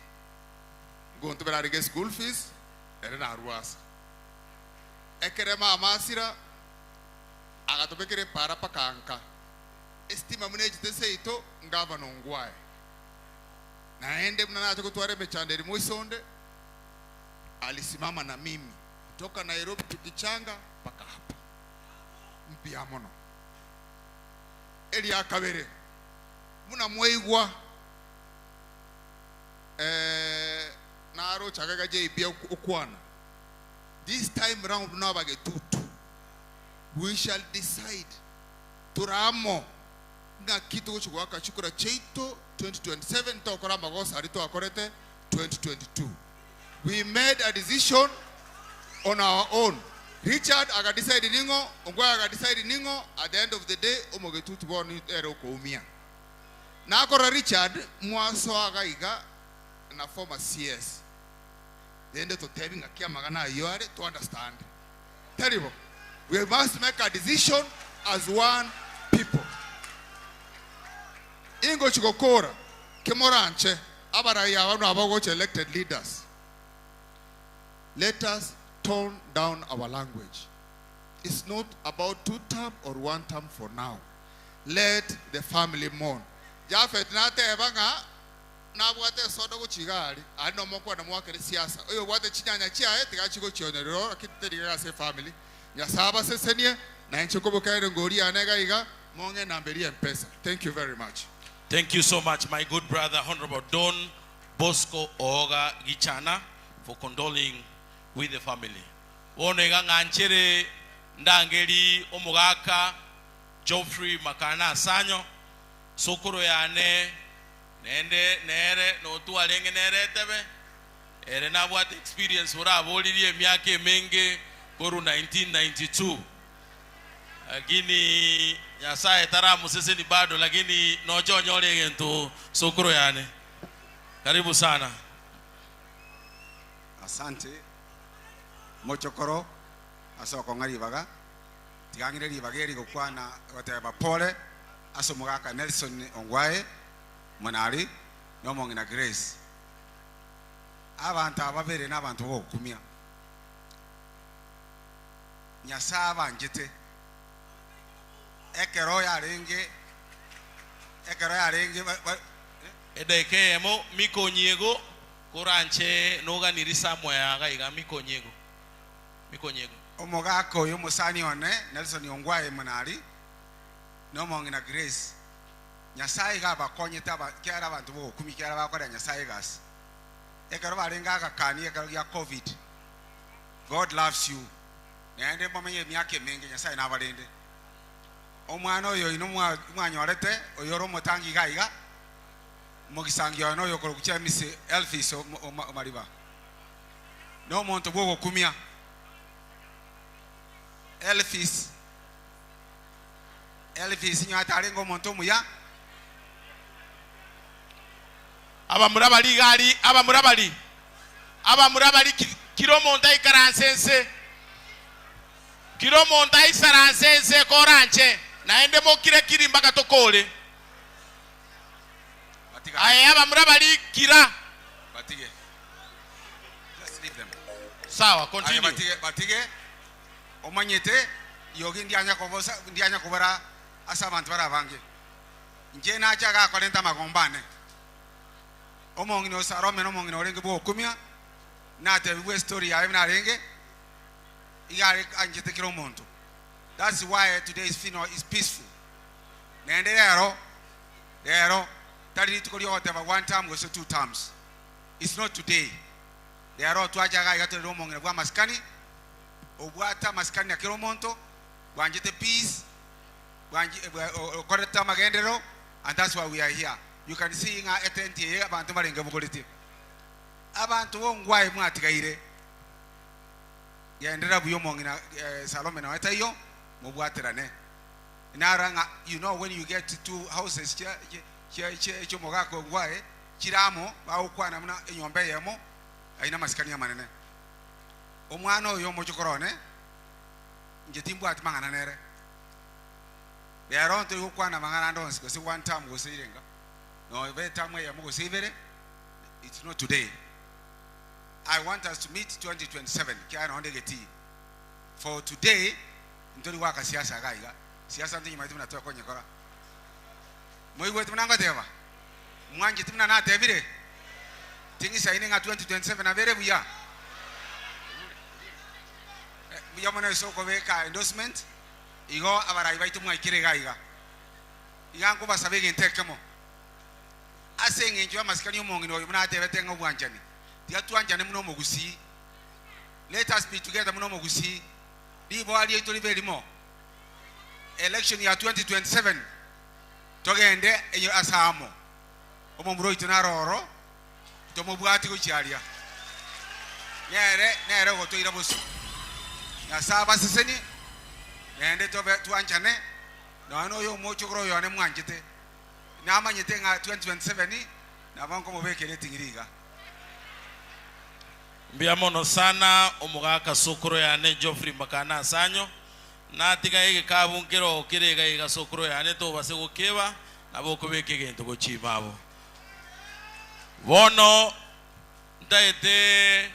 S2: go to berarige school fees na arwasa ekere mama sira agato bekere para pakanka estima mune jite seito ngava nongwae na ende mna nacho kutware mechanderi muisonde alisimama na mimi kutoka Nairobi tukichanga paka hapa mpia mono Elia Kabere muna mweigwa Naro chagaga JB Okwana. This time round now we shall decide turamo na kitu chukwaka chukura cheito 2027 tokora magosa arito akorete 2022. We made a decision on our own. Richard aga decide ningo, Ongwae aga decide ningo. At the end of the day, omogetutu boni ero koumia. Na akora Richard mwaso aga iga na former CS. The end of the telling a Kiamagana Yoare to understand. Terrible. We must make a decision as one people. Ingo Chikokora, Kemoranche, Abaraya, Abagoch elected leaders. Let us tone down our language. It's not about 2 term or 1 term for now. Let the family mourn. Jafet Nate Evanga. Na bwate sodo go chigari ano moko na mwakere siasa oyo bwate chinyanya chia tigachi go chionero kitiriga se family ya saba sesenie na nchoko bokaire ngori anega iga monge namberi mpesa. Thank you very much.
S14: Thank you so much, my good brother Honorable Don Bosco Oga Gichana, for condoling with the family. Onega nganchere ndangeli omugaka Geoffrey Makana Sanyo sokoro yane nende nere no tu alenge nere tebe ere na what experience ora abolirie miaka menge koru 1992 lakini Nyasaye taramu sisi ni bado lakini nojo nyole gento sokoro yane. Karibu sana.
S3: Asante mochokoro asoko ngari baga tigangire ribageri gukwana bateba pole asomugaka Nelson Ongwae Manari no mongina Grace abantu ababere n'abantu bokumya Nyasaba njete ekero yarenge
S14: edeke emo mikonyego koranche noga nirisa moya gaiga mikonyego
S3: omogako yo musani one Nelson Ongwae Manari no mongina Grace Nyasaye ga bakonye taba kyara abantu bo kumikyara bakora Nyasaye gas ekero barenga akakani ekero ya COVID. God loves you nende momenye myaka mingi nyasaye nabalinde omwana oyo ino mwanyorete oyoro motangi gaiga mogisangio no yokoro kucha misi Elvis omariba no monto bwo kumia Elvis nyatare ngo monto muya
S14: abamurabali gali abamurabali kilomonta ikaransense kilomonta isaransense koranche naende mokire kirimba katokole aye abamurabali kira
S3: batige just leave them
S14: sawa continue
S3: batige omanyete yogi ndianya kobara asa abantu barabange nje nachaga kolenta magombane omongino sarome no mongino renge bo kumia na te we story ya na renge igare anjete kiro monto. That's why today's funeral is peaceful. Nende lero tari to koliyo whatever one time go so two times. It's not today. Lero twajaga igato ro mongino kwa maskani obwata maskani ya kiro monto wanjete peace koreta magendero, and that's why we are here. You can see nga etenti ye abantu barenga bugoliti abantu wongwaye mwatigaire yaendera buyo mongina Salome na watayo mubwaterane inaranga. You know, when you get to two houses che mogako ngwaye kiramo baukwana muna enyombe yemo aina maskani ya manene omwana oyo mochokorone njetimbwa atimangana nere lero nto ukwana mangana ndonsi ko one time go sirenga no every time ya mugo sivere. It's not today. I want us to meet 2027 kiana ondegeti for today. Ntori waka siasa gaiga siasa ntinyi maitu natoa konye kora moigwe tumnanga teva mwanje tumna na tevire tingi saini nga 2027 na vere buya mona soko beka endorsement igo abarai baitu mwaikire gaiga igango basabege ntekemo asenge njwa maskani omongino oyo muna tebete ngo bwanjani dia tuanjane muno mogusi. Let us be together muno mogusi libo ali etoli belimo election ya 2027 togende enyo asamo omomuro itunaroro tomobwati ko chialia nere go toira bosu ya saba seseni nende tobe tuanjane no yo mochokro yo ne mwanjete namanyete nga 2027 na banko mobekele tingiriga.
S14: Mbiamono sana omugaka sokoro yane Geoffrey Makana sanyo na tiga ege kabunkero kirega ega sokoro yane to base gukeba nabo kubeke gento go chimabo bono ndaete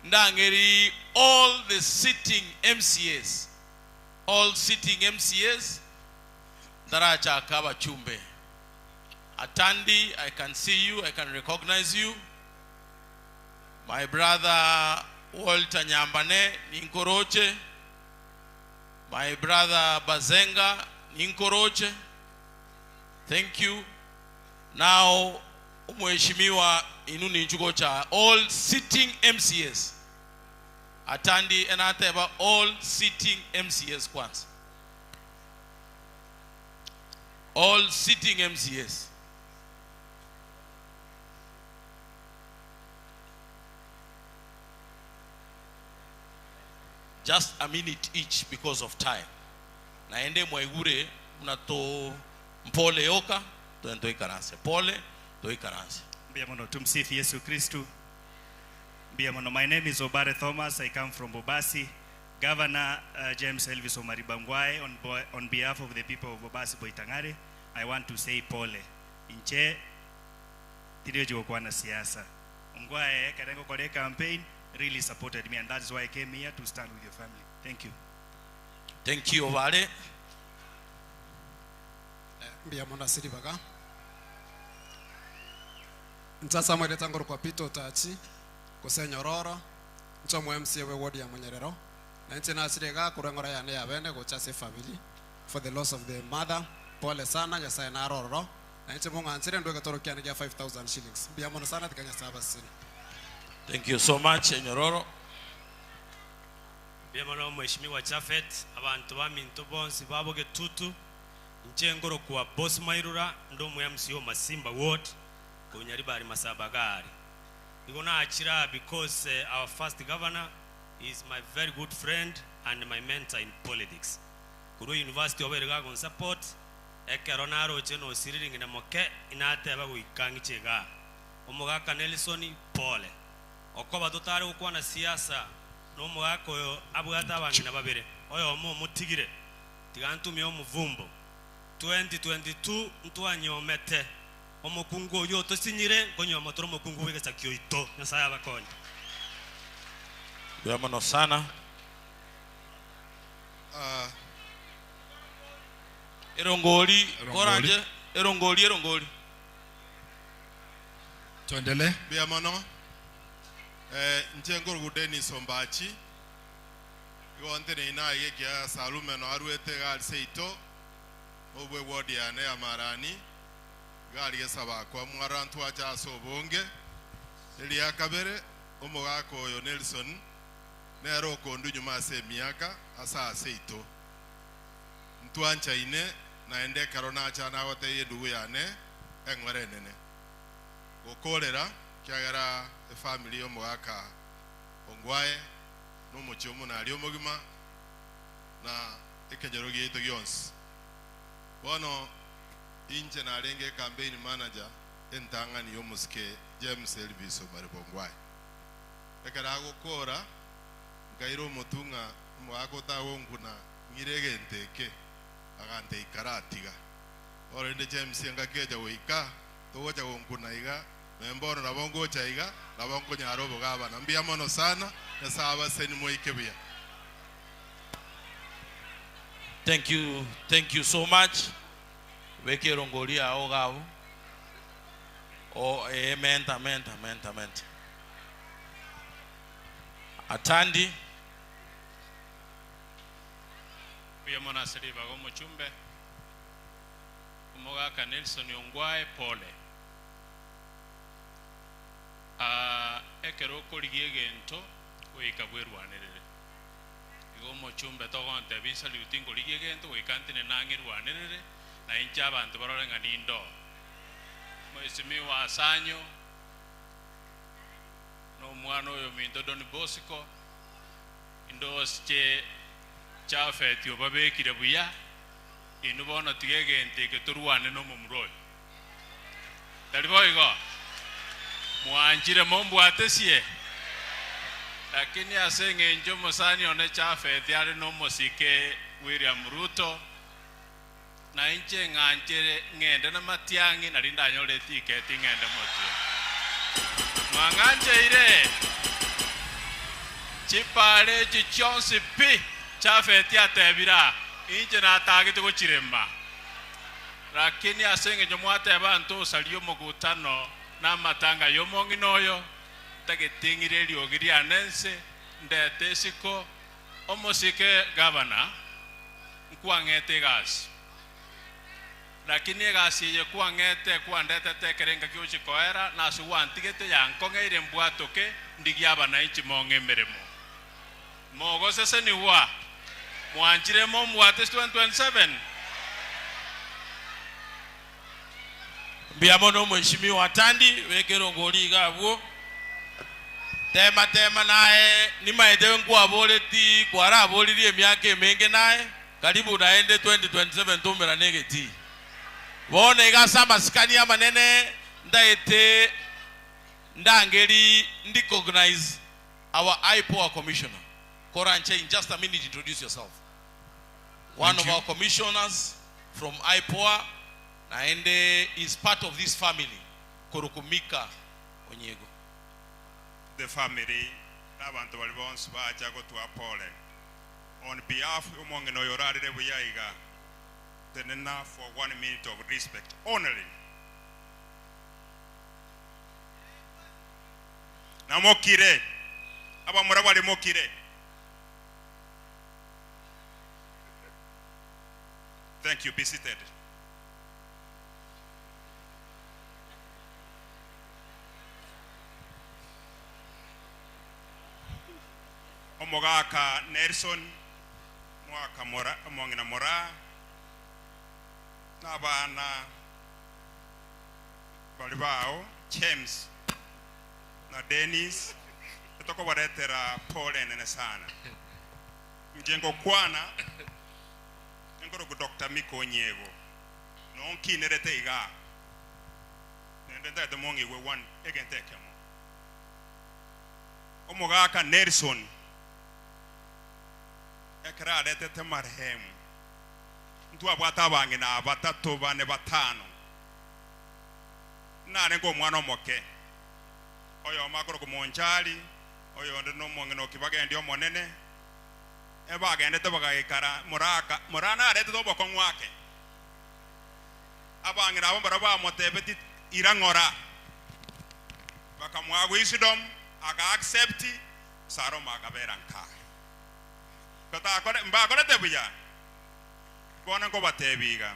S14: ndangeri all the sitting MCAs daracha kaba chumbe Atandi. I can see you, I can recognize you. My brother Walter Nyambane Ninkoroche, my brother Bazenga Ninkoroche, thank you. Now Mheshimiwa Inuni Chugocha, all sitting MCAs. Atandi and Ateba, all sitting MCAs kwanza. All sitting MCAs. Just a minute each because of time. Naende mwaigure mnato mpole yoka tuento ikaranse pole to ikaranse.
S31: Biamono tumsifu Yesu Kristu. Biamono, my name is Obare Thomas. I come from Bobasi. Governor James Elvis Omaribangwai, on behalf of the people of Bobasi Boitangare, I want to say pole. Inche tirio kwa na siasa. Ongwae karengo kore campaign really supported me, and that's why I came here to stand with your family. Thank you.
S14: Thank you, Ovale.
S5: Biamona Siribaga. Ntasa mweleta ngoro kwa pito tachi kusenyororo ncho MCA we ward ya Manyerero na ntina asirega kurengora ya ne abene go chase family for the loss of the mother. Pole sana Nyasaye na rororo na nche mungu ansire ndo gatorokia ni 5,000 shillings. Biamona sana tikanya saba sini.
S14: Thank you so much, Nyororo.
S32: Bemano Mheshimiwa Jafet, abantu baminto bonsi baboge tutu, nchengoro kwa Boss Mairura, ndo MCO Masimba Ward, kunyari bari Masabagari. Igona achira because our first governor is my very good friend and my mentor in politics. Kuru University of Ergagon support, ekeronaro cheno siriring na moke inate abago ikangi chega. Omogaka Nelson Pole. Okoba tutare ukwa na siasa. No mwako yo abugata bangina babere oyo mu mutigire tigantumye omuvumbo 2022 ntwanyomete omukungu yo tosinyire konyoma toro mukungu wegesa kyoito nasaya abakonye
S14: Bemano sana. Erongoli koranje erongoli
S4: Tuendelee. Bemano Njengoro gudeni sombachi Iwante ne ina ye kia salume no aruete gali seito Obwe wodi ya ne amarani Gali ye saba kwa mwarantu wacha asobonge Eli ya kabere Omogako yo Nelson Ne roko ndu nyuma se miaka Asa seito Mtuancha ine Na ende karona acha na wate ye dugu ya ne Engwere nene Gokolera Kiagara family omogaka ongwae no muchomo na ali omogima na ekenyero gito gyons bono inche na renge campaign manager entanga ni yomuske James Elvis Omaribongwae ekara gukora ngairo mutunga omogaka tawo nguna ngirege nteke agante ikaratiga orende James ngakeja wika togocha nguna iga Membono na bongo chaiga na bongo nyarobo gaba na mbia mono sana na saba seni moikebia.
S14: Thank you so much. Weke rongoli ao gao. Oh, amen. Atandi.
S12: Pia mona seri bago mochumbe. Omogaka Nelson Ongwae Pole. Ekero korigie gento oika bwerwanirire igo mochumbe togonte bisa liutingo ligie gento oikantine nangirwanirire na incha abantu barorenga nindo Mheshimiwa Asanyo no mwana oyo minto Don Bosco indosche chafeti obabekire buya inubona tigegente ke turwane no mumroyo taliboigo Mwanjire mombu atesie lakini asenge njo musani one chafe tiare no musike William Ruto na inche nganjire ngende na matiangi na linda nyole tiketi ngende motu mwanganje ire chipare chichonsi pi chafe tiatebira inche na tagite kuchiremba lakini asenge njo mwate bantu salio mugutano na matanga yomongi noyo tagetingire liogiri anense ndetesiko omosike gavana nkwangete gas lakini gasi ye kwangete kwandete tekerenga kyochi koera na suwantigete yankongeire mbwatoke ndigyabana inchi monge meremo mogo sese ni wa mwanjire mo mwate 2027
S14: Biamono Mheshimiwa Atandi wekero ngoli gabwo tema nae ni maendeleo kwa boleti kwara bolili miaka mingi nae karibu naende 2027 tumera negeti wone igasa maskani ya manene ndaete ndangeli recognize our IPOA commissioner Koranche. In just a minute, introduce yourself. One of our commissioners from IPOA Naende is part of this family, Korukumika Onyego.
S6: The family, Nabantu Walbons, Bajago to Apole. On behalf of Mongino Yorade Buyaiga, then enough for 1 minute of respect only. Namokire, Abamurabali Mokire. Thank you, be seated. omogaka Nelson mwaka mora omongina mora n'abana bali bao James na Dennis etoko baretera pole nene sana njengo kwana ngoro ku Dr. Miko Nyego nonki nerete iga nende ndade mongi we one egente kemo omogaka Nelson ekra arete marehemu ntu abwata bange na batatu bane batano nare ngo mwana omoke oyo makoro kumonjali oyo ndino mongeno kibagende omonene ebagende tobagayikara murana arete toboko ngwake abange nabo baraba motebeti irangora bakamwa wisdom aga accept saro magabera nka kata akore mba akore tebuya bona ngo batebiga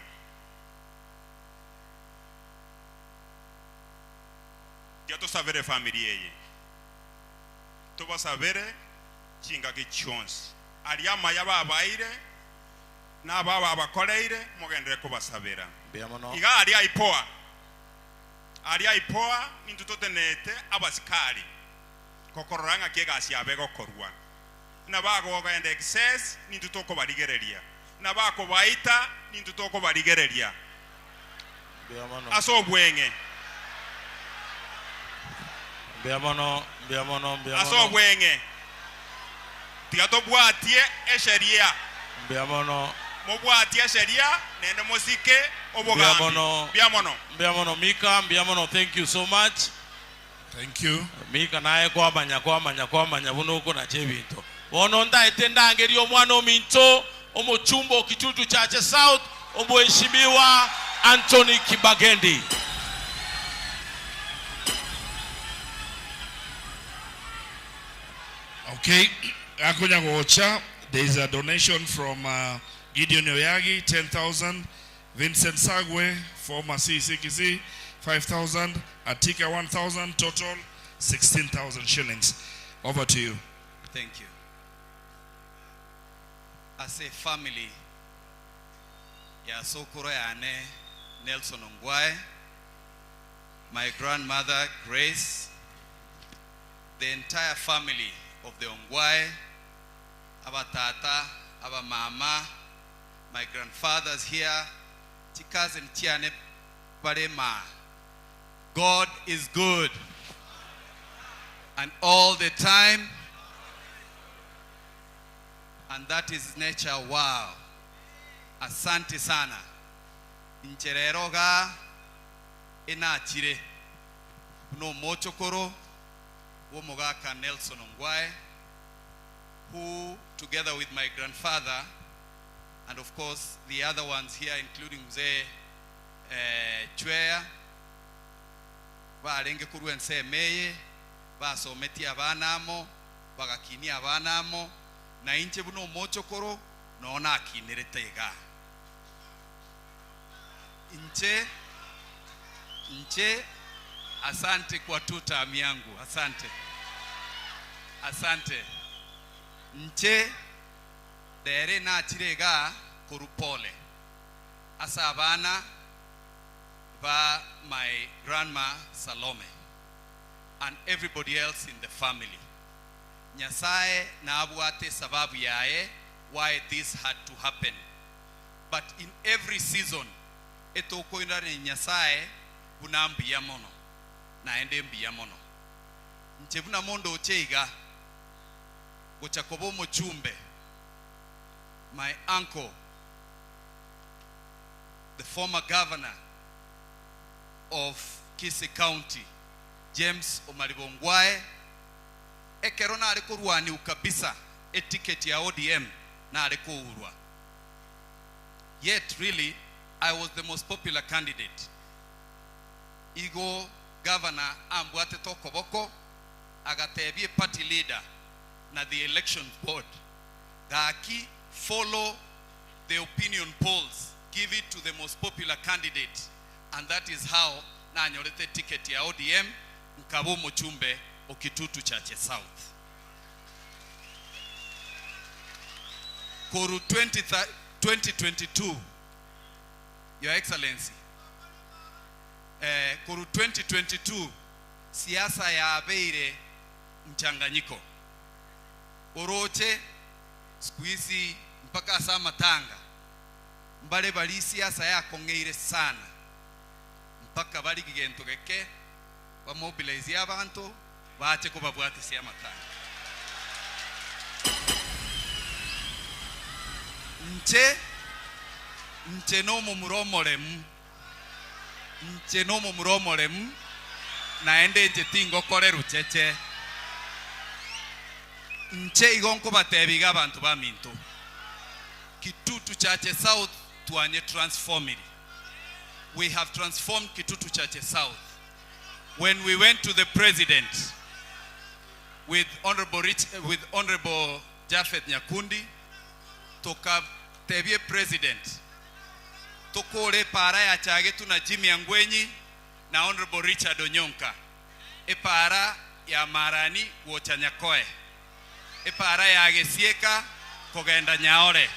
S6: to savere familia ye to ba savere chinga ke chons aliama ya baba ire na baba bakoleire mugendere ko basabera iga aria ipoa nintu totenete abasikali kokororanga kiega siabego korwa na bago gende excess nintu toko barigereria na bako baita nintu toko barigereria aso bwenge
S12: Biamono.
S6: Aso bwenge. Tigato bwatie esheria.
S12: Biamono.
S6: Mo bwatie esheria nende mosike obogambi.
S12: Biamono Mika, Biamono, thank you so much.
S7: Thank you.
S12: Mika naye kwa manya buno uko na chebinto. Wono nda etenda ngeri omwana ominto omochumbo kitutu chache South omuheshimiwa Anthony Kibagendi.
S7: Okay, Akunya Gocha, there is a donation from Gideon Oyagi, 10,000. Vincent Sagwe, former CCKC, 5,000. Atika, 1,000. Total, 16,000 shillings. Over to you.
S26: Thank you. As a family, ya Sokoro Yane, Nelson Ongwae, my grandmother Grace, the entire family of the Ongwae, our tata, our mama, my grandfathers here, Tikas and Tiane Parema. God is good. And all the time. And that is nature. Wow. Asante sana. Inchereroga inachire. No mochokoro. Womogaka Nelson Ongwae, who together with my grandfather and of course the other ones here including Mzee Chwea barenge kuruense meye basometi abanamo bagakini abanamo na inche buno mochokoro nona akineretega inche asante kwa tuta miangu asante nche dere na chirega kurupole asabana ba my grandma Salome and everybody else in the family. Nyasaye na abuate sababu yae why this had to happen, but in every season etoko indane Nyasaye bunambia mono na ende mbia mono nchebuna mondo ocheiga gochakobo mochumbe, my uncle, the former governor of Kisii County, James Omariba Ongwae, ekero na ariko ruani ukabisa etiquette ya ODM na ariko urwa. Yet really I was the most popular candidate. Igo governor ambwate tokoboko agatebie party leader na the election board gaki follow the opinion polls, give it to the most popular candidate, and that is how na nyorete ticket ya ODM Nkabo Mochumbe Okitutu Chache South. koru 2022 Your Excellency, koru 2022 siasa ya abeire mchanganyiko. Oroche siku hizi mpaka saa matanga mbale bali siasa yako ngeire sana mpaka bali kigento geke ba mobilize abantu bache ko babwate sia matanga. Nche no muromorem naende nche tingo kore rucheche nche igonko batebiga abantu baminto Kitutu Church South tuanye transforming. We have transformed Kitutu Church South. When we went to the president with Honorable Japhet Nyakundi, toka tebie president tokole para ya chagetu na Jimmy Angwenyi na Honorable Richard Onyonka e para ya Marani Wochanyakoe e para ya Agesieka kogenda Nyaore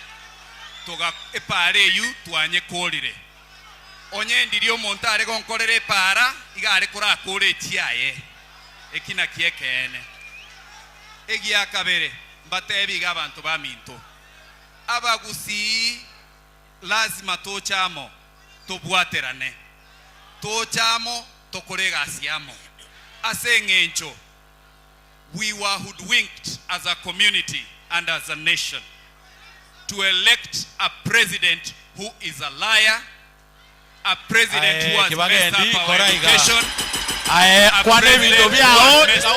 S26: toga e pare yu tuanye kolire onye ndirio montare gonkorere para igare kora kore chiaye ekina kiekene egia kabere batebi gabantu baminto abagusi lazima tochamo tobwaterane tochamo tokorega siamo asengencho. We were hoodwinked as a community and as a nation to elect a president who is a liar, a president who has messed up our education, a president who has messed up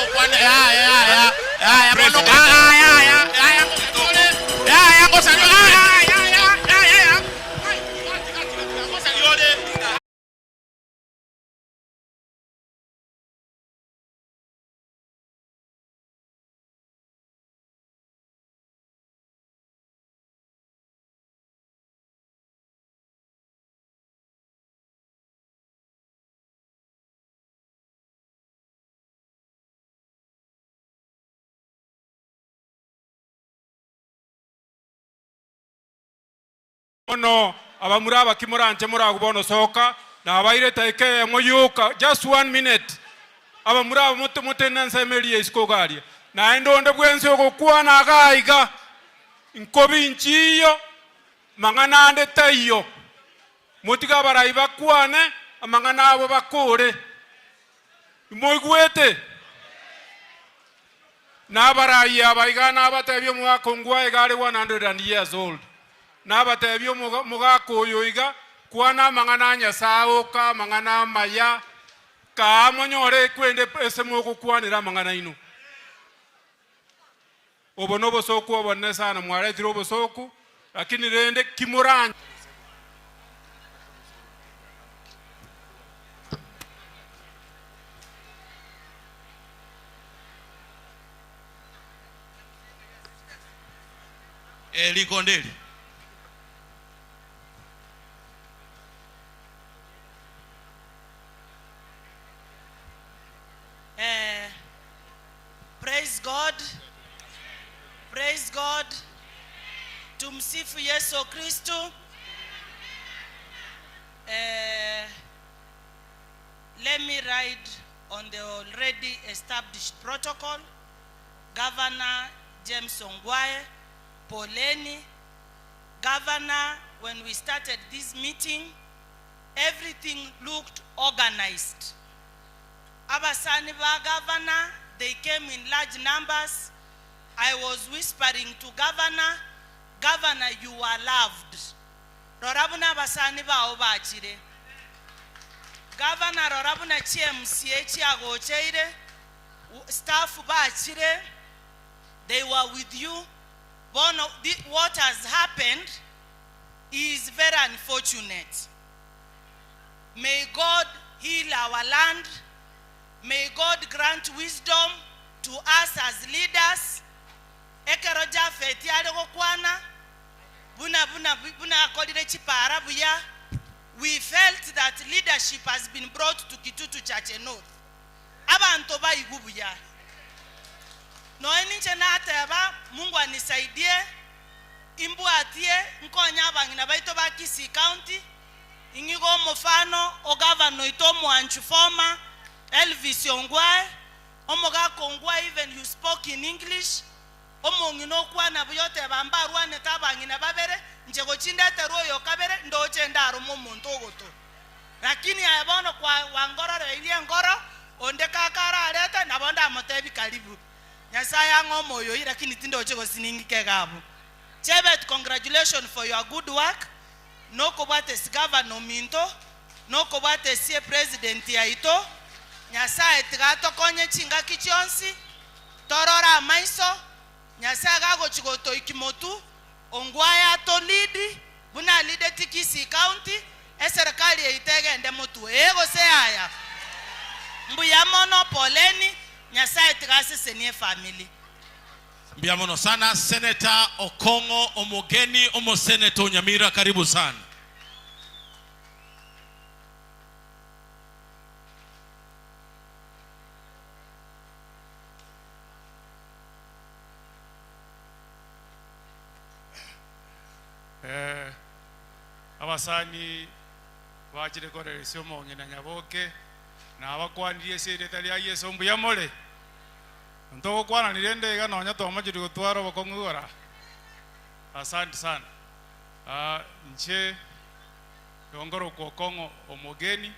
S8: ono abamuraba kimuranje muragubono soka na abaire taike moyuka just 1 minute abamuraba mutte nansemelie iskogaria na endonde bwense okukwana agaiga nkobi nchiyo mangana ande tayo mutiga barayi bakwane amangana abo bakore moigwete na barayi abaigana abatebyo mwakongwa egare 100 years old na batebyo mugako yoiga kwana mangana nyasao ka mangana maya ka monyore kwende ese moko kwanira mangana ino obonobo soko obonne sana mware tirobo soko lakini rende kimuranje
S14: Likondeli.
S23: Praise God. Praise God. Tumsifu Yesu Kristo. Let me ride on the already established protocol. Governor James Ongwae, Poleni. Governor, when we started this meeting, everything looked organized. Abasani ba governor, they came in large numbers. I was whispering to governor, Governor, you are loved. Rorabuna basani ba obachire. Governor Rorabuna CMCH agocheire. Staff bachire. They were with you. What has happened is very unfortunate. May God heal our land. May God grant wisdom to us as leaders. Ekeroja fetiale kokwana. Buna akolire chipara buya. We felt that leadership has been brought to Kitutu Church North. Abantu ba igubuya. No eniche na ateba Mungu anisaidie imbwatie nkonya abang'ina baito ba Kisii County ingigo mufano o governor ito Mwanchu former Elvis Ongwae omogako Ongwae, even you spoke in English omong'ina okwana buyote bambarwa netabang'ina babere njego chindete royo kabere ndoche ndaro momuntu ogoto lakini ayabono kwa wangorore ile ngoro onde kakara areta nabonda motebi karibu Nyasaya ngomoyo lakini tindoche gosiningike gabo Chebet, congratulations for your good work. No kobate governor minto, no kobate sie president ya ito. Nyasaye tigato konye chinga kichionsi. Torora maiso. Nyasaye gago chigoto ikimotu. Ongwaya to lead. Buna lead Kisii County. Serikali ya itege ende mutu. Ego se haya. Mbuyamono poleni. Nyasaye tigase senye family.
S14: Mbiamono sana Senator Okongo Omogeni Omo Senator Nyamira, karibu sana.
S8: Abasani wajire kore somo ngina nyaboke na abakwandie sereta lya Yesu mbuyamole ntoko kwana nirende ga nonya to amajiri gutwara bakongora. Asante sana. Nche yongoro ko Kongo Omogeni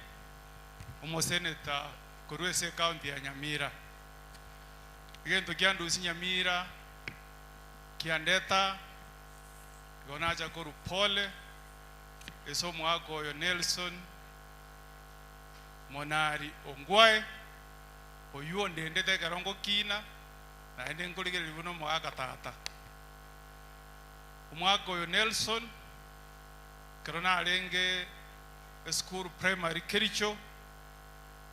S8: Omo Senator Kurwese County ya Nyamira. Igento kyandu si Nyamira kiandeta gonaja koru pole eso mwako yo Nelson Monari Ongwae oyuo ndendete karongo kina na ende nkuligere libuno mwaka tata umwako yo Nelson karona alenge school primary Kericho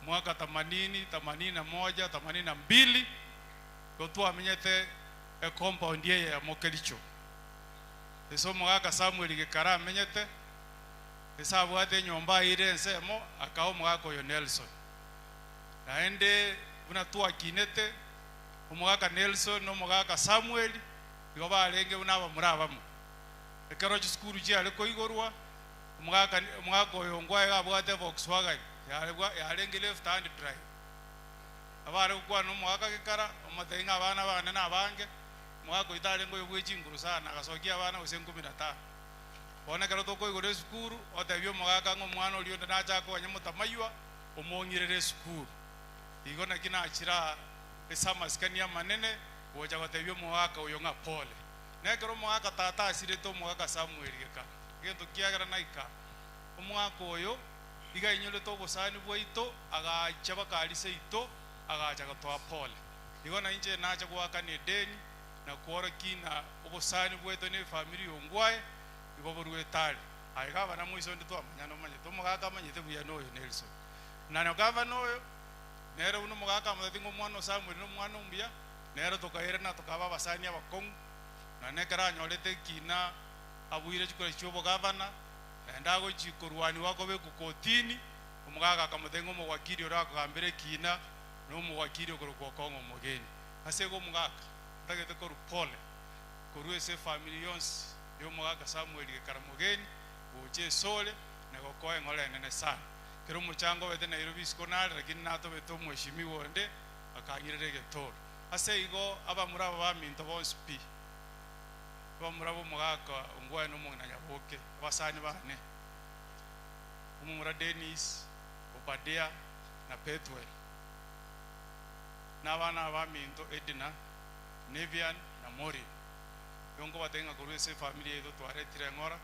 S8: mwaka 80 81 82 gotu amenyete e compound ye ya Mokericho eso mwaka Samuel Gikara amenyete esabu ate nyomba ire nsemo akao mwako yo Nelson naende unatua kinete umwaka Nelson no mwaka Samuel yoba alenge unaba murabamu ekero school je ale koigorwa umwaka oyongwa yabwate Volkswagen yalenge left hand drive abare kwa no mwaka Gikara omatenga abana bane nabange mwaka itale ngo yobwechinguru sana gasokia abana ose 15 bona kero to koigore school otebyo mwaka ngo mwana olio ndacha ko nyamutamaywa omongirere school igona kina achira esama skania manene woja gotebyo mwaka uyonga pole nekero mwaka tata asire to mwaka Samuel Gika gento kiagara naika omwaka oyo iga inyole to bosani bwaito aga chabaka alise ito aga jaga to pole igona inje nacha kwaka ne deni na kuora kina obosani bwaito ne family Ongwae iboborwe tali aiga bana muiso ndito amanyano manye to mwaka manyete buya no Nelson nano governor nero uno mwaka muthingo mwana Samuel no mwana umbia nero tokaire na tokaba basani abakong na nekara nyolete kina abuire chikore chobo governor ndago chikorwani wako be kukotini umugaka kamuthengo mo wakiri orako kambere kina no mo wakiri okoro Kongo Omogeni asego mugaka ndagete koru pole Kurwese family yonse yo mugaka Samuel Gikara Omogeni oche sole na gokoe ngole nene sana kero muchango wete Nairobi skonal lakini nato beto mheshimiwa onde akanyirere getoro ase igo abamuraba baminto bonspi bamurabo mugaka Ongwae no mungina nyaboke basani bane umura Dennis Obadea na Petwell na bana baminto Edina Nevian na Mori yongo batenga Kurwese family yetu tware tirengora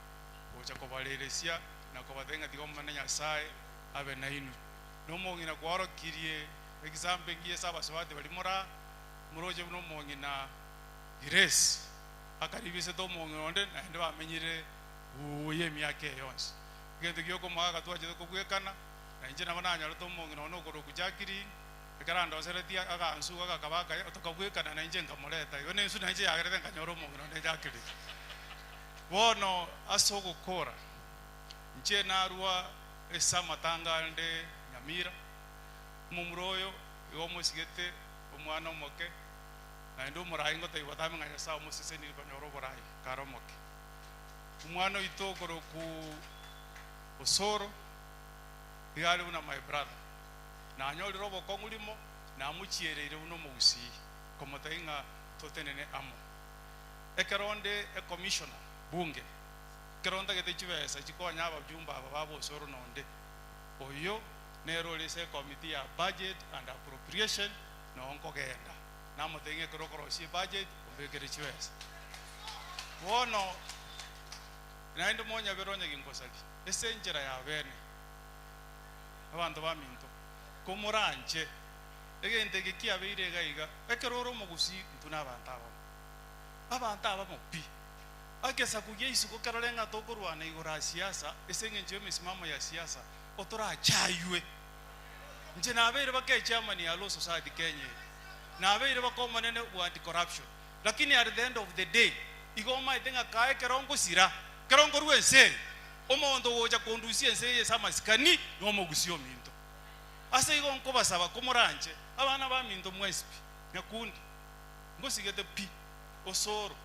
S8: ocha kobalelesia na kobatenga tigomana Nyasaye abe na inu no mongina kwaro kirie example ngiye saba swate bali mura muroje no mongina Grace akaribise to mongina onde na ende bamenyire uye myake yonse gende gyoko mwaga twaje ko kwekana na inje nabana to mongina ono koro kujakiri ekaranda oseretia agansu akabaka tokakwekana na inje ngamoleta yone nsu na inje yagerete nganyoro mongina onde jakiri bono asoko kora nje narua esama tangande Nyamira mumuroyo yomusigete omwana omoke na ndo muraingo tai watame nganya sa omusese ni banyoro borai karomoke
S9: umwana itokoro ku Osoro yali una my brother na nyoli robo kongulimo na muchierere uno mugusi komotainga totenene amo ekeronde e commissioner bunge keronda gete chivesa chikonya ababyumba ababo Osoro nonde oyo nero lese committee ya budget and appropriation no onko genda namo tenge korokoro si budget obekere chivesa wono naende monya beronya ginkosali esenjera ya bene abantu baminto komuranje egende gekia beire gaiga ekeroro mugusi ntuna abantu abamo pi agesa kuye isuko karolenga tokorwana igora siasa esenge nje misimamo ya siasa otora chaywe nje nabeire bake chairman ya Law Society Kenya nabeire bakomanene anti corruption lakini at the end of the day igoma itenga kae kerongo sira kerongo ruense omondo woja kondusi ense sama sikani no mogusio minto ase igonko basaba komoranje abana ba minto mwespi nyakundi ngosigete pi Osoro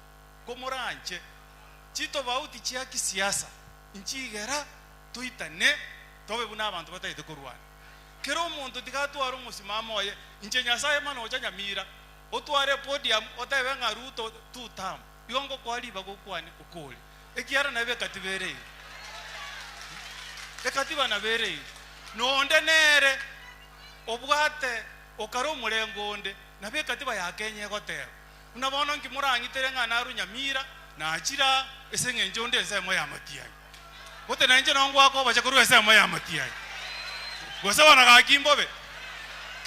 S9: komoranje chito bauti chia kisiasa inchigera tuitane tobe buna abantu bataite kurwana kero omonto tikatwara omusimamo oye inche nyasaye mano oja mira otware podium otabe ngaruto tutam yongo kwaliba gokwane okole ekiara nabe katibere ekatiba nabere nonde nere obwate okaro mulengonde nabe katiba ya Kenya gotero unabona nkimurangitere ngana runyamira na achira esenge njonde ensemo ya matiyai bote na nje nongo wako bacha kuru ensemo ya matiyai gosa wana kakimbobe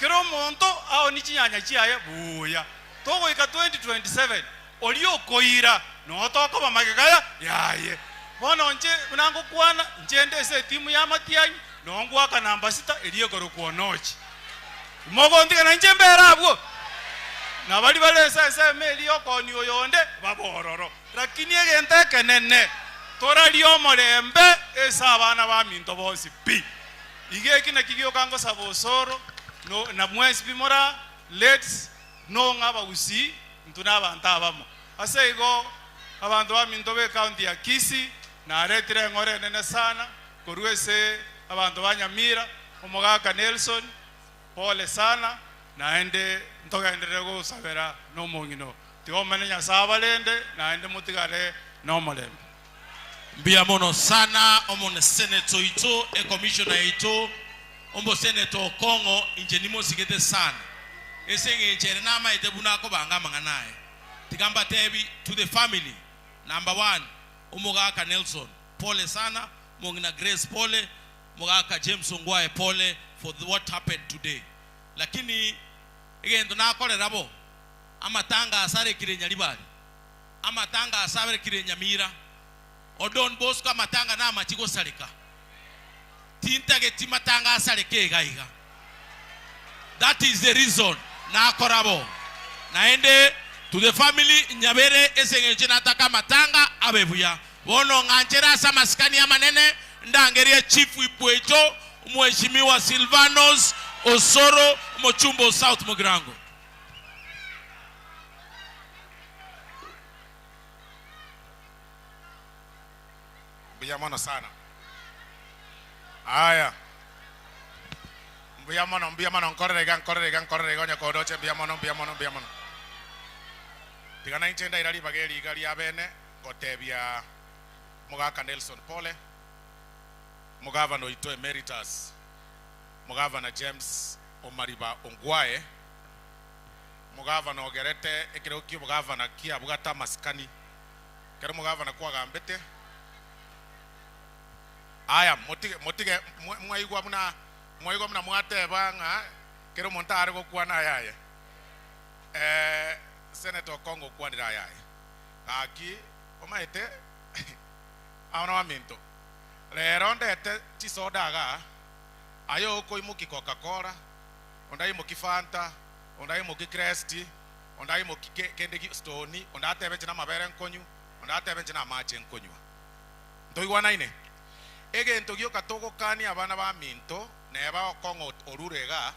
S9: kero monto ao nichinyanya chiaye buya togo ika 2027 olio koira no toko bamagegaya yaye bono nje unango kwana njende ese timu ya matiyai nongo aka namba 6 eliyo koro kuonochi mogo ndika na nje mbera abwo na bali balesa ese meli yokoni oyonde babororo lakini egente kenene tora liyo molembe esa abana ba minto bosi pi igeki na kigyo kango sabo Osoro no na mwesi bimora let's no ngaba usi ntuna abantu abamo ase igo abantu ba minto be county ya Kisii na retire ngore nene sana koruese abantu banyamira omogaka Nelson pole sana naende ntogendere go sabera no mongino tiomene nya sabalende naende mutigare no molembe
S14: mbia mono sana omone senator ito e commissioner ito ombo senator Kongo injenimo sigete sana esenge nchere na maite buna ko banga manganae tigamba tebi to the family number 1 omogaka Nelson pole sana mongina Grace pole mogaka James Ongwae pole for what happened today lakini egendo na akorera bo amatanga asare kirenya libali amatanga asare kirenya mira odon Bosco amatanga na amachigo salika tinta geti matanga asareke gaiga that is the reason na akorabo naende to the family nyabere esenge nataka matanga abebuya bono nganchera sa maskani ya manene ndangeria chief Ipweto mheshimiwa Silvanos Osoro Mochumbo South Mugirango
S11: Mbiyamano sana aya mbiyamano nkorere gonya kodoche mbiyamano tigana inchenda irali bageri gali abene gotebia mugaka Nelson pole mugavana ito emeritus mugavana James Omariba Ongwae mugavana ogerete ekiroki mugavana kia bugata maskani kero mugavana kwa gambete aya motige mwaigwa muna mwateba nga kero montare go kwana yaye Senator Kongo kwanira yaye aki omaete aona waminto lero ndete chisodaga ayo ko imuki Coca-Cola ondai muki Fanta ondai muki Crest ondai muki kende Stone ondate benje na mabere nkonyu ondate benje na mache nkonyu ndoigwa naine ege ntogyo katogo kani abana ba minto neba Kongo orurega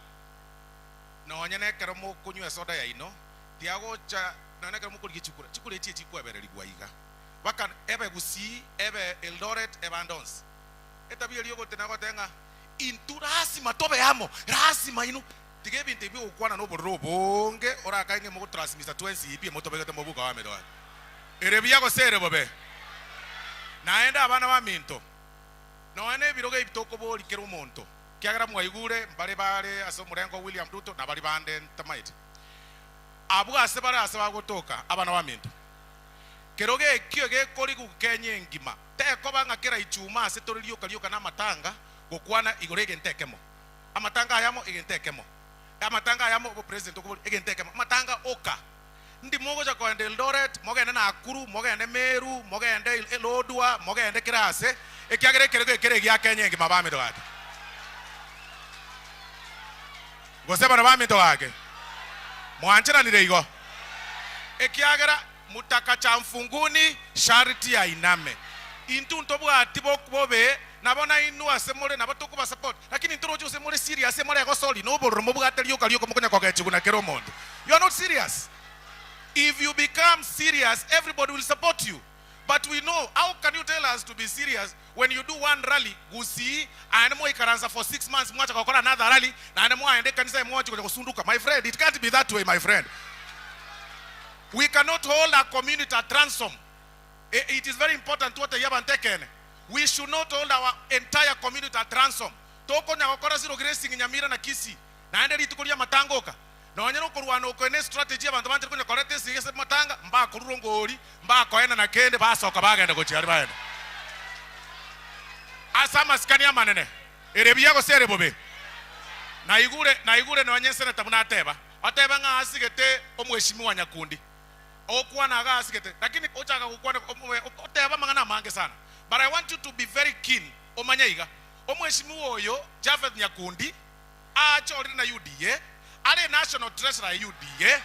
S11: nonyene kero mu kunywa soda ya ino tiago cha none kero mu kuligi chikure chikure tie chikwebereri gwaiga baka ebe Gusii ebe Eldoret ebe Andons etabia liyo gotena gotenga inturasima tobe amo rasima inu tige binte bi okwana no borro bonge ora kainge mo transmisa 20 ipi mo tobe gotemo buka wa medo erebia go sere bobe naenda abana ba minto no ene biroge bitoko boli kero monto kiagara mwaigure bare bare aso murengo William Ruto na bari bande tamaite abuga asebara asaba gotoka abana ba minto keroge kiyoge kori gukenye ngima teko banga kera ichuma ase torilio kalioka na matanga gokwana igorege ntekemo amatanga ayamo igentekemo amatanga ayamo bo president ko igentekemo matanga oka ndi mogo ja ko Eldoret mogende na Akuru mogende Meru mogende Lodwa mogende kirase ekiagere kerege ya kenye ngima ba medo ate goseba na ba medo ake mwanchira ni reigo ekiagera mutaka cha mfunguni sharti ya iname intu ntobu atibo bobe nabona inu asemole nabatuko ba support lakini ntoro jo semole serious semole go sorry no borro mo bugatali yo kaliyo komukonya kwa kachiguna kero mondo. You are not serious. If you become serious, everybody will support you. But we know, how can you tell us to be serious when you do one rally, Gusii, and mo ikaranza for 6 months, mwacha kwa another rally, na mo aende kanisa mwacha kwa kusunduka. My friend, it can't be that way, my friend. We cannot hold a community at ransom. It is very important to what the yaban taken. We should not hold our entire community at ransom. Toko nyakokora zero grazing Nyamira na Kisii. Na ende litukulia matangoka. Na wanyano kuruano kwenye strategy abantu banje kunya korete sigese matanga mba kururongori mba koena na kende basoka bagenda gochari baenda. Asama skania manene. Erebia go sere bobe. Na igure no wanyese na tabuna ateba. Ateba nga asigete omweshimiwa Nyakundi. Okuwa na aga asigete. Lakini ochaka kukwana oteba mangana mange sana. But I want you to be very keen omanyaiga. Omweshimiwa oyo Javeth Nyakundi achori na UDA. Ale national treasurer UDA.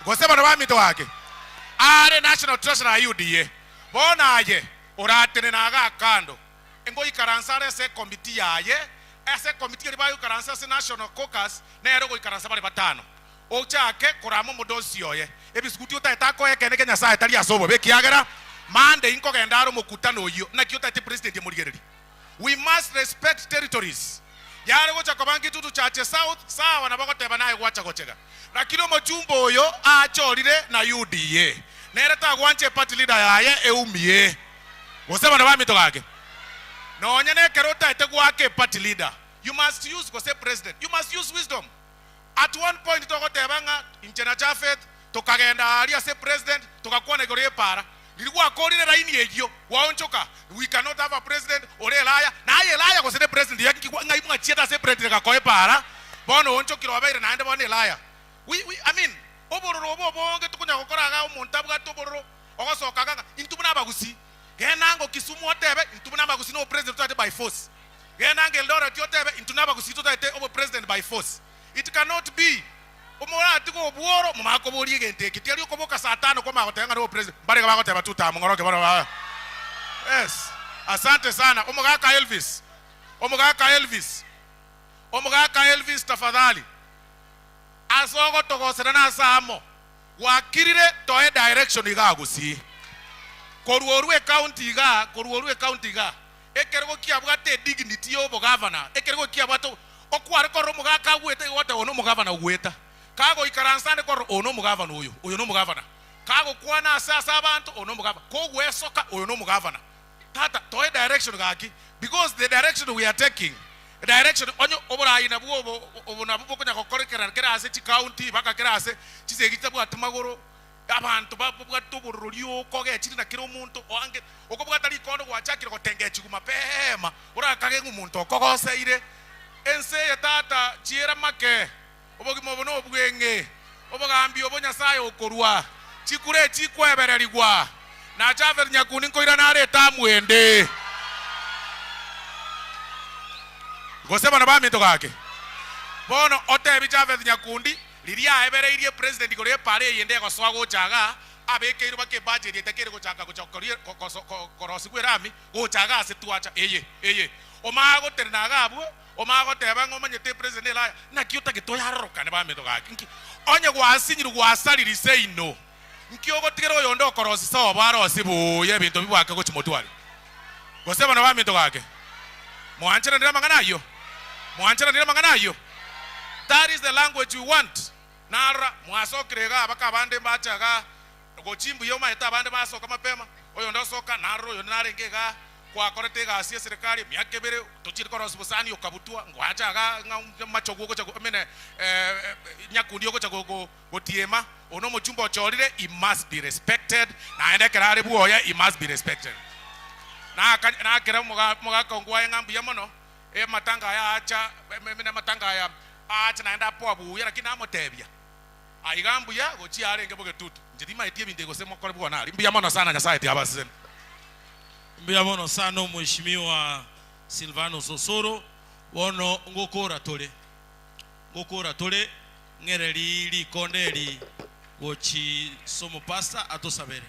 S11: Goseba na bamito wake. Ale national treasurer UDA. Bona aje oratene na aga kando. Engo ikaransare se committee yaye. Ese committee ribayo karansa se national caucus na ero go ikaransa bari batano. Ochake kuramo mudosi yoye. Ebiskuti utatako yeke neke nyasaye tali asobo be kiagera mande inko gendaro mukutano yo na kiota ti president ya murigereri. We must respect territories. Yare gocha kobangi tutu chache south sawa na bagote banaye gwacha gochega. Lakini mojumbo oyo achorire na UDA. Nereta gwanche party leader yaye eumie. Goseba na bamito gake. No nyane kerota etegwake party leader. You must use gose president. You must use wisdom. At one point togote banga inchena Javeth tokagenda ali ase president tokakuwa na igore para. Lilikuwa korire raini egyo waonchoka. We cannot have a president ore Elaya na aye Elaya gose president yaki ngai mwa chieta se president ka koe para bono onchokiro abaire naende bono Elaya. I mean obororo obonge tukunya gukora ga umuntu abwa tobororo ogosoka gaga intubuna bagusi genango Kisumu otebe intubuna bagusi no president tote by force genango Eldoret otebe intubuna bagusi tote obo president by force. It cannot be. Omora atiko obuoro mumako boli gente kitali okoboka saa 5 kwa magotenga no president bale bagote batuta mungoroke bano. Yes, asante sana. Omogaka Elvis tafadhali asogo togosera na samo wakirire toe direction iga Gusii koruorwe county ga ekerego kiabwate dignity obo governor ekerego kiabwato okware ko romugaka gwete wote ono mugavana gweta kago ikaransane ko ono mugavana uyo no mugavana kago kwana asasa abantu ono mugavana ko gwesoka uyo no mugavana tata toy direction gaki because the direction we are taking direction onyo obora ina buo na buko nya kokorekera kera ase chi county baka kera ase chisegita bwa tumagoro abantu babwa tuburulio koge chiri na kiro muntu oange okobwa tali kondo gwachakira gotenge chiguma pema ora kage ngumuntu kogoseire ense ya tata chiera make obogi mobono obwenge obogambi obonya sayo okorwa chikure chikwebererigwa na Javeth Nyakundi nkoira nare tamwende goseba na bamito gake bono otebi Javeth Nyakundi liria ebereirie president gore pare yende goswa gochaga abekeiru bake budget yetekere gochaka gochokorie korosi gwerami gochaga asetuacha eye omago ternaga abu omago teba ngomanyete president Elaya na kiota gitoya roka ne bamito gake onye gwasinyiru gwasaliri say no nkiogo tigero oyo ndo korosi so bwaro sibu ye bintu bibwake go chimotwali goseba na baminto gake mwanchira ndira manganayo mwanchira ndira manganayo. That is the language we want. Nara mwasokrega abaka bande bachaga go chimbu yo maeta bande basoka mapema oyo ndo soka naro yo narengega kwa koretega asia serikali myake bere tuchiri korosi busani okabutua ngwachaga machogo go chago amene nyakundi yo go chago gotiema ono mochumba ochorire. He must be respected na ende kerare buoya he must be respected na kera muga kongwa ngambu ya mono matanga ya acha mena matanga ya acha naenda po abu ya lakini amotebia aigambu ya gochi arenge boge tutu njidima etie binde go sema kore bwana mbia mono sana nyasaye tia basi
S14: mbia mono sana mheshimiwa Silvano Sosoro wono ngokora tole ngereri likondeli gochi somo pasta atosabere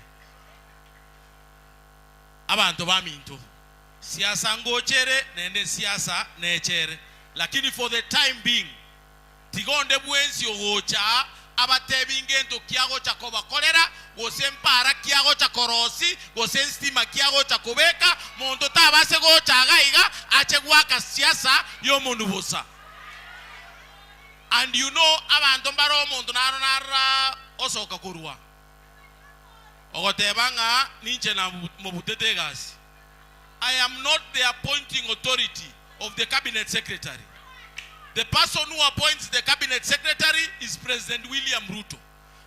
S14: abantu baminto siasa ngochere nende siasa nechere lakini for the time being tigonde bwensi ogocha abatebingento kiago cha kobakorera gose mpara kiago cha korosi gose stima kiago cha kubeka mondo tabase gocha gaiga ache gwaka siasa yo mundu busa. And you know abantu mbaro mondo nara osoka kurwa ogotebanga ninche na mobutete gasi. I am not the appointing authority of the cabinet secretary. The person who appoints the cabinet secretary is President William Ruto.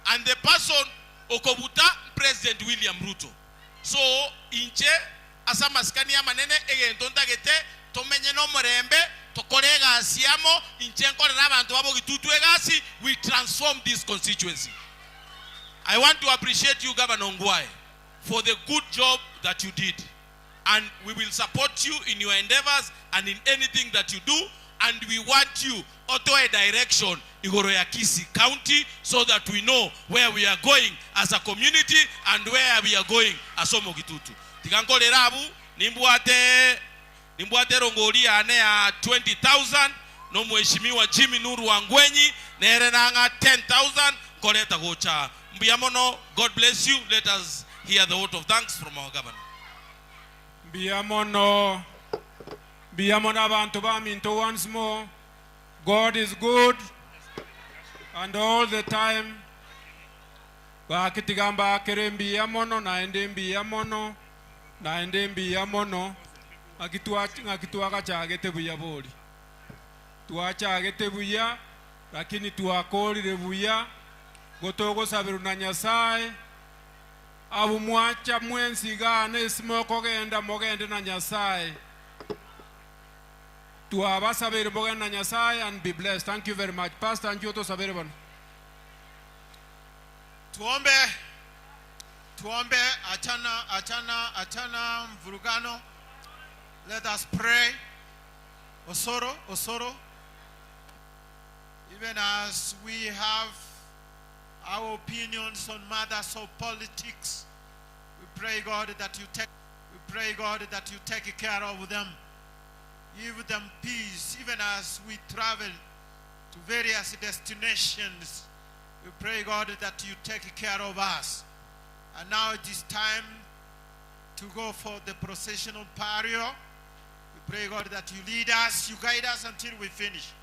S14: And the person okobuta President William Ruto. So inche asa maskani ya manene egentonda gete tomenye no mrembe tokorega asiamo inche nkorera abantu babo gitutu egasi. We transform this constituency. I want to appreciate you, Governor Ongwae, for the good job that you did. And we will support you in your endeavors and in anything that you do. And we want you auto a direction Igoroya Kisii County so that we know where we are going as a community and where we are going as Omogitutu. Tikankole rabu nimbuate rongoli ane ya 20,000 no mheshimiwa Jimmy Nuru Wangwenyi nerenanga 10,000 koleta gocha. Mbiamono, God bless you. Let us hear the vote of thanks from our governor.
S8: Biamono abantu baminto once more. God is good and all the time. Bakitigamba kerembi yamono naende mbiamono akituaka chagete buya boli. Tuachagete buya lakini tuakolire buya gotogo sabiru na Nyasaye abu mwacha mwensi gane smoko genda mogende na Nyasaye. Tuaba sabiru mogende na Nyasaye and be blessed. Thank you very much. Pastor Anjoto sabiru bana.
S30: Tuombe achana mvurugano. Let us pray. Osoro. Even as we have our opinions on matters of politics, we pray God that you take care of them. Give them peace even as we travel to various destinations. We pray God that you take care of us. And now it is time to go for the processional burial. We pray God that you lead us, you guide us until we finish.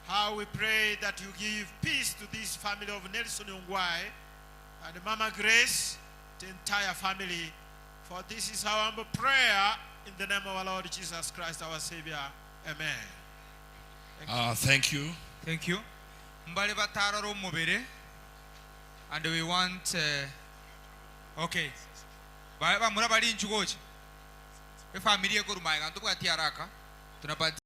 S30: How we pray that you give peace to this family of Nelson Ongwae and Mama Grace, the entire family. For this is our humble prayer in the name of our Lord Jesus Christ, our Savior. Amen.
S7: Thank you.
S10: Thank you. Mbale batararo mubere, and we want okay. Ba murabali nchugoje. E familia kurumaiga ntuko tiaraka. Tunapata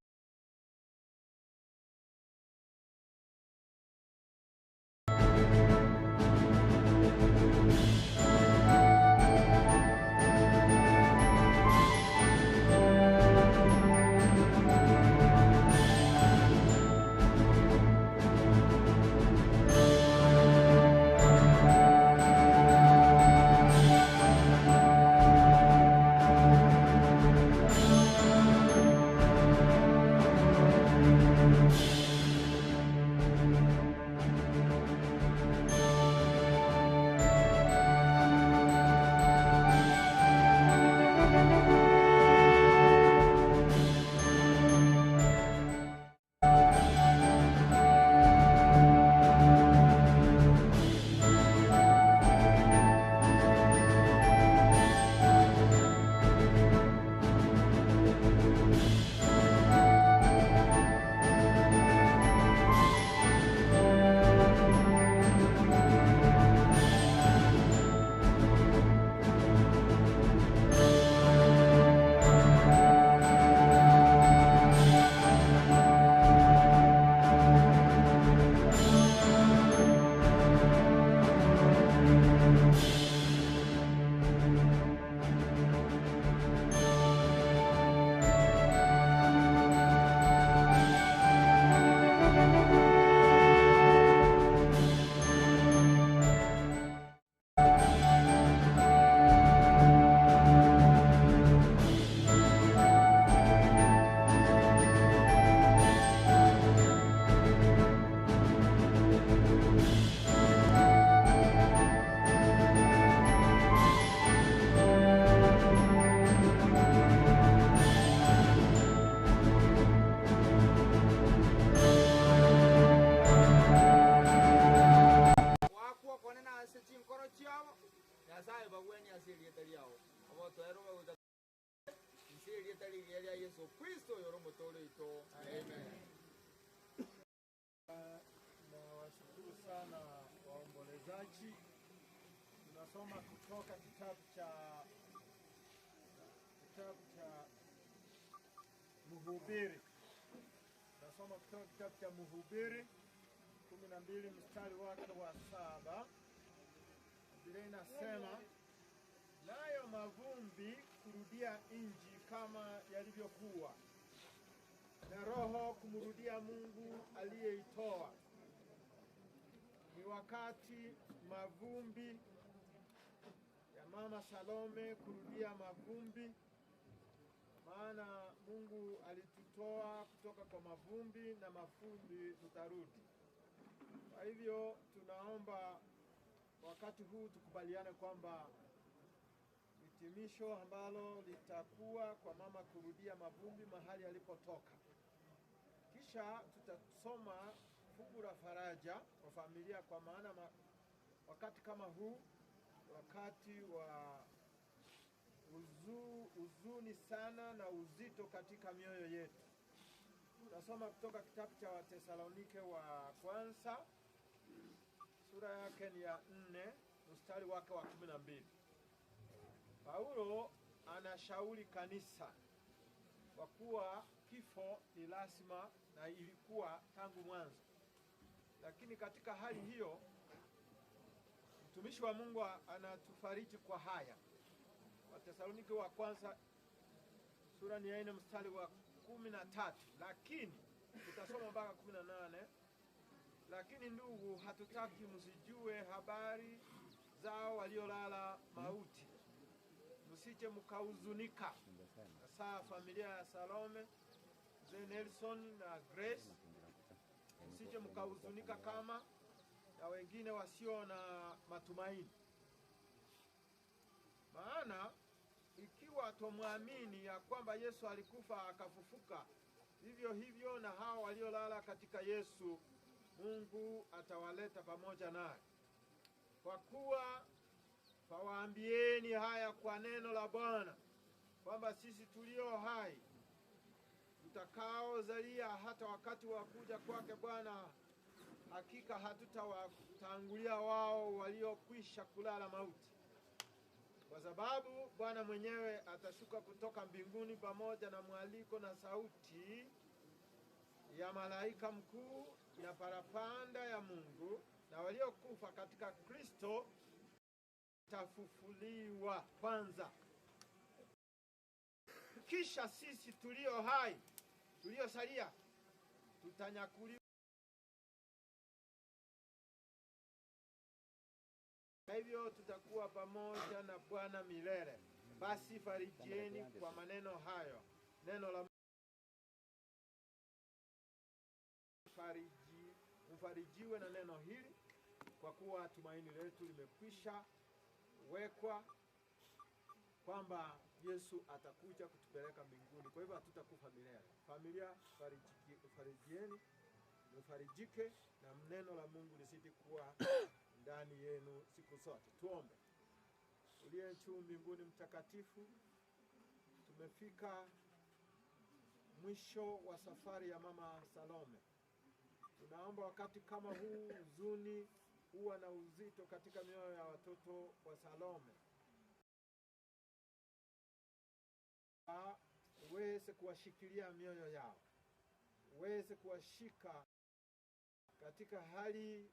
S13: Yesu Kristo yoromo tole ito. Amen.
S15: Nawashukuru sana waombolezaji. Tunasoma kutoka kitabu cha Mhubiri. Nasoma kutoka kitabu cha Mhubiri 12 mstari wake wa 7. Biblia inasema, nayo mavumbi kurudia nchi kama yalivyokuwa, na roho kumrudia Mungu aliyeitoa. Ni wakati mavumbi ya Mama Salome kurudia mavumbi, maana Mungu alitutoa kutoka kwa mavumbi na mavumbi tutarudi. Kwa hivyo tunaomba wakati huu tukubaliane kwamba hitimisho ambalo litakuwa kwa mama kurudia mavumbi mahali alipotoka. Kisha tutasoma fungu la faraja kwa familia, kwa maana wakati kama huu, wakati wa huzuni sana na uzito katika mioyo yetu. Tutasoma kutoka kitabu cha Watesalonike wa kwanza sura yake ni ya 4 mstari wake wa 12. Paulo anashauri kanisa kwa kuwa kifo ni lazima na ilikuwa tangu mwanzo. Lakini katika hali hiyo mtumishi wa Mungu anatufariji kwa haya. Watesalonike wa kwanza sura ni ya 4 mstari wa 13, lakini tutasoma mpaka 18. Lakini ndugu, hatutaki msijue habari zao waliolala mauti, msije mkahuzunika. Sasa familia ya Salome, Mzee Nelson na Grace, msije mkahuzunika kama na wengine wasio na matumaini. Maana ikiwa tumwamini ya kwamba Yesu alikufa akafufuka, vivyo hivyo na hao waliolala katika Yesu Mungu atawaleta pamoja naye. Kwa kuwa twawaambieni haya kwa neno la Bwana, kwamba sisi tulio hai tutakaozalia hata wakati wa kuja kwake Bwana, hakika hatutawatangulia wao waliokwisha kulala mauti. Kwa sababu Bwana mwenyewe atashuka kutoka mbinguni pamoja na mwaliko na sauti ya malaika mkuu na parapanda ya Mungu, na waliokufa katika Kristo tafufuliwa kwanza. Kisha sisi tulio hai tuliosalia tutanyakuliwa. Hivyo tutakuwa pamoja na Bwana milele. Basi farijieni kwa maneno hayo. Neno la mfarijiwe na neno hili, kwa kuwa tumaini letu limekwisha wekwa kwamba Yesu atakuja kutupeleka mbinguni. Kwa hivyo hatutakufa milele. Familia, farijieni, mfarijike na neno la Mungu lisiti kuwa ndani yenu siku zote. Tuombe. Uliye juu mbinguni mtakatifu, tumefika mwisho wa safari ya Mama Salome. Tunaomba wakati kama huu huzuni huwa na uzito katika mioyo ya watoto wa Salome, uweze kuwashikilia mioyo yao, uweze kuwashika katika hali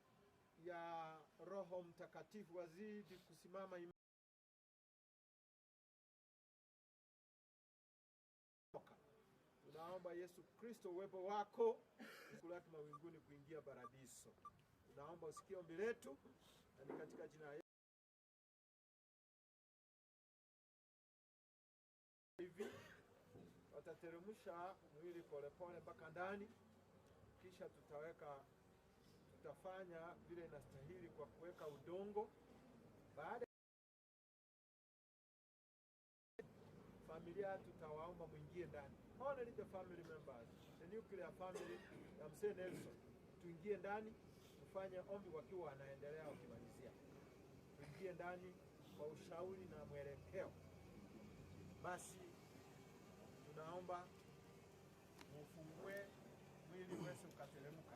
S15: ya Roho Mtakatifu, wazidi kusimama imara. Tunaomba Yesu Kristo, uwepo wako kulaki mawinguni kuingia paradiso. Tunaomba usikie ombi letu, na ni katika jina la Yesu. Hivi watateremsha mwili polepole mpaka ndani, kisha tutafanya vile inastahili kwa kuweka udongo. Baada familia tutawaomba mwingie ndani. Only the family members, the nuclear family ya Mzee Nelson, tuingie ndani tufanye ombi wakiwa wanaendelea wakimalizia. Tuingie ndani kwa ushauri na mwelekeo. Basi tunaomba mufungue mwili uweze ukateremka.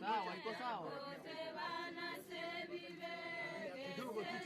S16: Sawa, iko sawa. Kidogo tu.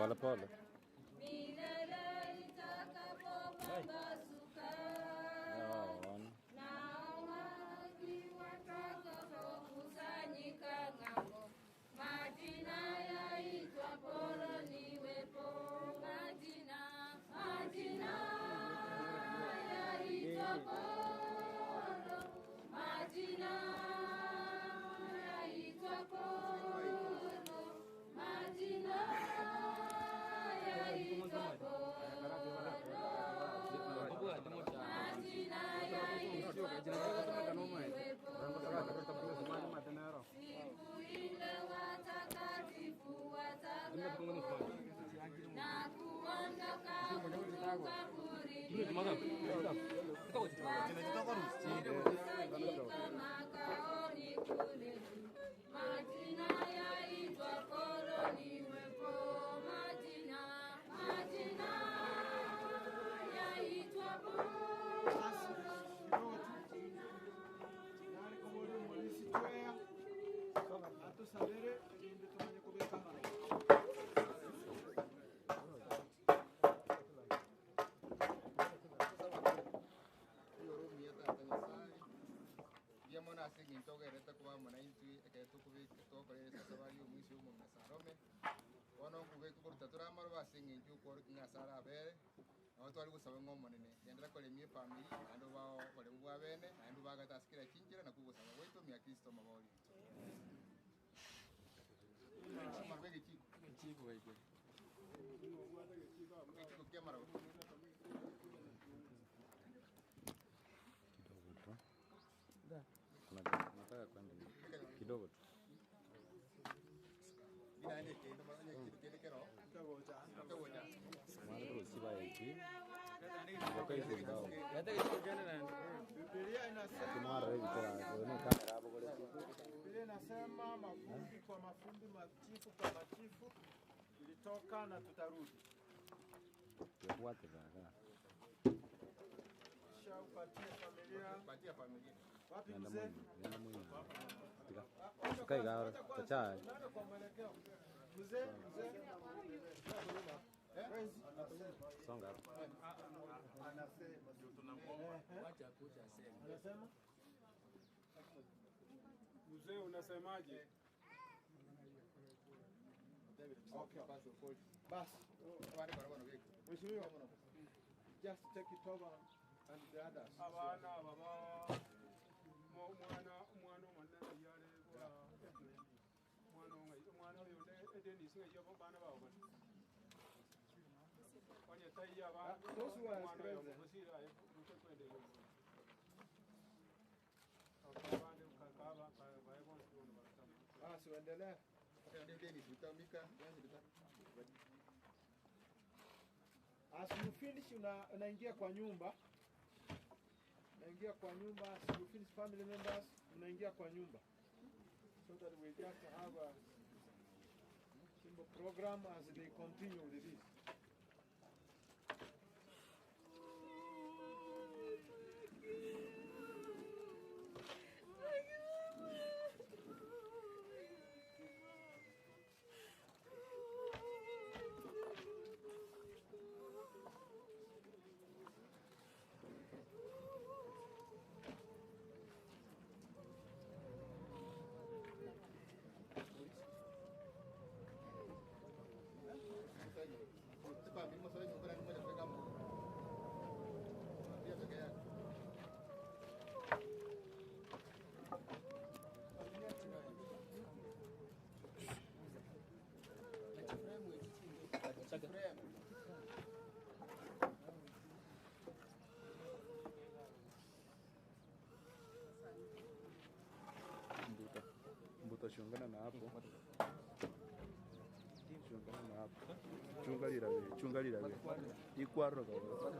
S1: Pole pole.
S17: milele itakapopambazuka, nao haki watakapokusanyika ng'ambo, majina yaitwa polo niwepo, majina yaitwa polo, majina yaitwa polo, majina yaitwa siku ile watakatifu watakapokuja na kuondoka kutoka kaburini, wakusanyika makaoni kule, majina yaitwa polo niwepo, majina yaitwa polo.
S15: Atusabere ibintu tumanye kubekana.
S13: Diamona asing intogerete kuba mwananchi eketukubika tokorere sasabari omwisi omong'ina Sarome bono nkubeka korutatũra amaroba asing inju kwori ng'asara abere nabo twari gusaba ng'omonene gendera koremia efamili naende bao baremu bwabene naende bagatasikira chinjira nakwo gusaba gwaito mia Kristo mabori marwe gechiko gaiche gechiko kia marwe
S1: Nataka kwenda kidogo tu.
S15: Biblia inasema mafumbi kwa mafumbi, machifu kwa machifu, tulitoka na tutarudi. Kisha upatie familia. Wapi mzee?
S1: Kai garo tacha.
S15: Mzee.
S1: Songa hapo.
S15: Anasema
S8: Mzee unasemaje?
S15: Okay. Basi. Mheshimiwa, just take it over and the others.
S8: Abana baba mwana omanene yale mwana oyo Dennis ngeyo bana bawo bana. Kwani taiya bana.
S15: Those who are
S8: mwana oyo
S15: present.
S8: musira ruke kwende yo. Abana kakaba baebo ndio bakatama.
S15: Basi uendelee. As you finish unaingia kwa nyumba. Unaingia kwa nyumba, as you finish family members, unaingia kwa nyumba. So that we just have a simple program as they continue with this.
S1: Mbuta shungana na hapo. Shungana na hapo. Chungalira. Ikwaro kwa.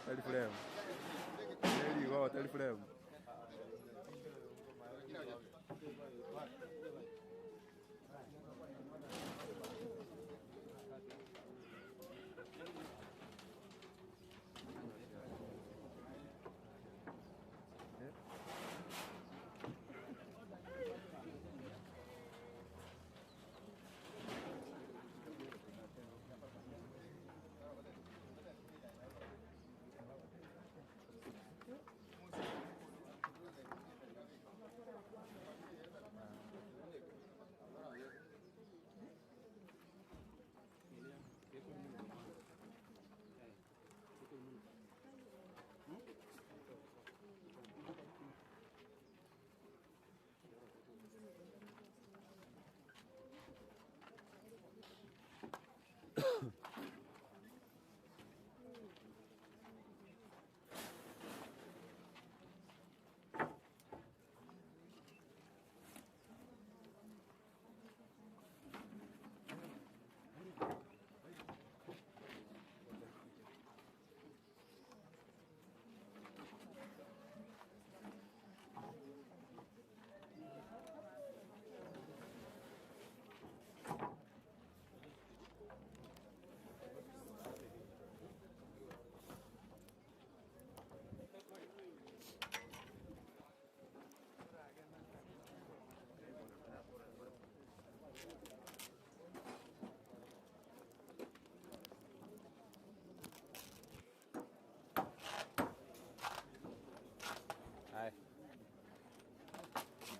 S1: Tali flame. Neli go tali flame.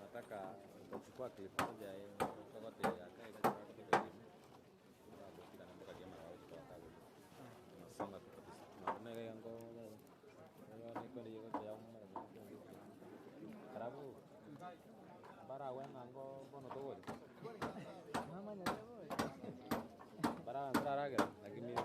S1: Nataka kuchukua clip moja hiyo kokote akae katika kitu hivi. Hapo kila namka jamaa wao kwa kazi. Tunasonga tu kabisa. Tunaona yango leo niko ndio kwa yao mara. Karabu. Bara wenga ngo bono to goli. Mama nyayo. Bara ntarage lakini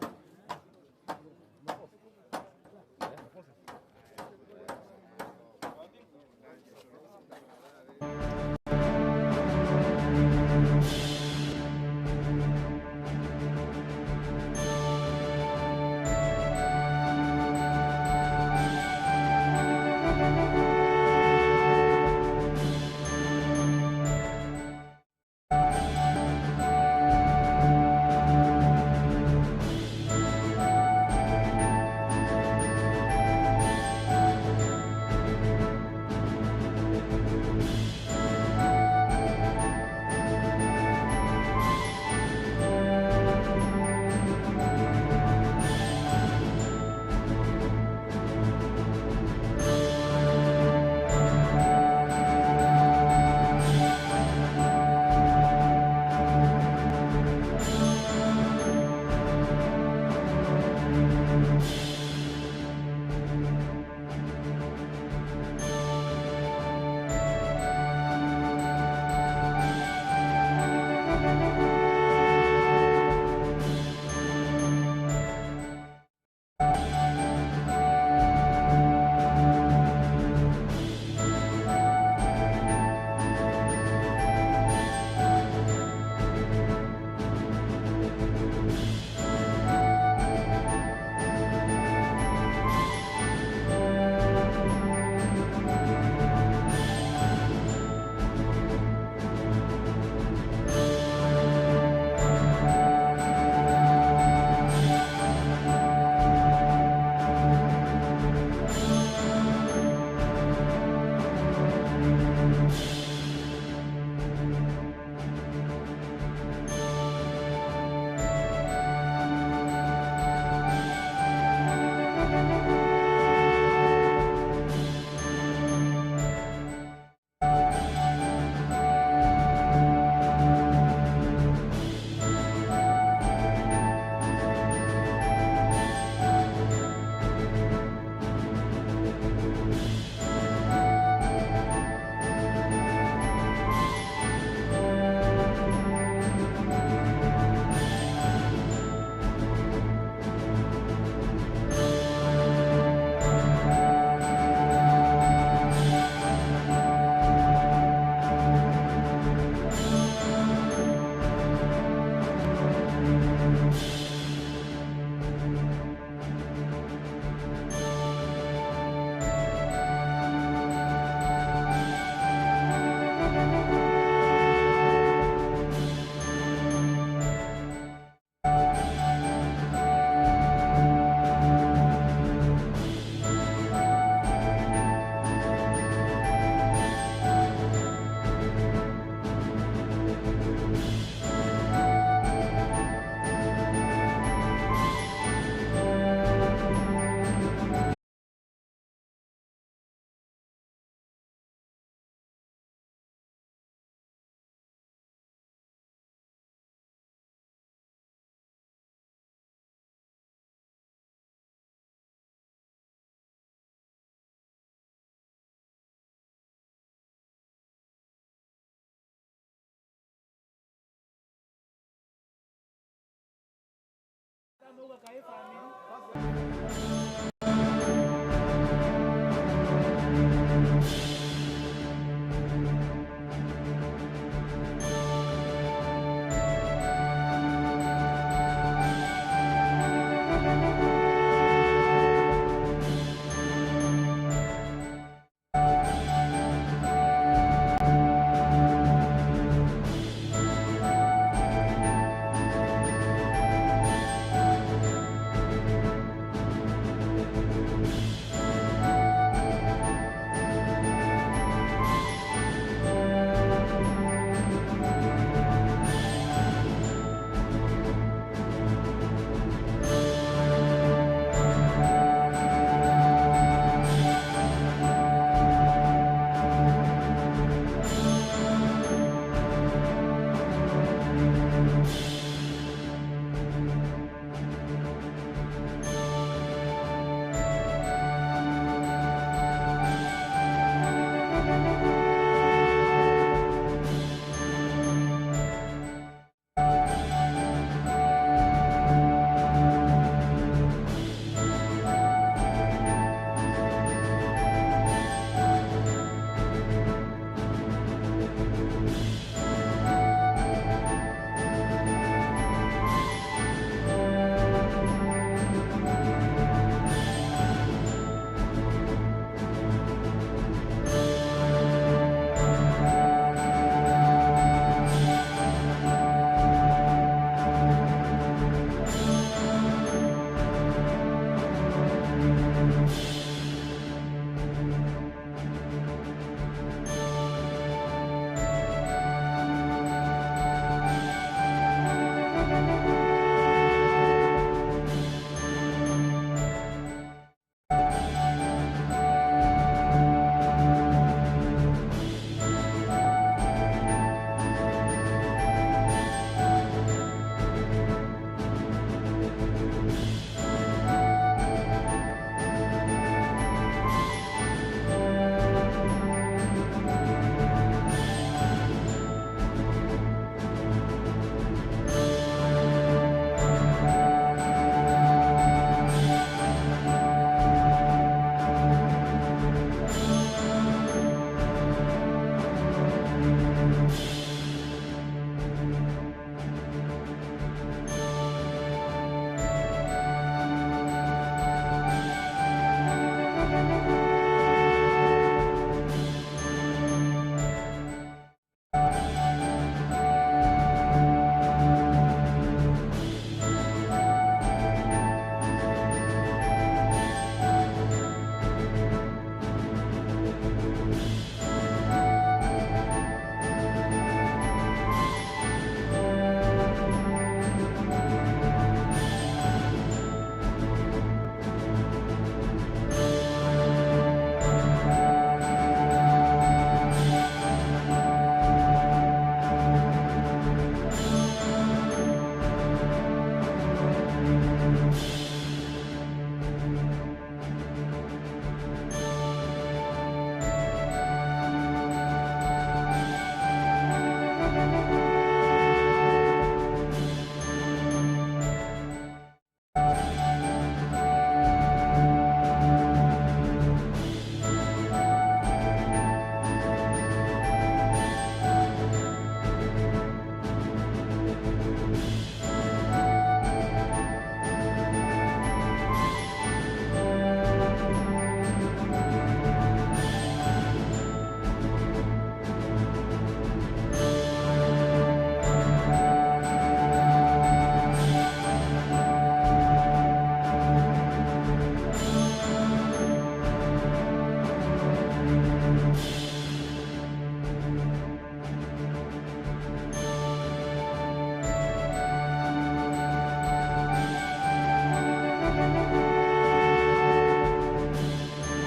S16: Kama uga kai family.